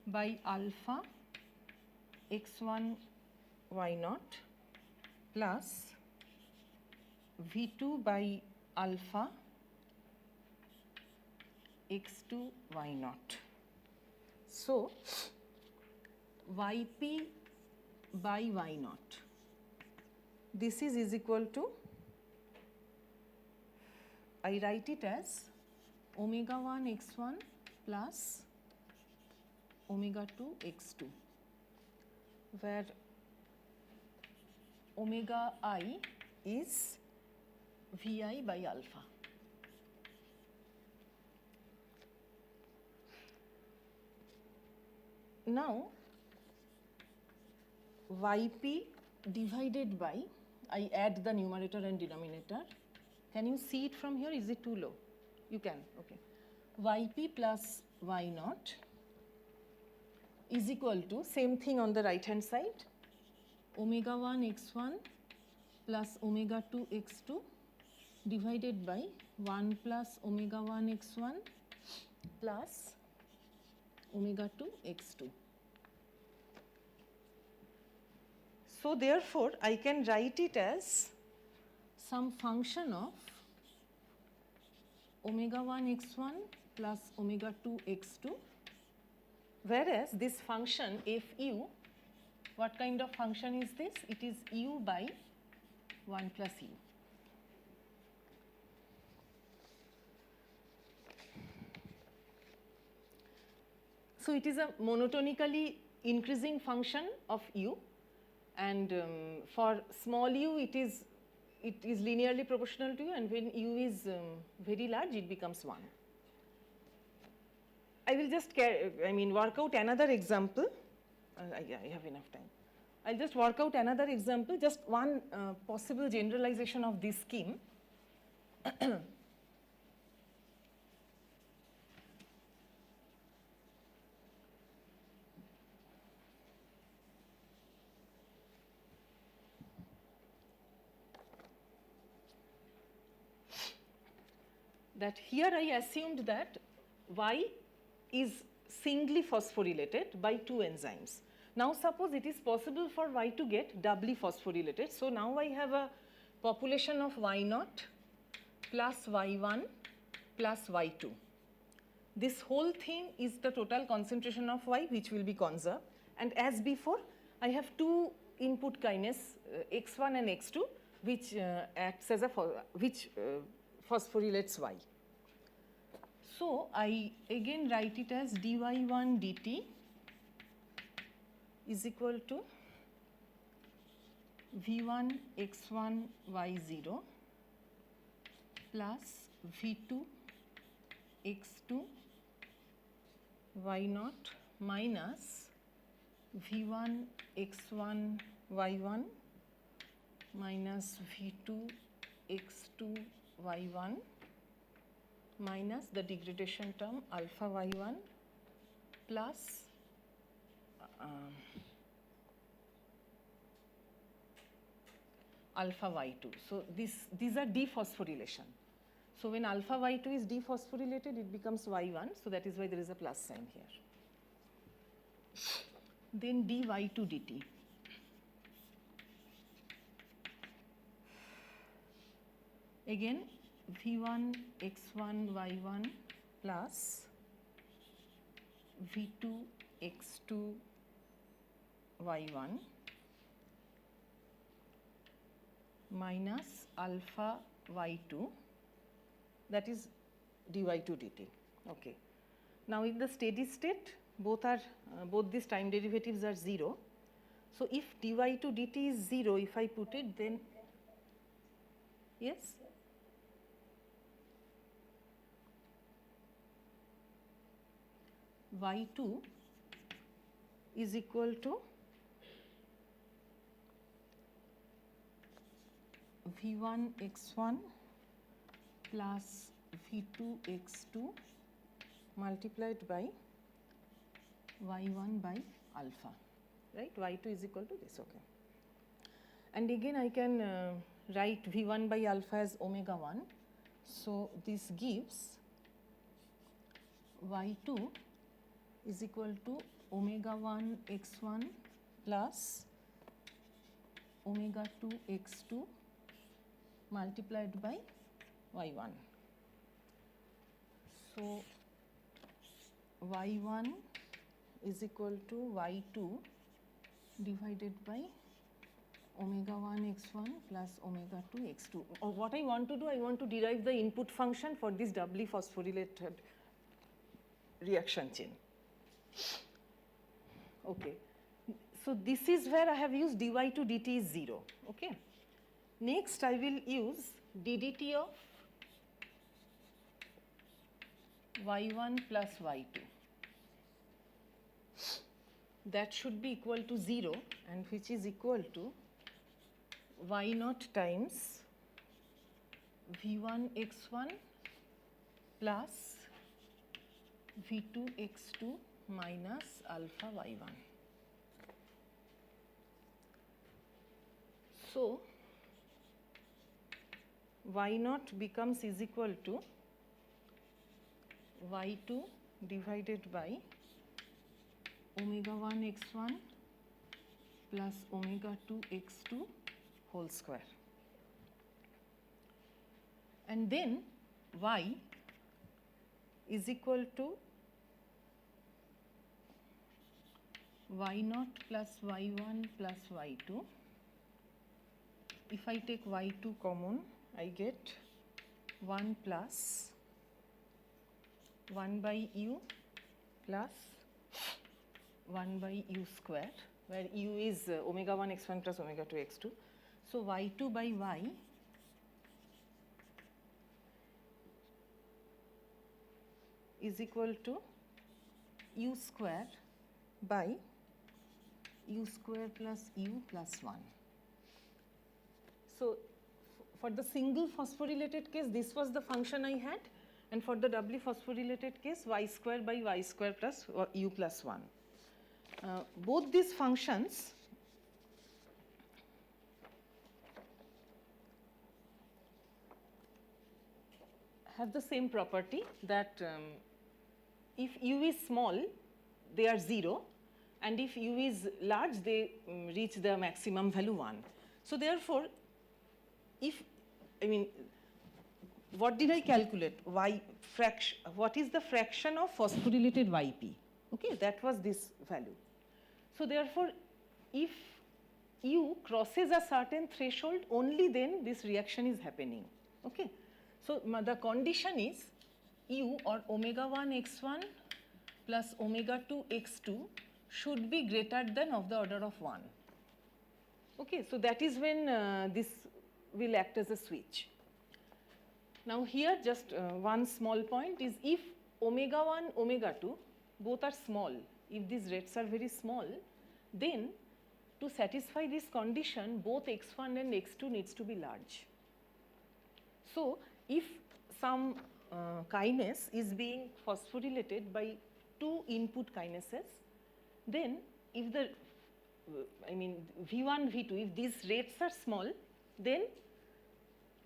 by alpha X1 Y0 plus V2 by alpha X2 Y0. So, Yp by Y0, this is equal to, I write it as omega 1 x1 plus omega 2 x2, where omega I is Vi by alpha. Now, Yp divided by, I add the numerator and denominator. Can you see it from here? Is it too low? You can, okay. Yp plus Y0 is equal to, same thing on the right hand side, omega 1 x1 plus omega 2 x2 divided by 1 plus omega 1 x1 plus omega 2 x2. So, therefore, I can write it as some function of omega 1 x1 plus omega 2 x2, whereas this function fu, what kind of function is this? It is u by 1 plus u. So, it is a monotonically increasing function of u, and for small u it is linearly proportional to u, and when u is very large it becomes 1. I will just work out another example. I have enough time. I will just work out another example, just one possible generalization of this scheme. That here I assumed that Y is singly phosphorylated by 2 enzymes. Now suppose it is possible for Y to get doubly phosphorylated. So now I have a population of Y0 plus Y1 plus Y2. This whole thing is the total concentration of Y, which will be conserved. And as before, I have 2 input kinase, X1 and X2, which acts as a phosphorylates Y. So, I again write it as dy1 dt is equal to v1 x1 y0 plus v2 x2 y0 minus v1 x1 y1 minus v2 x2 y1 minus the degradation term alpha y1 plus alpha y2. So, these are dephosphorylation. So, when alpha y2 is dephosphorylated, it becomes y1. So, that is why there is a plus sign here. Then dy2 dt. Again, v1 x1 y1 plus v2 x2 y1 minus alpha y2, that is dy to dt. Okay. Now in the steady state, both these time derivatives are 0. So if dy to dt is 0, if I put it, then yes, y2 is equal to v1 x1 plus v2 x2 multiplied by y1 by alpha, right? y2 is equal to this, okay. And again I can write v1 by alpha as omega 1. So this gives y2 is equal to omega 1 x1 plus omega 2 x2 multiplied by y1. So y1 is equal to y2 divided by omega 1 x1 plus omega 2 x2. Or what I want to do, I want to derive the input function for this doubly phosphorylated reaction chain. Okay. So this is where I have used dy to dt is 0. Okay. Next I will use ddt of y1 plus y2. That should be equal to 0, and which is equal to y0 times v1 x1 plus v2 x2 minus alpha y1. So y0 becomes is equal to y2 divided by omega 1 x1 plus omega 2 x2 whole square. And then y is equal to y0 plus y1 plus y2. If I take y2 common, I get 1 plus 1 by u plus 1 by u square, where u is omega 1 x1 plus omega 2 x2. So y2 by y is equal to u square by u square plus u plus 1. So for the single phosphorylated case, this was the function I had, and for the doubly phosphorylated case, y square by y square plus u plus 1. Both these functions have the same property that if u is small, they are 0, and if u is large, they reach the maximum value 1. So therefore, what did I calculate? What is the fraction of phosphorylated Yp? Okay, that was this value. So therefore, if u crosses a certain threshold, only then this reaction is happening. Okay. So the condition is u, or omega 1 x1 plus omega 2 x2 should be greater than of the order of 1. Okay, so that is when this will act as a switch. Now here just one small point is, if omega 1, omega 2 both are small, if these rates are very small, then to satisfy this condition, both x1 and x2 needs to be large. So if some kinase is being phosphorylated by 2 input kinases, then if the V1, V2, if these rates are small, then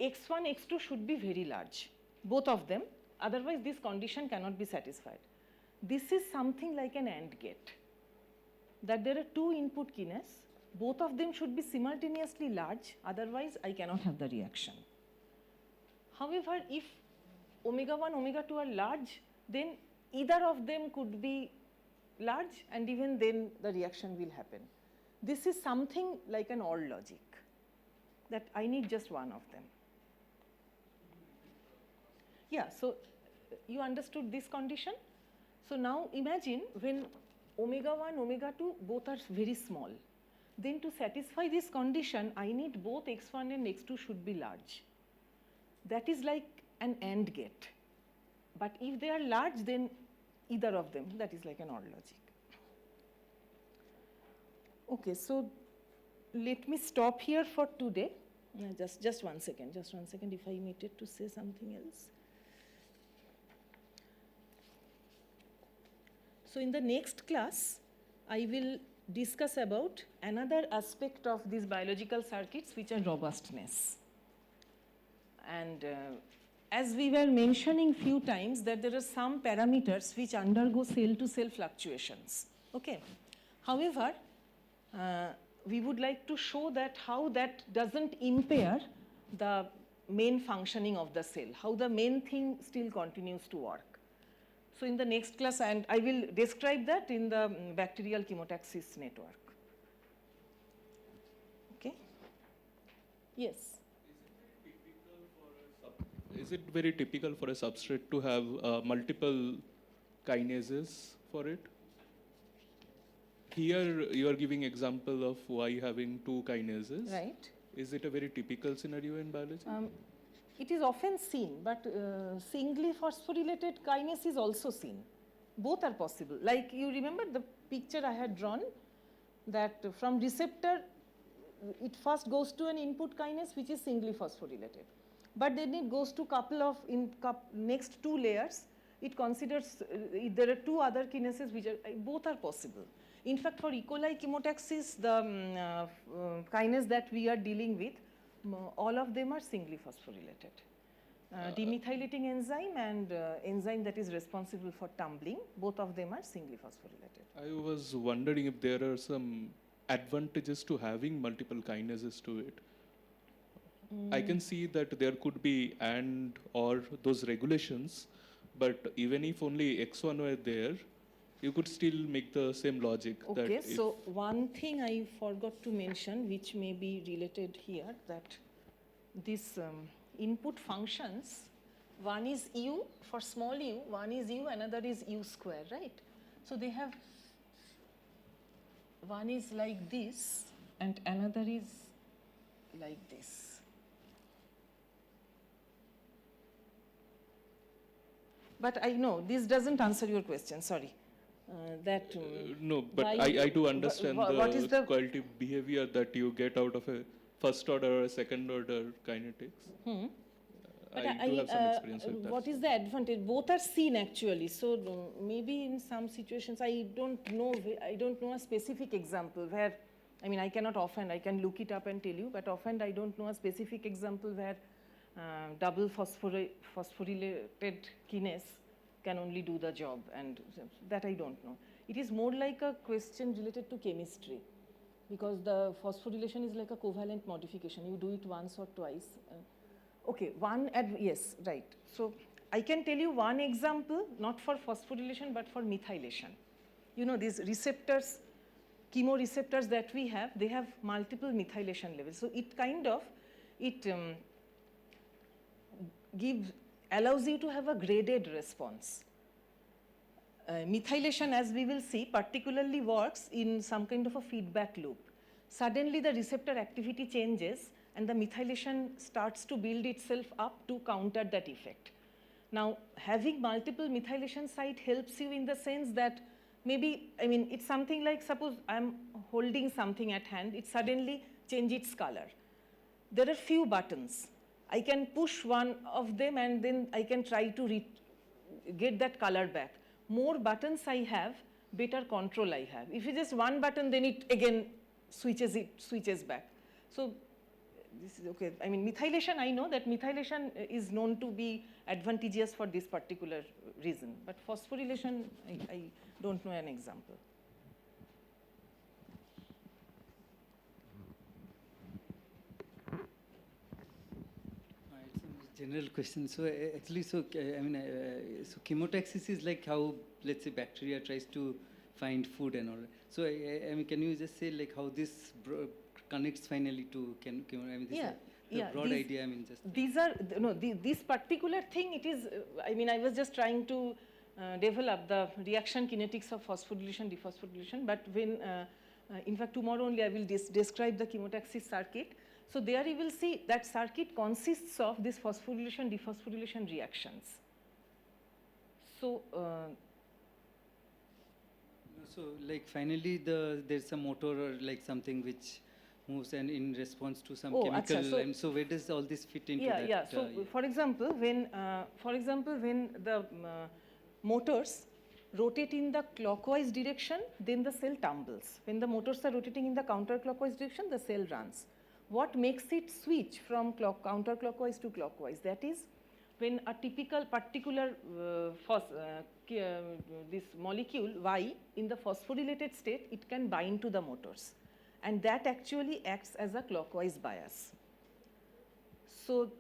x1, x2 should be very large, both of them, otherwise this condition cannot be satisfied. This is something like an AND gate, that there are 2 input kinases, both of them should be simultaneously large, otherwise I cannot have the reaction. However, if omega 1, omega 2 are large, then either of them could be large, and even then the reaction will happen. this is something like an OR logic, that I need just one of them. Yeah, so you understood this condition? So now imagine when omega 1, omega 2 both are very small. Then to satisfy this condition, I need both x1 and x2 should be large. That is like an AND gate. But if they are large, then either of them, that is like an OR logic. Okay, so let me stop here for today. Just 1 second, if I needed to say something else. So in the next class, I will discuss about another aspect of these biological circuits, which are robustness. And as we were mentioning few times, that there are some parameters which undergo cell-to-cell fluctuations. Okay. However, we would like to show that how that doesn't impair the main functioning of the cell, how the main thing still continues to work. So in the next class, and I will describe that in the bacterial chemotaxis network. Okay? Yes? Is it very typical for a substrate to have multiple kinases for it? Here you are giving example of Y having 2 kinases. Right. Is it a very typical scenario in biology? It is often seen, but singly phosphorylated kinase is also seen. Both are possible. Like you remember the picture I had drawn, that from receptor, it first goes to an input kinase which is singly phosphorylated. But then it goes to couple of, next 2 layers, it considers, there are 2 other kinases which are, both are possible. In fact, for E. coli chemotaxis, the kinase that we are dealing with, all of them are singly phosphorylated. Demethylating enzyme and enzyme that is responsible for tumbling, both of them are singly phosphorylated. I was wondering if there are some advantages to having multiple kinases to it. I can see that there could be and or those regulations, but even if only X1 were there, you could still make the same logic. Okay, so one thing I forgot to mention, which may be related here, that this input functions, one is U for small u, one is U, another is U square, right? So they have, one is like this and another is like this. But I know this doesn't answer your question, sorry. No, but I do understand the quality behavior that you get out of a first order or a second order kinetics. I do have some experience with that. What is the advantage? Both are seen actually. So maybe in some situations, I don't know a specific example where, I mean, I cannot offhand, I can look it up and tell you, but offhand I don't know a specific example where double phosphorylated kinase can only do the job, and that I don't know. It is more like a question related to chemistry, because the phosphorylation is like a covalent modification. You do it once or twice. Okay, yes, right. So I can tell you one example, not for phosphorylation, but for methylation. You know, these receptors, chemoreceptors that we have, they have multiple methylation levels. So it kind of, allows you to have a graded response. Methylation, as we will see, particularly works in some kind of a feedback loop. Suddenly the receptor activity changes and the methylation starts to build itself up to counter that effect. Now, having multiple methylation site helps you in the sense that maybe, I mean, it's something like, suppose I'm holding something at hand, it suddenly changes its color. There are few buttons. I can push one of them and then I can try to get that color back. More buttons I have, better control I have. If it's just one button, then it again switches back. So this is okay. I mean, methylation, I know that methylation is known to be advantageous for this particular reason. But phosphorylation, I don't know an example. General question. So actually, so I mean, so chemotaxis is like how, let's say, bacteria tries to find food and all. So I mean, can you just say like how this connects finally to I mean, this the broad idea. I mean, just these are this particular thing. It is. I mean, I was just trying to develop the reaction kinetics of phosphorylation, dephosphorylation. But when, in fact, tomorrow only I will describe the chemotaxis circuit. So there you will see that circuit consists of this phosphorylation, dephosphorylation reactions. So. So like finally there's a motor or like something which moves and in response to some chemical. So, and so where does all this fit into that? Yeah. So for example, when the motors rotate in the clockwise direction, then the cell tumbles. When the motors are rotating in the counterclockwise direction, the cell runs. What makes it switch from counterclockwise to clockwise? That is, when a particular this molecule Y in the phosphorylated state, it can bind to the motors, and that actually acts as a clockwise bias. So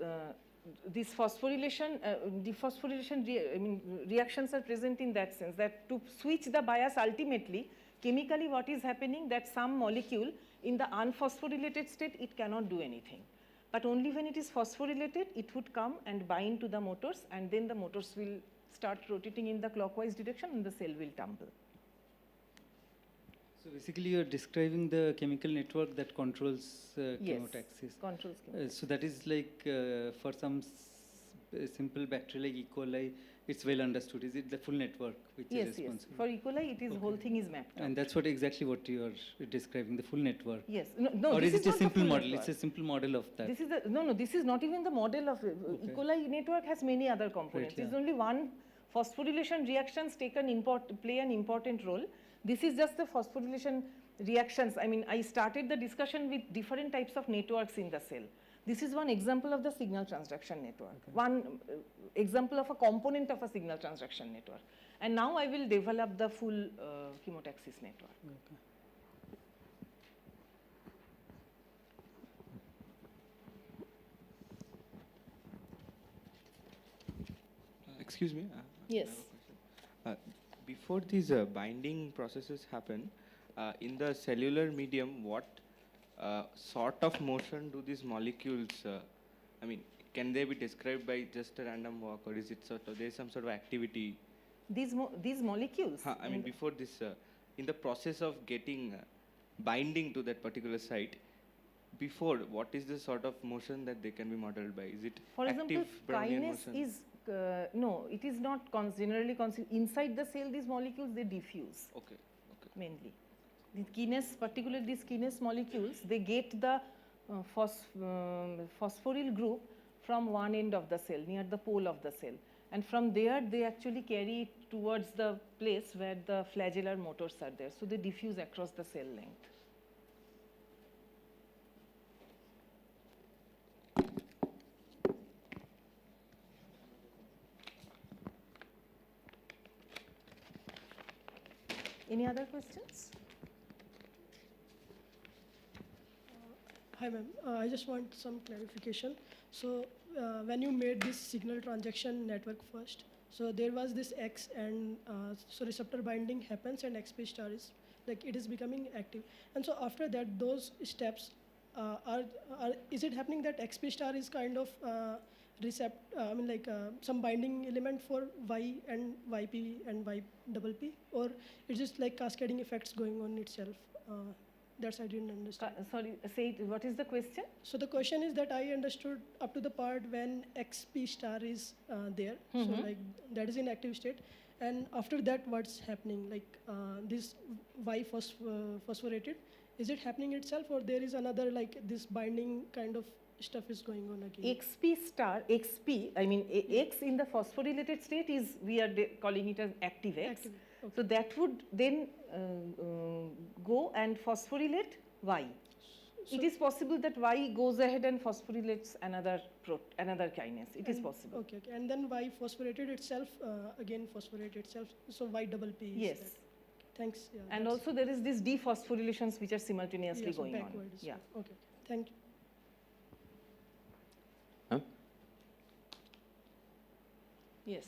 this phosphorylation, dephosphorylation reactions are present in that sense, that to switch the bias ultimately, chemically what is happening, that some molecule in the unphosphorylated state, it cannot do anything. But only when it is phosphorylated, it would come and bind to the motors, and then the motors will start rotating in the clockwise direction and the cell will tumble. So basically you are describing the chemical network that controls chemotaxis. Controls chemotaxis. So that is like for some simple bacteria like E. coli, it's well understood. Is it the full network which is responsible? Yes. For E. coli, it is whole thing is mapped out. And that's exactly what you are describing, the full network. Yes. No, or this is it a simple model? Network. It's a simple model of that. This is this is not even the model of E. coli network has many other components. It's only one phosphorylation reactions play an important role. This is just the phosphorylation reactions. I mean, I started the discussion with different types of networks in the cell. This is one example of the signal transduction network, one example of a component of a signal transduction network. And now I will develop the full chemotaxis network. Okay. Excuse me? Yes. Before these binding processes happen, in the cellular medium, what sort of motion do these molecules, I mean, can they be described by just a random walk, or is it there is some sort of activity? These molecules? I mean, before this, in the process of getting binding to that particular site, before, what is the sort of motion that they can be modeled by? Is it for example, active Brownian kinase motion? is, no, it is not generally inside the cell, these molecules, they diffuse. Okay. Mainly. The kinase, particularly these kinase molecules, they get the phosphoryl group from one end of the cell, near the pole of the cell. And from there, they actually carry it towards the place where the flagellar motors are there. So they diffuse across the cell length. Any other questions? Hi ma'am, I just want some clarification. So when you made this signal transaction network first, so there was this X and so receptor binding happens and XP star is like it is becoming active. And so after that, those steps is it happening that XP star is kind of some binding element for Y and YP and YPP, or it's just like cascading effects going on itself? That's I didn't understand. Sorry, say it, what is the question? So the question is that I understood up to the part when XP star is there, so like that is in active state, and after that what's happening? Like this Y phosphorated, is it happening itself, or there is another like this binding kind of stuff is going on again? XP, I mean X in the phosphorylated state is, we are calling it as active X. Active, okay. So that would then go and phosphorylate Y. So it is possible that Y goes ahead and phosphorylates another kinase. It is possible. Okay, and then Y phosphorated itself, again phosphorate itself, so YPP is yes. that. Thanks. Yeah, and also there is these dephosphorylations which are simultaneously going on. Yeah. Okay, thank you. Yes.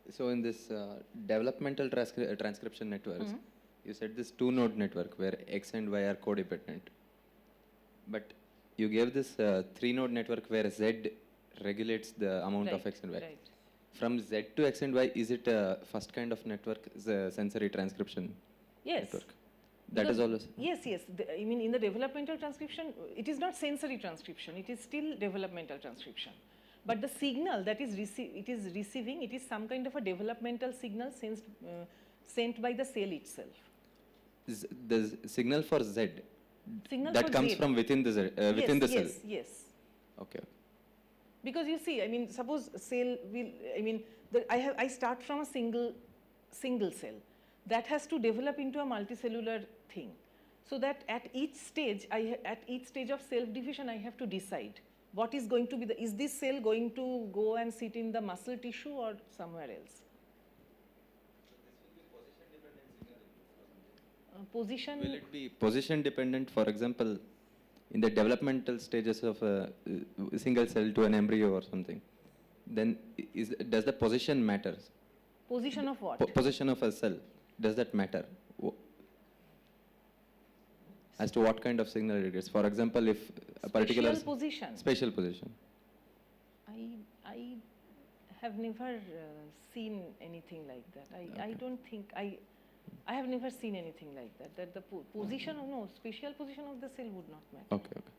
So in this developmental transcription networks, you said this two-node network where X and Y are codependent. But you gave this three-node network where Z regulates the amount of X and Y. Right. From Z to X and Y, is it a first kind of network, the sensory transcription network? That is always... Yes, yes. I mean, in the developmental transcription, it is not sensory transcription. It is still developmental transcription. But the signal that is receiving, it is some kind of a developmental signal sent by the cell itself. The signal for Z, Signal that for comes Z. from within the cell? Yes, yes. Okay. Because you see, I mean, suppose cell will, I mean, I start from a single cell. That has to develop into a multicellular thing. So that at each stage of self-division, I have to decide what is going to be is this cell going to go and sit in the muscle tissue or somewhere else? Position. Will it be position dependent, for example, in the developmental stages of a single cell to an embryo or something? Then does the position matter? Position of what? Position of a cell. Does that matter? As to what kind of signal it is. For example, if a particular... Spatial position. Spatial position. I have never seen anything like that. I don't think, I have never seen anything like that. That the position, no, spatial position of the cell would not matter. Okay, okay.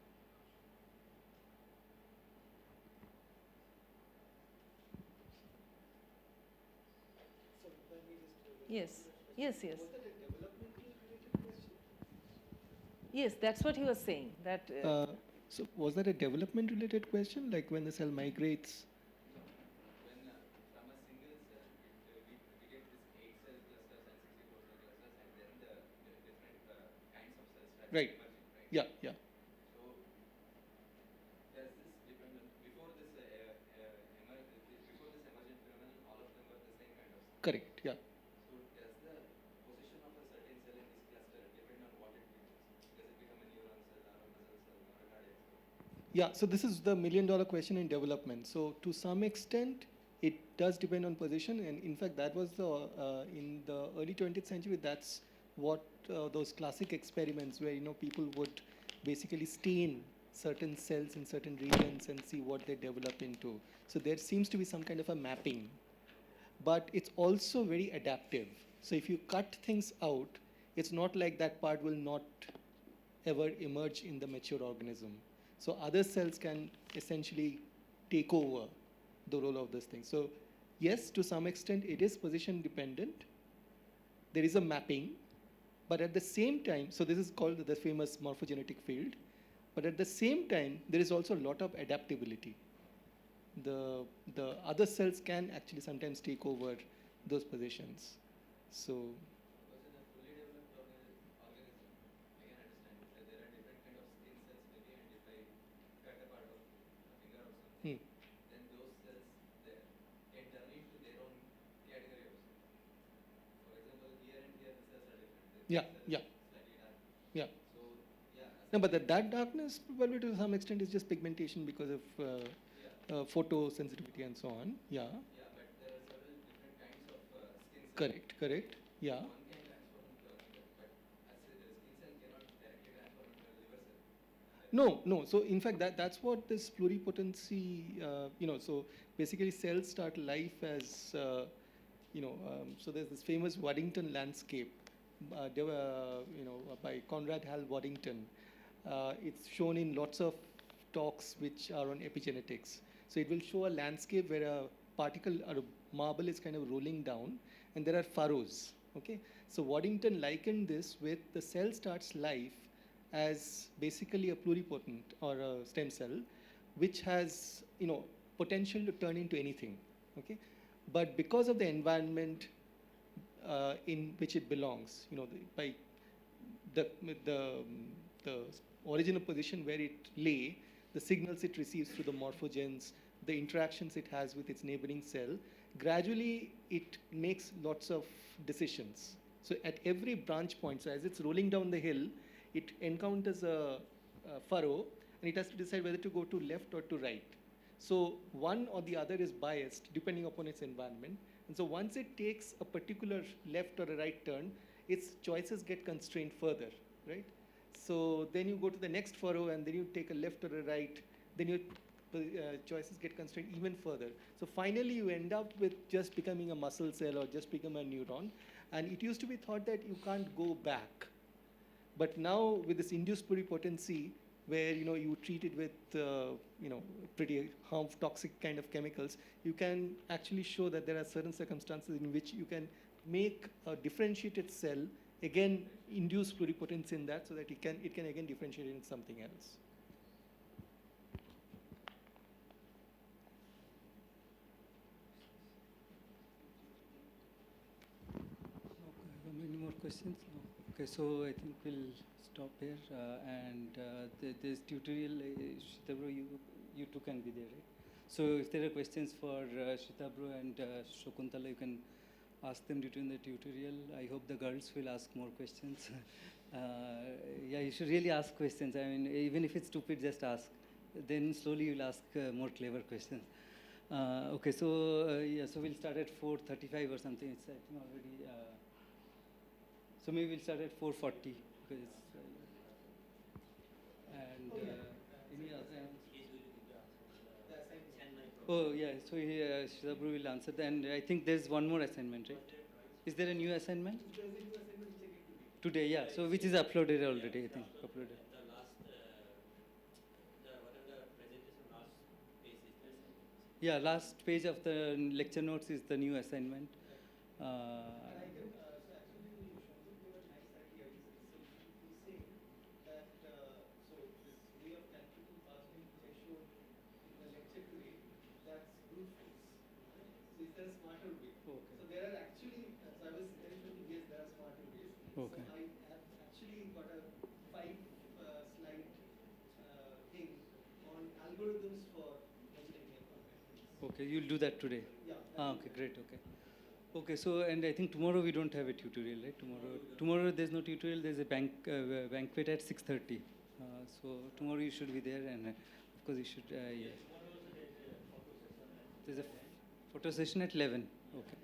Yes, yes, yes. Yes, that's what he was saying. That. So was that a development related question, like when the cell migrates? Right. Yeah, yeah. So does this depend on before this emergent phenomenon, all of them were the same kind of cell? Correct. Yeah. So does the position of a certain cell in this cluster depend on what it becomes? Does it become a neuron cell or a muscle cell or a cardiac cell? Yeah. So this is the million-dollar question in development. So to some extent, it does depend on position, and in fact, that was the in the early 20th century. That's what those classic experiments where people would basically stain certain cells in certain regions and see what they develop into. So there seems to be some kind of a mapping, but it's also very adaptive. So if you cut things out, it's not like that part will not ever emerge in the mature organism. So other cells can essentially take over the role of this thing. So yes, to some extent, it is position dependent. There is a mapping. But at the same time, so this is called the famous morphogenetic field, but at the same time, there is also a lot of adaptability. The other cells can actually sometimes take over those positions. So. Was it a fully developed organism? I can understand that there are different kind of skin cells maybe, and if I cut a part of a finger or something, then those cells there can turn into their own category of cells. For example, here and here the cells are different. Yeah, yeah, yeah. So, yeah. No, but that darkness probably to some extent is just pigmentation because of photosensitivity and so on. Yeah. Yeah, but there are several different kinds of skin cells. Correct, correct. Yeah. One can transform into a liver, but as a skin cell cannot directly transform into a liver cell. No, no. So in fact, that's what this pluripotency, so basically cells start life as, so there's this famous Waddington landscape. By Conrad Hal Waddington. It's shown in lots of talks which are on epigenetics. So it will show a landscape where a particle or a marble is kind of rolling down and there are furrows. Okay? So Waddington likened this with the cell starts life as basically a pluripotent or a stem cell which has potential to turn into anything. Okay? But because of the environment in which it belongs, by the original position where it lay, the signals it receives through the morphogens, the interactions it has with its neighboring cell, gradually it makes lots of decisions. So at every branch point, so as it's rolling down the hill, it encounters a furrow and it has to decide whether to go to left or to right. So one or the other is biased depending upon its environment. And so once it takes a particular left or a right turn, its choices get constrained further, right? So then you go to the next furrow and then you take a left or a right, then your choices get constrained even further. So finally you end up with just becoming a muscle cell or just become a neuron. And it used to be thought that you can't go back. But now with this induced pluripotency, where you treat it with pretty harmful, toxic kind of chemicals, you can actually show that there are certain circumstances in which you can make a differentiated cell, again induce pluripotency in that, so that it can again differentiate into something else. Any more questions? No. Okay, so I think we'll stop here. This tutorial, Shitabro, you two can be there, right? So if there are questions for Shitabro and Shakuntala, you can ask them during the tutorial. I hope the girls will ask more questions. Yeah, you should really ask questions. I mean, even if it's stupid, just ask. Then slowly you'll ask more clever questions. Okay, so yeah, so we'll start at 4:35 or something. It's I think already. So maybe we'll start at 4:40 because it's, any other. Oh yeah, so Shitabro will answer that. And I think there's one more assignment, right? Is there a new assignment? Today, yeah. So which is uploaded already, I think. Uploaded. Yeah, last page of the lecture notes is the new assignment. Okay. So I have actually got a 5-slide thing on algorithms for measuring information. Okay, you'll do that today? Yeah. Okay, great, okay. Okay, so, and I think tomorrow we don't have a tutorial, right? Tomorrow there's no tutorial, there's a banquet at 6:30. So tomorrow you should be there, and of course you should, yeah. There's a photo session at 11, okay.